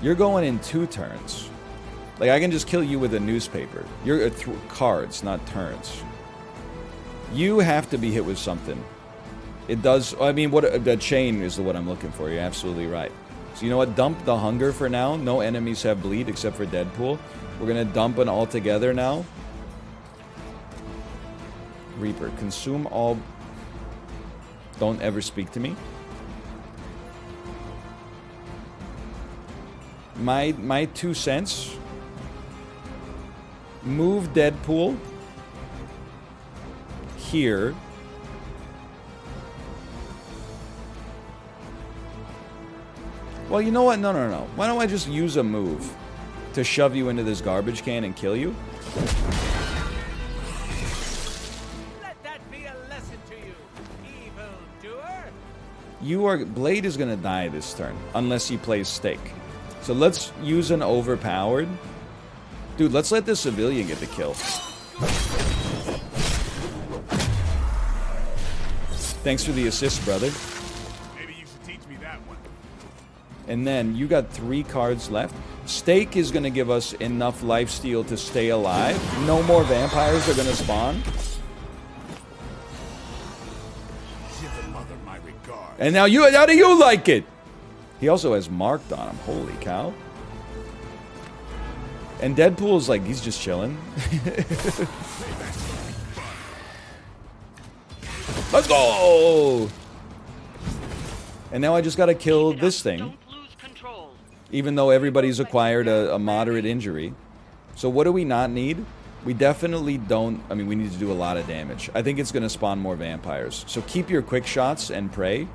You're going in 2 turns. Like, I can just kill you with a newspaper. You're cards, not turns. You have to be hit with something. It does... I mean, what the chain is what I'm looking for. You're absolutely right. So you know what? Dump the hunger for now. No enemies have bleed except for Deadpool. We're gonna dump an all together now. Reaper, consume all. Don't ever speak to me. My 2 cents. Move Deadpool here. Well, you know what? No. Why don't I just use a move to shove you into this garbage can and kill you? Let that be a lesson to you, evildoer. Blade is gonna die this turn unless he plays Stake. So let's use an overpowered. Dude, let's let this civilian get the kill. Thanks for the assist, brother. Maybe you should teach me that one. And then you got 3 cards left. Stake is going to give us enough lifesteal to stay alive. No more vampires are going to spawn. Give the mother my regard. And now how do you like it? He also has marked on him. Holy cow. And Deadpool's like, he's just chilling. Let's go! And now I just gotta kill this thing. Even though everybody's acquired a moderate injury. So what do we not need? We definitely don't... I mean, we need to do a lot of damage. I think it's gonna spawn more vampires. So keep your quick shots and pray.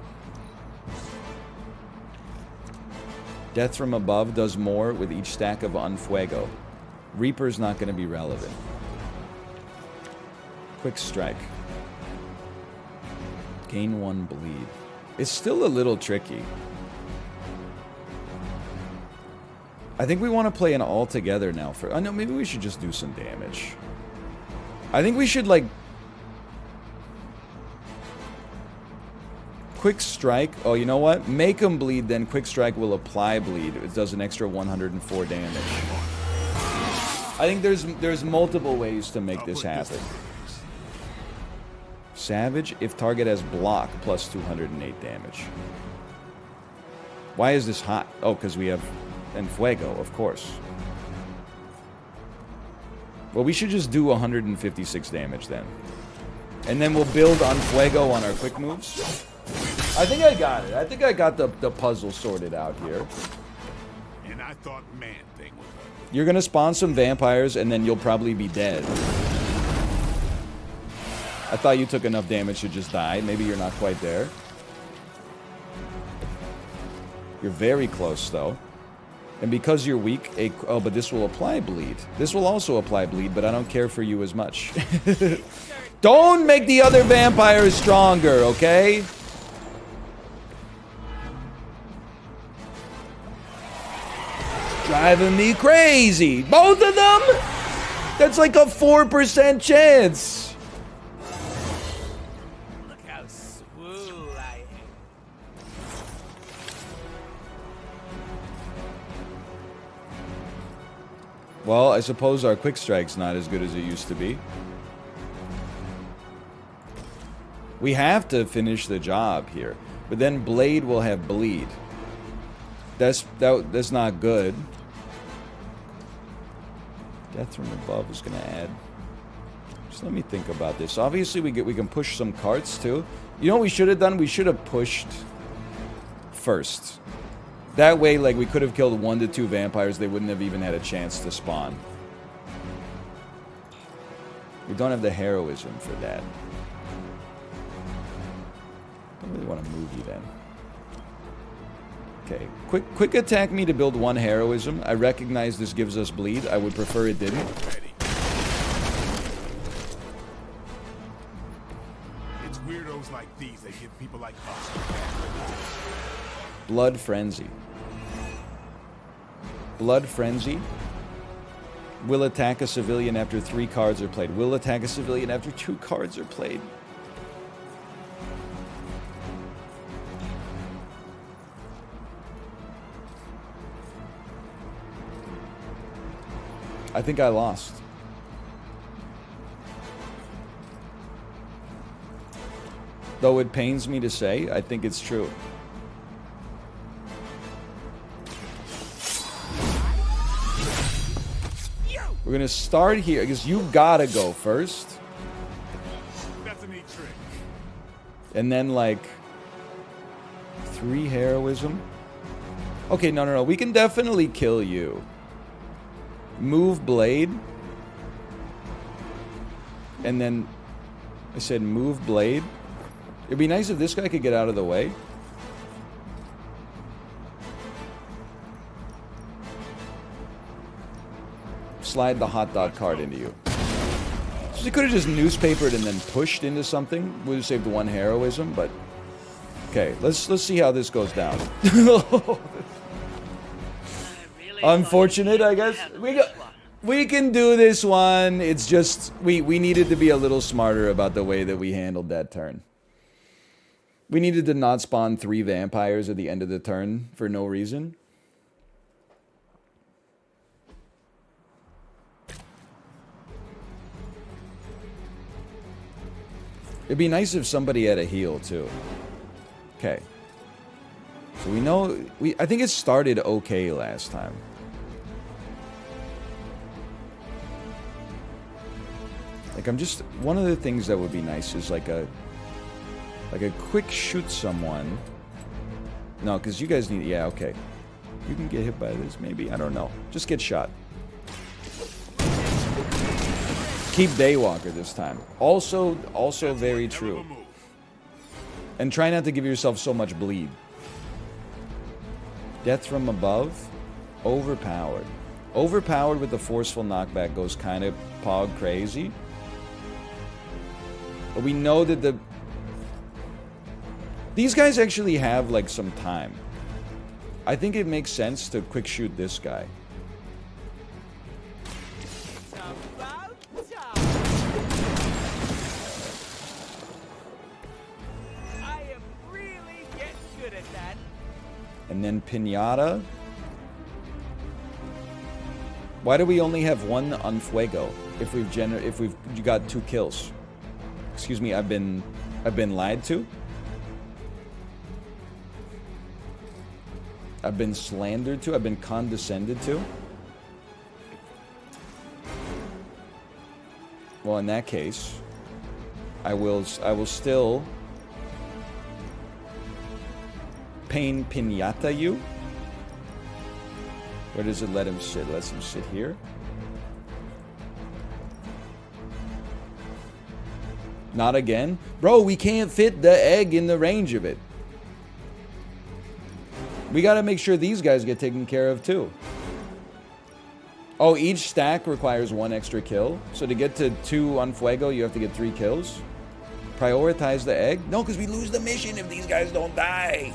Death from above does more with each stack of Unfuego. Reaper's not going to be relevant. Quick strike. Gain 1 bleed. It's still a little tricky. I think we want to play an all together now for... I know, maybe we should just do some damage. I think we should, like... Quick strike. Oh, you know what? Make him bleed, then quick strike will apply bleed. It does an extra 104 damage. I think there's multiple ways to make this happen. Savage, if target has block, plus 208 damage. Why is this hot? Oh, because we have Enfuego, of course. Well, we should just do 156 damage then. And then we'll build on Fuego on our quick moves. I think I got it. I think I got the puzzle sorted out here. And I thought Man-Thing was up. You're gonna spawn some vampires and then you'll probably be dead. I thought you took enough damage to just die. Maybe you're not quite there. You're very close though. And because you're weak, oh, but this will apply bleed. This will also apply bleed, but I don't care for you as much. Don't make the other vampires stronger, okay? Driving me crazy. Both of them? That's like a 4% chance. Look how swole I am. Well, I suppose our quick strike's not as good as it used to be. We have to finish the job here. But then Blade will have bleed. That's not good. Death from above is gonna add. Just let me think about this. Obviously we can push some carts too. You know what we should have done? We should have pushed first. That way, like, we could have killed 1 to 2 vampires. They wouldn't have even had a chance to spawn. We don't have the heroism for that. Don't really want to move you then. Okay, quick attack me to build 1 heroism. I recognize this gives us bleed. I would prefer it didn't. It's weirdos like these that give people like us. Blood Frenzy. Blood Frenzy will attack a civilian after 3 cards are played. Will attack a civilian after 2 cards are played. I think I lost. Though it pains me to say, I think it's true. We're gonna start here, because you gotta go first. That's a neat trick. And then, like, 3 heroism. Okay, no. We can definitely kill you. Move blade. And then, I said move blade. It'd be nice if this guy could get out of the way. Slide the hot dog cart into you. So he could have just newspapered and then pushed into something. Would have saved 1 heroism, but okay, let's see how this goes down. Unfortunate, I guess. We can do this one. It's just we needed to be a little smarter about the way that we handled that turn. We needed to not spawn 3 vampires at the end of the turn for no reason. It'd be nice if somebody had a heal, too. Okay. So we know... I think it started okay last time. Like, I'm just... One of the things that would be nice is, like a quick shoot someone. No, because you guys need... Yeah, okay. You can get hit by this, maybe. I don't know. Just get shot. Keep Daywalker this time. Also very true. And try not to give yourself so much bleed. Death from above. Overpowered. Overpowered with the forceful knockback goes kind of pog crazy. But we know that these guys actually have, like, some time. I think it makes sense to quick shoot this guy. And then Pinata. Why do we only have 1 on Fuego if we've got 2 kills? Excuse me, I've been lied to. I've been slandered to. I've been condescended to. Well, in that case, I will still pain pinata you. Where does it let him sit? Lets him sit here. Not again? Bro, we can't fit the egg in the range of it. We gotta make sure these guys get taken care of too. Oh, each stack requires 1 extra kill. So to get to 2 on Fuego, you have to get 3 kills. Prioritize the egg? No, because we lose the mission if these guys don't die.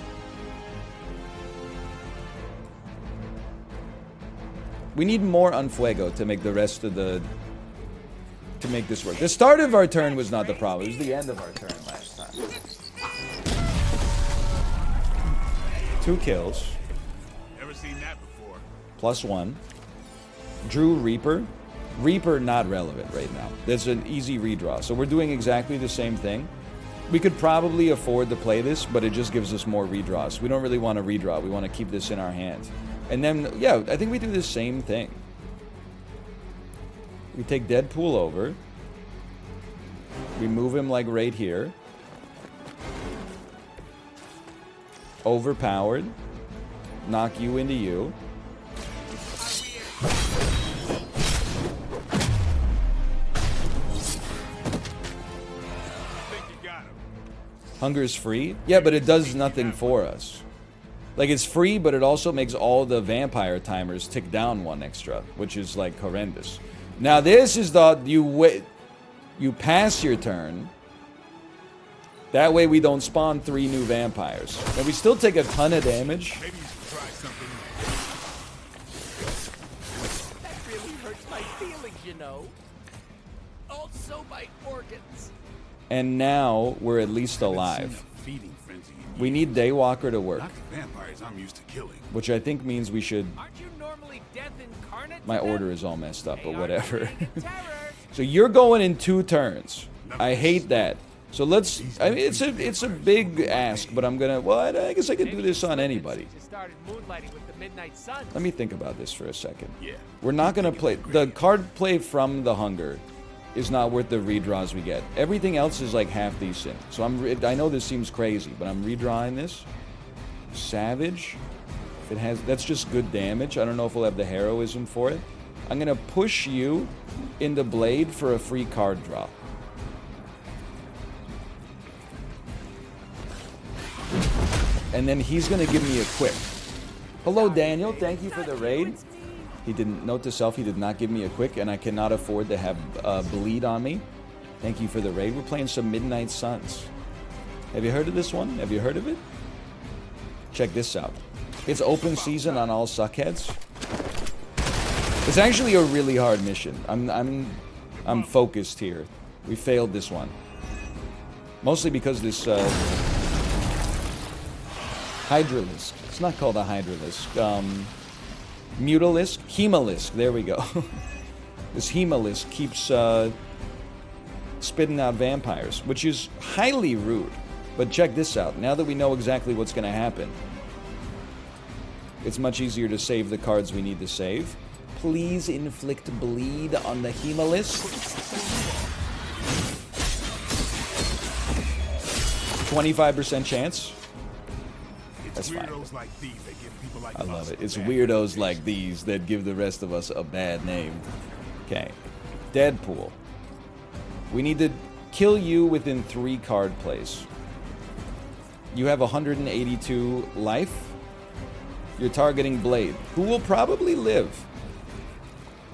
We need more on Fuego to make the rest of the... to make this work. The start of our turn was not the problem. It was the end of our turn last time. 2 kills. Never seen that before. +1. Drew Reaper. Reaper not relevant right now. There's an easy redraw. So we're doing exactly the same thing. We could probably afford to play this, but it just gives us more redraws. We don't really want to redraw. We want to keep this in our hands. And then, yeah, I think we do the same thing. We take Deadpool over. We move him, like, right here. Overpowered. Knock you into you. Hunger's free? Yeah, but it does nothing for us. Like, it's free, but it also makes all the vampire timers tick down 1 extra, which is, like, horrendous. Now, this is the... You pass your turn. That way we don't spawn 3 new vampires. And we still take a ton of damage. Maybe you should try something. That really hurts my feelings, you know. Also my organs. And now we're at least alive. We need Daywalker to work. Not the vampires I'm used to killing. Which I think means we should... Aren't you normally death incarnate? My order is all messed up, but whatever. So you're going in 2 turns. I hate that. So let's. I mean, it's a big ask, but I'm gonna. Well, I guess I could do this on anybody. Just started moonlighting with the Midnight Sun. Let me think about this for a second. Yeah. We're not gonna play the card play from the Hunger. Is not worth the redraws we get. Everything else is like half decent. So I know this seems crazy, but I'm redrawing this. Savage. If it has, that's just good damage. I don't know if we'll have the heroism for it. I'm gonna push you into Blade for a free card draw. And then he's gonna give me a quick. Hello, Daniel. Thank you for the raid. He didn't, note to self, he did not give me a quick, and I cannot afford to have bleed on me. Thank you for the raid. We're playing some Midnight Suns. Have you heard of this one? Have you heard of it? Check this out. It's open season on all suckheads. It's actually a really hard mission. I'm focused here. We failed this one. Mostly because this Hydralisk. It's not called a Hydralisk. Mutalisk? Hemalisk, there we go. This Hemalisk keeps spitting out vampires, which is highly rude. But check this out. Now that we know exactly what's going to happen, it's much easier to save the cards we need to save. Please inflict bleed on the Hemalisk. 25% chance. That's fine. I love it. It's weirdos like these that give the rest of us a bad name. Okay. Deadpool. We need to kill you within 3 card plays. You have 182 life. You're targeting Blade, who will probably live.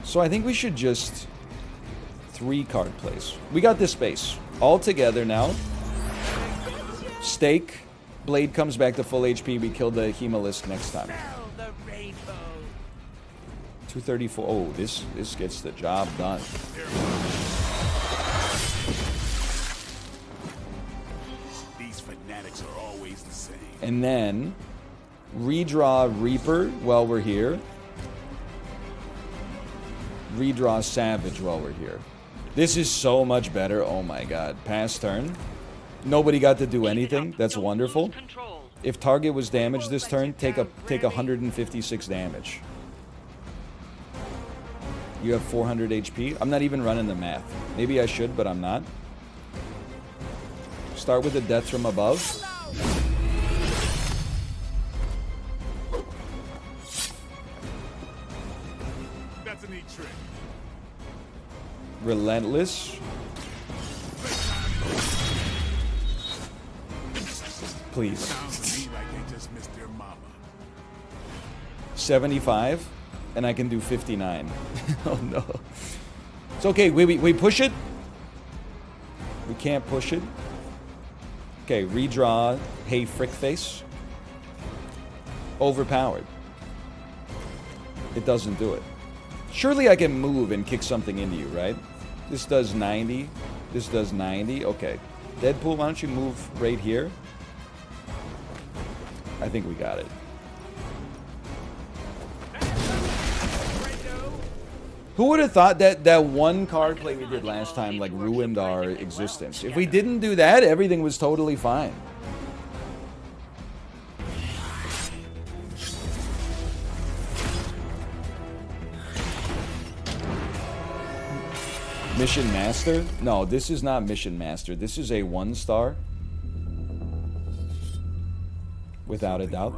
So I think we should just 3 card plays. We got this space. All together now. Stake. Blade comes back to full HP. We kill the Hemalisk next time. 234. Oh, this gets the job done. These fanatics are always the same. And then redraw Reaper while we're here. Redraw Savage while we're here. This is so much better. Oh my god. Pass turn. Nobody got to do anything. That's wonderful. If target was damaged this turn, take 156 damage. You have 400 HP. I'm not even running the math. Maybe I should, but I'm not. Start with the death from above. That's a neat trick. Relentless. Please. Sounds to me like they just missed their mama. 75, and I can do 59. Oh no. It's okay. We push it. We can't push it. Okay, redraw. Hey, frick face. Overpowered. It doesn't do it. Surely I can move and kick something into you, right? This does 90. This does 90. Okay. Deadpool, why don't you move right here? I think we got it. Who would have thought that that one card play we did last time like ruined our existence? If we didn't do that, everything was totally fine. Mission Master? No, this is not Mission Master. This is a 1-star. Without a doubt.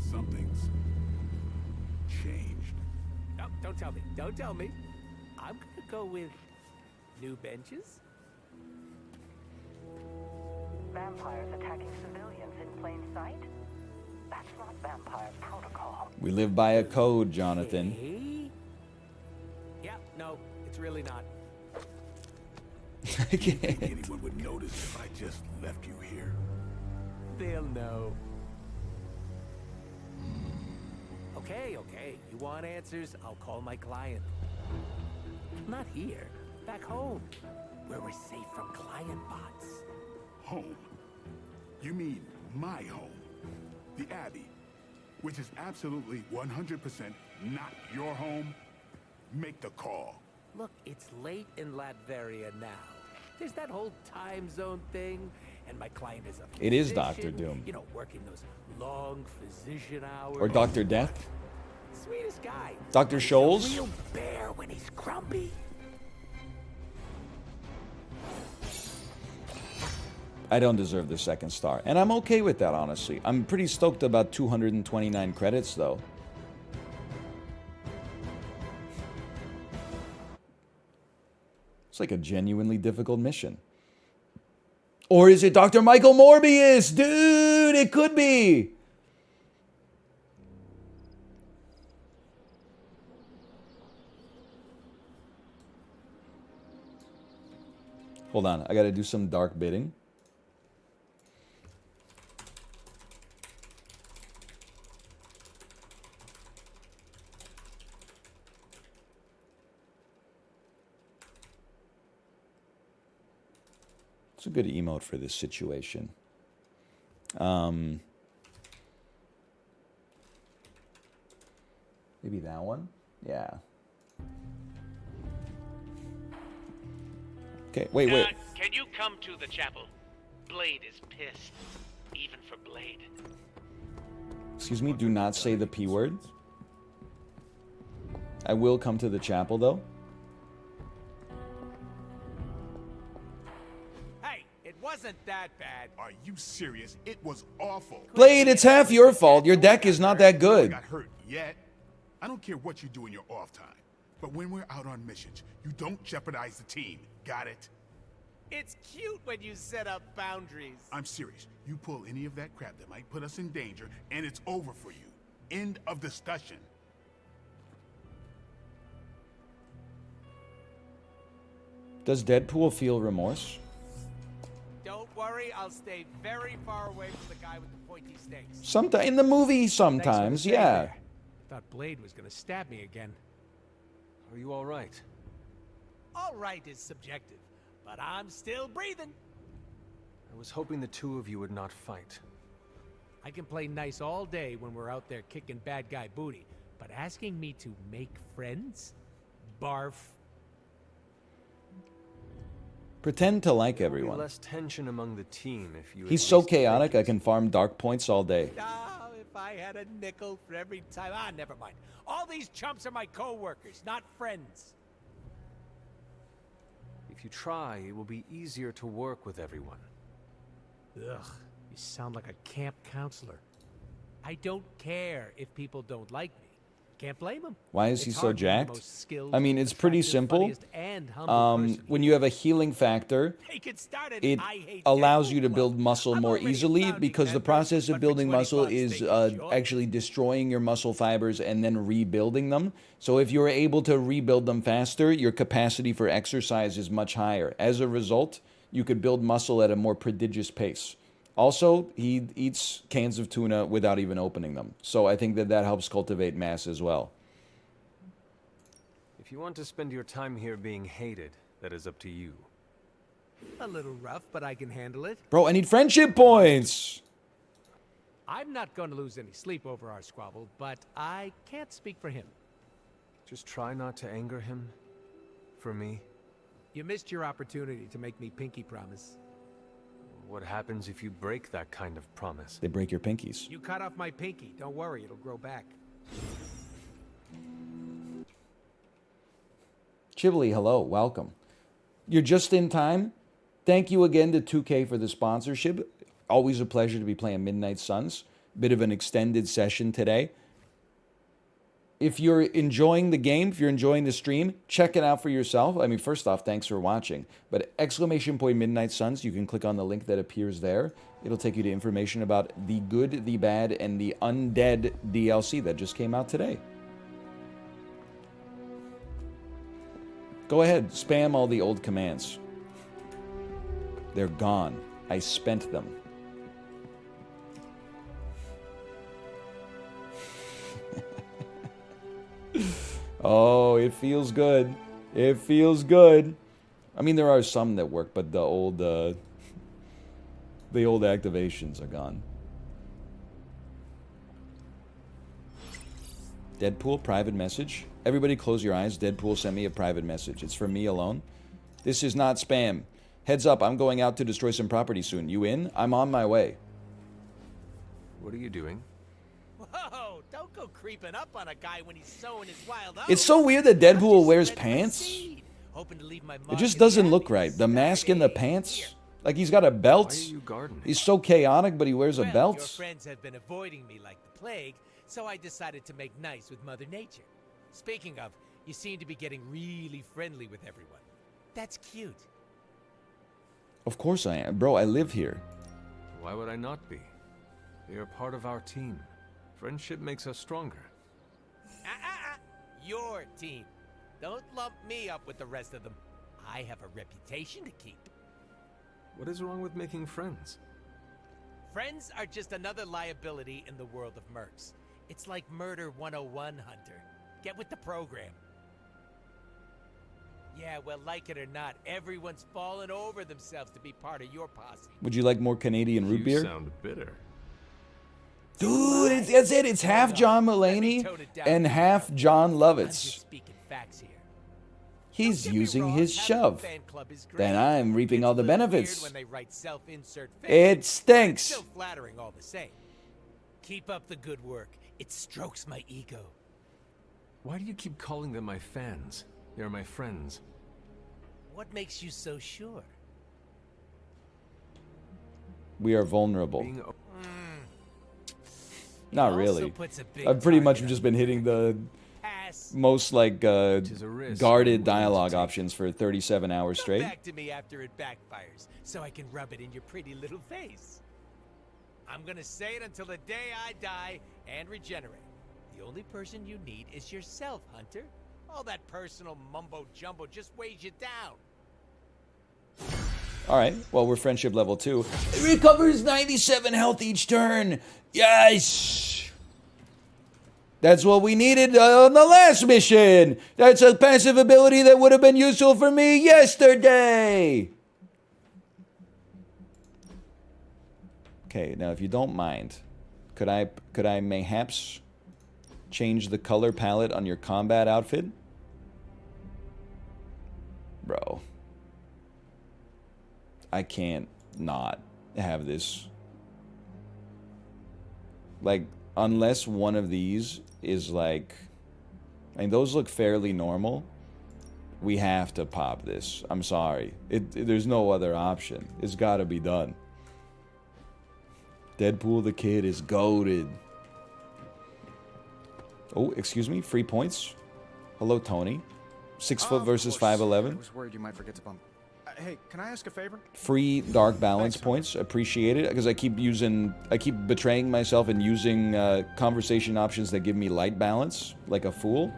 Something's changed. No, don't tell me. Don't tell me. I'm gonna go with new benches. Vampires attacking civilians in plain sight? That's not vampire protocol. We live by a code, Jonathan. Hey? Yeah, no, it's really not. I can't think anyone would notice if I just left you here. They'll know. Okay, okay. You want answers? I'll call my client. Not here. Back home. Where we're safe from client bots. Home? You mean my home? The Abbey, which is absolutely 100% not your home? Make the call. Look, it's late in Latveria now. There's that whole time zone thing, and my client is a physician, It is Dr. Doom. You know, working those long physician hours. Or Dr. Death. Sweetest guy. Dr. Scholes. He's a real bear when he's grumpy. I don't deserve the 2nd star. And I'm okay with that, honestly. I'm pretty stoked about 229 credits, though. It's like a genuinely difficult mission. Or is it Dr. Michael Morbius? Dude, it could be. Hold on, I gotta do some dark bidding. It's a good emote for this situation. Maybe that one? Yeah. Okay, wait. Can you come to the chapel? Blade is pissed. Even for Blade. Excuse me, do not say the P word. I will come to the chapel, though. Hey, it wasn't that bad. Are you serious? It was awful. Blade, it's half your fault. Your deck is not that I good. got hurt yet. I don't care what you do in your off time. But when we're out on missions, you don't jeopardize the team. Got it? It's cute when you set up boundaries. I'm serious. You pull any of that crap that might put us in danger, and it's over for you. End of discussion. Does Deadpool feel remorse? Don't worry, I'll stay very far away from the guy with the pointy snakes. Sometimes in the movie, sometimes, yeah. Thought Blade was gonna stab me again. Are you all right? All right is subjective, but I'm still breathing. I was hoping the two of you would not fight. I can play nice all day when we're out there kicking bad guy booty, but asking me to make friends? Barf. Pretend to like There will be everyone. less tension among the team if you. He's at so least chaotic, make I can farm dark points all day. Oh, if I had a nickel for every time. Ah, never mind. All these chumps are my co-workers, not friends. If you try, it will be easier to work with everyone. Ugh, you sound like a camp counselor. I don't care if people don't like me. Can't blame them. Why is he It's so hard being the jacked? most skilled, I mean, it's pretty attractive, simple. funniest, and humble person. When you have a healing factor, Make it started. it I hate allows Deadpool you to Club. build muscle I'm more already a easily founding because the member, process but of for building 20 muscle bucks, is they can join. actually destroying your muscle fibers and then rebuilding them. So if you're able to rebuild them faster, your capacity for exercise is much higher. As a result, you could build muscle at a more prodigious pace. Also, he eats cans of tuna without even opening them. So I think that that helps cultivate mass as well. If you want to spend your time here being hated, that is up to you. A little rough, but I can handle it. Bro, I need friendship points. I'm not going to lose any sleep over our squabble, but I can't speak for him. Just try not to anger him. For me. You missed your opportunity to make me pinky promise. What happens if you break that kind of promise? They break your pinkies. You cut off my pinky. Don't worry, it'll grow back. Chiblee, hello, welcome. You're just in time. Thank you again to 2K for the sponsorship. Always a pleasure to be playing Midnight Suns. Bit of an extended session today. If you're enjoying the game, if you're enjoying the stream, check it out for yourself. I mean, first off, thanks for watching. But !Midnight Suns, you can click on the link that appears there. It'll take you to information about the good, the bad, and the undead DLC that just came out today. Go ahead, spam all the old commands. They're gone. I spent them. Oh, it feels good. It feels good. I mean, there are some that work, but the old activations are gone. Deadpool, private message. Everybody close your eyes. Deadpool sent me a private message. It's for me alone. This is not spam. Heads up, I'm going out to destroy some property soon. You in? I'm on my way. What are you doing? Whoa, don't go creeping up on a guy when he's sowing his wild oats. It's so weird that Deadpool wears pants. Hoping to leave my It just doesn't look right. The mask and the pants. Like he's got a belt. Why are you gardening? He's so chaotic, but he wears a Your belt. friends have been avoiding me like the plague, so I decided to make nice with Mother Nature. Speaking of, you seem to be getting really friendly with everyone. That's cute. Of course I am. Bro, I live here. Why would I not be? They are part of our team. Friendship makes us stronger. Your team. Don't lump me up with the rest of them. I have a reputation to keep. What is wrong with making friends? Friends are just another liability in the world of mercs. It's like Murder 101, Hunter. Get with the program. Yeah, well, like it or not, everyone's fallen over themselves to be part of your posse. Would you like more Canadian root beer? You sound bitter. Dude, that's it. It's half John Mulaney and half John Lovitz. He's using his shove. Then I'm reaping all the benefits. It stinks. Still flattering all the same. Keep up the good work. It strokes my ego. Why do you keep calling them my fans? They're my friends. What makes you so sure? We are vulnerable. Not really. I've pretty much just been hitting the most like guarded dialogue options for 37 hours straight. Come back to me after it backfires, so I can rub it in your pretty little face. I'm gonna say it until the day I die and regenerate. The only person you need is yourself, Hunter. All that personal mumbo-jumbo just weighs you down. Alright, well, we're friendship level 2. It recovers 97 health each turn. Yes! That's what we needed on the last mission. That's a passive ability that would have been useful for me yesterday. Okay, now if you don't mind, could I mayhaps change the color palette on your combat outfit? Bro. I can't not have this. Like, unless one of these is like... I mean, those look fairly normal. We have to pop this. I'm sorry. There's no other option. It's gotta be done. Deadpool the Kid is goated. Oh, excuse me. Free points. Hello, Tony. 6 foot versus 5'11". I was worried you might forget to bump. Hey, can I ask a favor? Free dark balance points. Appreciate it. Because I keep betraying myself and using conversation options that give me light balance. Like a fool.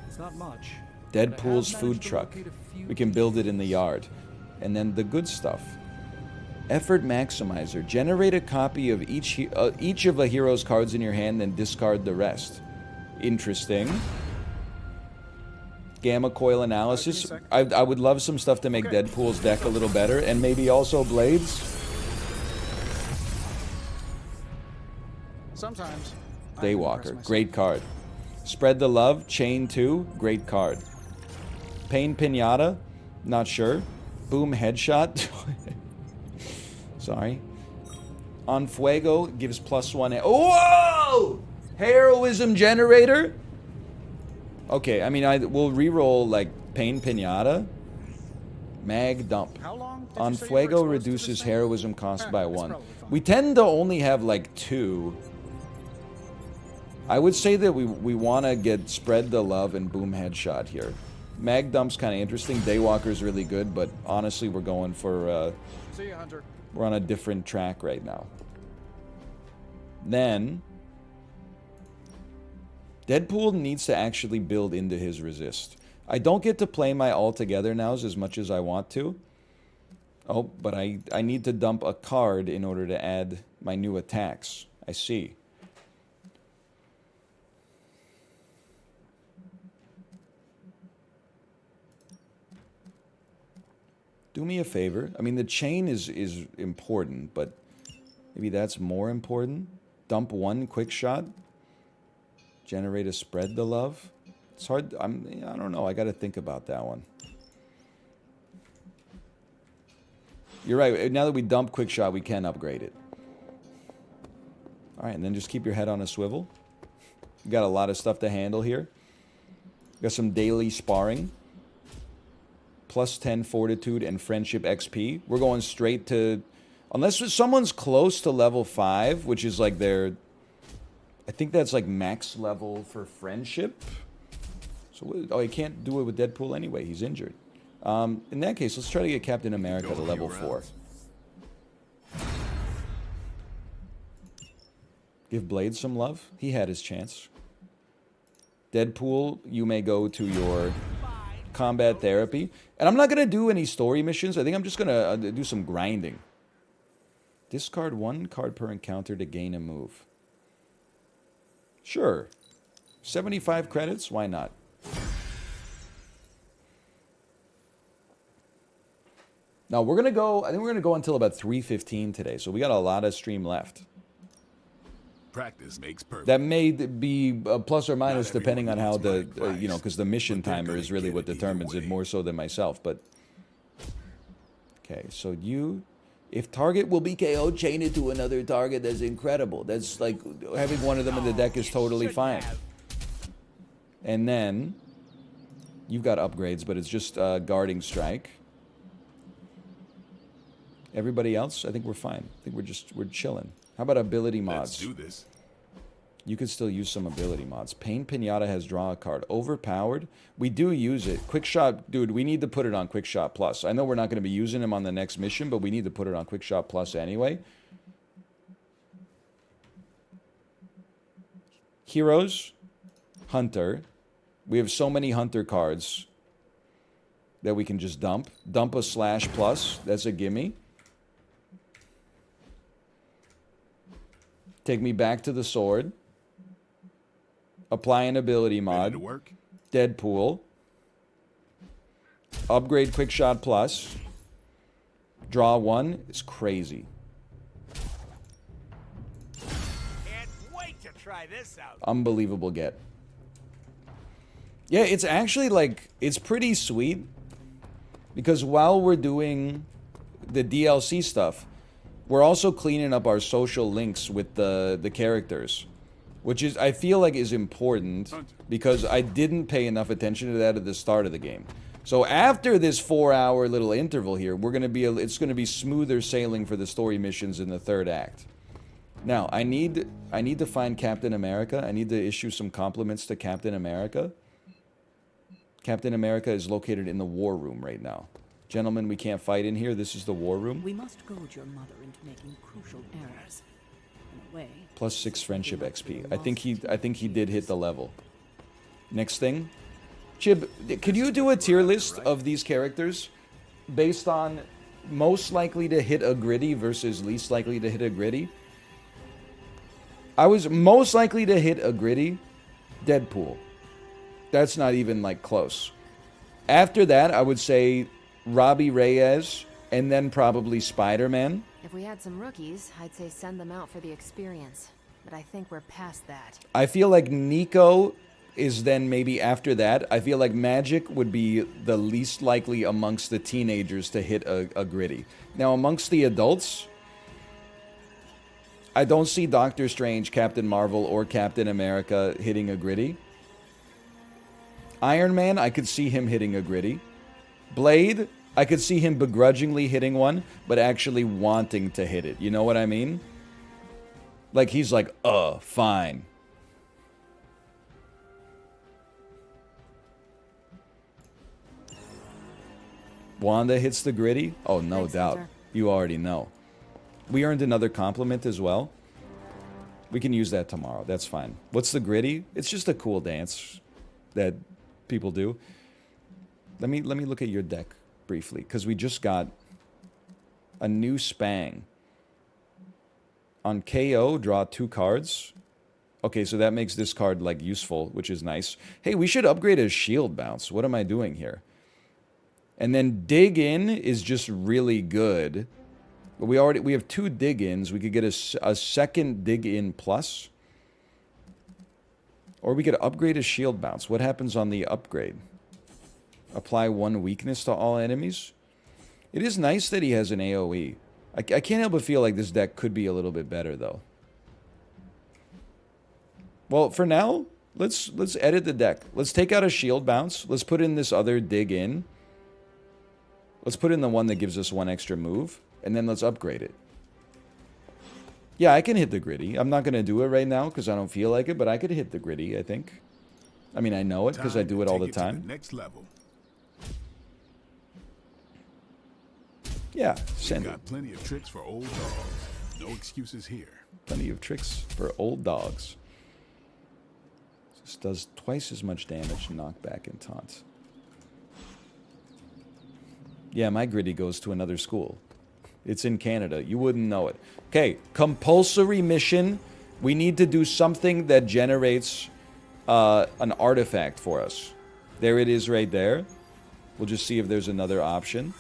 It's not much. Deadpool's food truck. We can build it in the yard. And then the good stuff. Effort Maximizer. Generate a copy of each of a hero's cards in your hand and discard the rest. Interesting. Gamma Coil Analysis. I would love some stuff to make Deadpool's deck a little better. And maybe also Blades. Sometimes. Daywalker. Great card. Spread the Love. Chain 2. Great card. Pain Pinata. Not sure. Boom Headshot. Sorry. On Fuego gives +1. Whoa! Heroism Generator? Okay, I mean, we'll reroll, like, Pain Pinata. Mag Dump. On Fuego reduces heroism cost by 1. We tend to only have, like, 2. I would say that we want to get Spread the Love and Boom Headshot here. Mag Dump's kind of interesting. Daywalker's really good, but honestly, we're going for... See you, Hunter. We're on a different track right now. Then... Deadpool needs to actually build into his resist. I don't get to play my all-together nows as much as I want to. Oh, but I need to dump a card in order to add my new attacks. I see. Do me a favor. I mean, the chain is important, but maybe that's more important. Dump 1 quick shot. Generate a Spread the Love. It's hard. I don't know. I got to think about that one. You're right. Now that we dump quick shot, we can upgrade it. All right, and then just keep your head on a swivel. You got a lot of stuff to handle here. Got some daily sparring. Plus 10 fortitude and friendship XP. We're going straight to... Unless someone's close to level 5, which is like their... I think that's like max level for friendship. So, oh, he can't do it with Deadpool anyway. He's injured. In that case, let's try to get Captain America to level 4. Give Blade some love. He had his chance. Deadpool, you may go to your combat therapy. And I'm not going to do any story missions. I think I'm just going to do some grinding. Discard 1 card per encounter to gain a move. Sure. 75 credits? Why not? Now, we're going to go... I think we're going to go until about 3:15 today. So we got a lot of stream left. Practice makes perfect. That may be plus or minus depending on how the, you know, because the mission timer is really what determines it more so than myself. But, okay, so you, if target will be KO'd, chain it to another target. That's incredible. That's like, having one of them in the deck is totally fine. And then, you've got upgrades, but it's just guarding strike. Everybody else, I think we're fine. I think we're chilling. How about ability mods? Let's do this. You could still use some ability mods. Pain Pinata has draw a card. Overpowered? We do use it. Quick Shot, dude, we need to put it on Quick Shot Plus. I know we're not going to be using him on the next mission, but we need to put it on Quick Shot Plus anyway. Heroes. Hunter. We have so many Hunter cards that we can just dump. Dump a Slash Plus. That's a gimme. Take me back to the sword. Apply an ability mod. Deadpool. Upgrade Quick Shot Plus. Draw 1 is crazy. Can't wait to try this out. Unbelievable get. Yeah, it's actually like, it's pretty sweet. Because while we're doing the DLC stuff, we're also cleaning up our social links with the characters, which is, I feel like, is important because I didn't pay enough attention to that at the start of the game. So after this 4-hour little interval here, we're gonna be it's gonna be smoother sailing for the story missions in the 3rd act. Now, I need to find Captain America. I need to issue some compliments to Captain America. Captain America is located in the war room right now. Gentlemen, we can't fight in here. This is the war room. We must goad your mother into making crucial errors. In a way. Plus 6 friendship XP. I think he did hit the level. Next thing. Chib, could you do a tier list of these characters based on most likely to hit a gritty versus least likely to hit a gritty? I was most likely to hit a gritty, Deadpool. That's not even like close. After that, I would say Robbie Reyes, and then probably Spider-Man. If we had some rookies, I'd say send them out for the experience. But I think we're past that. I feel like Nico is then maybe after that. I feel like Magic would be the least likely amongst the teenagers to hit a gritty. Now, amongst the adults, I don't see Doctor Strange, Captain Marvel, or Captain America hitting a gritty. Iron Man, I could see him hitting a gritty. Blade, I could see him begrudgingly hitting one, but actually wanting to hit it. You know what I mean? Like, he's like, fine. Wanda hits the gritty? Oh, no Thanks, doubt. Hunter. You already know. We earned another compliment as well. We can use that tomorrow. That's fine. What's the gritty? It's just a cool dance that people do. Let me look at your deck briefly, because we just got a new Spang. On KO, draw 2 cards. Okay, so that makes this card, like, useful, which is nice. Hey, we should upgrade his shield bounce. What am I doing here? And then Dig In is just really good. But we have 2 Dig Ins. We could get a second Dig In plus. Or we could upgrade his shield bounce. What happens on the upgrade? Apply 1 weakness to all enemies. It is nice that he has an AoE. I can't help but feel like this deck could be a little bit better, though. Well, for now, let's edit the deck. Let's take out a shield bounce. Let's put in this other dig in. Let's put in the one that gives us one extra move. And then let's upgrade it. Yeah, I can hit the gritty. I'm not going to do it right now because I don't feel like it, but I could hit the gritty, I think. I mean, I know it because I do it all the time. Next level. Yeah, send it. Got plenty of tricks for old dogs. No excuses here. Plenty of tricks for old dogs. This does twice as much damage, knockback, and taunt. Yeah, my gritty goes to another school. It's in Canada. You wouldn't know it. Okay, compulsory mission. We need to do something that generates an artifact for us. There it is right there. We'll just see if there's another option.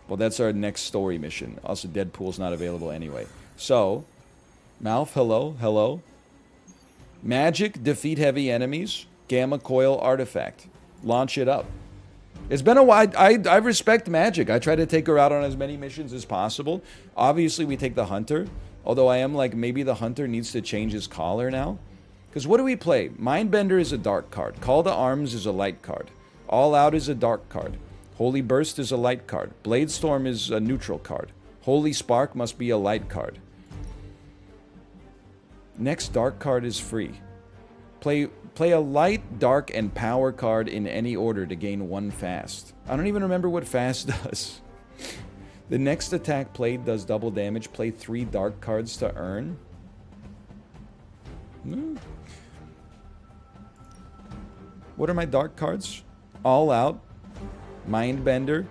Well, that's our next story mission. Also, Deadpool's not available anyway. So, Malf, hello, hello. Magic, defeat heavy enemies. Gamma coil artifact. Launch it up. It's been a while. I respect Magic. I try to take her out on as many missions as possible. Obviously, we take the Hunter. Although I am like, maybe the Hunter needs to change his collar now. Because what do we play? Mindbender is a dark card. Call to Arms is a light card. All Out is a dark card. Holy Burst is a light card. Bladestorm is a neutral card. Holy Spark must be a light card. Next dark card is free. Play a light, dark, and power card in any order to gain 1 fast. I don't even remember what fast does. The next attack played does double damage. Play 3 dark cards to earn. What are my dark cards? All Out. Mindbender.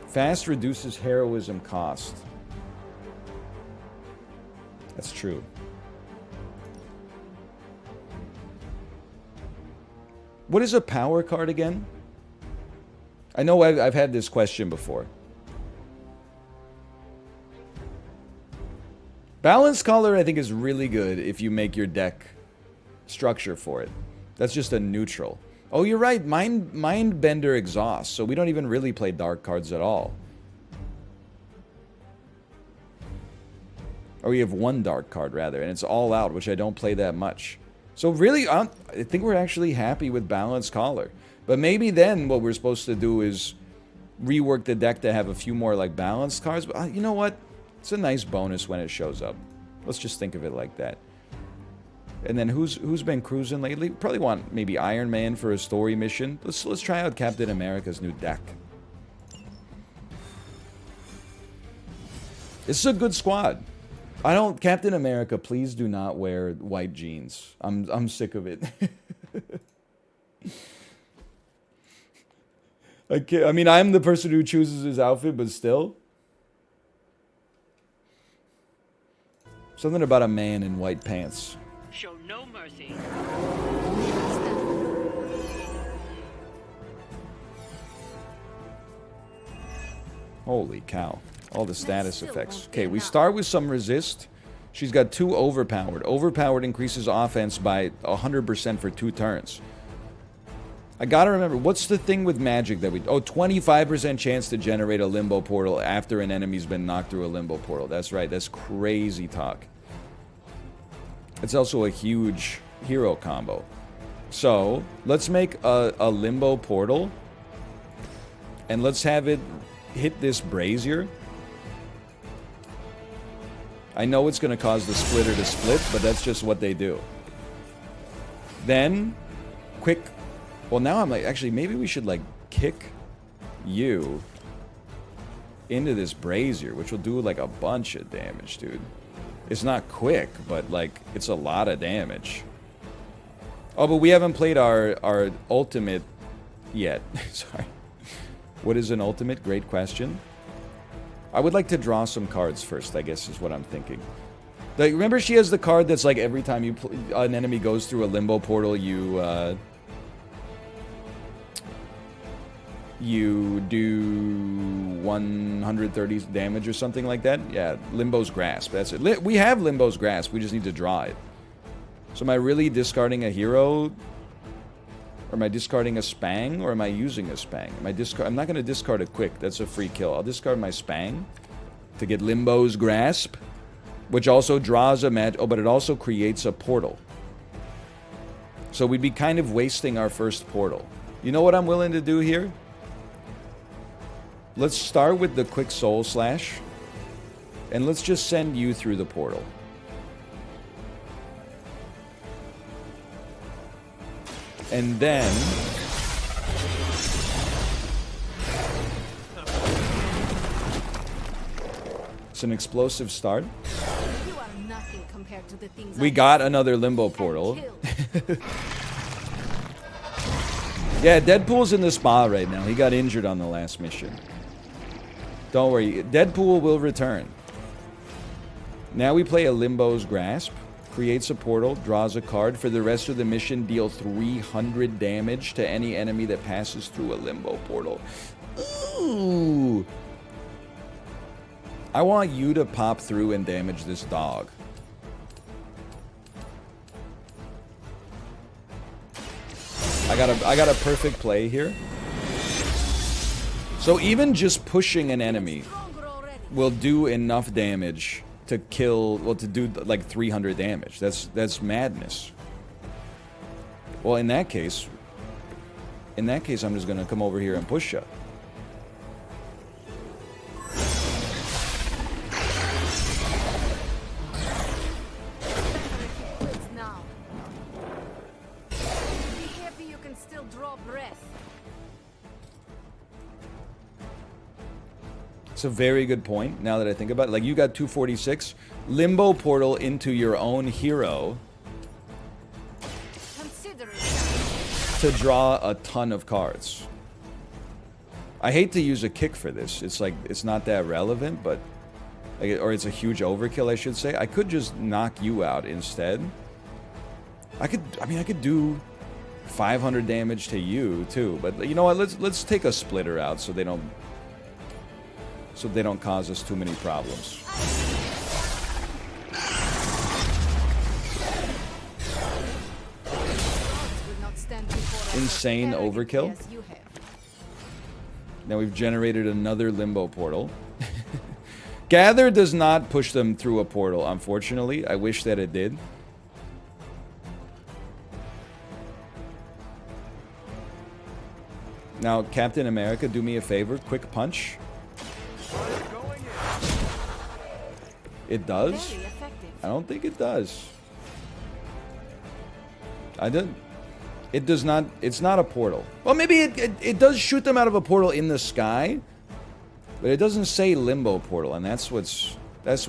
Fast reduces heroism cost. That's true. What is a power card again? I know I've had this question before. Balance Color, I think, is really good if you make your deck structure for it. That's just a neutral. Oh, you're right. Mindbender exhausts, so we don't even really play dark cards at all. Or we have 1 dark card, rather, and it's All Out, which I don't play that much. So really, I think we're actually happy with Balanced Collar. But maybe then what we're supposed to do is rework the deck to have a few more like balanced cards. But you know what? It's a nice bonus when it shows up. Let's just think of it like that. And then who's been cruising lately? Probably want maybe Iron Man for a story mission. Let's try out Captain America's new deck. This is a good squad. Captain America, please do not wear white jeans. I'm sick of it. I mean, I'm the person who chooses his outfit, but still. Something about a man in white pants. Show no mercy. Holy cow. All the status effects. Okay, we start with some resist. She's got 2 overpowered. Overpowered increases offense by 100% for 2 turns. I gotta remember, what's the thing with magic that we... Oh, 25% chance to generate a limbo portal after an enemy's been knocked through a limbo portal. That's right, that's crazy talk. It's also a huge hero combo. So, let's make a limbo portal. And let's have it hit this brazier. I know it's going to cause the splitter to split, but that's just what they do. Then, quick... Well, now I'm like, actually, maybe we should, like, kick you into this brazier, which will do, like, a bunch of damage, dude. It's not quick, but, like, it's a lot of damage. Oh, but we haven't played our ultimate yet. Sorry. What is an ultimate? Great question. I would like to draw some cards first, I guess, is what I'm thinking. Like, remember she has the card that's, like, every time an enemy goes through a limbo portal, you do 130 damage or something like that. Yeah, Limbo's Grasp. That's it. We have Limbo's Grasp. We just need to draw it. So am I really discarding a hero? Or am I discarding a Spang, or am I using a Spang? I'm not going to discard a Quick. That's a free kill. I'll discard my Spang to get Limbo's Grasp, which also draws a match. Oh, but it also creates a portal. So we'd be kind of wasting our first portal. You know what I'm willing to do here? Let's start with the quick Soul Slash, and let's just send you through the portal. And then... it's an explosive start. You are nothing compared to the things We got another Limbo portal. Yeah, Deadpool's in the spa right now. He got injured on the last mission. Don't worry, Deadpool will return. Now we play a Limbo's Grasp. Creates a portal, draws a card. For the rest of the mission, deal 300 damage to any enemy that passes through a Limbo portal. Ooh! I want you to pop through and damage this dog. I got a perfect play here. So even just pushing an enemy will do enough damage to kill, well, to do like 300 damage. That's madness. Well, in that case, I'm just gonna come over here and push ya. now. Be happy you can still draw breath. It's a very good point, now that I think about it. Like, you got 246. Limbo portal into your own hero to draw a ton of cards. I hate to use a kick for this. It's like, it's not that relevant, but... like, or it's a huge overkill, I should say. I could just knock you out instead. I could do 500 damage to you, too. But, you know what? Let's take a splitter out so they don't cause us too many problems. Insane overkill. Now we've generated another Limbo portal. Gather does not push them through a portal, unfortunately. I wish that it did. Now, Captain America, do me a favor. Quick punch. It does? I don't think it does. It does not. It's not a portal. Well, maybe it does shoot them out of a portal in the sky, but it doesn't say Limbo portal, and that's what's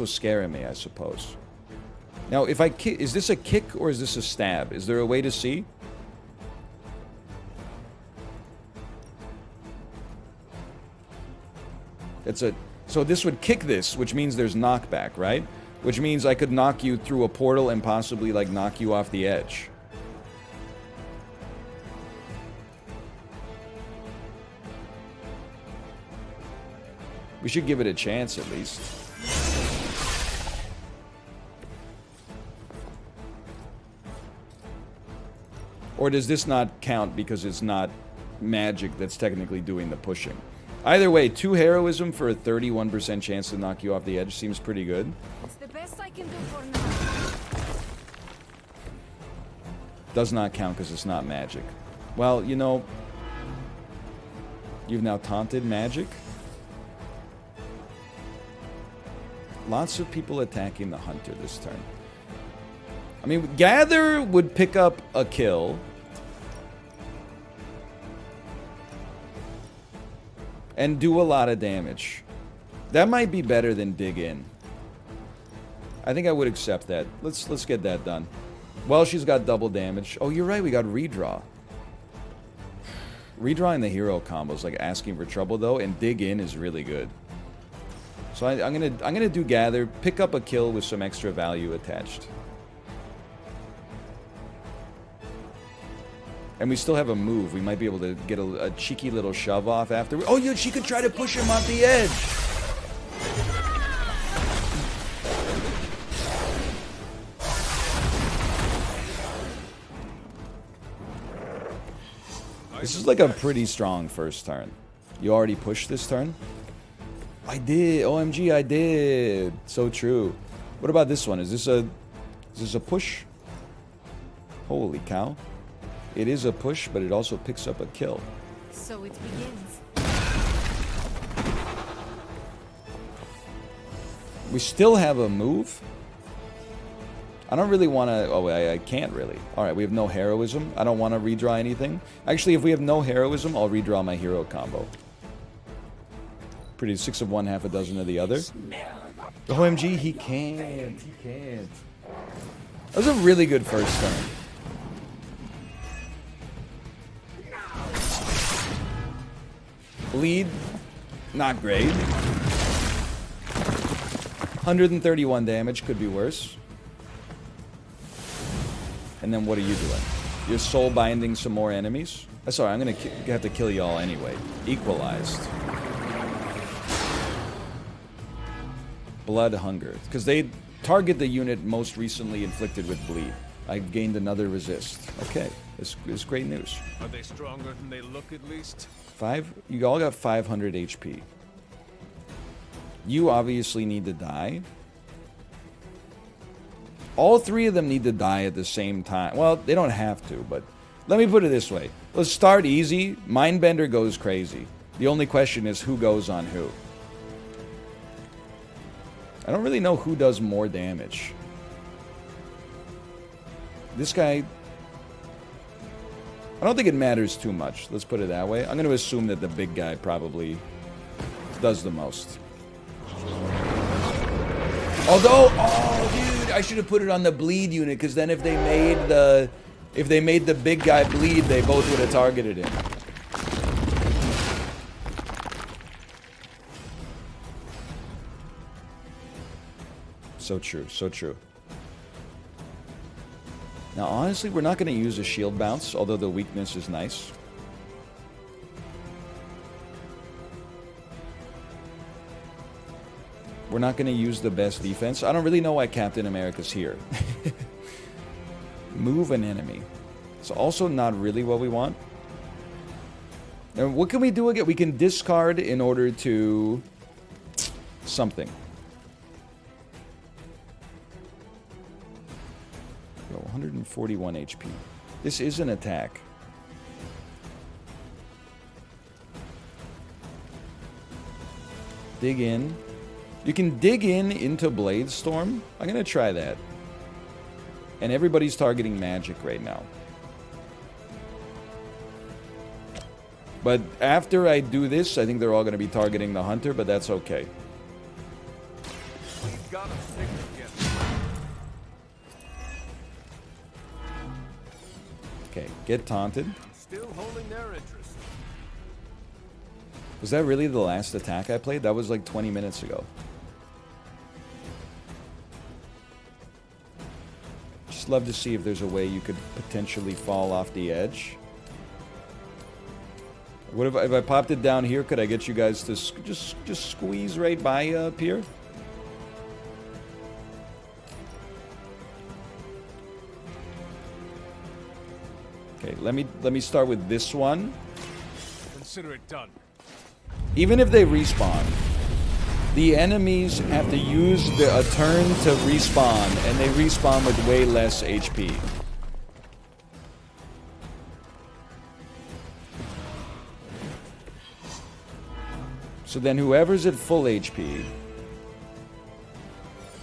scaring me, I suppose. Now, if I kick, is this a kick or is this a stab? Is there a way to see? So this would kick this, which means there's knockback, right? Which means I could knock you through a portal and possibly, like, knock you off the edge. We should give it a chance, at least. Or does this not count because it's not magic that's technically doing the pushing? Either way, 2 heroism for a 31% chance to knock you off the edge seems pretty good. It's the best I can do for now. Does not count because it's not magic. Well, you know, you've now taunted magic. Lots of people attacking the hunter this turn. I mean, Gather would pick up a kill. And do a lot of damage. That might be better than dig in. I think I would accept that. Let's get that done. Well, she's got double damage. Oh, you're right, we got redraw. Redrawing the hero combo is like asking for trouble though, and dig in is really good. So I'm gonna do Gather, pick up a kill with some extra value attached. And we still have a move. We might be able to get a cheeky little shove off after. Oh, yeah, she could try to push him off the edge. This is like a pretty strong first turn. You already pushed this turn? I did. OMG, I did. So true. What about this one? Is this a push? Holy cow. It is a push, but it also picks up a kill. So it begins. We still have a move. I don't really want to... Oh, I can't really. Alright, we have no heroism. I don't want to redraw anything. Actually, if we have no heroism, I'll redraw my hero combo. Pretty 6 of one, half a dozen of the other. OMG, he can't. He can't. That was a really good first turn. Bleed, not great. 131 damage, could be worse. And then what are you doing? You're soul binding some more enemies? Sorry, I'm gonna have to kill y'all anyway. Equalized. Blood hunger. Because they target the unit most recently inflicted with bleed. I gained another resist. Okay, it's great news. Are they stronger than they look at least? You all got 500 HP. You obviously need to die. All three of them need to die at the same time. Well, they don't have to, but let me put it this way. Let's start easy. Mindbender goes crazy. The only question is who goes on who. I don't really know who does more damage. This guy... I don't think it matters too much. Let's put it that way. I'm going to assume that the big guy probably does the most. Although, oh, dude, I should have put it on the bleed unit, because then if they made the big guy bleed, they both would have targeted him. So true, so true. Now, honestly, we're not going to use a shield bounce, although the weakness is nice. We're not going to use the best defense. I don't really know why Captain America's here. Move an enemy. It's also not really what we want. And what can we do again? We can discard in order to... something. Yo, 141 HP. This is an attack. Dig in. You can dig in into Blade Storm. I'm going to try that. And everybody's targeting magic right now. But after I do this, I think they're all going to be targeting the Hunter, but that's okay. Okay, get taunted. Still holding their interest. Was that really the last attack I played? That was like 20 minutes ago. Just love to see if there's a way you could potentially fall off the edge. What if I popped it down here? Could I get you guys to just squeeze right by up here? Okay, let me start with this one. Consider it done. Even if they respawn, the enemies have to use a turn to respawn, and they respawn with way less HP. So then whoever's at full HP...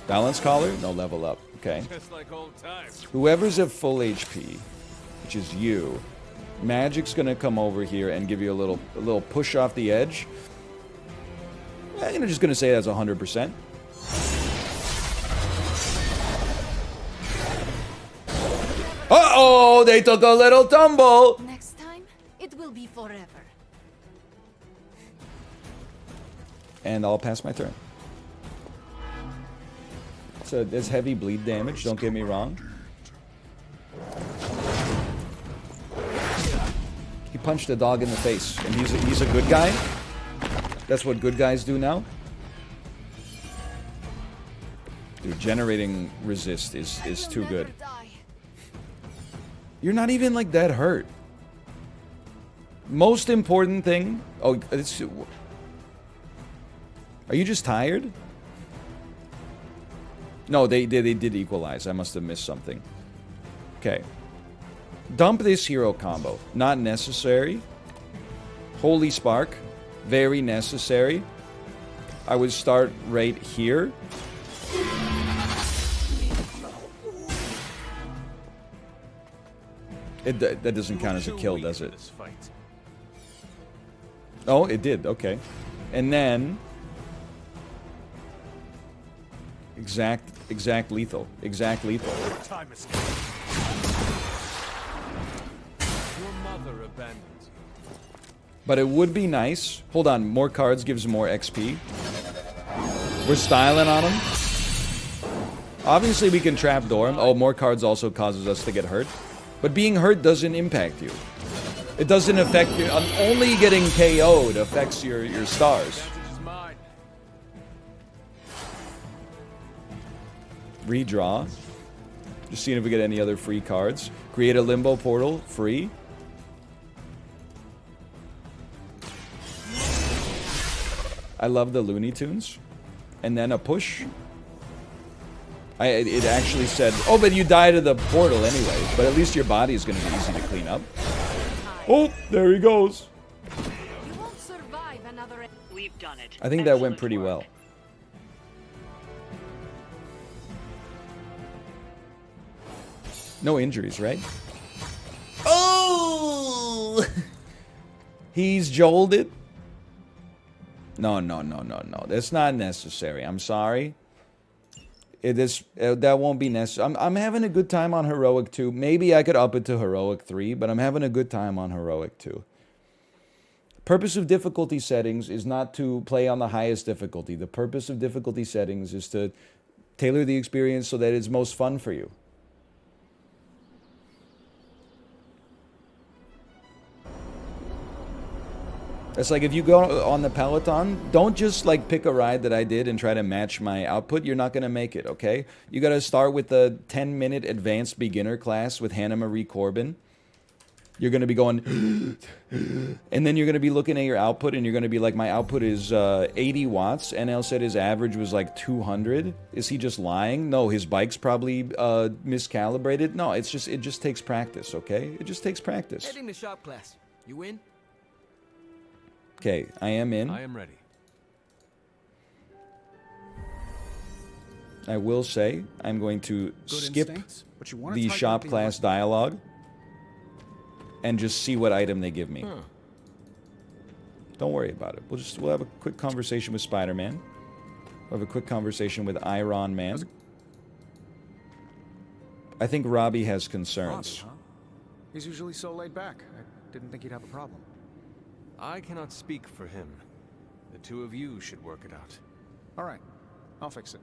Balance collar? No, level up. Okay. Just like old times. Whoever's at full HP, which is you, Magic's gonna come over here and give you a little push off the edge. I'm just gonna say that's 100%. Uh-oh! They took a little tumble! Next time, it will be forever. And I'll pass my turn. So there's heavy bleed damage, don't get me wrong. He punched a dog in the face, and he's a good guy. That's what good guys do now. Dude, generating resist is too good. You're not even like that hurt. Most important thing... Oh, it's... Are you just tired? No, they did equalize. I must have missed something. Okay. Dump this hero combo. Not necessary. Holy Spark. Very necessary. I would start right here. That doesn't count as a kill, does it? Oh, it did. Okay. And then... Exact lethal. Exact lethal. Time escape. Your mother abandoned you. But it would be nice. Hold on. More cards gives more XP. We're styling on him. Obviously, we can trapdoor him. Oh, more cards also causes us to get hurt. But being hurt doesn't impact you. It doesn't affect you. Only getting KO'd affects your stars. Redraw. Just seeing if we get any other free cards. Create a limbo portal. Free. I love the Looney Tunes. And then a push. It actually said, oh, but you die to the portal anyway. But at least your body is going to be easy to clean up. Oh, there he goes. You won't survive another. We've done it. I think that went pretty well. No injuries, right? Oh! He's jolted. No. That's not necessary. I'm sorry. That won't be necessary. I'm having a good time on Heroic 2. Maybe I could up it to Heroic 3, but I'm having a good time on Heroic 2. Purpose of difficulty settings is not to play on the highest difficulty. The purpose of difficulty settings is to tailor the experience so that it's most fun for you. It's like if you go on the Peloton, don't just like pick a ride that I did and try to match my output. You're not going to make it, okay? You got to start with the 10-minute advanced beginner class with Hannah Marie Corbin. You're going to be going, and then you're going to be looking at your output and you're going to be like, my output is 80 watts. NL said his average was like 200. Is he just lying? No, his bike's probably miscalibrated. No, it just takes practice, okay? It just takes practice. Heading to shop class. You in? Okay, I am in. I am ready. I will say I'm going to skip the shop class dialogue and just see what item they give me. Huh. Don't worry about it. We'll have a quick conversation with Spider-Man. We'll have a quick conversation with Iron Man. I think Robbie has concerns. Robbie, huh? He's usually so laid back. I didn't think he'd have a problem. I cannot speak for him. The two of you should work it out. All right, I'll fix it.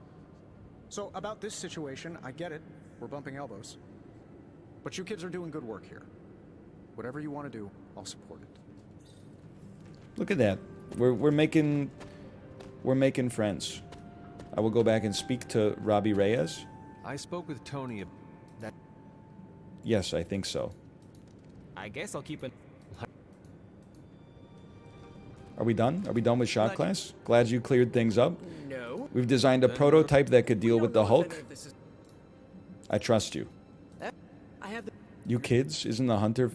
So, about this situation, I get it. We're bumping elbows. But you kids are doing good work here. Whatever you want to do, I'll support it. Look at that. We're making friends. I will go back and speak to Robbie Reyes. I spoke with Tony. Yes, I think so. I guess I'll keep it. Are we done? Are we done with shop class? Glad you cleared things up. No. We've designed a prototype that could deal with the Hulk. I trust you. I have You kids, isn't the Hunter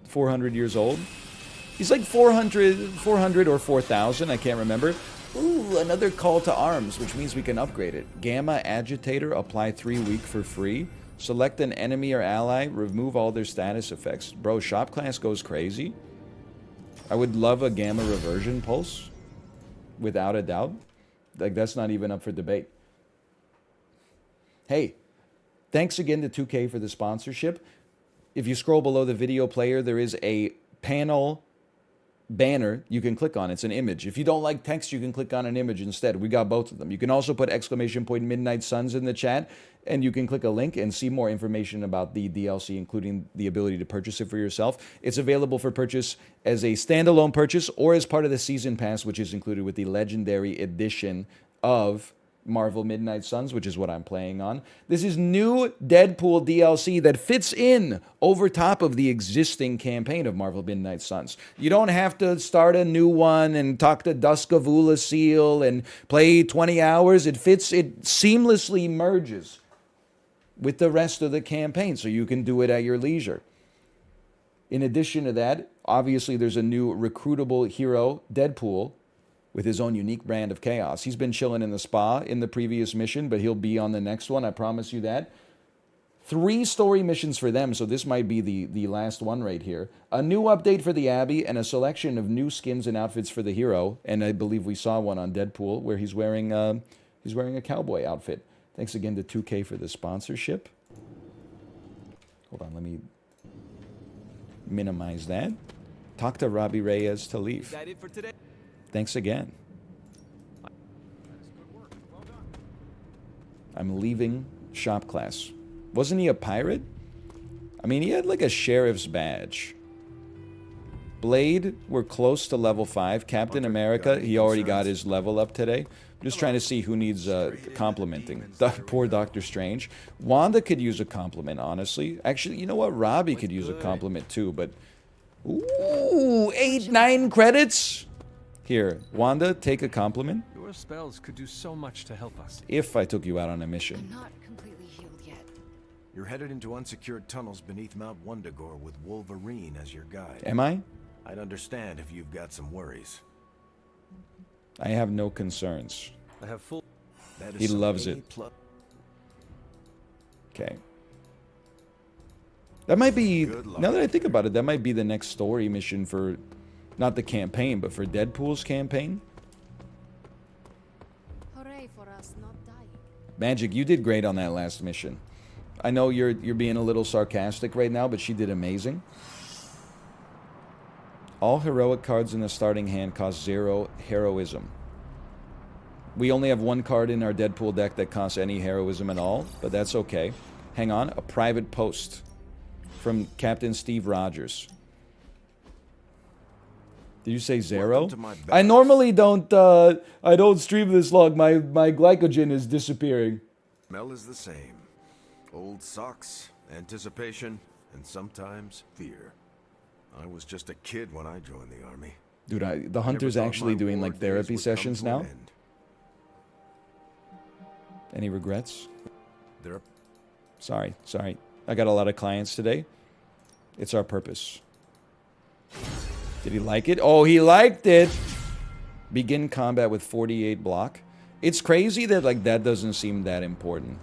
400 years old? He's like 400 or 4,000, I can't remember. Ooh, another call to arms, which means we can upgrade it. Gamma Agitator, apply 3 week for free. Select an enemy or ally, remove all their status effects. Bro, shop class goes crazy. I would love a Gamma Reversion Pulse, without a doubt. Like, that's not even up for debate. Hey, thanks again to 2K for the sponsorship. If you scroll below the video player, there is a panel banner you can click on. It's an image. If you don't like text, you can click on an image instead. We got both of them. You can also put !Midnight Suns in the chat, and you can click a link and see more information about the DLC, including the ability to purchase it for yourself. It's available for purchase as a standalone purchase or as part of the Season Pass, which is included with the Legendary Edition of Marvel Midnight Suns, which is what I'm playing on. This is new Deadpool DLC that fits in over top of the existing campaign of Marvel Midnight Suns. You don't have to start a new one and talk to Duskavula Seal and play 20 hours. It seamlessly merges with the rest of the campaign, so you can do it at your leisure. In addition to that, obviously there's a new recruitable hero, Deadpool, with his own unique brand of chaos. He's been chilling in the spa in the previous mission, but he'll be on the next one, I promise you that. 3 story missions for them, so this might be the last one right here. A new update for the Abbey and a selection of new skins and outfits for the hero. And I believe we saw one on Deadpool where he's wearing a cowboy outfit. Thanks again to 2K for the sponsorship. Hold on, let me minimize that. Talk to Robbie Reyes to leave. That it for today? Thanks again. I'm leaving shop class. Wasn't he a pirate? I mean, he had like a sheriff's badge. Blade, we're close to level 5. Captain America, he already got his level up today. I'm just trying to see who needs complimenting. Poor Doctor Strange. Wanda could use a compliment, honestly. Actually, you know what? Robbie could use a compliment too, but... Ooh, 9 credits? Here, Wanda, take a compliment. Your spells could do so much to help us. If I took you out on a mission. I'm not completely healed yet. You're headed into unsecured tunnels beneath Mount Wundagore with Wolverine as your guide. Am I? I'd understand if you've got some worries. I have no concerns. I have full... He loves it. Okay. That might be, now that I think about it, that might be the next story mission for, not the campaign, but for Deadpool's campaign. Hooray for us not dying. Magic, you did great on that last mission. I know you're being a little sarcastic right now, but she did amazing. All heroic cards in the starting hand cost 0 heroism. We only have 1 card in our Deadpool deck that costs any heroism at all, but that's okay. Hang on, a private post from Captain Steve Rogers. Did you say 0? I normally don't I don't stream this long. My glycogen is disappearing. Smell is the same. Old socks, anticipation, and sometimes fear. I was just a kid when I joined the army. Dude, the Hunter's actually doing like therapy sessions now. Any regrets? Sorry. I got a lot of clients today. It's our purpose. Did he like it? Oh, he liked it! Begin combat with 48 block. It's crazy that like that doesn't seem that important.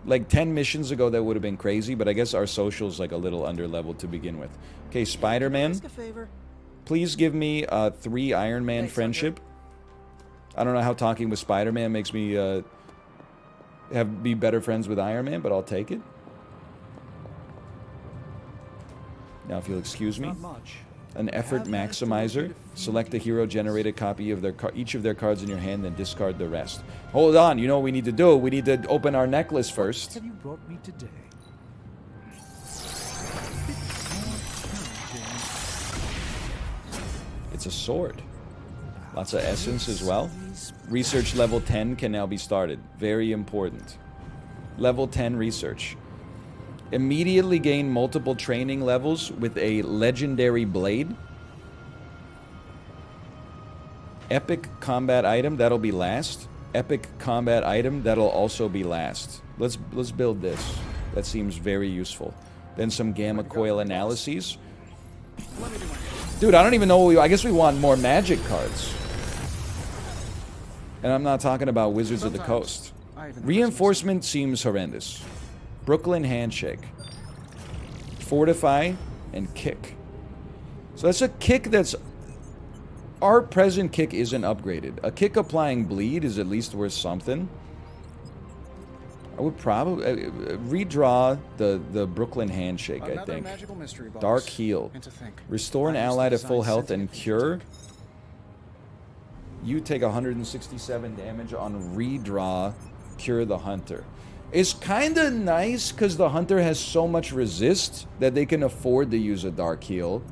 Like 10 missions ago that would have been crazy, but I guess our social's like a little under leveled to begin with. Okay, Spider-Man. Please give me 3 Iron Man friendship. I don't know how talking with Spider-Man makes me be better friends with Iron Man, but I'll take it. Now, if you'll excuse me. An effort maximizer. Select a hero-generated copy of each of their cards in your hand, then discard the rest. Hold on, you know what we need to do? We need to open our necklace first. What have you brought me today? It's a sword. Lots of essence as well. Research level 10 can now be started. Very important. Level 10 research. Immediately gain multiple training levels with a legendary blade. Epic combat item, that'll be last. Epic combat item, that'll also be last. Let's build this. That seems very useful. Then some gamma coil analyses. Dude, I don't even know what I guess we want more magic cards. And I'm not talking about Wizards of the Coast. Reinforcement seems horrendous. Brooklyn Handshake. Fortify and kick. So that's a kick that's... Our present kick isn't upgraded. A kick applying bleed is at least worth something. I would probably... redraw the Brooklyn Handshake, I think. Dark Heal. Restore an ally to full health and cure. You take 167 damage on redraw. Cure the Hunter. It's kind of nice because the Hunter has so much resist that they can afford to use a Dark Heal.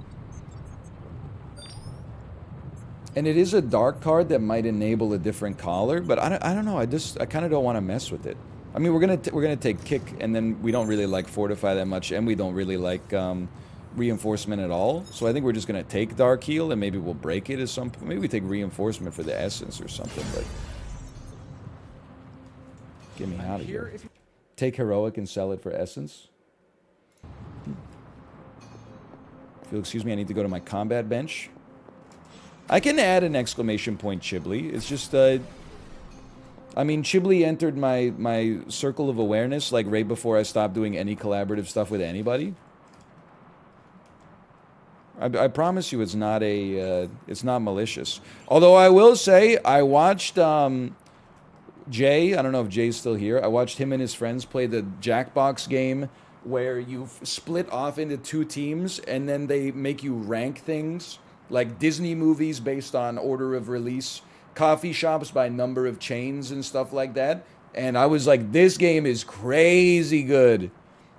And it is a dark card that might enable a different collar, but I don't know. I kind of don't want to mess with it. I mean, we're gonna take kick, and then we don't really like fortify that much, and we don't really like reinforcement at all. So I think we're just gonna take dark heal, and maybe we'll break it at some point. Maybe we take reinforcement for the essence or something. But get me out of here. Take heroic and sell it for essence. If you'll excuse me, I need to go to my combat bench. I can add an exclamation point Chibli. It's just, I mean, Chibli entered my circle of awareness, like, right before I stopped doing any collaborative stuff with anybody. I promise you it's not malicious. Although I will say, I watched, Jay, I don't know if Jay's still here, I watched him and his friends play the Jackbox game where you split off into 2 teams, and then they make you rank things. Like Disney movies based on order of release, coffee shops by number of chains and stuff like that. And I was like, this game is crazy good.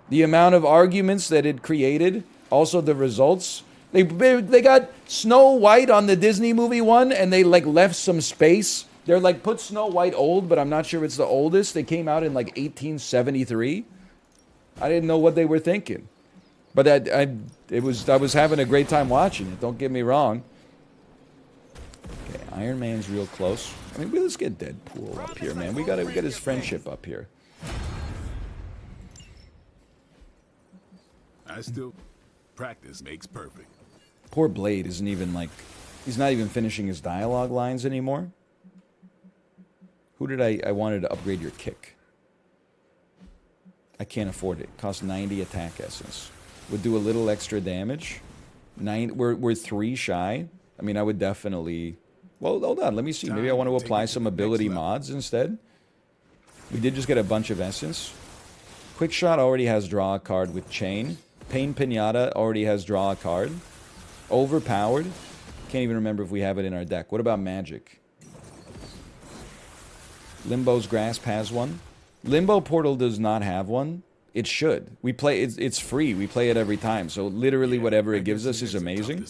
The amount of arguments that it created, also the results. They got Snow White on the Disney movie one, and they like left some space. They're like, put Snow White old, but I'm not sure it's the oldest. They came out in like 1873. I didn't know what they were thinking. But I was having a great time watching it. Don't get me wrong. Okay, Iron Man's real close. I mean, let's get Deadpool up here, man. We got his friendship up here. I still practice makes perfect. Poor Blade isn't even like, he's not even finishing his dialogue lines anymore. Who did I wanted to upgrade your kick? I can't afford it. Costs 90 attack essence. Would do a little extra damage. We're 3 shy. I mean, I would definitely... Well, hold on. Let me see. Maybe I want to apply some ability mods instead. We did just get a bunch of essence. Quick Shot already has draw a card with Chain. Pain Pinata already has draw a card. Overpowered. Can't even remember if we have it in our deck. What about Magic? Limbo's Grasp has one. Limbo Portal does not have one. It should. We play it's free. We play it every time. So literally whatever it gives us is amazing.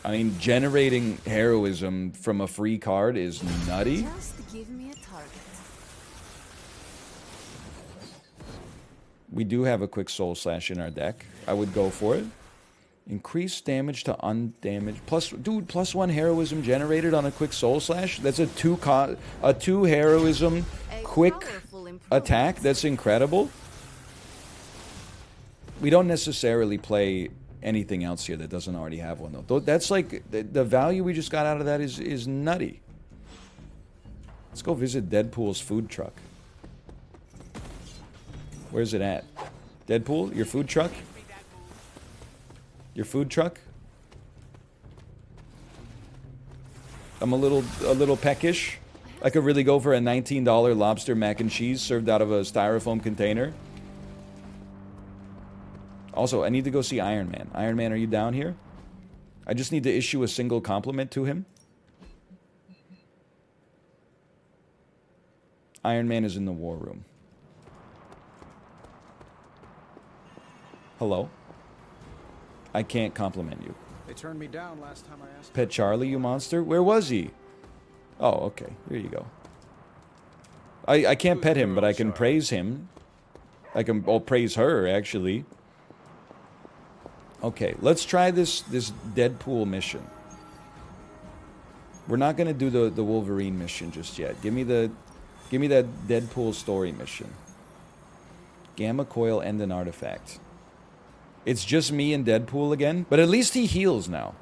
I mean, generating heroism from a free card is nutty. Just give me a target. We do have a quick Soul Slash in our deck. I would go for it. Increase damage to undamaged. +1 heroism generated on a quick Soul Slash. That's a 2 heroism quick attack. That's incredible. We don't necessarily play anything else here that doesn't already have one, though. That's like the value we just got out of that is nutty. Let's go visit Deadpool's food truck. Where's it at? Deadpool, your food truck? Your food truck? I'm a little peckish. I could really go for a $19 lobster mac and cheese served out of a styrofoam container. Also, I need to go see Iron Man. Iron Man, are you down here? I just need to issue a single compliment to him. Iron Man is in the war room. Hello? I can't compliment you. They turned me down last time I asked. Pet Charlie, you monster? Where was he? Oh, okay. Here you go. I can't pet him, but I can praise him. I'll praise her, actually. Okay, let's try this Deadpool mission. We're not gonna do the Wolverine mission just yet. Give me that Deadpool story mission. Gamma coil and an artifact. It's just me and Deadpool again, but at least he heals now.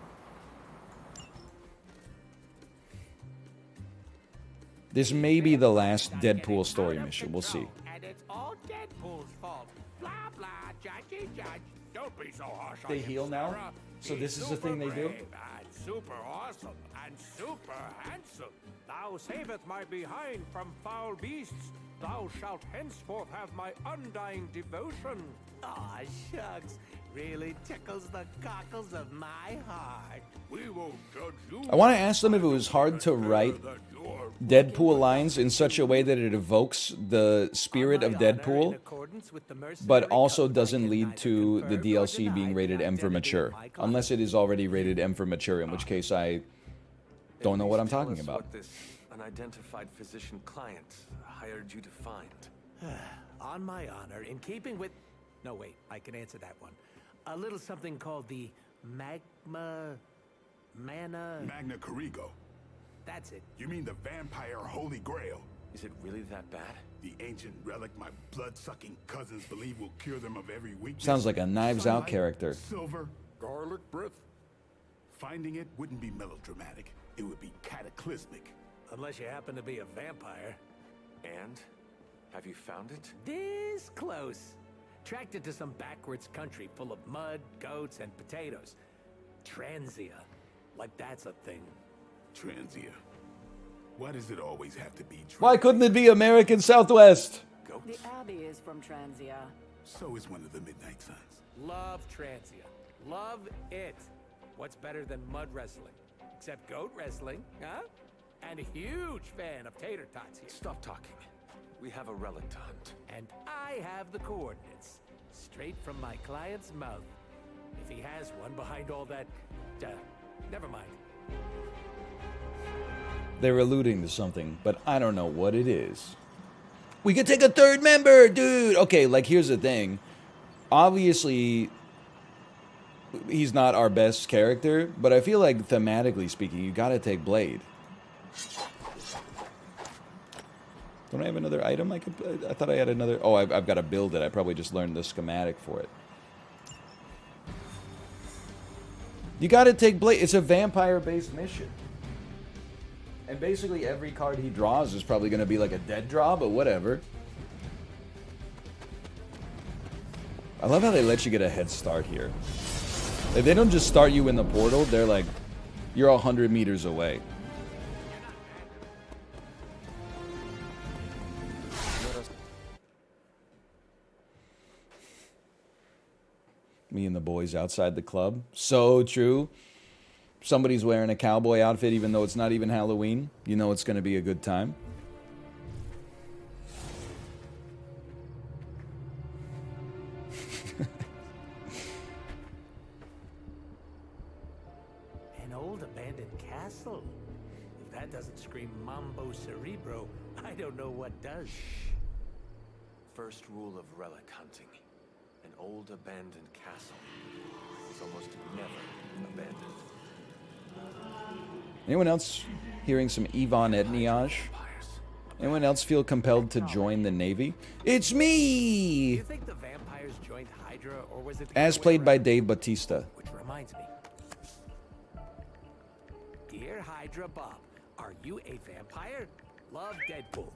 This may be the last Deadpool story mission. We'll see. And it's all Deadpool's fault. Blah blah, judgy judge. Don't be so harsh on They him, heal now? Sarah. So He's this is the thing they do? brave and super awesome and super handsome. Thou saveth my behind from foul beasts. Thou shalt henceforth have my undying devotion. Aw, shucks. Really tickles the cockles of my heart. We won't judge you. I want to ask them if it was hard to write Deadpool lines in such a way that it evokes the spirit of Deadpool, but also doesn't lead to the DLC being rated M for mature, unless it is already rated M for mature, in which case I don't know what I'm talking about. What this unidentified physician client hired you to find. On my honor, in keeping with... No, wait, I can answer that one. A little something called the Magna Carrigo. That's it. You mean the vampire Holy Grail? Is it really that bad? The ancient relic my blood-sucking cousins believe will cure them of every weakness. Sounds like a Knives Out character. Silver, garlic breath. Finding it wouldn't be melodramatic. It would be cataclysmic. Unless you happen to be a vampire. And? Have you found it? This close. Tracked it to some backwards country full of mud, goats, and potatoes. Transia. Like that's a thing. Transia. Why does it always have to be Transia? Why couldn't it be American Southwest? The Abbey is from Transia. So is one of the Midnight Suns. Love Transia. Love it. What's better than mud wrestling? Except goat wrestling, huh? And a huge fan of tater tots here. Stop talking. We have a relic to hunt. And I have the coordinates. Straight from my client's mouth. If he has one behind all that... never mind. They're alluding to something, but I don't know what it is. We could take a third member, dude! Okay, like, here's the thing. Obviously, he's not our best character, but I feel like, thematically speaking, you gotta take Blade. Don't I have another item I could... I thought I had another... Oh, I've got to build it. I probably just learned the schematic for it. You gotta take Blade. It's a vampire-based mission. And basically every card he draws is probably going to be like a dead draw, but whatever. I love how they let you get a head start here. Like, they don't just start you in the portal. They're like, you're 100 meters away. Me and the boys outside the club. So true. Somebody's wearing a cowboy outfit even though it's not even Halloween. You know it's going to be a good time. An old abandoned castle. If that doesn't scream Mambo Cerebro, I don't know what does. First rule of relic hunting. An old abandoned castle is almost never abandoned. Anyone else hearing some Yvonne Etniage? Anyone else feel compelled to join the Navy? It's me! Do you think the vampires joined Hydra, or was it As played by Dave Bautista. Which reminds me. Dear Hydra Bob, are you a vampire? Love Deadpool.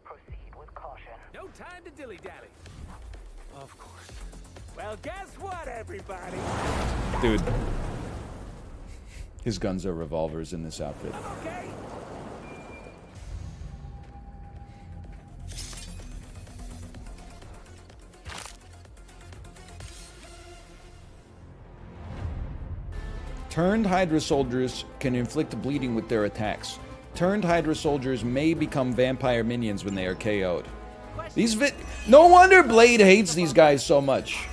Proceed with caution. No time to dilly-dally. Of course. Well, guess what, everybody? Dude. His guns are revolvers in this outfit. Okay. Turned Hydra soldiers can inflict bleeding with their attacks. Turned Hydra soldiers may become vampire minions when they are KO'd. No wonder Blade hates these guys so much.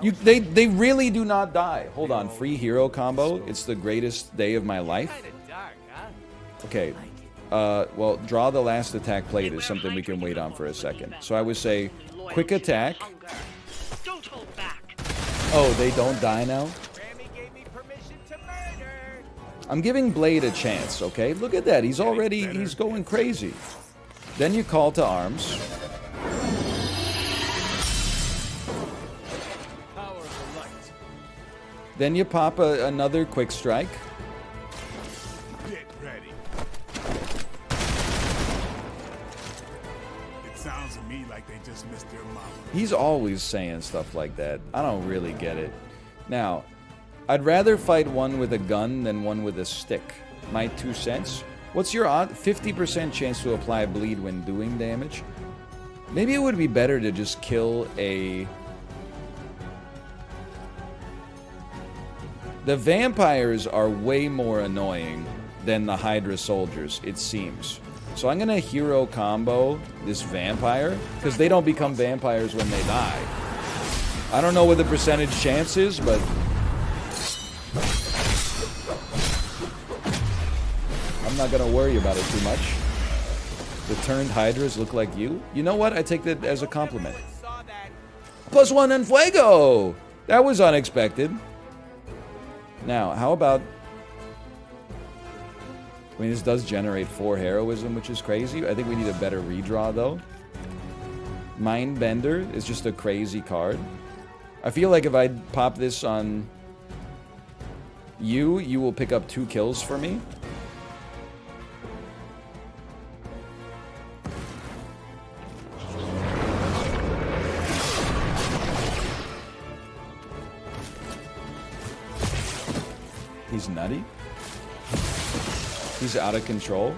They really do not die. Hold on, free hero combo. It's the greatest day of my life. Okay, well, draw the last attack plate is something we can wait on for a second. So I would say, quick attack. Oh, they don't die now? I'm giving Blade a chance, okay? Look at that, he's going crazy. Then you call to arms. Then you pop another quick strike. Get ready. It sounds to me like they just missed their mama. He's always saying stuff like that. I don't really get it. Now, I'd rather fight one with a gun than one with a stick. My 2 cents. What's your odd 50% chance to apply bleed when doing damage? Maybe it would be better to just kill a... The vampires are way more annoying than the Hydra soldiers, it seems. So I'm gonna hero combo this vampire, because they don't become vampires when they die. I don't know what the percentage chance is, but... I'm not gonna worry about it too much. The turned Hydras look like you. You know what? I take that as a compliment. +1 en fuego! That was unexpected. Now, how about... I mean, this does generate 4 heroism, which is crazy. I think we need a better redraw, though. Mindbender is just a crazy card. I feel like if I pop this on you, you will pick up 2 kills for me. He's nutty. He's out of control.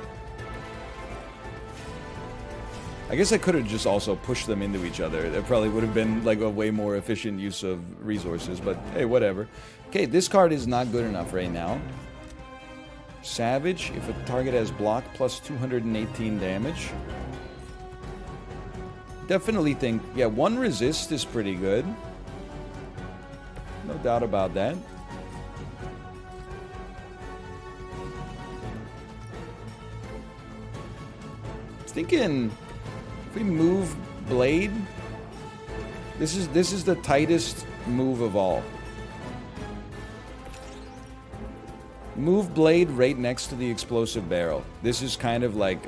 I guess I could have just also pushed them into each other. That probably would have been like a way more efficient use of resources, but hey, whatever. Okay, this card is not good enough right now. Savage, if a target has block plus 218 damage. Definitely think, yeah, 1 resist is pretty good. No doubt about that. Thinking if we move Blade, this is the tightest move of all. Move Blade right next to the explosive barrel. This is kind of like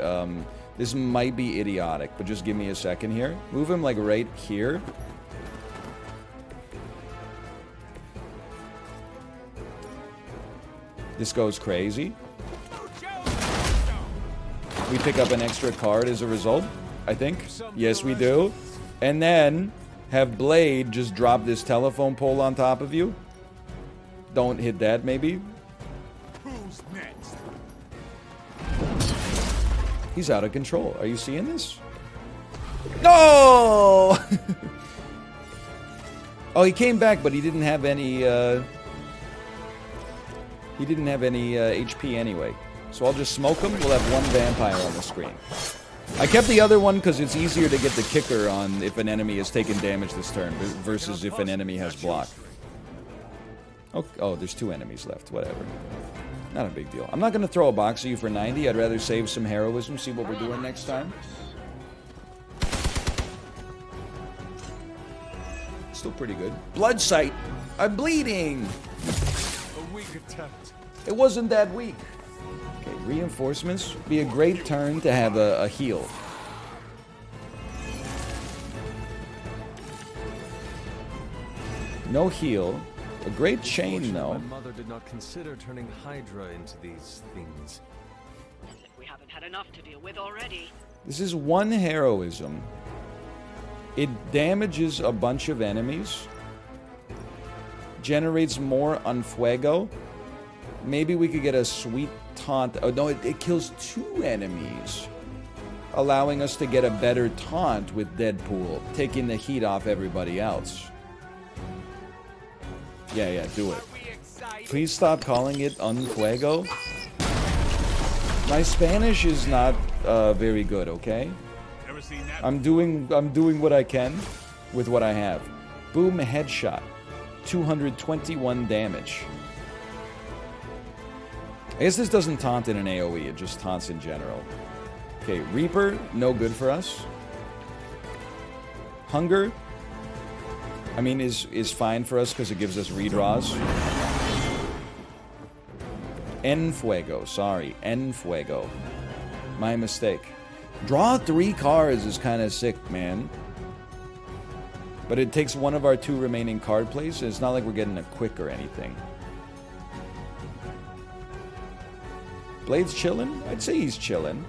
this might be idiotic, but just give me a second here. Move him like right here. This goes crazy. We pick up an extra card as a result, I think. Yes, we do. And then have Blade just drop this telephone pole on top of you. Don't hit that, maybe. Who's next? He's out of control. Are you seeing this? No! Oh, he came back, but he didn't have any, HP anyway. So I'll just smoke him. We'll have 1 vampire on the screen. I kept the other one because it's easier to get the kicker on if an enemy has taken damage this turn versus if an enemy has block. Oh, there's 2 enemies left. Whatever. Not a big deal. I'm not going to throw a box at you for 90. I'd rather save some heroism, see what we're doing next time. Still pretty good. Blood sight. I'm bleeding. A weak attempt. It wasn't that weak. Okay, reinforcements. Be a great turn to have a heal. No heal. A great chain, though. My mother did not consider turning Hydra into these things. We haven't had enough to deal with already. This is 1 heroism. It damages a bunch of enemies. Generates more on fuego. Maybe we could get a sweet taunt. Oh, no, it kills 2 enemies. Allowing us to get a better taunt with Deadpool. Taking the heat off everybody else. Yeah, do it. Please stop calling it un fuego. My Spanish is not very good, okay? I'm doing what I can with what I have. Boom, headshot. 221 damage. I guess this doesn't taunt in an AoE, it just taunts in general. Okay, Reaper, no good for us. Hunger, I mean, is fine for us because it gives us redraws. En Fuego, sorry, En Fuego. My mistake. Draw 3 cards is kind of sick, man. But it takes one of our 2 remaining card plays, and it's not like we're getting a quick or anything. Blade's chillin'? I'd say he's chillin'.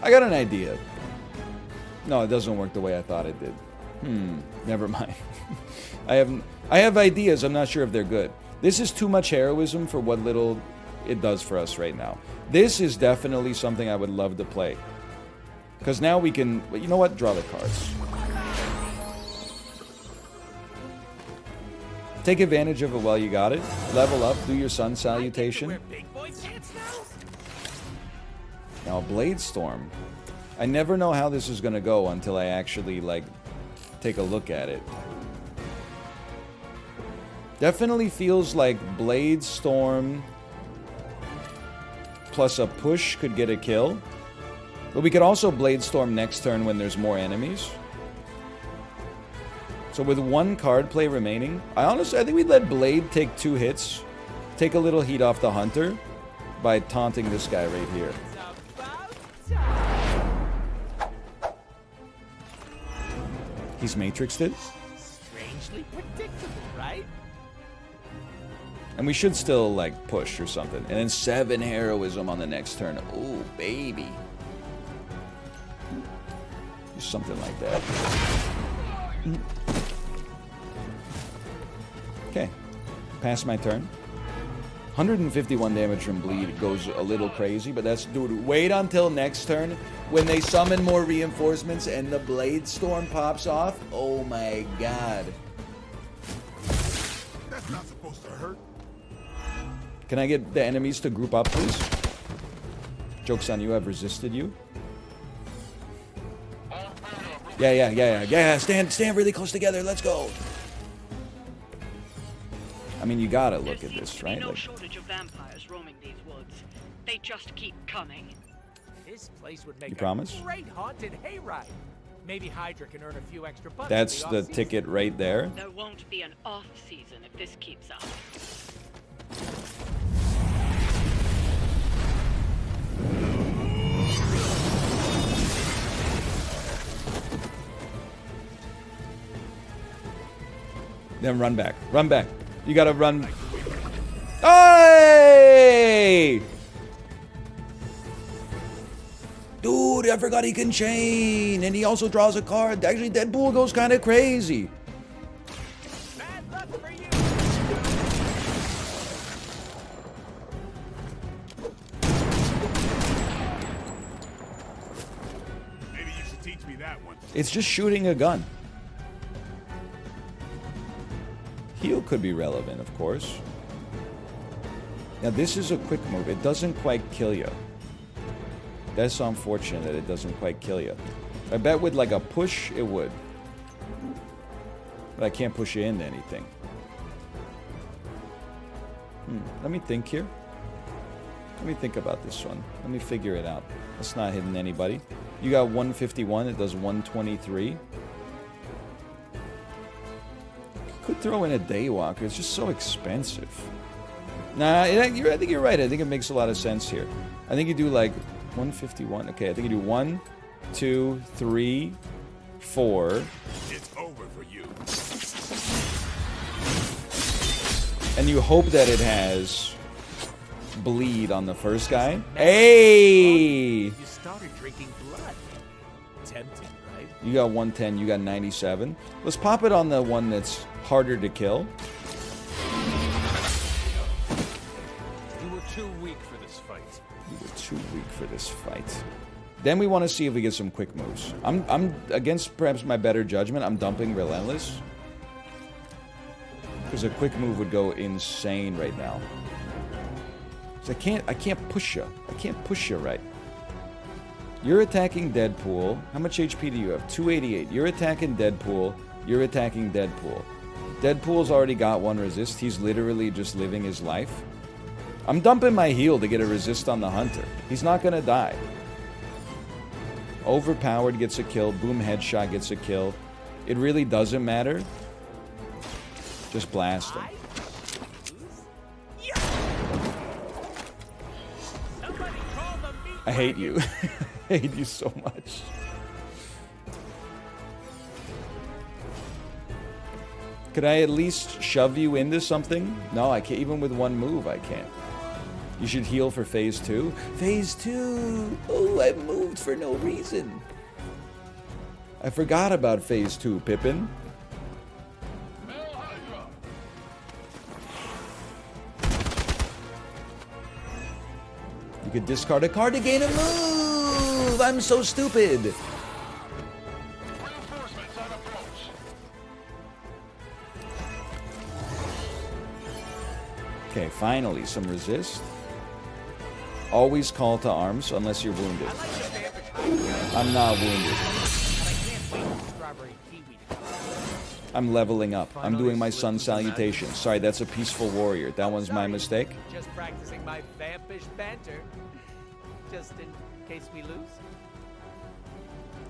I got an idea. No, it doesn't work the way I thought it did. Never mind. I have ideas, I'm not sure if they're good. This is too much heroism for what little it does for us right now. This is definitely something I would love to play. Because now we can... You know what? Draw the cards. Take advantage of it while you got it. Level up. Do your sun salutation. Now, Blade Storm. I never know how this is going to go until I actually, like, take a look at it. Definitely feels like Blade Storm plus a push could get a kill. But we could also Blade Storm next turn when there's more enemies. So with one card play remaining, I think we'd let Blade take 2 hits. Take a little heat off the Hunter by taunting this guy right here. He's Matrixed it. Strangely predictable, right? And we should still, like, push or something. And then 7 heroism on the next turn. Ooh, baby. Do something like that. Okay. Pass my turn. 151 damage from bleed goes a little crazy, but that's... Dude, wait until next turn when they summon more reinforcements and the Blade Storm pops off. Oh my god. That's not supposed to hurt. Can I get the enemies to group up, please? Joke's on you, I've resisted you. Yeah. Stand really close together, let's go. I mean, you gotta look at this, right? No shortage of vampires roaming these woods. They just keep coming. This place would make You promise? a great haunted hayride. Maybe Hydra can earn a few extra bucks. That's the ticket right there. There won't be an off season if this keeps up. Then run back. Run back. You gotta run. Hey! Dude, I forgot he can chain. And he also draws a card. Actually, Deadpool goes kind of crazy. Bad luck for you. Maybe you should teach me that one. It's just shooting a gun. Heal could be relevant, of course. Now, this is a quick move. It doesn't quite kill you. That's unfortunate that it doesn't quite kill you. I bet with, like, a push, it would. But I can't push you into anything. Let me think here. Let me think about this one. Let me figure it out. It's not hitting anybody. You got 151. It does 123. Could throw in a Daywalker. It's just so expensive. Nah, I think you're right. I think it makes a lot of sense here. I think you do like 151. Okay, I think you do 1, 2, 3, 4. It's over for you. And you hope that it has bleed on the first guy. Hey! You started drinking blood. Tempting, right? You got 110. You got 97. Let's pop it on the one that's harder to kill. You were too weak for this fight. You were too weak for this fight. Then we want to see if we get some quick moves. I'm against perhaps my better judgment. I'm dumping Relentless. Because a quick move would go insane right now. So I can't push you. I can't push you right. You're attacking Deadpool. How much HP do you have? 288. You're attacking Deadpool. You're attacking Deadpool. Deadpool's already got 1 resist. He's literally just living his life. I'm dumping my heal to get a resist on the Hunter. He's not gonna die. Overpowered gets a kill. Boom headshot gets a kill. It really doesn't matter. Just blast him. I hate you. I hate you so much. Could I at least shove you into something? No, I can't. Even with one move, I can't. You should heal for phase 2. Phase 2! Oh, I moved for no reason. I forgot about phase 2, Pippin. You could discard a card to gain a move! I'm so stupid! Okay, finally, some resist. Always call to arms unless you're wounded. I'm not wounded. I'm leveling up. I'm doing my sun salutation. Sorry, that's a peaceful warrior. That one's my mistake. Just practicing my vampish banter. Just in case we lose.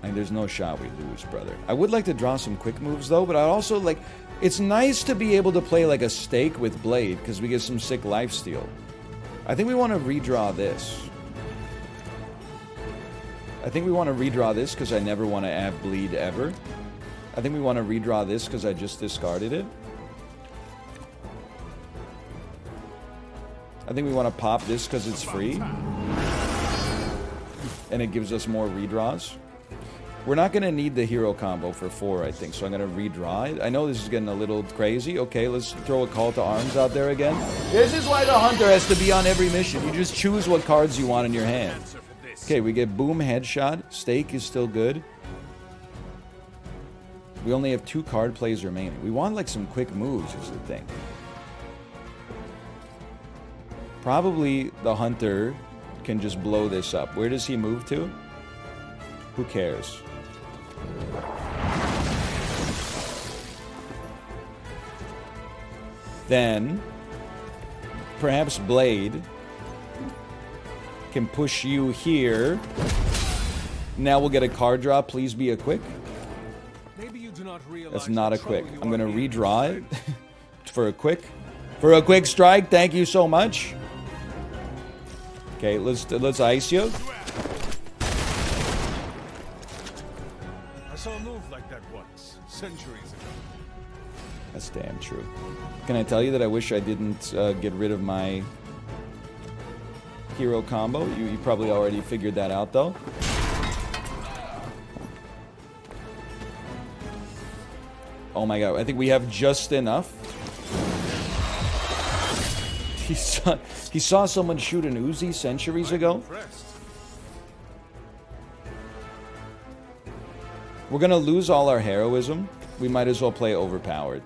And there's no shot we lose, brother. I would like to draw some quick moves, though, but I also, like... It's nice to be able to play, like, a stake with Blade, because we get some sick lifesteal. I think we want to redraw this. I think we want to redraw this, because I never want to have Bleed ever. I think we want to redraw this, because I just discarded it. I think we want to pop this, because it's free. And it gives us more redraws. We're not going to need the hero combo for 4, I think, so I'm going to redraw it. I know this is getting a little crazy. Okay, let's throw a call to arms out there again. This is why the hunter has to be on every mission. You just choose what cards you want in your hand. Okay, we get boom, headshot. Stake is still good. We only have 2 card plays remaining. We want, like, some quick moves is the thing. Probably the hunter can just blow this up. Where does he move to? Who cares? Then, perhaps Blade can push you here. Now we'll get a card draw. Please be a quick. Maybe you do not realize That's not a quick. I'm gonna redraw it for a quick. For a quick strike. Thank you so much. Okay, let's ice you. I saw a move like that once, centuries ago. That's damn true. Can I tell you that I wish I didn't get rid of my hero combo? You probably already figured that out, though. Oh my god, I think we have just enough. He saw someone shoot an Uzi centuries ago. We're gonna lose all our heroism. We might as well play overpowered.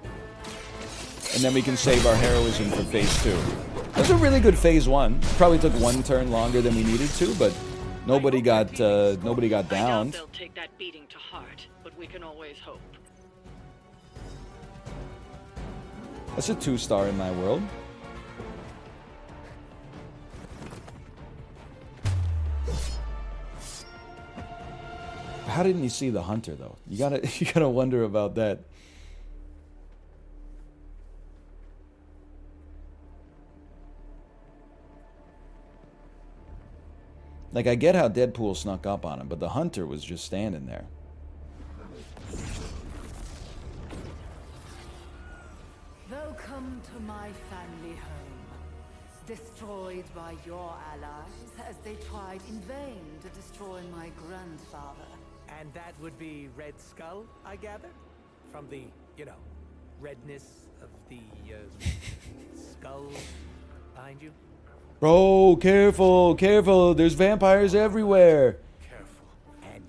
And then we can save our heroism for phase 2. That's a really good phase 1. Probably took 1 turn longer than we needed to, but nobody got downed. They'll take that beating to heart, but we can always hope. That's a 2-star in my world. How didn't you see the hunter though? You gotta wonder about that. Like, I get how Deadpool snuck up on him, but the hunter was just standing there. Welcome to my family home. Destroyed by your allies as they tried in vain to destroy my grandfather. And that would be Red Skull, I gather? From the, you know, redness of the skull behind you? Bro, careful, careful. There's vampires everywhere. Careful.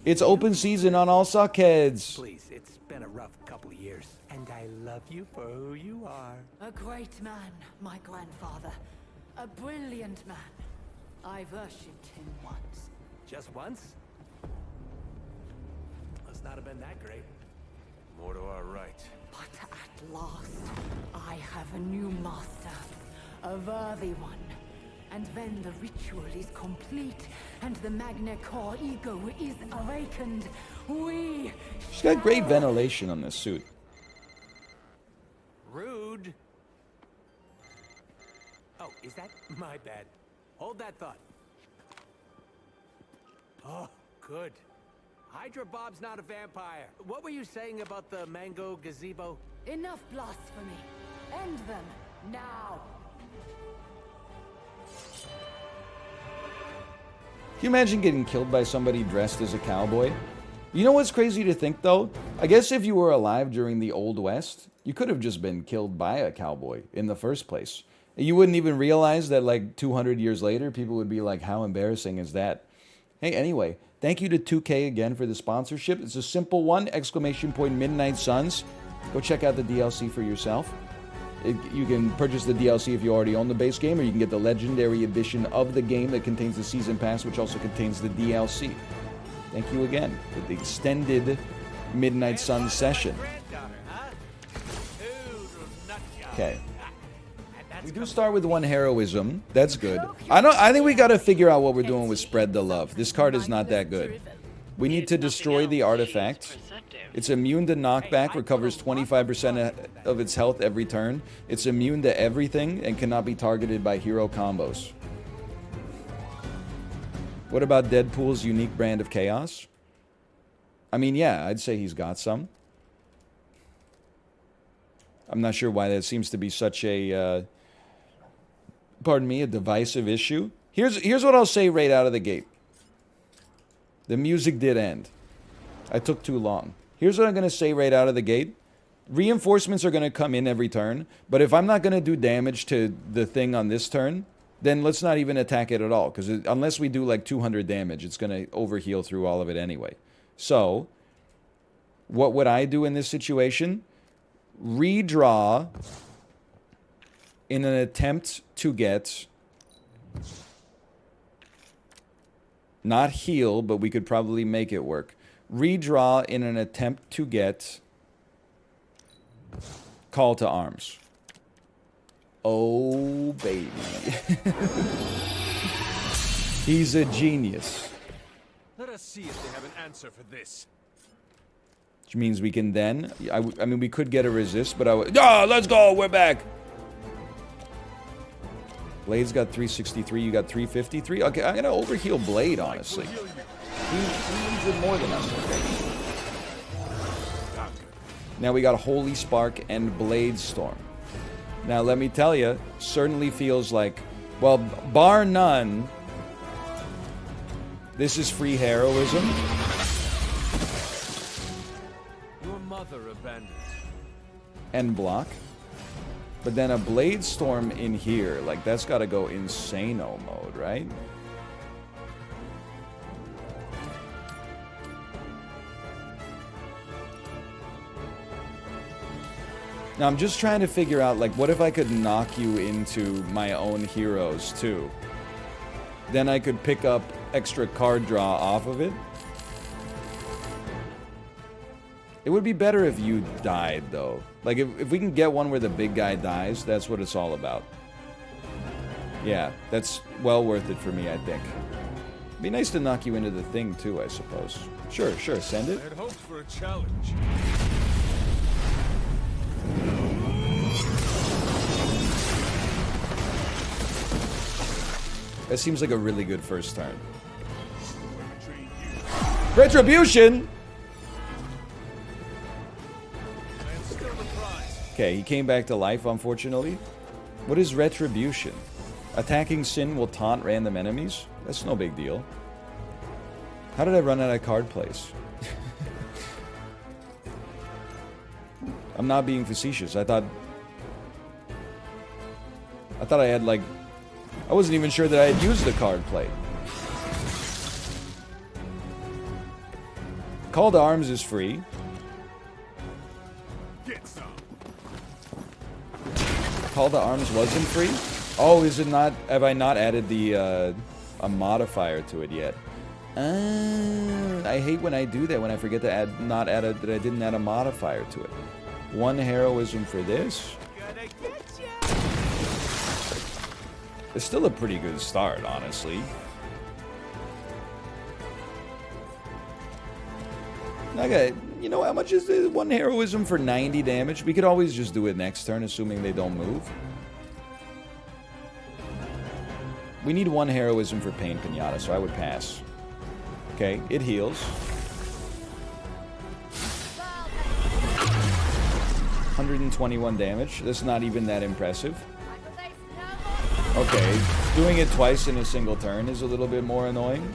It's open season on all suckheads. Please, it's been a rough couple of years. And I love you for who you are. A great man, my grandfather. A brilliant man. I worshipped him once. Just once? Must not have been that great. More to our right. But at last, I have a new master. A worthy one. And when the ritual is complete and the Magna Core ego is awakened, we... She's got great ventilation on this suit. Rude. Oh, is that my bad? Hold that thought. Oh, good. Hydra Bob's not a vampire. What were you saying about the mango gazebo? Enough blasphemy. End them now. Can you imagine getting killed by somebody dressed as a cowboy? You know what's crazy to think, though? I guess if you were alive during the Old West, you could have just been killed by a cowboy in the first place. You wouldn't even realize that like 200 years later, people would be like, how embarrassing is that? Hey, anyway, thank you to 2K again for the sponsorship. It's a simple one, ! Midnight Suns. Go check out the DLC for yourself. You can purchase the DLC if you already own the base game, or you can get the Legendary Edition of the game that contains the Season Pass, which also contains the DLC. Thank you again for the extended Midnight Suns session. Okay. We do start with one heroism. That's good. I think we gotta figure out what we're doing with Spread the Love. This card is not that good. We need to destroy the artifact. It's immune to knockback, recovers 25% of its health every turn. It's immune to everything and cannot be targeted by hero combos. What about Deadpool's unique brand of chaos? I mean, yeah, I'd say he's got some. I'm not sure why that seems to be such a, pardon me, a divisive issue. Here's what I'll say right out of the gate. The music did end. I took too long. Here's what I'm going to say right out of the gate. Reinforcements are going to come in every turn, but if I'm not going to do damage to the thing on this turn, then let's not even attack it at all, because unless we do like 200 damage, it's going to overheal through all of it anyway. So, what would I do in this situation? Redraw in an attempt to get... not heal, but we could probably make it work. Redraw in an attempt to get Call to Arms. Oh, baby. He's a genius. Let us see if they have an answer for this. Which means we can then... I mean, we could get a resist, but I would... Ah, let's go! We're back! Blade's got 363, you got 353. Okay, I'm gonna overheal Blade, honestly. He needs it more than us, okay? Now we got Holy Spark and Blade Storm. Now, let me tell you, certainly feels like... well, bar none, this is free heroism. Your mother abandoned. And block. But then a Blade Storm in here, like, that's gotta go insano mode, right? Now, I'm just trying to figure out, like, what if I could knock you into my own heroes, too? Then I could pick up extra card draw off of it. It would be better if you died, though. Like, if we can get one where the big guy dies, that's what it's all about. Yeah, that's well worth it for me, I think. It'd be nice to knock you into the thing, too, I suppose. Sure, send it. I had hoped for a challenge. That seems like a really good first turn. Retribution! Okay, he came back to life, unfortunately. What is Retribution? Attacking Sin will taunt random enemies? That's no big deal. How did I run out of card plays? I'm not being facetious. I thought I had, like... I wasn't even sure that I had used the card play. Call to Arms is free. Get some. Call to Arms wasn't free? Oh, is it not? Have I not added the a modifier to it yet? I hate when I do that, when I forget to that I didn't add a modifier to it. One heroism for this. It's still a pretty good start, honestly. Okay, you know how much is the one heroism for 90 damage? We could always just do it next turn, assuming they don't move. We need one heroism for Pain Pinata, so I would pass. Okay, it heals. 121 damage. That's not even that impressive. Okay, doing it twice in a single turn is a little bit more annoying.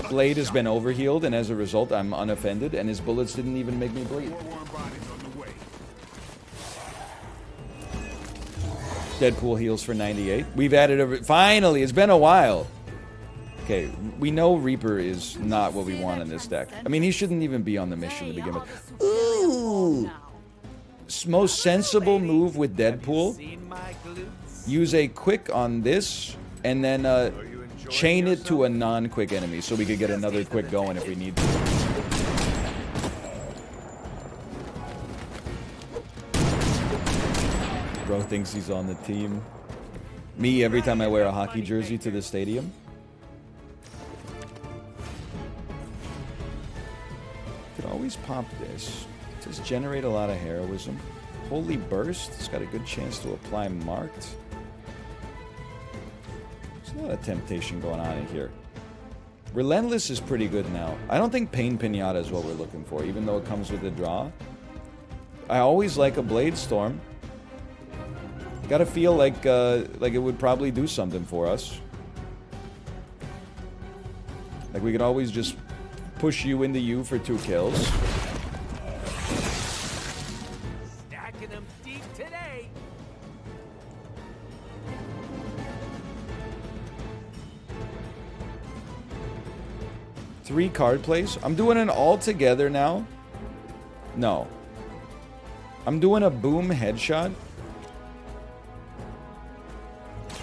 Blade has been overhealed, and as a result, I'm unoffended, and his bullets didn't even make me bleed. Deadpool heals for 98. We've added finally, it's been a while. Okay, we know Reaper is not what we want in this deck. I mean, he shouldn't even be on the mission to begin with. Ooh! Most sensible move with Deadpool. Use a quick on this, and then chain it to a non-quick enemy so we could get another quick going if we need to. Bro thinks he's on the team. Me, every time I wear a hockey jersey to the stadium. Could always pop this. Does generate a lot of heroism. Holy Burst. It's got a good chance to apply marked. There's a lot of temptation going on in here. Relentless is pretty good now. I don't think Pain Pinata is what we're looking for, even though it comes with a draw. I always like a Blade Storm. Gotta feel like it would probably do something for us. Like we could always just push you into you for 2 kills. Stacking them deep today. Three card plays. I'm doing an all together now. No. I'm doing a boom headshot.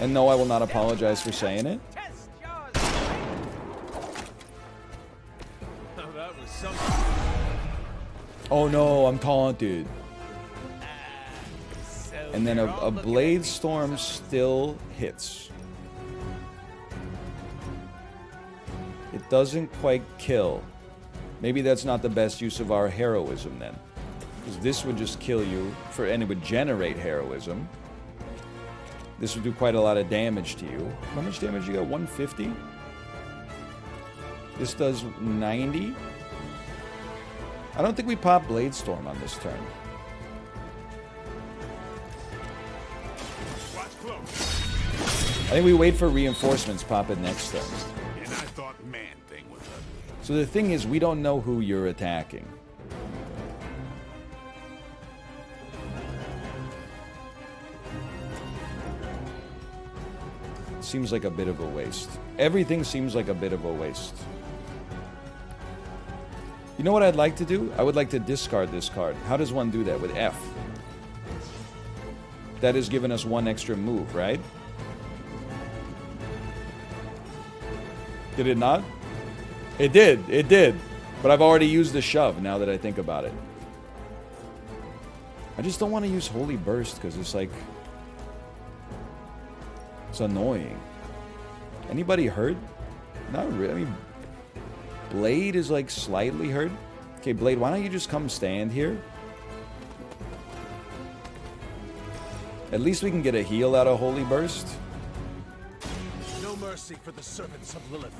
And no, I will not apologize for saying it. Oh no, I'm taunted. And then a Blade Storm still hits. It doesn't quite kill. Maybe that's not the best use of our heroism then. Because this would just kill you, and it would generate heroism. This would do quite a lot of damage to you. How much damage you got? 150? This does 90? I don't think we pop Blade Storm on this turn. I think we wait for reinforcements, pop it next turn. And I thought Man-Thing was ugly. So the thing is, we don't know who you're attacking. Seems like a bit of a waste. Everything seems like a bit of a waste. You know what I'd like to do? I would like to discard this card. How does one do that? With F. That has given us 1 extra move, right? Did it not? It did. It did. But I've already used the shove now that I think about it. I just don't want to use Holy Burst because it's like... It's annoying. Anybody hurt? Not really. I mean, Blade is like slightly hurt. Okay, Blade, why don't you just come stand here? At least we can get a heal out of Holy Burst. No mercy for the servants of Lilith.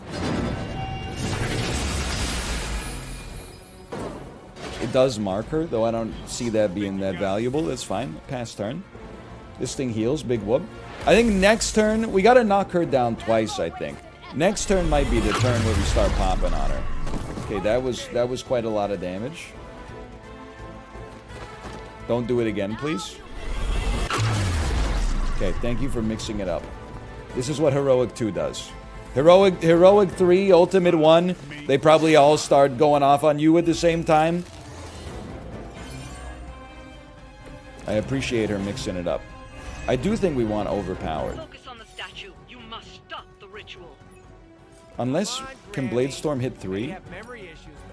It does mark her, though I don't see that being that valuable. That's fine. Pass turn. This thing heals. Big whoop. I think next turn, we gotta knock her down twice, I think. Next turn might be the turn where we start popping on her. Okay, that was quite a lot of damage. Don't do it again, please. Okay, thank you for mixing it up. This is what Heroic 2 does. Heroic 3, Ultimate 1, they probably all start going off on you at the same time. I appreciate her mixing it up. I do think we want overpowered. Focus on the statue. You must stop the ritual. Unless, can Blade Storm hit 3?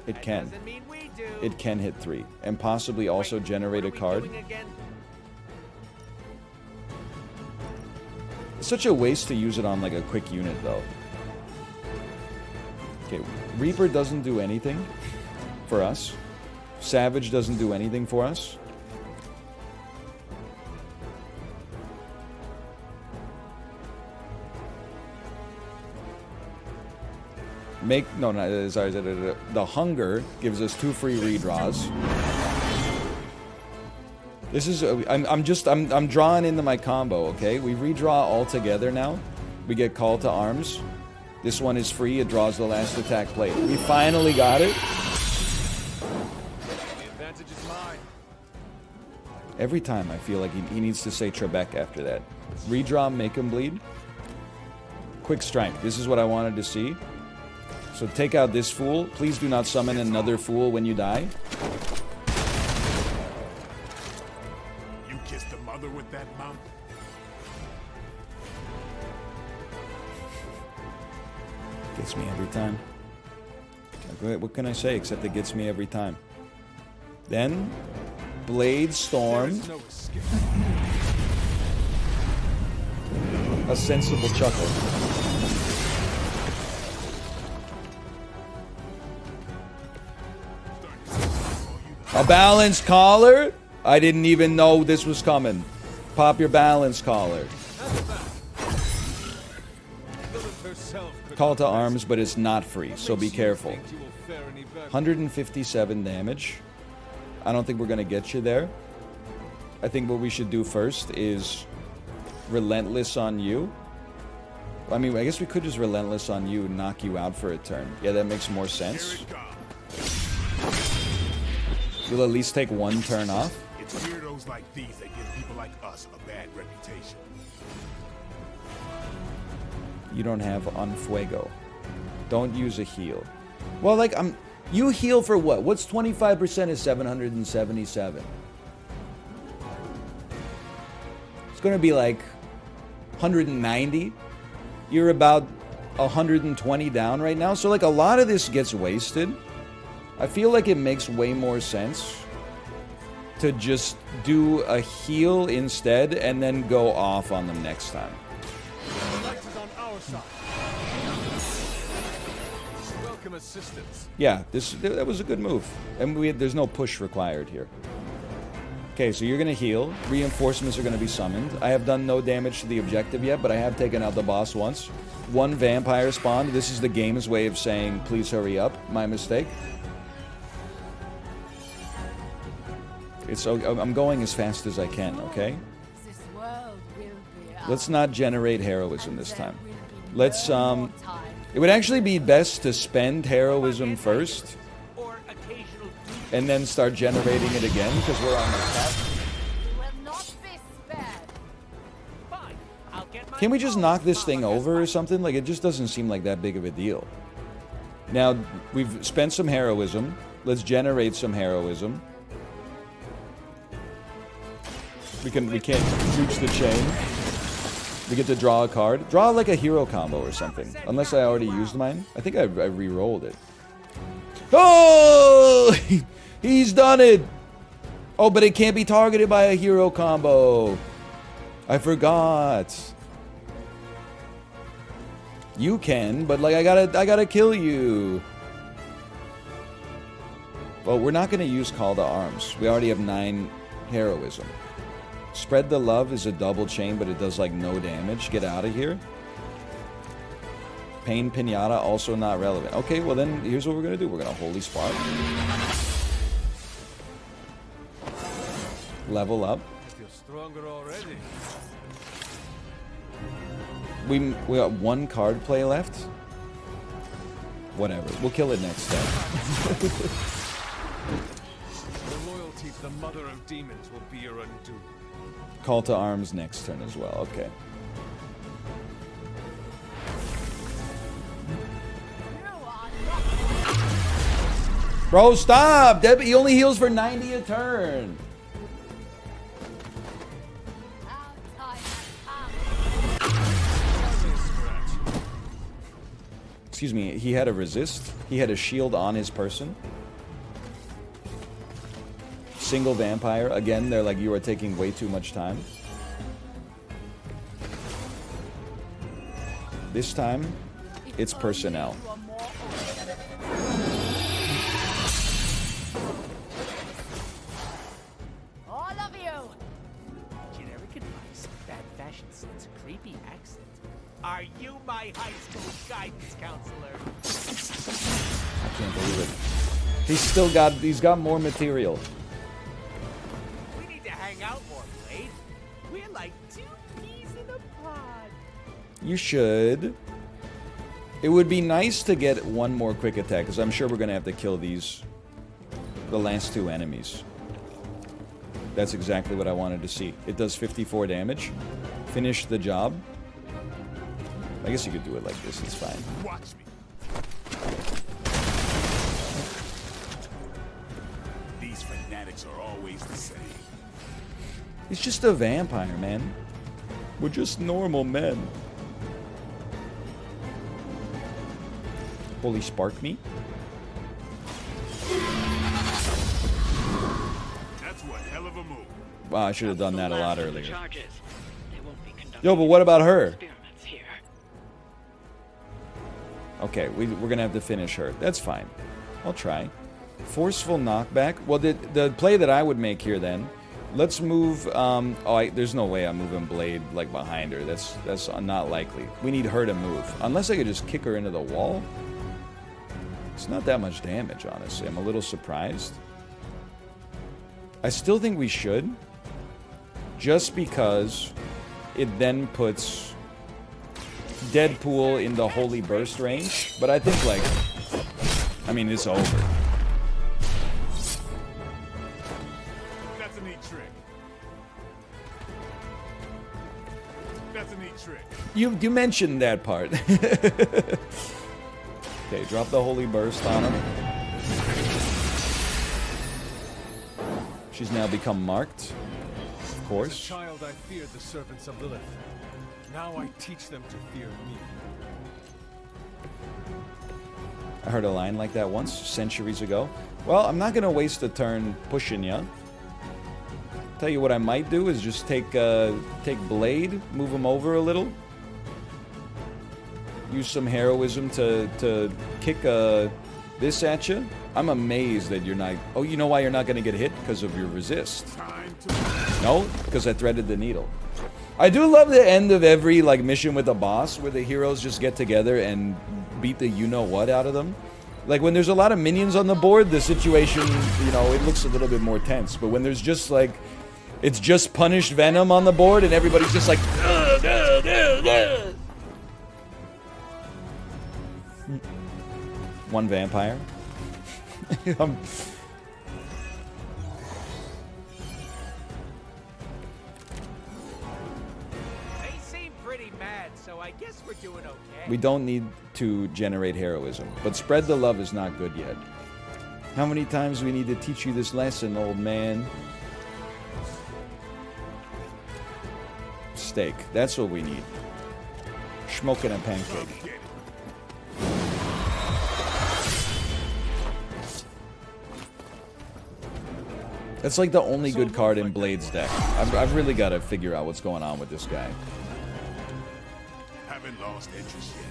It can. It can hit 3. And possibly also generate a card. It's such a waste to use it on like a quick unit though. Okay, Reaper doesn't do anything for us. Savage doesn't do anything for us. The Hunger gives us 2 free redraws. This is I'm drawing into my combo, okay? We redraw all together now. We get Call to Arms. This one is free. It draws the last attack plate. We finally got it. The advantage is mine. Every time I feel like he needs to say Trebek after that. Redraw, make him bleed. Quick strike. This is what I wanted to see. So take out this fool. Please do not summon another fool when you die. You kissed the mother with that mouth? Gets me every time. What can I say except it gets me every time? Then, Blade Storm. A sensible chuckle. A balance collar? I didn't even know this was coming. Pop your balance collar. Call to arms, but it's not free, so be careful. 157 damage. I don't think we're gonna get you there. I think what we should do first is Relentless on you. I mean, I guess we could just Relentless on you and knock you out for a turn. Yeah, that makes more sense. We'll at least take one turn off. It's weirdos like these that give people like us a bad reputation. You don't have on fuego. Don't use a heal. Well, like, you heal for what? What's 25% of 777? It's gonna be like 190. You're about 120 down right now. So like a lot of this gets wasted. I feel like it makes way more sense to just do a heal instead and then go off on them next time. Welcome assistance. Yeah, that was a good move. And there's no push required here. Okay, so you're going to heal. Reinforcements are going to be summoned. I have done no damage to the objective yet, but I have taken out the boss once. One vampire spawned. This is the game's way of saying, please hurry up. My mistake. I'm going as fast as I can, okay? Let's not generate heroism this time. Let's, it would actually be best to spend heroism first and then start generating it again because we're on the top. Can we just knock this thing over or something? Like, it just doesn't seem like that big of a deal. Now, we've spent some heroism. Let's generate some heroism. We can't reach the chain. We get to draw a card. Draw like a hero combo or something. Unless I already used mine. I think I re-rolled it. Oh! He's done it! Oh, but it can't be targeted by a hero combo. I forgot. You can, but like I gotta kill you. Well, we're not gonna use Call to Arms. We already have 9 heroism. Spread the Love is a double chain, but it does like no damage. Get out of here. Pain Pinata, also not relevant. Okay, well then, here's what we're gonna do. We're gonna Holy Spark. Level up. You're stronger already. We got 1 card play left. Whatever. We'll kill it next time. Your loyalty to the Mother of Demons will be your undoing. Call to Arms next turn as well. Okay. Bro, stop! He only heals for 90 a turn. Excuse me, he had a resist. He had a shield on his person. Single vampire. Again, they're like, you are taking way too much time. This time, it's personnel. All of you! Generic advice, bad fashion sense, creepy accent. Are you my high school guidance counselor? I can't believe it. He's got more material. We need to hang out more, Blade. We're like 2 peas in a pod. You should. It would be nice to get one more quick attack, because I'm sure we're going to have to kill the last two enemies. That's exactly what I wanted to see. It does 54 damage. Finish the job. I guess you could do it like this, it's fine. Watch me. These fanatics are always the same. He's just a vampire, man. We're just normal men. Holy spark me. That's one hell of a move. Wow, I should have done that a lot earlier. Yo, but what about her? Okay, we're gonna have to finish her. That's fine. I'll try. Forceful knockback. Well, the play that I would make here then. Let's move. There's no way I'm moving Blade like behind her. That's not likely. We need her to move. Unless I could just kick her into the wall. It's not that much damage, honestly. I'm a little surprised. I still think we should. Just because it then puts Deadpool in the Holy Burst range. But I think, like, I mean, it's over. That's a neat trick. That's a neat trick. You mentioned that part. Okay, drop the Holy Burst on him. She's now become marked. Of course. As a child, I feared the servants of Lilith. Now I teach them to fear me. I heard a line like that once, centuries ago. Well, I'm not gonna waste a turn pushing ya. Tell you what I might do is just take Blade, move him over a little. Use some heroism to kick this at you. I'm amazed that you're not... Oh, you know why you're not going to get hit? Because of your resist. No, because I threaded the needle. I do love the end of every like mission with a boss where the heroes just get together and beat the you-know-what out of them. Like when there's a lot of minions on the board, the situation, you know, it looks a little bit more tense. But when there's just like... It's just punished Venom on the board and everybody's just like... One vampire. They seem pretty mad, so I guess we're doing okay. We don't need to generate heroism, but spread the love is not good yet. How many times do we need to teach you this lesson, old man? Steak. That's what we need. Smoking a pancake. That's like the only good card in Blade's deck. I've really got to figure out what's going on with this guy. Haven't lost interest yet.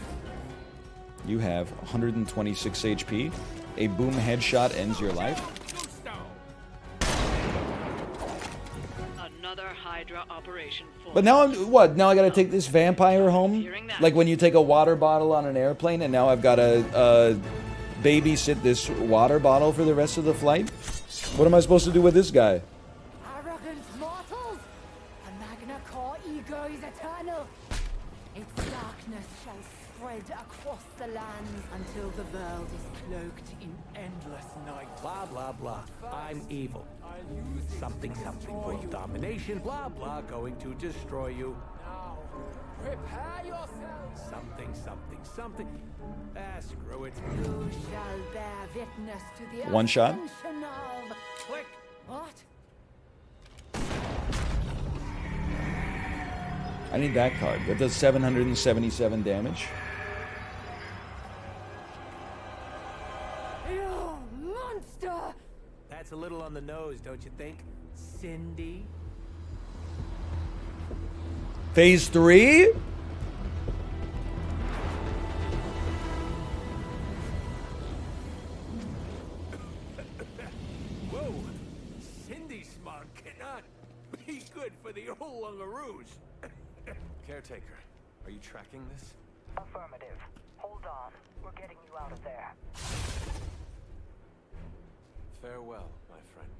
You have 126 HP. A boom headshot ends your life. Another Hydra operation. But now I'm what? Now I got to take this vampire home? Like when you take a water bottle on an airplane, and now I've got to babysit this water bottle for the rest of the flight? What am I supposed to do with this guy? Arrogant mortals! The Magna Core ego is eternal. Its darkness shall spread across the lands until the world is cloaked in endless night. Blah, blah, blah. I'm evil. Something, something. World domination. Blah, blah. Going to destroy you. Now, prepare yourselves. Something, something, something. Screw it. You shall bear witness to the One shot? ascension of... Click. What? I need that card. That does 777 damage. You monster! That's a little on the nose, don't you think? Cindy? Phase 3? Whoa! Cindy's smart cannot be good for the old Lungaroos. Caretaker, are you tracking this? Affirmative. Hold on. We're getting you out of there. Farewell, my friend.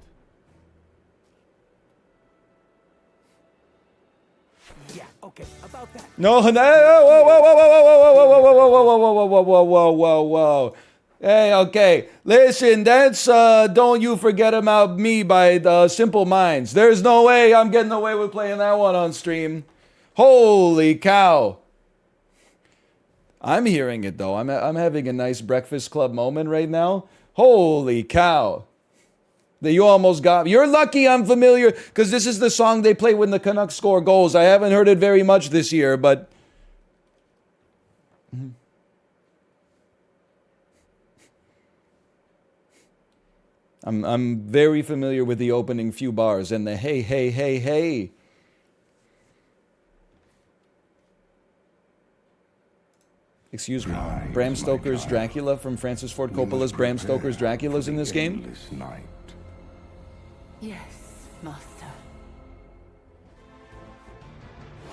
Yeah, okay, about that. No, no, whoa, whoa, whoa, whoa, whoa, whoa, whoa, whoa, whoa, whoa, whoa, whoa, whoa, whoa, whoa, whoa. Hey, okay. Listen, that's Don't You Forget About Me by Simple Minds. There's no way I'm getting away with playing that one on stream. Holy cow. I'm hearing it though. I'm having a nice Breakfast Club moment right now. Holy cow. That you almost got me. You're lucky I'm familiar, because this is the song they play when the Canucks score goals. I haven't heard it very much this year, but... I'm very familiar with the opening few bars and the hey, hey, hey, hey. Excuse me. Bram Stoker's Dracula from Francis Ford Coppola's Bram Stoker's Dracula's in this game? Yes, master.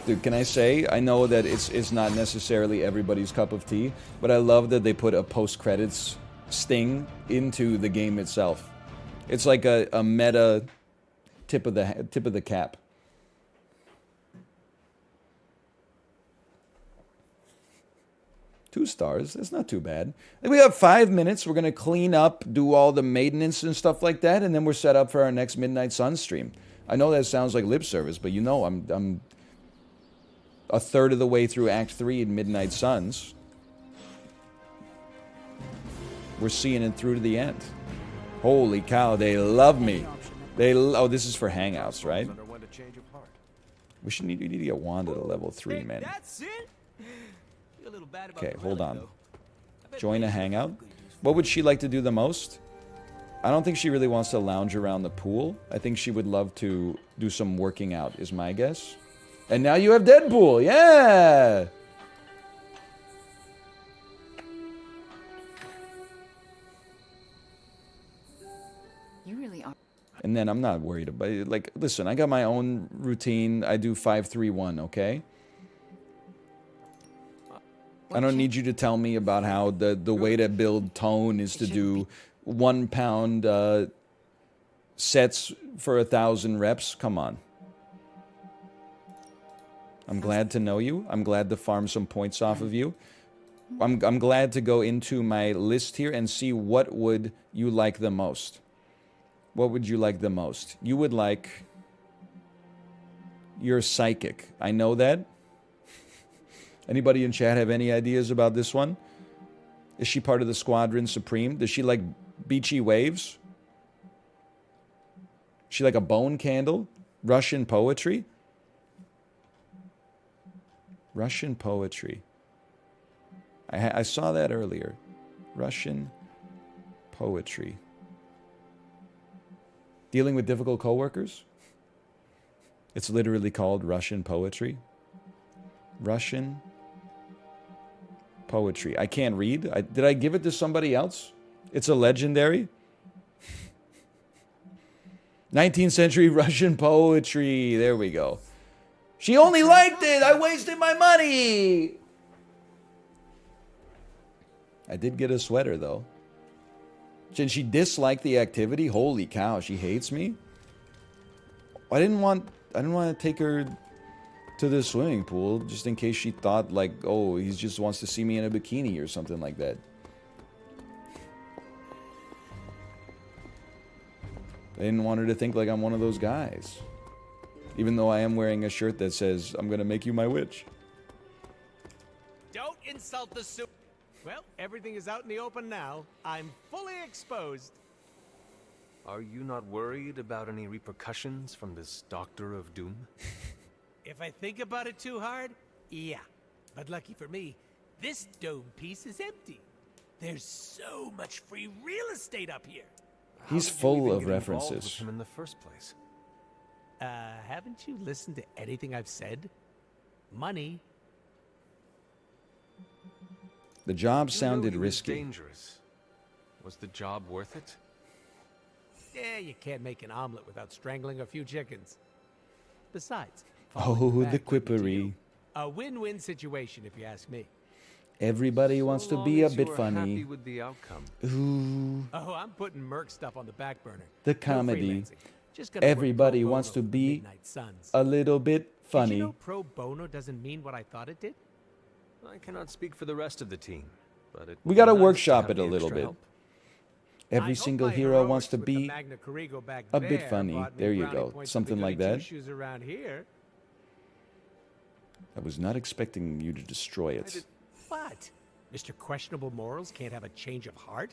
Dude, can I say, I know that it's not necessarily everybody's cup of tea, but I love that they put a post-credits sting into the game itself. It's like a meta tip of the cap. Two stars, that's not too bad. We have 5 minutes, we're gonna clean up, do all the maintenance and stuff like that, and then we're set up for our next Midnight Sun stream. I know that sounds like lip service, but you know I'm a third of the way through Act 3 in Midnight Suns. We're seeing it through to the end. Holy cow, they love me. Oh, this is for Hangouts, right? We need to get Wanda to level 3, man. Okay, hold on. Join a Hangout. What would she like to do the most? I don't think she really wants to lounge around the pool. I think she would love to do some working out, is my guess. And now you have Deadpool, yeah! You really are. And then I'm not worried about it. Like, listen, I got my own routine. I do 5-3-1, okay? I don't need you to tell me about how the way to build tone is to do 1 pound sets for 1,000 reps. Come on. I'm glad to know you. I'm glad to farm some points off of you. I'm glad to go into my list here and see what would you like the most. What would you like the most? You would like... You're psychic. I know that. Anybody in chat have any ideas about this one? Is she part of the Squadron Supreme? Does she like beachy waves? Is she like a bone candle? Russian poetry? Russian poetry. I saw that earlier. Russian poetry. Dealing with difficult coworkers? It's literally called Russian poetry. Russian poetry. I can't read. Did I give it to somebody else? It's a legendary. 19th century Russian poetry. There we go. She only liked it. I wasted my money. I did get a sweater though. Did she dislike the activity? Holy cow, she hates me. I didn't want to take her to the swimming pool just in case she thought like, oh, he just wants to see me in a bikini or something like that. I didn't want her to think like I'm one of those guys. Even though I am wearing a shirt that says, I'm gonna make you my witch. Don't insult the soup. Well, everything is out in the open now. I'm fully exposed. Are you not worried about any repercussions from this Doctor of Doom? If I think about it too hard, yeah. But lucky for me, this dome piece is empty. There's so much free real estate up here. He's full of references. With him in the first place? Haven't you listened to anything I've said? Money. The job You knew sounded he was risky. dangerous. Was the job worth it? Yeah, you can't make an omelet without strangling a few chickens. Besides, Oh, the quippery. a win-win situation, if you ask me. Everybody wants to be a bit funny. Happy with the outcome. Ooh, Oh, I'm putting Merc stuff on the back burner. the No comedy. freelancing. Just gonna work Everybody pro wants bono to for be Midnight Suns. a little bit Funny. Did you know pro bono doesn't mean what I thought it did? I cannot speak for the rest of the team, but it We would gotta be nice workshop to have it a the little extra bit. help. Every single hero wants to With the be Magna Carrigo back a bit there funny. bought me There you brownie go. points for the Something like goody that. two-shoes around here. I was not expecting you to destroy it. What? Mr. Questionable Morals can't have a change of heart?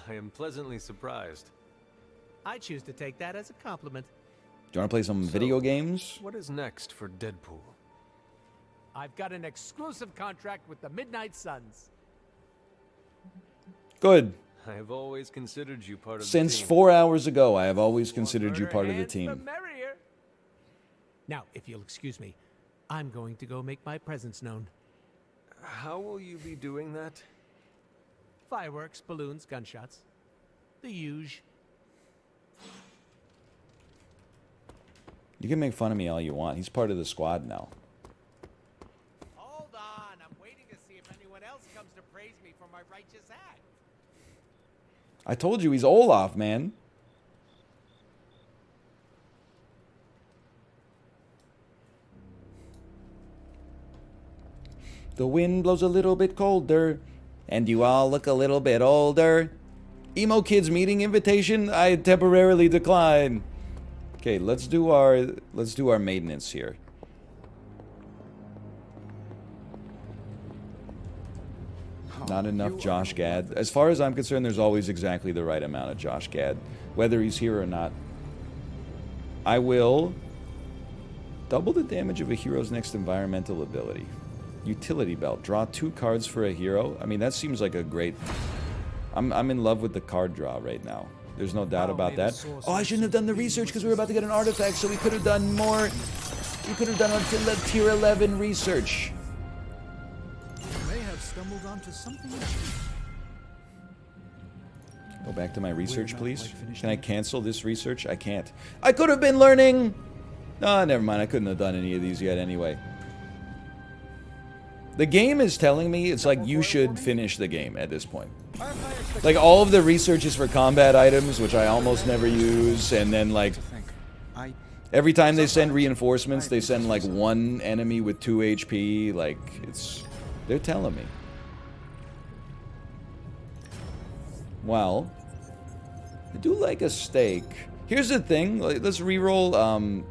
I am pleasantly surprised. I choose to take that as a compliment. Do you want to play some video games? What is next for Deadpool? I've got an exclusive contract with the Midnight Suns. Good. I have always considered you part of Since the team. 4 hours ago, I have always considered you part of the The team. merrier. Now, if you'll excuse me, I'm going to go make my presence known. How will you be doing that? Fireworks, balloons, gunshots. The huge. You can make fun of me all you want. He's part of the squad now. Hold on, I'm waiting to see if anyone else comes to praise me for my righteous act. I told you he's Olaf, man. The wind blows a little bit colder, and you all look a little bit older. Emo Kids meeting invitation, I temporarily decline. Okay, let's do our maintenance here. Not enough Josh Gad. As far as I'm concerned, there's always exactly the right amount of Josh Gad, whether he's here or not. I will double the damage of a hero's next environmental ability. Utility belt. Draw 2 cards for a hero. I mean, that seems like a great... I'm in love with the card draw right now. There's no doubt about that. Oh, I shouldn't have done the research because we were about to get an artifact, so we could have done more... We could have done a tier 11 research. May have stumbled onto something interesting. Go back to my research, please. Can I cancel this research? I can't. I could have been learning... Ah, never mind. I couldn't have done any of these yet anyway. The game is telling me it's like you should finish the game at this point. Like all of the research is for combat items, which I almost never use, and then like every time they send reinforcements, they send like 1 enemy with 2 HP. Like they're telling me. Well, I do like a steak. Here's the thing. Let's reroll.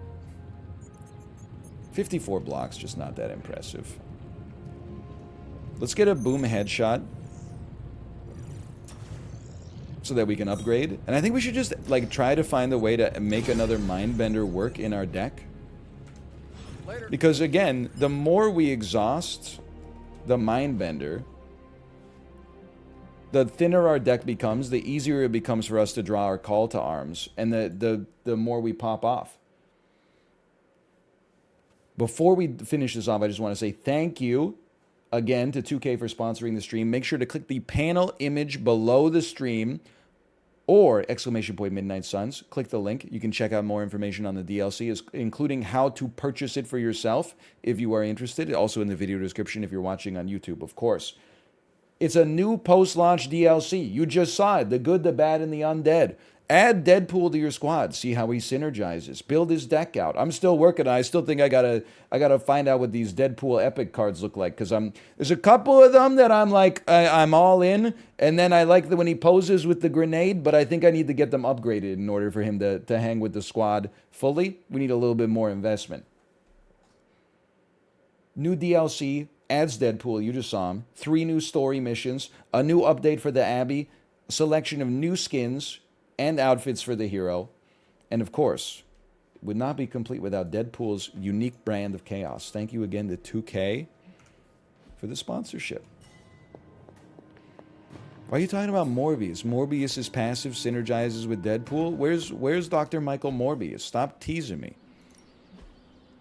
54 blocks, just not that impressive. Let's get a boom headshot so that we can upgrade. And I think we should just like try to find a way to make another Mindbender work in our deck. Because again, the more we exhaust the Mindbender, the thinner our deck becomes, the easier it becomes for us to draw our call to arms, and the more we pop off. Before we finish this off, I just want to say thank you again to 2K for sponsoring the stream. Make sure to click the panel image below the stream or !Midnight Suns. Click the link. You can check out more information on the DLC, including how to purchase it for yourself if you are interested. Also in the video description if you're watching on YouTube, of course. It's a new post-launch DLC. You just saw it. The good, the bad, and the undead. Add Deadpool to your squad. See how he synergizes. Build his deck out. I'm still working on it. I still think I gotta find out what these Deadpool epic cards look like. Because there's a couple of them that I'm like, I'm all in. And then I like when he poses with the grenade. But I think I need to get them upgraded in order for him to hang with the squad fully. We need a little bit more investment. New DLC. Adds Deadpool. You just saw him. 3 new story missions. A new update for the Abbey. A selection of new skins and outfits for the hero. And of course, it would not be complete without Deadpool's unique brand of chaos. Thank you again to 2K for the sponsorship. Why are you talking about Morbius? Morbius's passive synergizes with Deadpool? Where's Dr. Michael Morbius? Stop teasing me.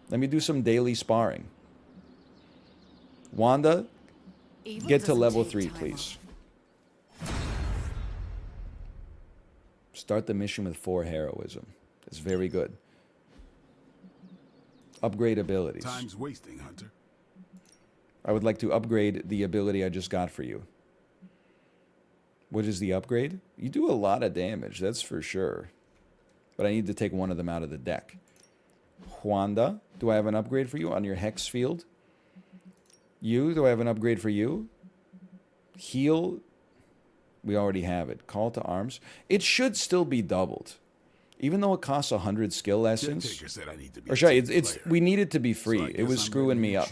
Let me do some daily sparring. Wanda, get to level 3, please. Start the mission with 4 heroism. It's very good. Upgrade abilities. Time's wasting, Hunter. I would like to upgrade the ability I just got for you. What is the upgrade? You do a lot of damage, that's for sure. But I need to take one of them out of the deck. Quanda, do I have an upgrade for you on your Hex field? You, do I have an upgrade for you? Heal, we already have it. Call to arms. It should still be doubled. Even though it costs 100 skill lessons. Caretaker said I need to be Or sorry, we need it to be free. It was screwing me up.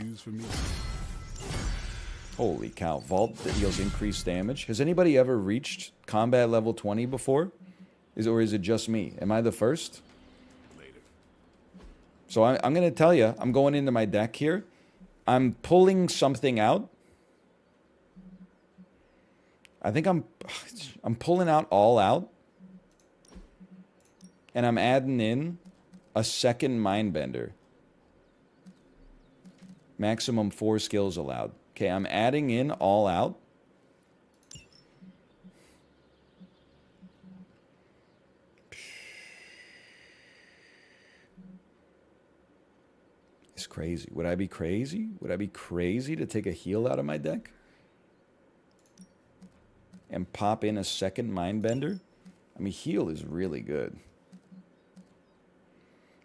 Holy cow. Vault that deals increased damage. Has anybody ever reached combat level 20 before? Or is it just me? Am I the first? So I'm going to tell you, I'm going into my deck here. I'm pulling something out. I think I'm pulling out all out. And I'm adding in a second Mindbender. Maximum 4 skills allowed. Okay, I'm adding in all out. It's crazy. Would I be crazy? Would I be crazy to take a heal out of my deck? And pop in a second Mindbender? I mean, heal is really good.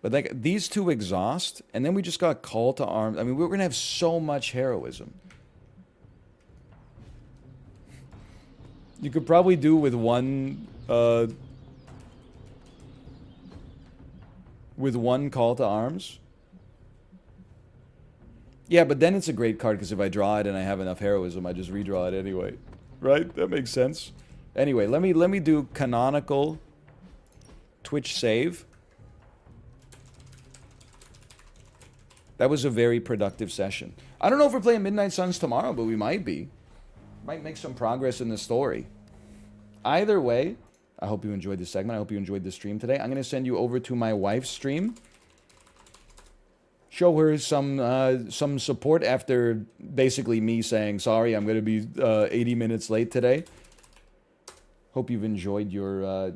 But like these two exhaust, and then we just got call to arms. I mean, we're gonna have so much heroism. You could probably do with one call to arms. Yeah, but then it's a great card because if I draw it and I have enough heroism, I just redraw it anyway. Right? That makes sense. Anyway, let me do canonical Twitch save. That was a very productive session. I don't know if we're playing Midnight Suns tomorrow, but we might be. Might make some progress in the story. Either way, I hope you enjoyed this segment. I hope you enjoyed the stream today. I'm going to send you over to my wife's stream. Show her some support after basically me saying, sorry, I'm going to be 80 minutes late today. Hope you've enjoyed your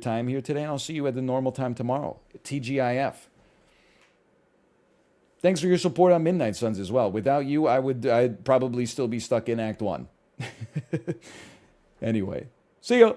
time here today, and I'll see you at the normal time tomorrow. TGIF. Thanks for your support on Midnight Suns as well. Without you, I'd probably still be stuck in Act 1. Anyway, see ya!